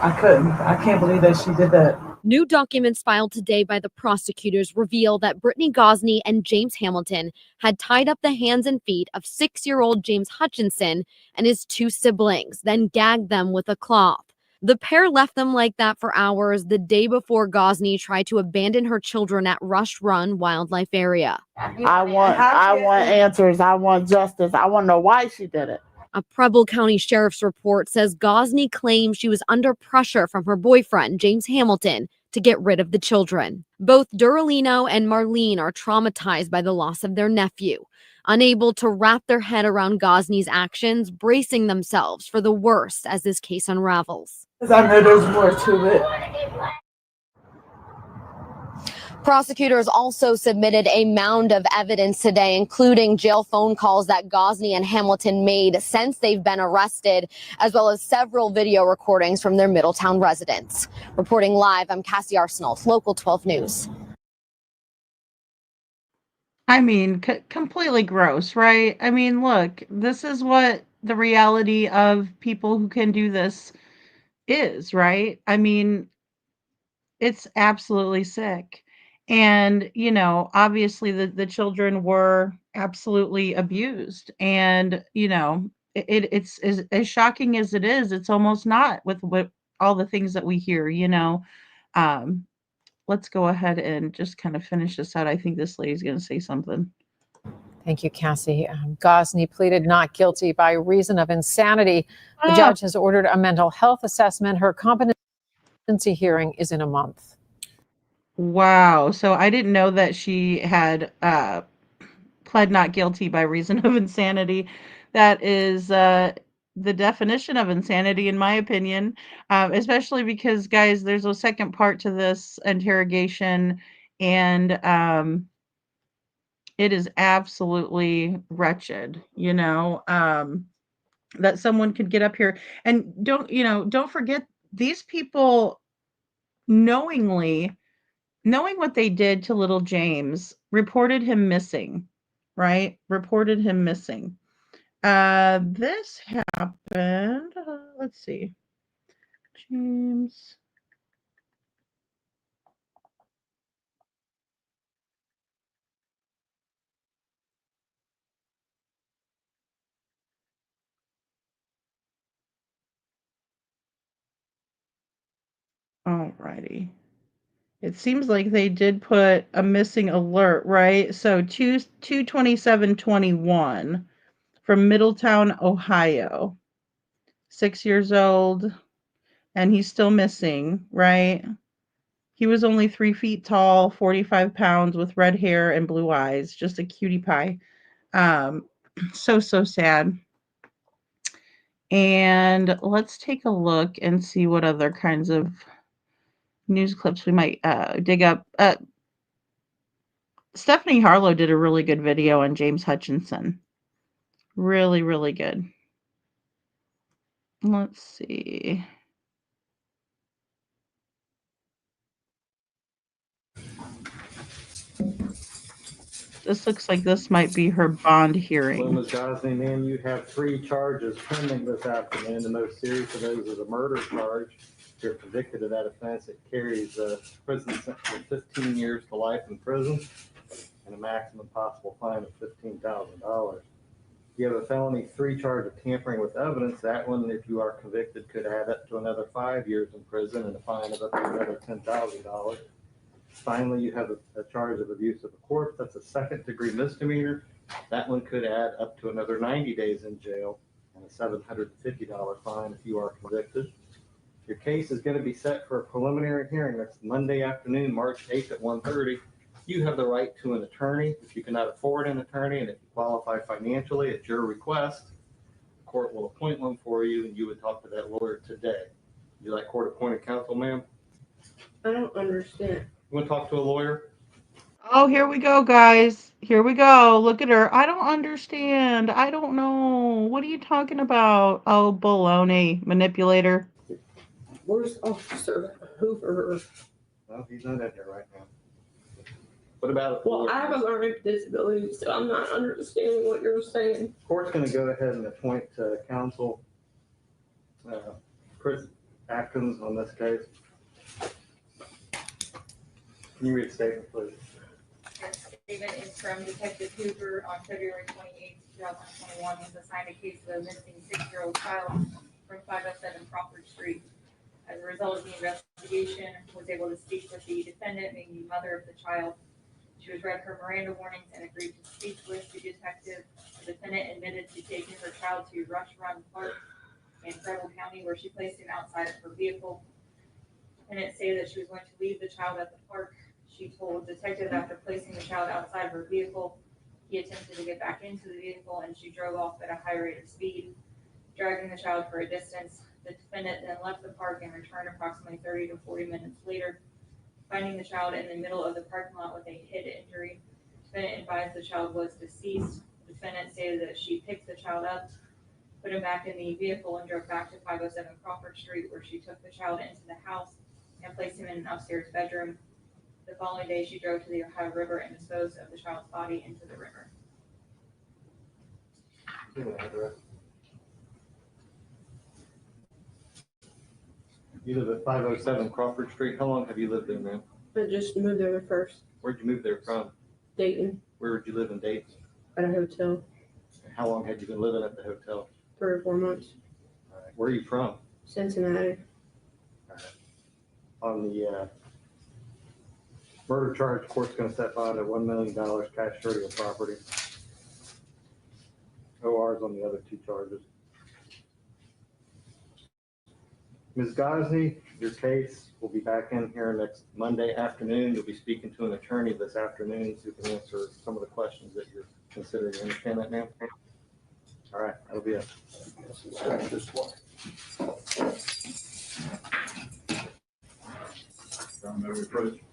I can't believe that she did that. New documents filed today by the prosecutors reveal that Brittany Gosney and James Hamilton had tied up the hands and feet of 6-year-old James Hutchinson and his 2 siblings, then gagged them with a cloth. The pair left them like that for hours the day before Gosney tried to abandon her children at Rush Run Wildlife Area. I want answers. I want justice. I want to know why she did it. A Preble County Sheriff's report says Gosney claims she was under pressure from her boyfriend, James Hamilton, to get rid of the children. Both Doralino and Marlene are traumatized by the loss of their nephew, unable to wrap their head around Gosney's actions, bracing themselves for the worst as this case unravels. I know there's more to it. Prosecutors also submitted a mound of evidence today, including jail phone calls that Gosney and Hamilton made since they've been arrested, as well as several video recordings from their Middletown residence. Reporting live, I'm Cassie Arsenault, Local 12 News. I mean, completely gross, right? I mean, look, this is what the reality of people who can do this is, right? I mean, it's absolutely sick. And, you know, obviously the children were absolutely abused. And, you know, it's as shocking as it is, it's almost not with what all the things that we hear, you know. let's go ahead and just kind of finish this out. I think this lady's going to say something. Thank you, Cassie. Gosney pleaded not guilty by reason of insanity. The judge has ordered a mental health assessment. Her competency hearing is in a month. Wow. So I didn't know that she had pled not guilty by reason of insanity. That is the definition of insanity, in my opinion, especially because, guys, there's a second part to this interrogation, and it is absolutely wretched, that someone could get up here and don't forget these people knowingly knowing what they did to little James, reported him missing, right? Reported him missing. This happened, let's see. James. Alrighty. It seems like they did put a missing alert, right? So 2/27/21 from Middletown, Ohio. 6 years old, and he's still missing, right? He was only 3 feet tall, 45 pounds, with red hair and blue eyes, just a cutie pie. So sad. And let's take a look and see what other kinds of news clips we might dig up. Stephanie Harlow did a really good video on James Hutchinson. Really, really good. Let's see. This looks like this might be her bond hearing. Ms. Gosney, ma'am, you have 3 charges pending this afternoon. The most serious of those is a murder charge. If you're convicted of that offense, it carries a prison sentence of 15 years to life in prison and a maximum possible fine of $15,000. You have a felony 3 charge of tampering with evidence. That one, if you are convicted, could add up to another 5 years in prison and a fine of up to another $10,000. Finally, you have a charge of abuse of a corpse. That's a 2nd-degree misdemeanor. That one could add up to another 90 days in jail and a $750 fine if you are convicted. Your case is going to be set for a preliminary hearing next Monday afternoon, March 8th at 1:30. You have the right to an attorney. If you cannot afford an attorney and if you qualify financially at your request, the court will appoint one for you and you would talk to that lawyer today. Would you like court-appointed counsel, ma'am? I don't understand. You want to talk to a lawyer? Oh, here we go, guys. Here we go. Look at her. I don't understand. I don't know. What are you talking about? Oh, baloney. Manipulator. Where's Officer Hoover? Well, he's not in there right now. What about? Well, I have a learning disability, so I'm not understanding what you're saying. Court's going to go ahead and appoint counsel Chris Atkins on this case. Can you read the statement, please? This statement is from Detective Hoover on February 28, 2021. He was assigned a case of a missing 6-year-old child from 507 Crawford Street. As a result of the investigation, was able to speak with the defendant, being the mother of the child. She was read her Miranda warnings and agreed to speak with the detective. The defendant admitted to taking her child to Rush Run Park in Preble County, where she placed him outside of her vehicle. The defendant stated that she was going to leave the child at the park. She told the detective after placing the child outside of her vehicle, he attempted to get back into the vehicle and she drove off at a high rate of speed, dragging the child for a distance. The defendant then left the park and returned approximately 30 to 40 minutes later, finding the child in the middle of the parking lot with a head injury. The defendant advised the child was deceased. The defendant stated that she picked the child up, put him back in the vehicle, and drove back to 507 Crawford Street, where she took the child into the house and placed him in an upstairs bedroom. The following day, she drove to the Ohio River and disposed of the child's body into the river. You live at 507 Crawford Street. How long have you lived there, ma'am? I just moved there first. Where'd you move there from? Dayton. Where would you live in Dayton? At a hotel. And how long had you been living at the hotel? 3 or 4 months. All right. Where are you from? Cincinnati. All right. On the Murder charge, court's gonna set bond at $1 million, cash surety of property. OR's on the other two charges. Ms. Gosney, your case will be back in here next Monday afternoon. You'll be speaking to an attorney this afternoon who can answer some of the questions that you're considering. You understand that, ma'am? All right, that'll be it.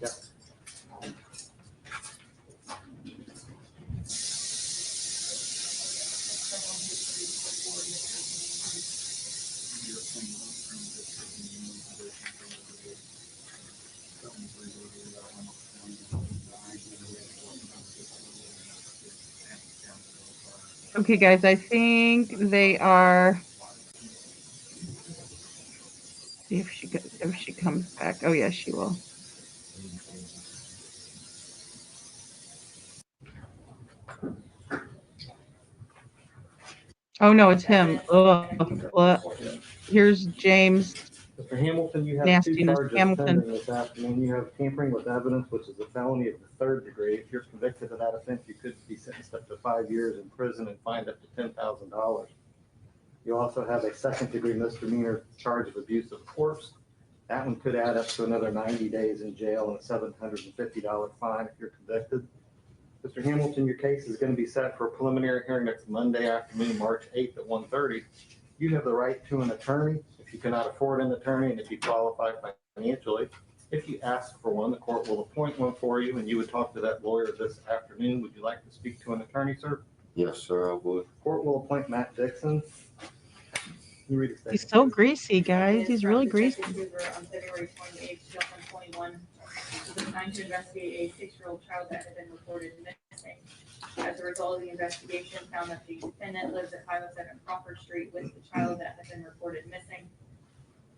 Yeah. Okay, guys, I think they are. See if she comes back. Oh, yes, she will. Oh no, it's him. Here's James. Mr. Hamilton, you have two Nastiness. charges Hamilton. pending this afternoon. You have tampering with evidence, which is a felony of the 3rd degree. If you're convicted of that offense, you could be sentenced up to 5 years in prison and fined up to $10,000. You also have a 2nd degree misdemeanor charge of abuse of corpse. That one could add up to another 90 days in jail and a $750 fine if you're convicted. Mr. Hamilton, your case is going to be set for a preliminary hearing next Monday afternoon, March 8th at 1:30. You have the right to an attorney if you cannot afford an attorney and if you qualify financially. If you ask for one, the court will appoint one for you and you would talk to that lawyer this afternoon. Would you like to speak to an attorney, sir? Yes, sir, I would. Court will appoint Matt Dixon. Can you read the statement? He's so greasy, guys. He's really greasy. On February 28, 2021, was assigned to investigate a 6-year-old child that had been reported missing. As a result of the investigation, found that the defendant lives at 507 Crawford Street with the child that had been reported missing.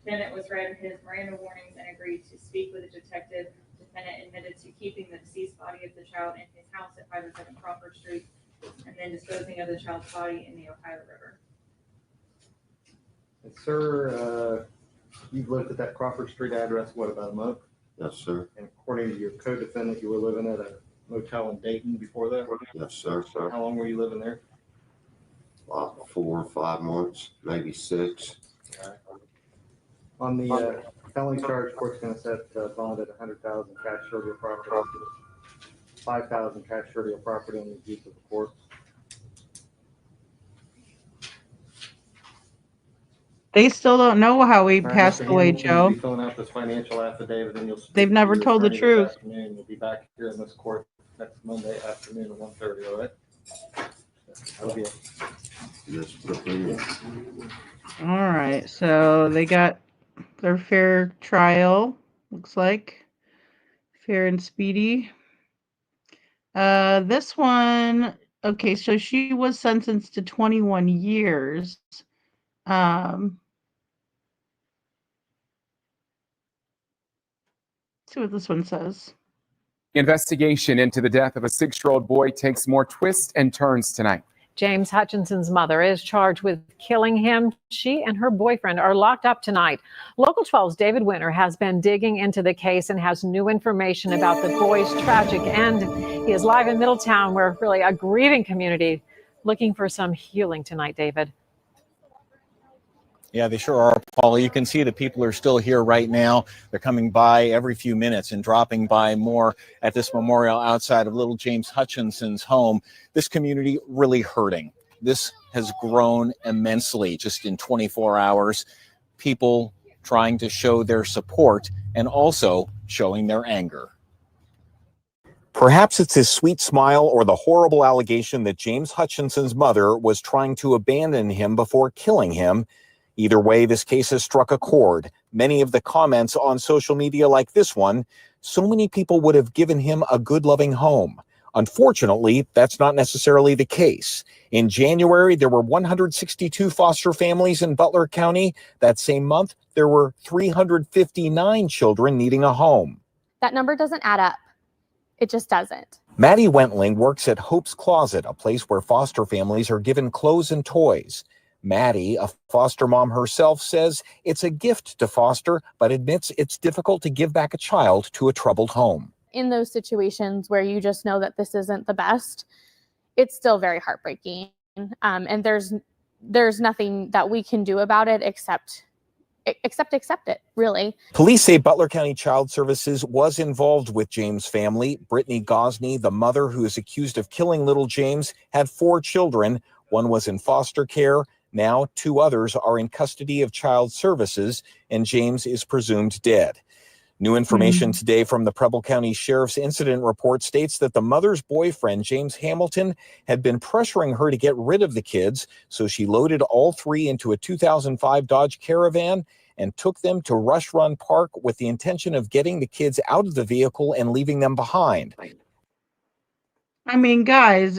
Defendant was read his Miranda warnings and agreed to speak with a detective. Defendant admitted to keeping the deceased body of the child in his house at 507 Crawford Street and then disposing of the child's body in the Ohio River. And sir, you've lived at that Crawford Street address, what, about a month? Yes, sir. And according to your co-defendant, you were living at a motel in Dayton before that? Yes, sir, sir. How long were you living there? About 4 or 5 months, maybe 6. On the felony charge, court's going to set bond at $100,000 cash surety of property, $5,000 cash surety of property on the abuse of the corpse. They still don't know how he All right, passed Mr. away, Hamilton, Joe. you'll be filling out this financial affidavit and you'll speak They've to never your told the attorney this truth. afternoon. We'll be back here in this court next Monday afternoon at 1:30, all right? That'll be it. Yes, please. All right, so they got their fair trial, looks like. Fair and speedy. This one, okay, so she was sentenced to 21 years. See what this one says. Investigation into the death of a 6-year-old boy takes more twists and turns tonight. James Hutchinson's mother is charged with killing him. She and her boyfriend are locked up tonight. Local 12's David Winter has been digging into the case and has new information about the boy's tragic end. He is live in Middletown, where really a grieving community looking for some healing tonight, David. Yeah, they sure are, Paula. You can see the people are still here right now. They're coming by every few minutes and dropping by more at this memorial outside of little James Hutchinson's home. This community really hurting. This has grown immensely just in 24 hours. People trying to show their support and also showing their anger. Perhaps it's his sweet smile or the horrible allegation that James Hutchinson's mother was trying to abandon him before killing him. Either way, this case has struck a chord. Many of the comments on social media like this one, so many people would have given him a good, loving home. Unfortunately, that's not necessarily the case. In January, there were 162 foster families in Butler County. That same month, there were 359 children needing a home. That number doesn't add up. It just doesn't. Maddie Wentling works at Hope's Closet, a place where foster families are given clothes and toys. Maddie, a foster mom herself, says it's a gift to foster, but admits it's difficult to give back a child to a troubled home. in those situations where you just know that this isn't the best, it's still very heartbreaking. And there's nothing that we can do about it except accept it, really. Police say Butler County Child Services was involved with James' family. Brittany Gosney, the mother who is accused of killing little James, had 4 children. One was in foster care. Now 2 others are in custody of Child Services, and James is presumed dead. New information today from the Preble County Sheriff's Incident Report states that the mother's boyfriend, James Hamilton, had been pressuring her to get rid of the kids, so she loaded all 3 into a 2005 Dodge Caravan and took them to Rush Run Park with the intention of getting the kids out of the vehicle and leaving them behind. I mean, guys,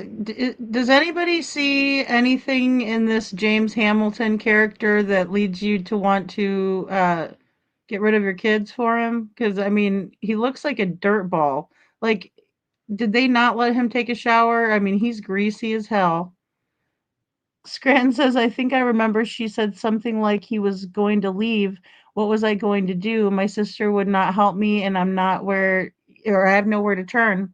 does anybody see anything in this James Hamilton character that leads you to want to get rid of your kids for him? Because, I mean, he looks like a dirt ball. Like, did they not let him take a shower? I mean, he's greasy as hell. Scranton says, I think I remember she said something like he was going to leave. What was I going to do? My sister would not help me, and I'm not where, or I have nowhere to turn.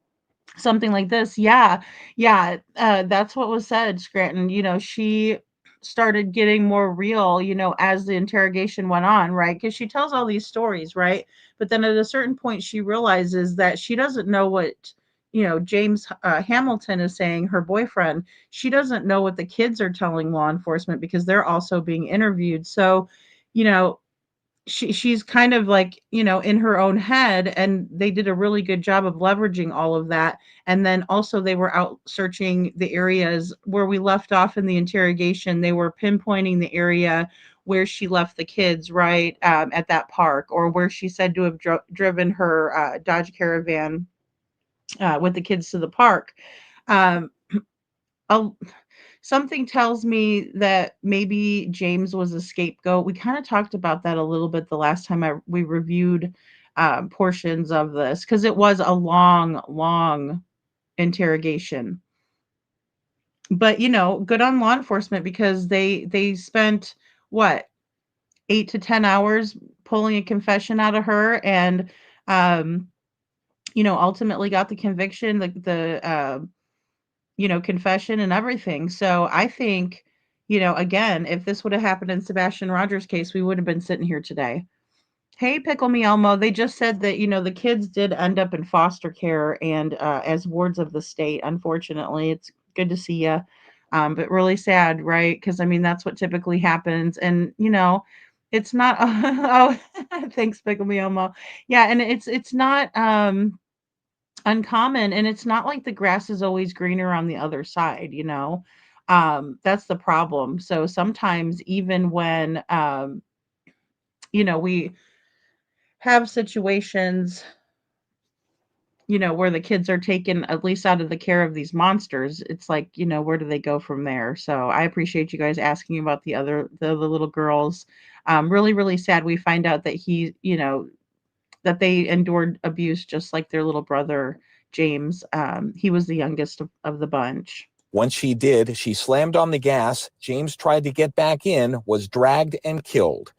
Something like this. Yeah. Yeah. That's what was said, Scranton. She started getting more real, as the interrogation went on, right? Because she tells all these stories, right? But then at a certain point, she realizes that she doesn't know what, James Hamilton is saying, her boyfriend. She doesn't know what the kids are telling law enforcement because they're also being interviewed. So, you know, she's kind of like, in her own head, and they did a really good job of leveraging all of that. And then also they were out searching the areas where we left off in the interrogation. They were pinpointing the area where she left the kids, right, at that park, or where she said to have driven her Dodge Caravan with the kids to the park. um, a- Something tells me that maybe James was a scapegoat. We kind of talked about that a little bit the last time we reviewed portions of this, because it was a long, long interrogation. But good on law enforcement, because they spent what, 8 to 10 hours pulling a confession out of her, and um, ultimately got the conviction, the confession and everything. So I think, again, if this would have happened in Sebastian Rogers' case, we would have been sitting here today. Hey, Pickle Me Elmo, they just said that, the kids did end up in foster care and as wards of the state, unfortunately. It's good to see you. But really sad, right? Because, I mean, that's what typically happens. And, it's not, oh, thanks, Pickle Me Elmo. Yeah, and it's not, uncommon, and it's not like the grass is always greener on the other side. That's the problem. So sometimes, even when we have situations, where the kids are taken at least out of the care of these monsters, it's like, where do they go from there? So I appreciate you guys asking about the little girls. Really, really sad. We find out that that they endured abuse just like their little brother, James. He was the youngest of the bunch. Once she did, she slammed on the gas. James tried to get back in, was dragged and killed.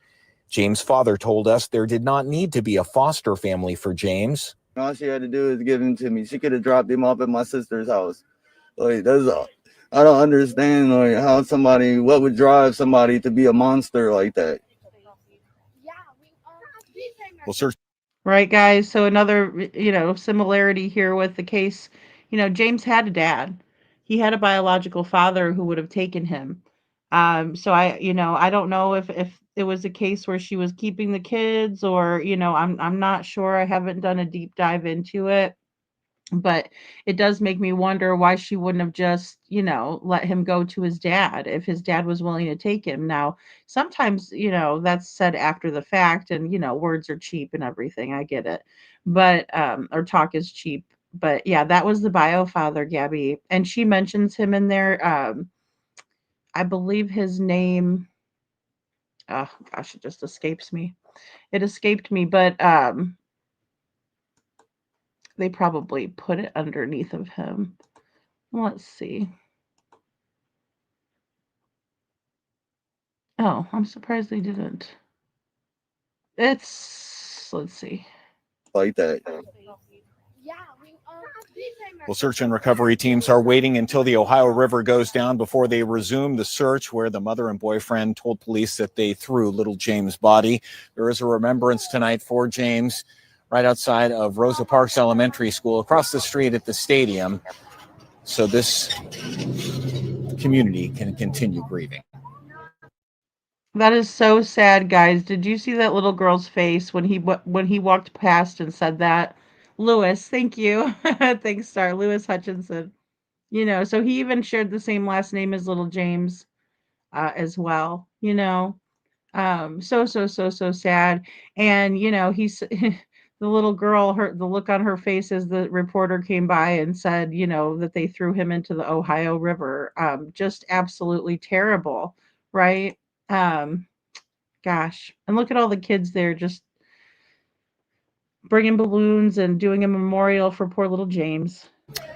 James' father told us there did not need to be a foster family for James. All she had to do is give him to me. She could have dropped him off at my sister's house. Like, that's all. I don't understand how what would drive somebody to be a monster like that. Well, sir. Right, guys. So another, similarity here with the case. James had a dad. He had a biological father who would have taken him. So I don't know if it was a case where she was keeping the kids, or, I'm not sure. I haven't done a deep dive into it. But it does make me wonder why she wouldn't have just, let him go to his dad if his dad was willing to take him. Now, sometimes, that's said after the fact, and, words are cheap and everything. I get it. But, or talk is cheap. But yeah, that was the bio father, Gabby. And she mentions him in there. I believe his name, oh gosh, it just escapes me. It escaped me, but they probably put it underneath of him. Let's see. Oh, I'm surprised they didn't. Let's see. Like that. Well, search and recovery teams are waiting until the Ohio River goes down before they resume the search, where the mother and boyfriend told police that they threw little James' body. There is a remembrance tonight for James right outside of Rosa Parks Elementary School, across the street at the stadium, so this community can continue grieving. That is so sad, guys. Did you see that little girl's face when he walked past and said that? Lewis, thank you. Thanks, Star. Lewis Hutchinson. You know, so he even shared the same last name as little James as well, you know. So sad. And, you know, he's the little girl, the look on her face as the reporter came by and said, you know, that they threw him into the Ohio River. Just absolutely terrible, right? Gosh, and look at all the kids there just bringing balloons and doing a memorial for poor little James.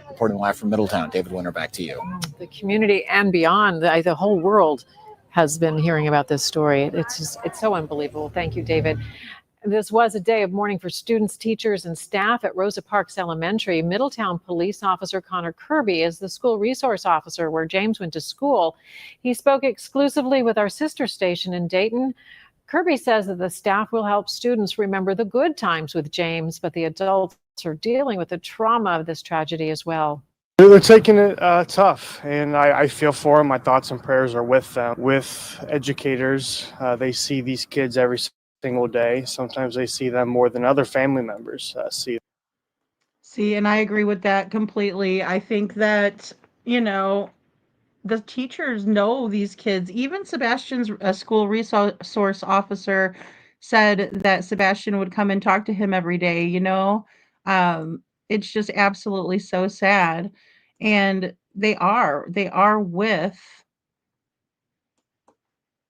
Reporting live from Middletown, David Winter, back to you. The community and beyond, the whole world has been hearing about this story. It's so unbelievable. Thank you, David. This was a day of mourning for students, teachers, and staff at Rosa Parks Elementary. Middletown Police Officer Connor Kirby is the school resource officer where James went to school. He spoke exclusively with our sister station in Dayton. Kirby says that the staff will help students remember the good times with James, but the adults are dealing with the trauma of this tragedy as well. They're taking it tough, and I feel for them. My thoughts and prayers are with them. With educators, they see these kids every single day. Sometimes they see them more than other family members see. See, and I agree with that completely. I think that, you know, the teachers know these kids. Even Sebastian's school resource officer said that Sebastian would come and talk to him every day, you know. It's just absolutely so sad. And they are with,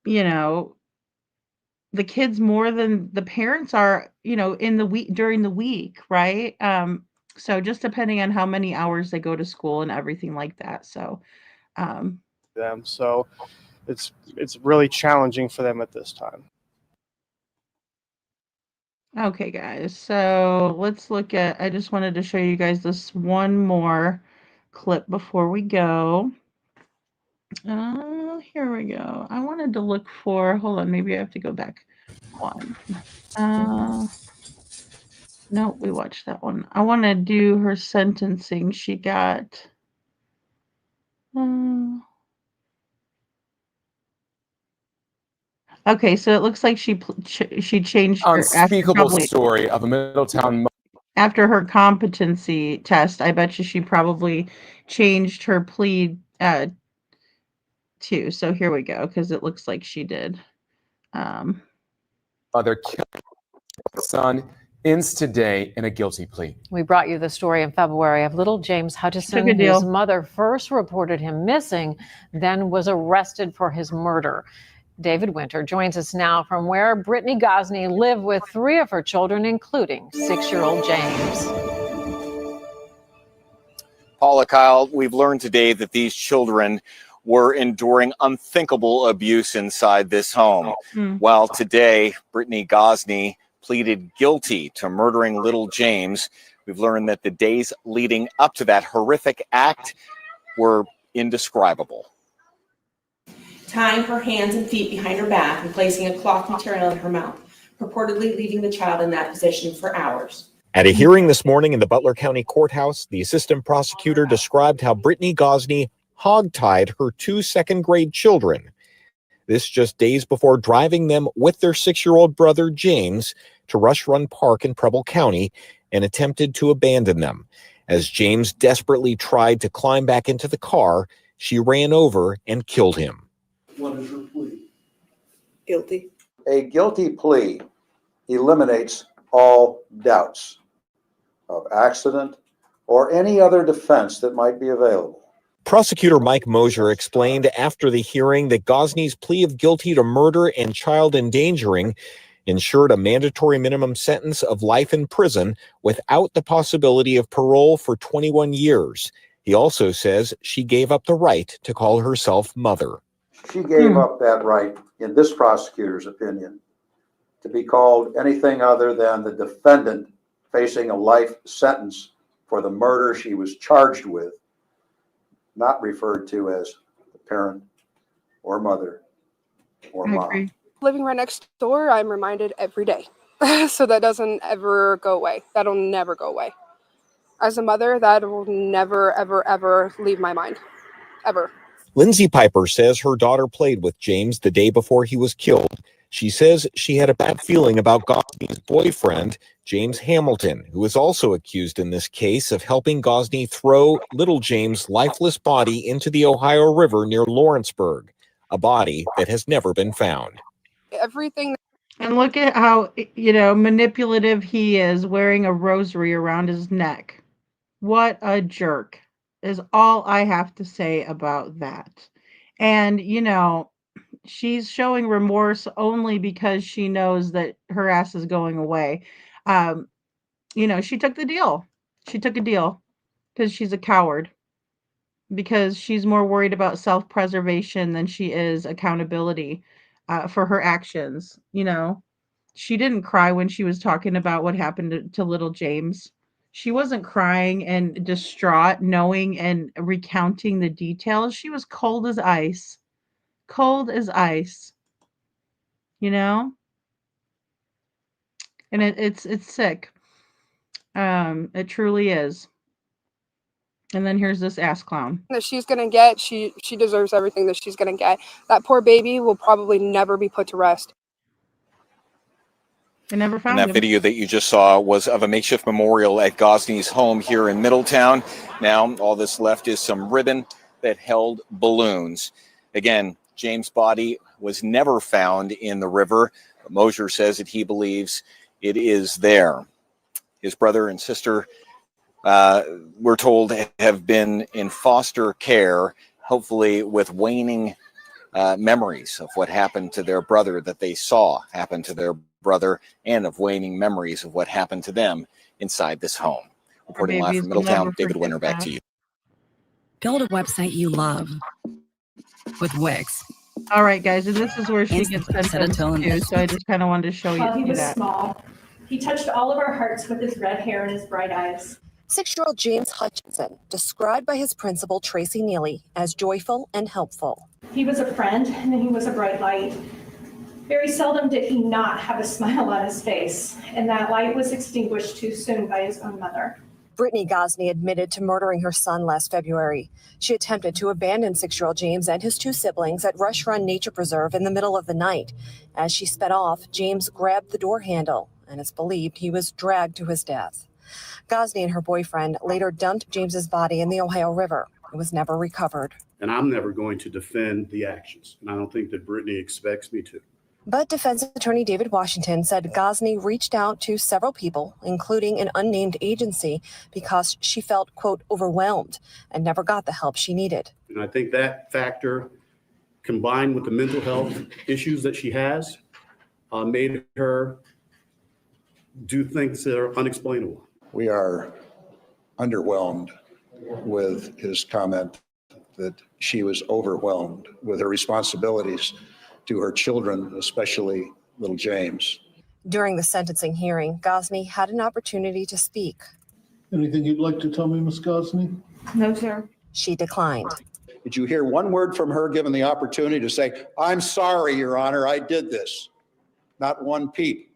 you know, the kids more than the parents are, you know, in the week, during the week, right? So just depending on how many hours they go to school and everything like that. So Them, so it's really challenging for them at this time. okay, guys, so let's look at, I just wanted to show you guys this one more clip before we go. Here we go. I wanted to look for, hold on, maybe I have to go back one. No, we watched that one. I want to do her sentencing. She got okay, so it looks like she changed her Unspeakable story of a Middletown after her competency test. I bet you she probably changed her plea too. So here we go, because it looks like she did. Mother killed her son ends today in a guilty plea. We brought you the story in February of little James Hutchison, Took a deal. whose mother first reported him missing, then was arrested for his murder. David Winter joins us now from where Brittany Gosney lived with 3 of her children, including 6-year-old James. Paula, Kyle, we've learned today that these children were enduring unthinkable abuse inside this home. While today, Brittany Gosney pleaded guilty to murdering little James, we've learned that the days leading up to that horrific act were indescribable. Tying her hands and feet behind her back and placing a cloth material in her mouth, purportedly leaving the child in that position for hours. At a hearing this morning in the Butler County Courthouse, the assistant prosecutor described how Brittany Gosney hogtied her 2 second-grade children. This just days before driving them with their 6-year-old brother, James, to Rush Run Park in Preble County and attempted to abandon them. As James desperately tried to climb back into the car, she ran over and killed him. What is your plea? Guilty. A guilty plea eliminates all doubts of accident or any other defense that might be available. Prosecutor Mike Mosier explained after the hearing that Gosney's plea of guilty to murder and child endangering ensured a mandatory minimum sentence of life in prison without the possibility of parole for 21 years. He also says she gave up the right to call herself mother. She gave up that right, in this prosecutor's opinion, to be called anything other than the defendant facing a life sentence for the murder she was charged with, not referred to as the parent or mother or mom. Living right next door, I'm reminded every day. So that doesn't ever go away. That'll never go away. As a mother, that will never, ever, ever leave my mind. Ever. Lindsay Piper says her daughter played with James the day before he was killed. She says she had a bad feeling about Gosney's boyfriend, James Hamilton, who is also accused in this case of helping Gosney throw little James' lifeless body into the Ohio River near Lawrenceburg, a body that has never been found. Everything. And look at how, manipulative he is, wearing a rosary around his neck. What a jerk is all I have to say about that. And, she's showing remorse only because she knows that her ass is going away. She took the deal. She took a deal because she's a coward. Because she's more worried about self-preservation than she is accountability for her actions. She didn't cry when she was talking about what happened to little James. She wasn't crying and distraught, knowing and recounting the details. She was cold as ice. Cold as ice. And it's sick. It truly is. And then here's this ass clown. That she's gonna get, she deserves everything that she's gonna get. That poor baby will probably never be put to rest. They never found And that him. video that you just saw was of a makeshift memorial at Gosney's home here in Middletown. Now, all that's left is some ribbon that held balloons. Again, James' body was never found in the river. Mosier says that he believes it is there. His brother and sister, we're told, have been in foster care, hopefully with waning memories of what happened to their brother, that they saw happen to their brother, and of waning memories of what happened to them inside this home. Reporting live from Middletown, David Winter, back to you. Build a website you love with Wix. All right, guys, and this is where she Instantly gets set a sentenced tone. to, so I just kind of wanted to show you While he was that. small, he touched all of our hearts with his red hair and his bright eyes. 6-year-old James Hutchinson, described by his principal, Tracy Neely, as joyful and helpful. He was a friend and he was a bright light. Very seldom did he not have a smile on his face, and that light was extinguished too soon by his own mother. Brittany Gosney admitted to murdering her son last February. She attempted to abandon 6-year-old James and his 2 siblings at Rush Run Nature Preserve in the middle of the night. As she sped off, James grabbed the door handle, and it's believed he was dragged to his death. Gosney and her boyfriend later dumped James's body in the Ohio River. It was never recovered. And I'm never going to defend the actions, and I don't think that Brittany expects me to. But defense attorney David Washington said Gosney reached out to several people, including an unnamed agency, because she felt, quote, overwhelmed and never got the help she needed. And I think that factor, combined with the mental health issues that she has, made her do things that are unexplainable. We are underwhelmed with his comment that she was overwhelmed with her responsibilities to her children, especially little James. During the sentencing hearing, Gosney had an opportunity to speak. Anything you'd like to tell me, Ms. Gosney? No, sir. She declined. Did you hear one word from her given the opportunity to say, "I'm sorry, Your Honor, I did this"? Not one peep.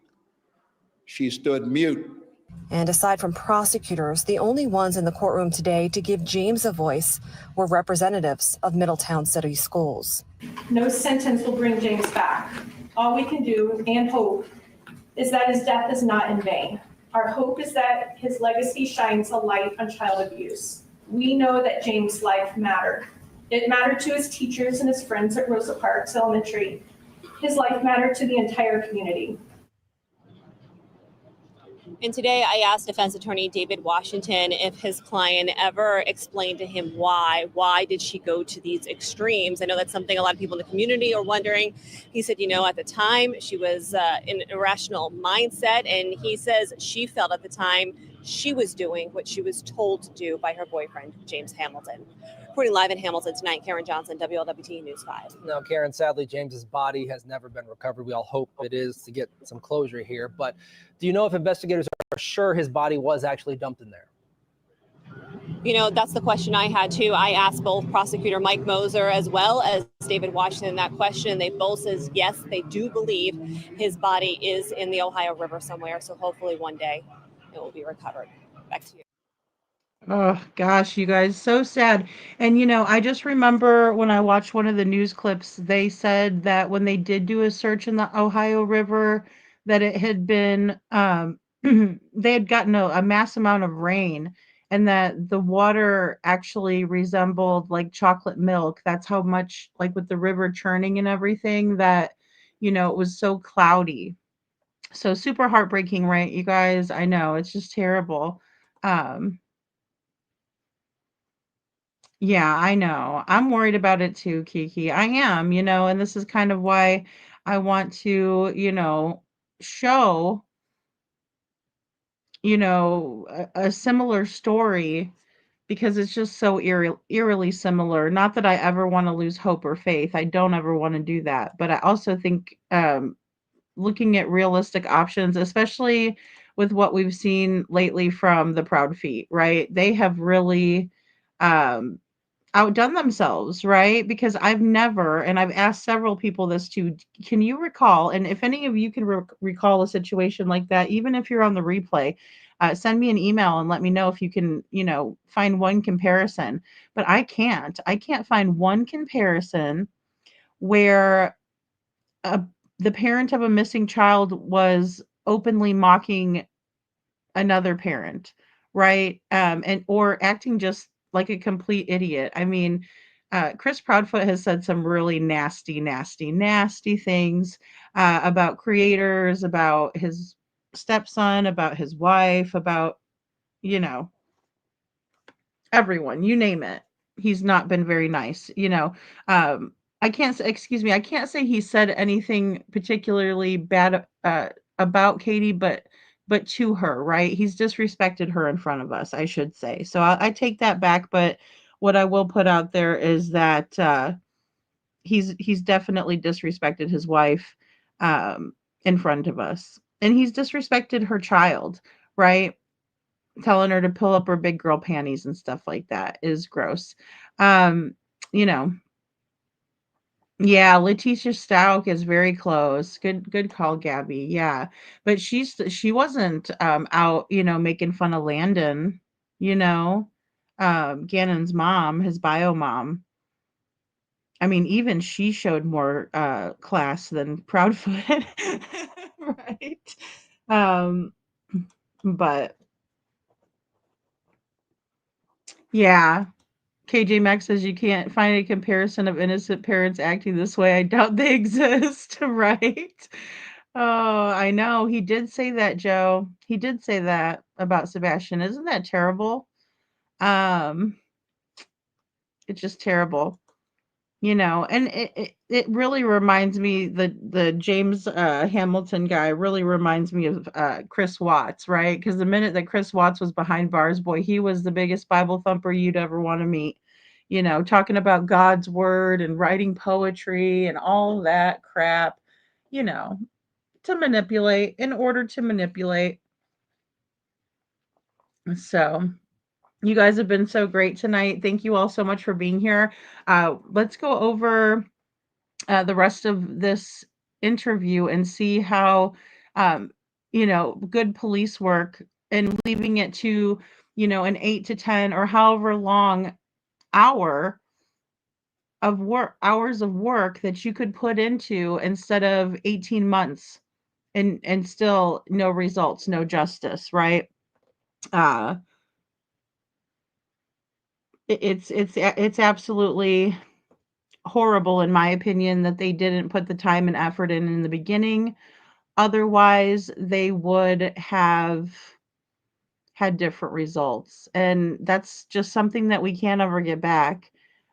She stood mute. And aside from prosecutors, the only ones in the courtroom today to give James a voice were representatives of Middletown City Schools. No sentence will bring James back. All we can do and hope is that his death is not in vain. Our hope is that his legacy shines a light on child abuse. We know that James' life mattered. It mattered to his teachers and his friends at Rosa Parks Elementary. His life mattered to the entire community. And today I asked defense attorney David Washington if his client ever explained to him why did she go to these extremes? I know that's something a lot of people in the community are wondering. He said, at the time she was in an irrational mindset, and he says she felt at the time she was doing what she was told to do by her boyfriend, James Hamilton. Reporting live in Hamilton tonight, Karen Johnson, WLWT News 5. Now, Karen, sadly, James's body has never been recovered. We all hope it is to get some closure here. But do you know if investigators are sure his body was actually dumped in there? That's the question I had too. I asked both prosecutor Mike Moser as well as David Washington that question. They both says yes, they do believe his body is in the Ohio River somewhere. So hopefully one day it will be recovered. Back to you. Oh gosh, you guys, so sad. And I just remember when I watched one of the news clips, they said that when they did do a search in the Ohio River, that it had been they had gotten a mass amount of rain, and that the water actually resembled like chocolate milk. That's how much, like with the river churning and everything, that it was so cloudy. So super heartbreaking, right, you guys? I know, it's just terrible. Um Yeah, I know. I'm worried about it too, Kiki. I am, and this is kind of why I want to, show, a similar story, because it's just so eerily similar. Not that I ever want to lose hope or faith. I don't ever want to do that. But I also think looking at realistic options, especially with what we've seen lately from the Proud Feet, right? They have really um outdone themselves, right? Because I've never, and I've asked several people this too, can you recall, and if any of you can recall a situation like that, even if you're on the replay, send me an email and let me know if you can, find one comparison. But I can't find one comparison where a, the parent of a missing child was openly mocking another parent, right? And or acting just like a complete idiot. I mean, Chris Proudfoot has said some really nasty, nasty, nasty things about creators, about his stepson, about his wife, about, you know, everyone, you name it. He's not been very nice, I can't say, excuse me, I can't say he said anything particularly bad about Katie, but to her, right? He's disrespected her in front of us, I should say. So I take that back, but what I will put out there is that he's definitely disrespected his wife in front of us, and he's disrespected her child, right? Telling her to pull up her big girl panties and stuff like that is gross. Um, you know, yeah, Letitia Stout is very close. Good call, Gabby. Yeah. But she wasn't out, making fun of Landon, you know. Gannon's mom, his bio mom. I mean, even she showed more class than Proudfoot. Right. Um, but yeah. KJ Max says you can't find a comparison of innocent parents acting this way. I doubt they exist, right? Oh, I know. He did say that, Joe. He did say that about Sebastian. Isn't that terrible? Um, it's just terrible. And it really reminds me, the James Hamilton guy really reminds me of Chris Watts, right? Because the minute that Chris Watts was behind bars, boy, he was the biggest Bible thumper you'd ever want to meet. Talking about God's word and writing poetry and all that crap, you know, to manipulate, in order to manipulate. So you guys have been so great tonight. Thank you all so much for being here. Let's go over the rest of this interview and see how good police work, and leaving it to an 8 to 10 or however long hour hours of work that you could put into, instead of 18 months, and still no results, no justice, right? uh it's absolutely horrible, in my opinion, that they didn't put the time and effort in the beginning. Otherwise, they would have had different results. And that's just something that we can't ever get back.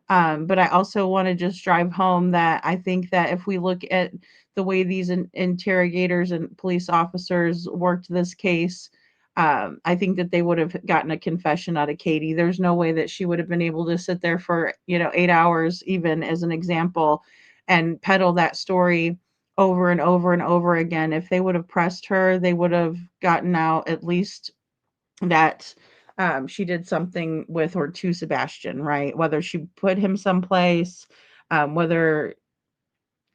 But I also want to just drive home that I think that if we look at the way these interrogators and police officers worked this case, I think that they would have gotten a confession out of Katie. There's no way that she would have been able to sit there for, 8 hours, even as an example, and peddle that story over and over and over again. If they would have pressed her, they would have gotten out at least that she did something with or to Sebastian, right? Whether she put him someplace, whether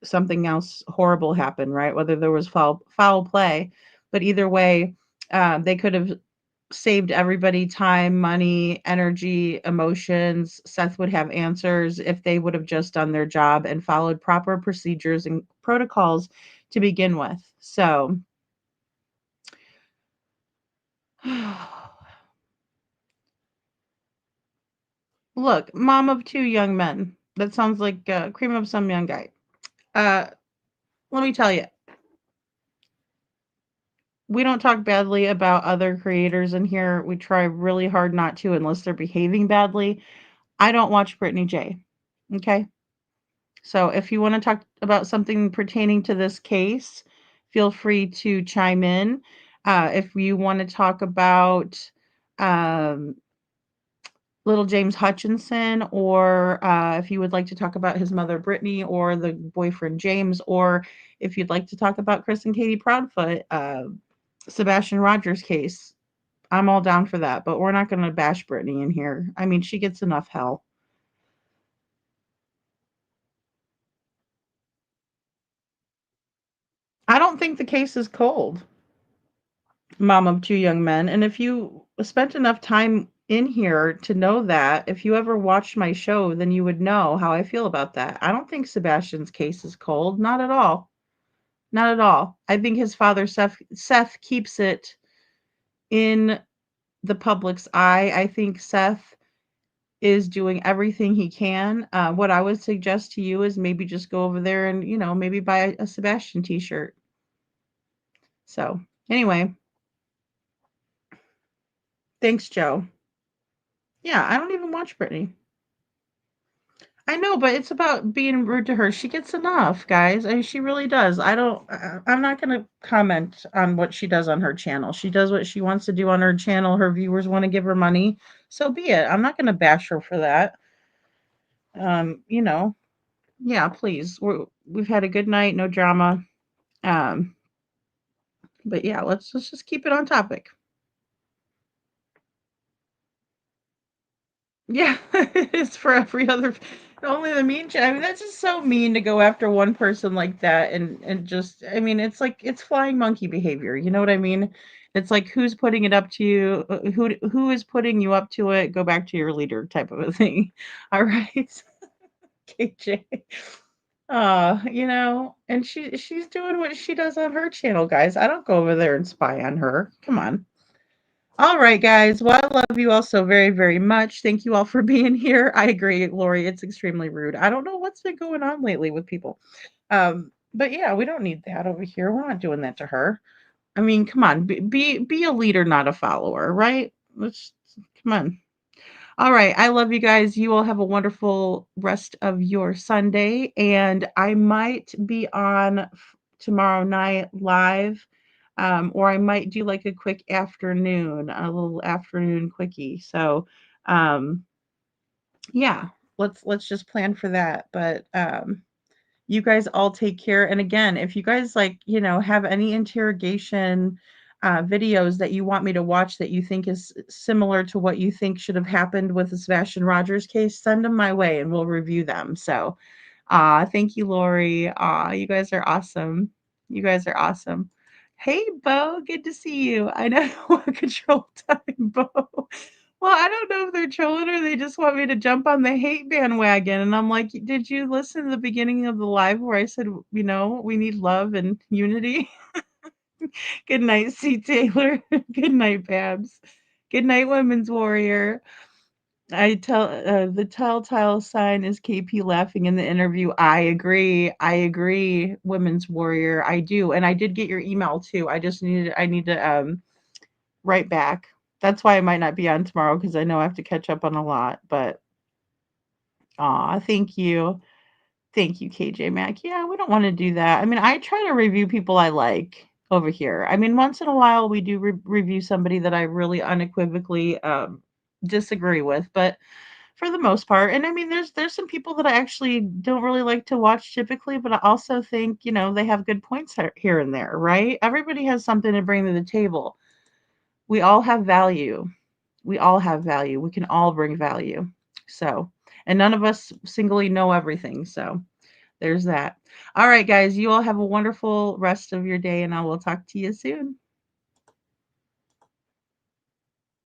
something else horrible happened, right? Whether there was foul play, but either way, they could have saved everybody time, money, energy, emotions. Seth would have answers if they would have just done their job and followed proper procedures and protocols to begin with. So, look, mom of two young men. That sounds like cream of some young guy. Let me tell you, we don't talk badly about other creators in here. We try really hard not to unless they're behaving badly. I don't watch Brittany J. Okay. So if you want to talk about something pertaining to this case, feel free to chime in. If you want to talk about um, little James Hutchinson, or if you would like to talk about his mother Brittany or the boyfriend James, or if you'd like to talk about Chris and Katie Proudfoot, Sebastian Rogers case, I'm all down for that. But we're not going to bash Brittany in here. I mean, she gets enough hell. I don't think the case is cold. Mom of two young men. And if you spent enough time in here to know that, if you ever watched my show, then you would know how I feel about that. I don't think Sebastian's case is cold. Not at all. Not at all. I think his father, Seth keeps it in the public's eye. I think Seth is doing everything he can. What I would suggest to you is maybe just go over there and, maybe buy a Sebastian t-shirt. So, anyway, thanks, Joe. Yeah, I don't even watch Brittany. I know, but it's about being rude to her. She gets enough, guys. I mean, she really does. I'm not going to comment on what she does on her channel. She does what she wants to do on her channel. Her viewers want to give her money. So be it. I'm not going to bash her for that. You know, yeah, please. We've had a good night, no drama. Um, but yeah, let's just keep it on topic. Yeah, it's for every other, only the mean I mean, that's just so mean to go after one person like that, and just, I mean, it's like it's flying monkey behavior. You know what I mean? It's like, who's putting it up to you? Who is putting you up to it? Go back to your leader, type of a thing. All right, KJ. And she's doing what she does on her channel, guys. I don't go over there and spy on her. Come on. All right, guys. Well, I love you all so very, very much. Thank you all for being here. I agree, Lori. It's extremely rude. I don't know what's been going on lately with people. But yeah, we don't need that over here. We're not doing that to her. I mean, come on, be a leader, not a follower, right? Let's come on. All right. I love you guys. You all have a wonderful rest of your Sunday. And I might be on tomorrow night live, or I might do like a quick afternoon, a little afternoon quickie. So, um, yeah, let's just plan for that. But you guys all take care. And again, if you guys have any interrogation videos that you want me to watch that you think is similar to what you think should have happened with the Sebastian Rogers case, send them my way and we'll review them. So, thank you, Lori. You guys are awesome. You guys are awesome. Hey, Bo, good to see you. I know control time, Bo. Well, I don't know if they're trolling or they just want me to jump on the hate bandwagon. And I'm like, did you listen to the beginning of the live where I said, we need love and unity? Good night, C. Taylor. Good night, Babs. Good night, Women's Warrior. I tell the telltale sign is KP laughing in the interview. I agree. I agree, Women's Warrior. I do. And I did get your email too. I need to write back. That's why I might not be on tomorrow, because I know I have to catch up on a lot. But thank you. Thank you, KJ Mack. Yeah, we don't want to do that. I mean, I try to review people I like over here. I mean, once in a while we do review somebody that I really unequivocally disagree with, but for the most part, and I mean, there's some people that I actually don't really like to watch typically, but I also think, they have good points here and there, right? Everybody has something to bring to the table. We all have value. We all have value. We can all bring value. So, and none of us singly know everything. So there's that. All right, guys, you all have a wonderful rest of your day, and I will talk to you soon.